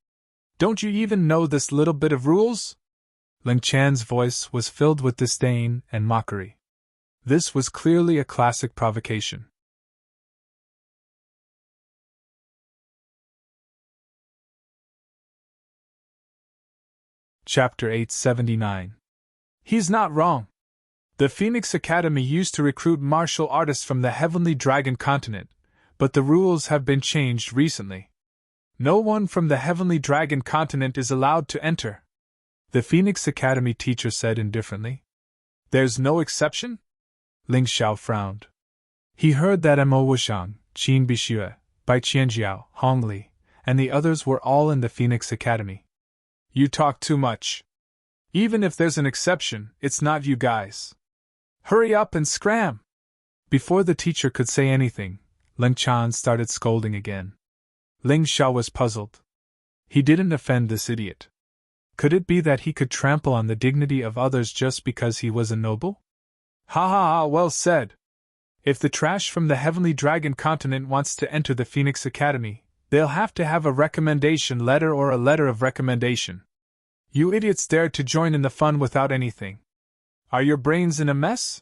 Don't you even know this little bit of rules? Ling Chan's voice was filled with disdain and mockery. This was clearly a classic provocation. Chapter 879. He's not wrong. The Phoenix Academy used to recruit martial artists from the Heavenly Dragon continent, but the rules have been changed recently. No one from the Heavenly Dragon continent is allowed to enter, the Phoenix Academy teacher said indifferently. There's no exception? Ling Xiao frowned. He heard that Mo Wuxiang, Qin Bixue, Bai Qianjiao, Hong Li, and the others were all in the Phoenix Academy. You talk too much. Even if there's an exception, it's not you guys. Hurry up and scram! Before the teacher could say anything, Ling Chan started scolding again. Ling Xiao was puzzled. He didn't offend this idiot. Could it be that he could trample on the dignity of others just because he was a noble? Ha ha ha, well said. If the trash from the Heavenly Dragon continent wants to enter the Phoenix Academy, they'll have to have a recommendation letter or a letter of recommendation. You idiots dared to join in the fun without anything. Are your brains in a mess?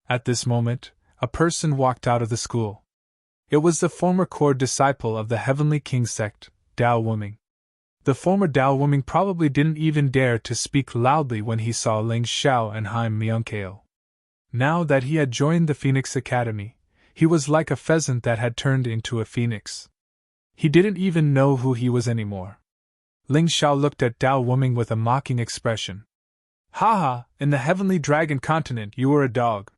At this moment, a person walked out of the school. It was the former core disciple of the Heavenly King sect, Dao Wuming. The former Dao Wuming probably didn't even dare to speak loudly when he saw Ling Xiao and Haim Myungkeo. Now that he had joined the Phoenix Academy, he was like a pheasant that had turned into a phoenix. He didn't even know who he was anymore. Ling Xiao looked at Dao Wuming with a mocking expression. Ha! In the Heavenly Dragon continent you were a dog.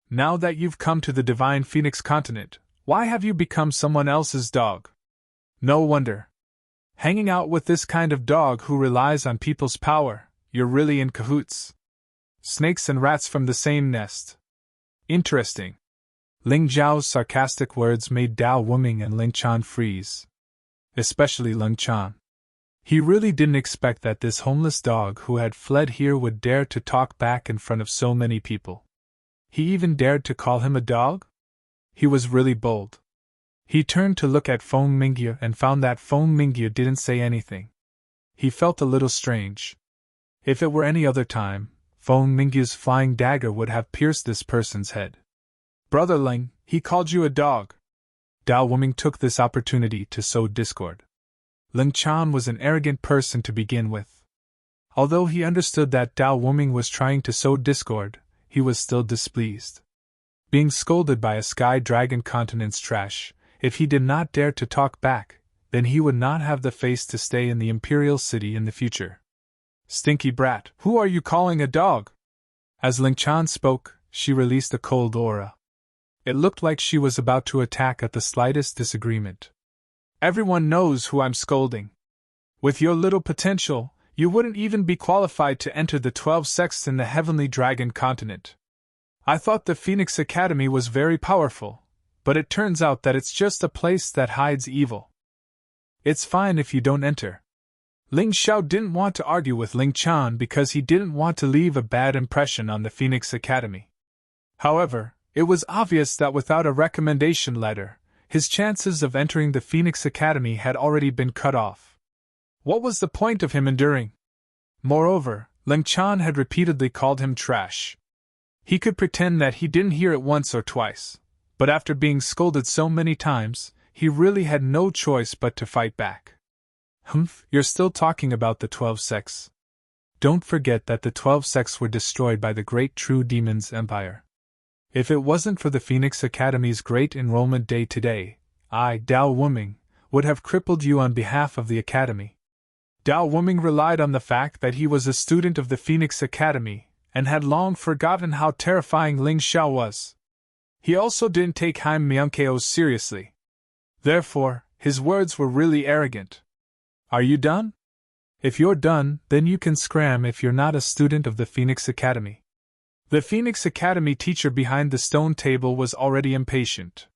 Now that you've come to the Divine Phoenix continent, why have you become someone else's dog? No wonder. Hanging out with this kind of dog who relies on people's power, you're really in cahoots. Snakes and rats from the same nest. Interesting. Ling Zhao's sarcastic words made Dao Wuming and Ling Chan freeze. Especially Ling Chan. He really didn't expect that this homeless dog who had fled here would dare to talk back in front of so many people. He even dared to call him a dog? He was really bold. He turned to look at Feng Mingyu and found that Feng Mingyu didn't say anything. He felt a little strange. If it were any other time, Feng Mingyu's flying dagger would have pierced this person's head. Brother Ling, he called you a dog. Dao Wuming took this opportunity to sow discord. Ling Chan was an arrogant person to begin with. Although he understood that Dao Wuming was trying to sow discord, he was still displeased. Being scolded by a Sky Dragon continent's trash, if he did not dare to talk back, then he would not have the face to stay in the Imperial City in the future. Stinky brat, who are you calling a dog? As Ling Chan spoke, she released a cold aura. It looked like she was about to attack at the slightest disagreement. Everyone knows who I'm scolding. With your little potential, you wouldn't even be qualified to enter the 12 sects in the Heavenly Dragon continent. I thought the Phoenix Academy was very powerful, but it turns out that it's just a place that hides evil. It's fine if you don't enter. Ling Xiao didn't want to argue with Ling Chan because he didn't want to leave a bad impression on the Phoenix Academy. However, it was obvious that without a recommendation letter, his chances of entering the Phoenix Academy had already been cut off. What was the point of him enduring? Moreover, Ling Chan had repeatedly called him trash. He could pretend that he didn't hear it once or twice, but after being scolded so many times, he really had no choice but to fight back. Humph, you're still talking about the 12 sects. Don't forget that the 12 sects were destroyed by the great True Demon's empire. If it wasn't for the Phoenix Academy's great enrollment day today, I, Dao Wuming, would have crippled you on behalf of the Academy. Dao Wuming relied on the fact that he was a student of the Phoenix Academy, and had long forgotten how terrifying Ling Xiao was. He also didn't take Haim Myungkeo seriously. Therefore, his words were really arrogant. Are you done? If you're done, then you can scram if you're not a student of the Phoenix Academy. The Phoenix Academy teacher behind the stone table was already impatient.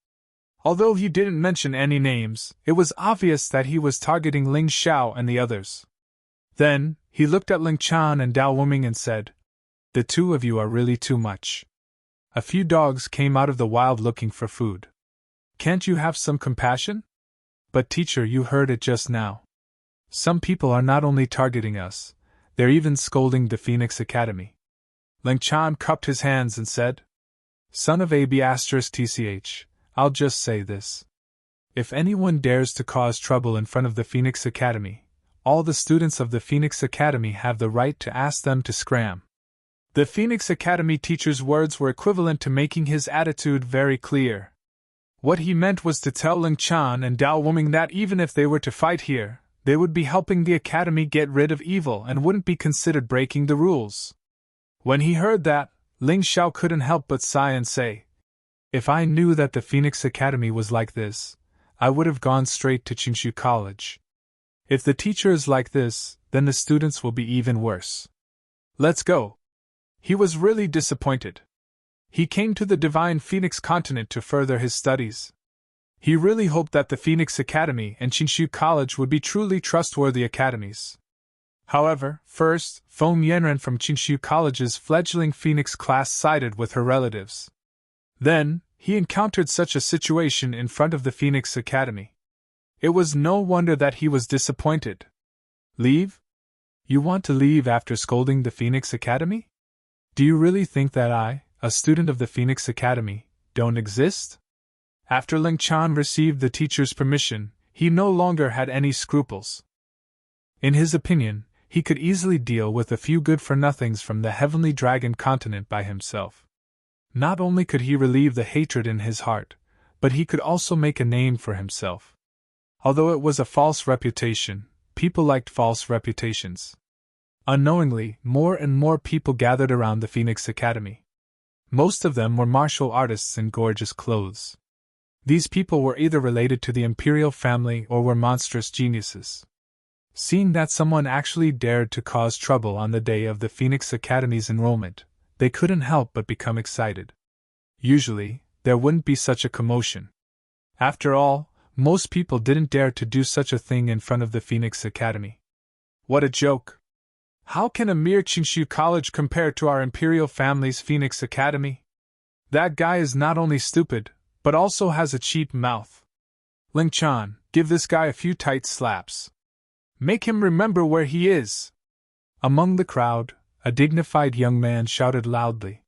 Although he didn't mention any names, it was obvious that he was targeting Ling Xiao and the others. Then, he looked at Ling Chan and Dao Wuming and said, "The two of you are really too much. A few dogs came out of the wild looking for food. Can't you have some compassion? But teacher, you heard it just now. Some people are not only targeting us, they're even scolding the Phoenix Academy." Ling Chan cupped his hands and said, "Son of AB*TCH, I'll just say this. If anyone dares to cause trouble in front of the Phoenix Academy, all the students of the Phoenix Academy have the right to ask them to scram. The Phoenix Academy teacher's words were equivalent to making his attitude very clear. What he meant was to tell Ling Chan and Dao Wuming that even if they were to fight here, they would be helping the Academy get rid of evil and wouldn't be considered breaking the rules. When he heard that, Ling Xiao couldn't help but sigh and say, "If I knew that the Phoenix Academy was like this, I would have gone straight to Qingshu College. If the teacher is like this, then the students will be even worse. Let's go." He was really disappointed. He came to the Divine Phoenix continent to further his studies. He really hoped that the Phoenix Academy and Qingshu College would be truly trustworthy academies. However, first, Feng Yanran from Qingshu College's fledgling Phoenix class sided with her relatives. Then, he encountered such a situation in front of the Phoenix Academy. It was no wonder that he was disappointed. Leave? You want to leave after scolding the Phoenix Academy? Do you really think that I, a student of the Phoenix Academy, don't exist? After Ling Chan received the teacher's permission, he no longer had any scruples. In his opinion, he could easily deal with a few good-for-nothings from the Heavenly Dragon continent by himself. Not only could he relieve the hatred in his heart, but he could also make a name for himself. Although it was a false reputation, people liked false reputations. Unknowingly, more and more people gathered around the Phoenix Academy. Most of them were martial artists in gorgeous clothes. These people were either related to the imperial family or were monstrous geniuses. Seeing that someone actually dared to cause trouble on the day of the Phoenix Academy's enrollment, they couldn't help but become excited. Usually, there wouldn't be such a commotion. After all, most people didn't dare to do such a thing in front of the Phoenix Academy. What a joke! How can a mere Qingshu College compare to our imperial family's Phoenix Academy? That guy is not only stupid, but also has a cheap mouth. Ling Chan, give this guy a few tight slaps. Make him remember where he is. Among the crowd, a dignified young man shouted loudly.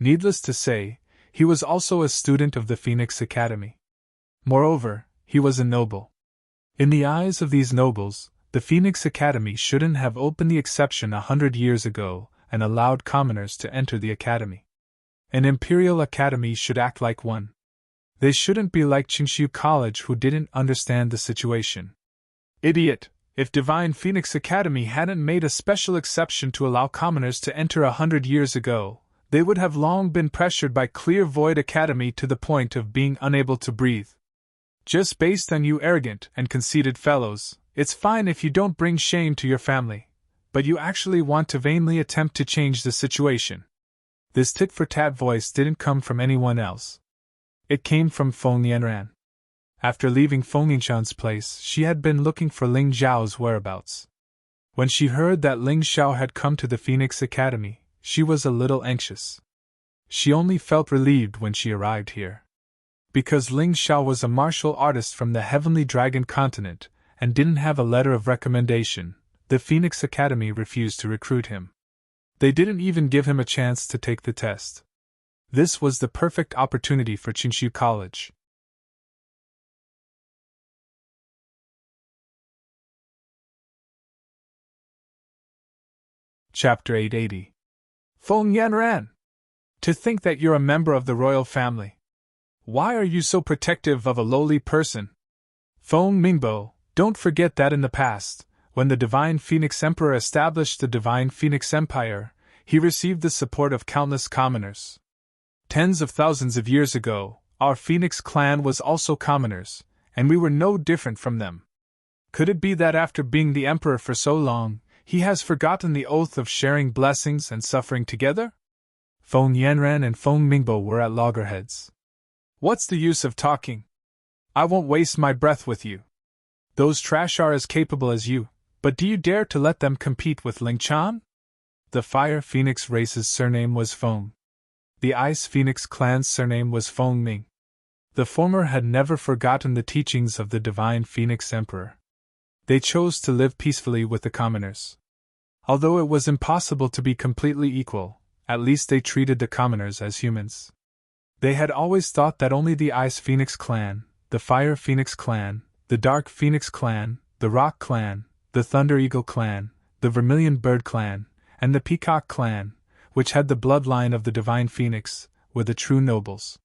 Needless to say, he was also a student of the Phoenix Academy. Moreover, he was a noble. In the eyes of these nobles, the Phoenix Academy shouldn't have opened the exception 100 years ago and allowed commoners to enter the academy. An imperial academy should act like one. They shouldn't be like Qingshu College, who didn't understand the situation. Idiot! If Divine Phoenix Academy hadn't made a special exception to allow commoners to enter 100 years ago, they would have long been pressured by Clear Void Academy to the point of being unable to breathe. Just based on you arrogant and conceited fellows, it's fine if you don't bring shame to your family, but you actually want to vainly attempt to change the situation. This tit-for-tat voice didn't come from anyone else. It came from Feng Yanran. After leaving Feng Yingshan's place, she had been looking for Ling Zhao's whereabouts. When she heard that Ling Xiao had come to the Phoenix Academy, she was a little anxious. She only felt relieved when she arrived here. Because Ling Xiao was a martial artist from the Heavenly Dragon continent, and didn't have a letter of recommendation, the Phoenix Academy refused to recruit him. They didn't even give him a chance to take the test. This was the perfect opportunity for Qingshu College. Chapter 880. Feng Yanran! To think that you're a member of the royal family. Why are you so protective of a lowly person? Feng Mingbo, don't forget that in the past, when the Divine Phoenix Emperor established the Divine Phoenix Empire, he received the support of countless commoners. Tens of thousands of years ago, our Phoenix clan was also commoners, and we were no different from them. Could it be that after being the Emperor for so long, he has forgotten the oath of sharing blessings and suffering together? Feng Yanran and Feng Mingbo were at loggerheads. What's the use of talking? I won't waste my breath with you. Those trash are as capable as you, but do you dare to let them compete with Ling Chan? The Fire Phoenix race's surname was Feng. The Ice Phoenix clan's surname was Feng Ming. The former had never forgotten the teachings of the Divine Phoenix Emperor. They chose to live peacefully with the commoners. Although it was impossible to be completely equal, at least they treated the commoners as humans. They had always thought that only the Ice Phoenix clan, the Fire Phoenix clan, the Dark Phoenix clan, the Rock clan, the Thunder Eagle clan, the Vermilion Bird clan, and the Peacock clan, which had the bloodline of the Divine Phoenix, were the true nobles.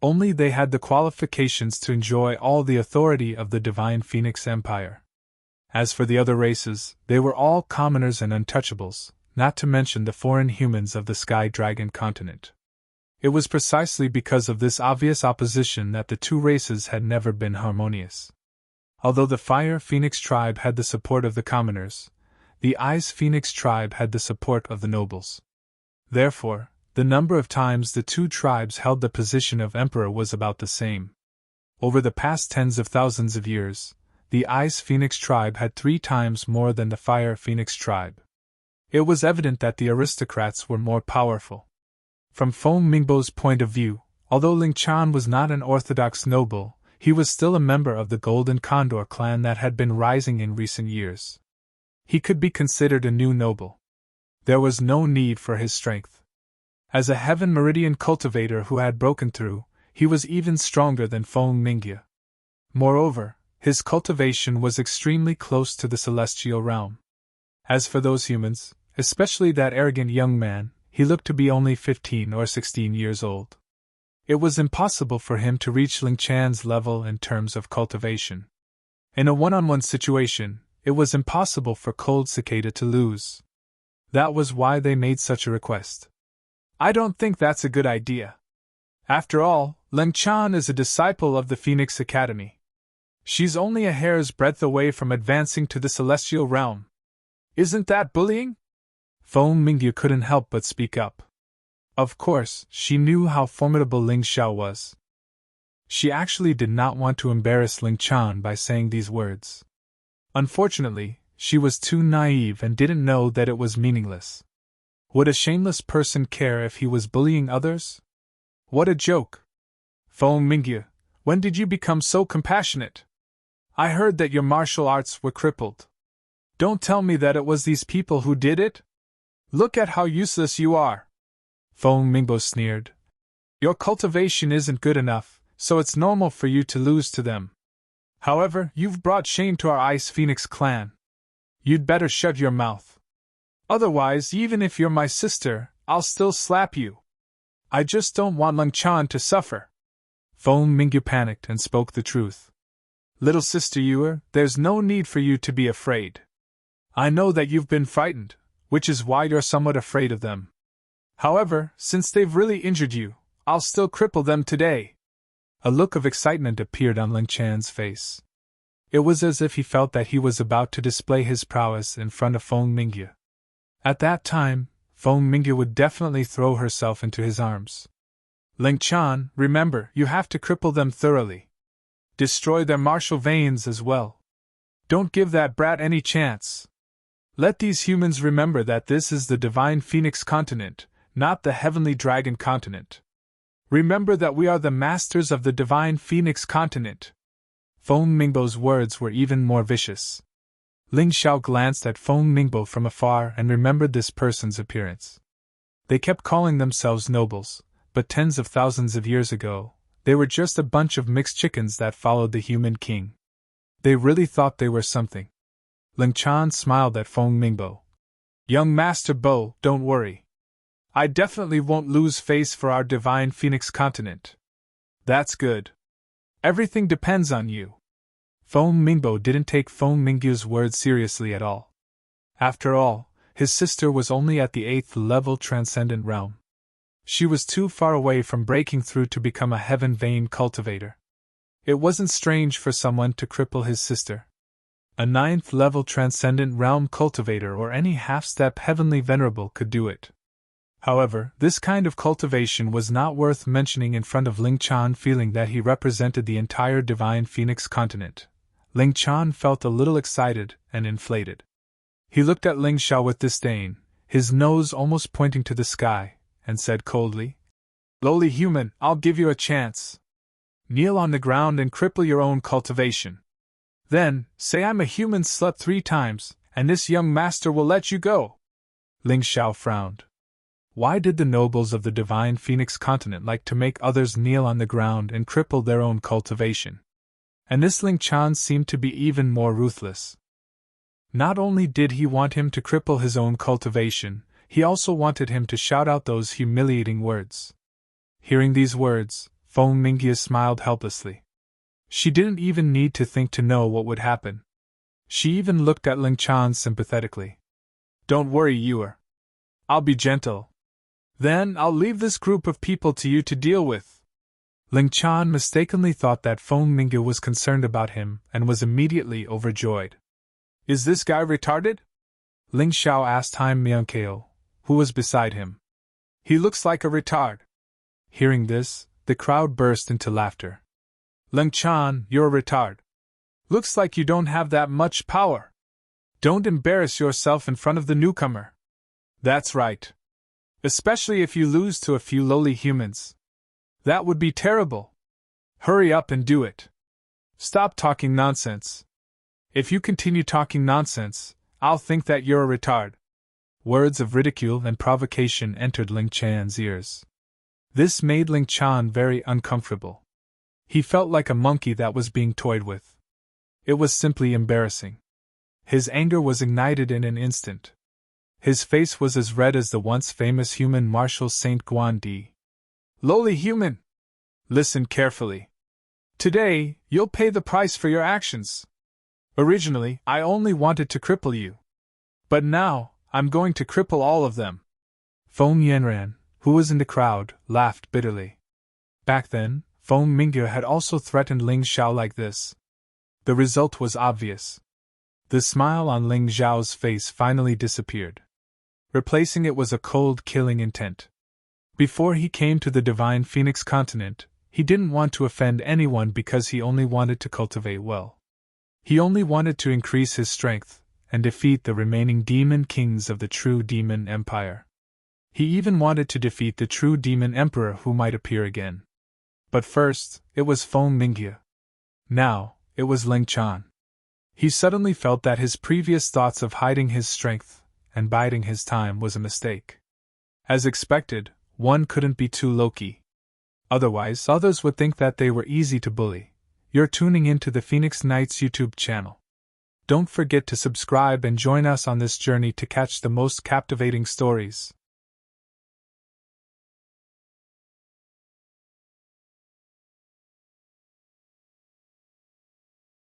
Only they had the qualifications to enjoy all the authority of the Divine Phoenix Empire. As for the other races, they were all commoners and untouchables, not to mention the foreign humans of the Sky Dragon continent. It was precisely because of this obvious opposition that the two races had never been harmonious. Although the Fire Phoenix tribe had the support of the commoners, the Ice Phoenix tribe had the support of the nobles. Therefore, the number of times the two tribes held the position of emperor was about the same. Over the past tens of thousands of years, the Ice Phoenix tribe had 3 times more than the Fire Phoenix tribe. It was evident that the aristocrats were more powerful. From Feng Mingbo's point of view, although Ling Chan was not an orthodox noble, he was still a member of the Golden Condor clan that had been rising in recent years. He could be considered a new noble. There was no need for his strength. As a Heaven Meridian cultivator who had broken through, he was even stronger than Feng Mingyu. Moreover, his cultivation was extremely close to the celestial realm. As for those humans, especially that arrogant young man, he looked to be only 15 or 16 years old. It was impossible for him to reach Ling Chan's level in terms of cultivation. In a one-on-one situation, it was impossible for Cold Cicada to lose. That was why they made such a request. I don't think that's a good idea. After all, Ling Chan is a disciple of the Phoenix Academy. She's only a hair's breadth away from advancing to the celestial realm. Isn't that bullying? Feng Mingyu couldn't help but speak up. Of course, she knew how formidable Ling Xiao was. She actually did not want to embarrass Ling Chan by saying these words. Unfortunately, she was too naive and didn't know that it was meaningless. Would a shameless person care if he was bullying others? What a joke! Feng Mingyu, when did you become so compassionate? I heard that your martial arts were crippled. Don't tell me that it was these people who did it? Look at how useless you are! Feng Mingbo sneered. Your cultivation isn't good enough, so it's normal for you to lose to them. However, you've brought shame to our Ice Phoenix clan. You'd better shut your mouth. Otherwise, even if you're my sister, I'll still slap you. I just don't want Ling Chan to suffer. Feng Mingyu panicked and spoke the truth. Little sister Yuer, there's no need for you to be afraid. I know that you've been frightened, which is why you're somewhat afraid of them. However, since they've really injured you, I'll still cripple them today. A look of excitement appeared on Ling Chan's face. It was as if he felt that he was about to display his prowess in front of Feng Mingyu. At that time, Feng Mingyu would definitely throw herself into his arms. Ling Chan, remember, you have to cripple them thoroughly. Destroy their martial veins as well. Don't give that brat any chance. Let these humans remember that this is the Divine Phoenix continent, not the Heavenly Dragon continent. Remember that we are the masters of the Divine Phoenix continent. Feng Mingbo's words were even more vicious. Ling Xiao glanced at Feng Mingbo from afar and remembered this person's appearance. They kept calling themselves nobles, but tens of thousands of years ago, they were just a bunch of mixed chickens that followed the human king. They really thought they were something. Ling Chan smiled at Feng Mingbo. Young Master Bo, don't worry. I definitely won't lose face for our Divine Phoenix continent. That's good. Everything depends on you. Feng Mingbo didn't take Feng Mingyu's words seriously at all. After all, his sister was only at the 8th level transcendent realm. She was too far away from breaking through to become a heaven vein cultivator. It wasn't strange for someone to cripple his sister. A 9th level transcendent realm cultivator or any half-step heavenly venerable could do it. However, this kind of cultivation was not worth mentioning in front of Ling Chan, feeling that he represented the entire Divine Phoenix continent. Ling Chan felt a little excited and inflated. He looked at Ling Xiao with disdain, his nose almost pointing to the sky, and said coldly, Lowly human, I'll give you a chance. Kneel on the ground and cripple your own cultivation. Then, say I'm a human slut 3 times, and this young master will let you go. Ling Xiao frowned. Why did the nobles of the Divine Phoenix continent like to make others kneel on the ground and cripple their own cultivation? And this Ling Chan seemed to be even more ruthless. Not only did he want him to cripple his own cultivation, he also wanted him to shout out those humiliating words. Hearing these words, Feng Mingyue smiled helplessly. She didn't even need to think to know what would happen. She even looked at Ling Chan sympathetically. Don't worry, Yuer. I'll be gentle. Then I'll leave this group of people to you to deal with. Ling Chan mistakenly thought that Feng Mingyue was concerned about him and was immediately overjoyed. Is this guy retarded? Ling Xiao asked Han Myungkeo, who was beside him. He looks like a retard. Hearing this, the crowd burst into laughter. Ling Chan, you're a retard. Looks like you don't have that much power. Don't embarrass yourself in front of the newcomer. That's right. Especially if you lose to a few lowly humans. That would be terrible. Hurry up and do it. Stop talking nonsense. If you continue talking nonsense, I'll think that you're a retard. Words of ridicule and provocation entered Ling Chan's ears. This made Ling Chan very uncomfortable. He felt like a monkey that was being toyed with. It was simply embarrassing. His anger was ignited in an instant. His face was as red as the once famous human Marshal Saint Guandi. Lowly human! Listen carefully. Today, you'll pay the price for your actions. Originally, I only wanted to cripple you. But now, I'm going to cripple all of them. Feng Yanran, who was in the crowd, laughed bitterly. Back then, Feng Mingyue had also threatened Ling Xiao like this. The result was obvious. The smile on Ling Xiao's face finally disappeared. Replacing it was a cold, killing intent. Before he came to the Divine Phoenix continent, he didn't want to offend anyone because he only wanted to cultivate well. He only wanted to increase his strength and defeat the remaining demon kings of the true demon empire. He even wanted to defeat the true demon emperor who might appear again. But first, it was Feng Mingyue. Now, it was Ling Chan. He suddenly felt that his previous thoughts of hiding his strength and biding his time was a mistake. As expected, one couldn't be too low-key. Otherwise, others would think that they were easy to bully. You're tuning into the Phoenix Knights YouTube channel. Don't forget to subscribe and join us on this journey to catch the most captivating stories.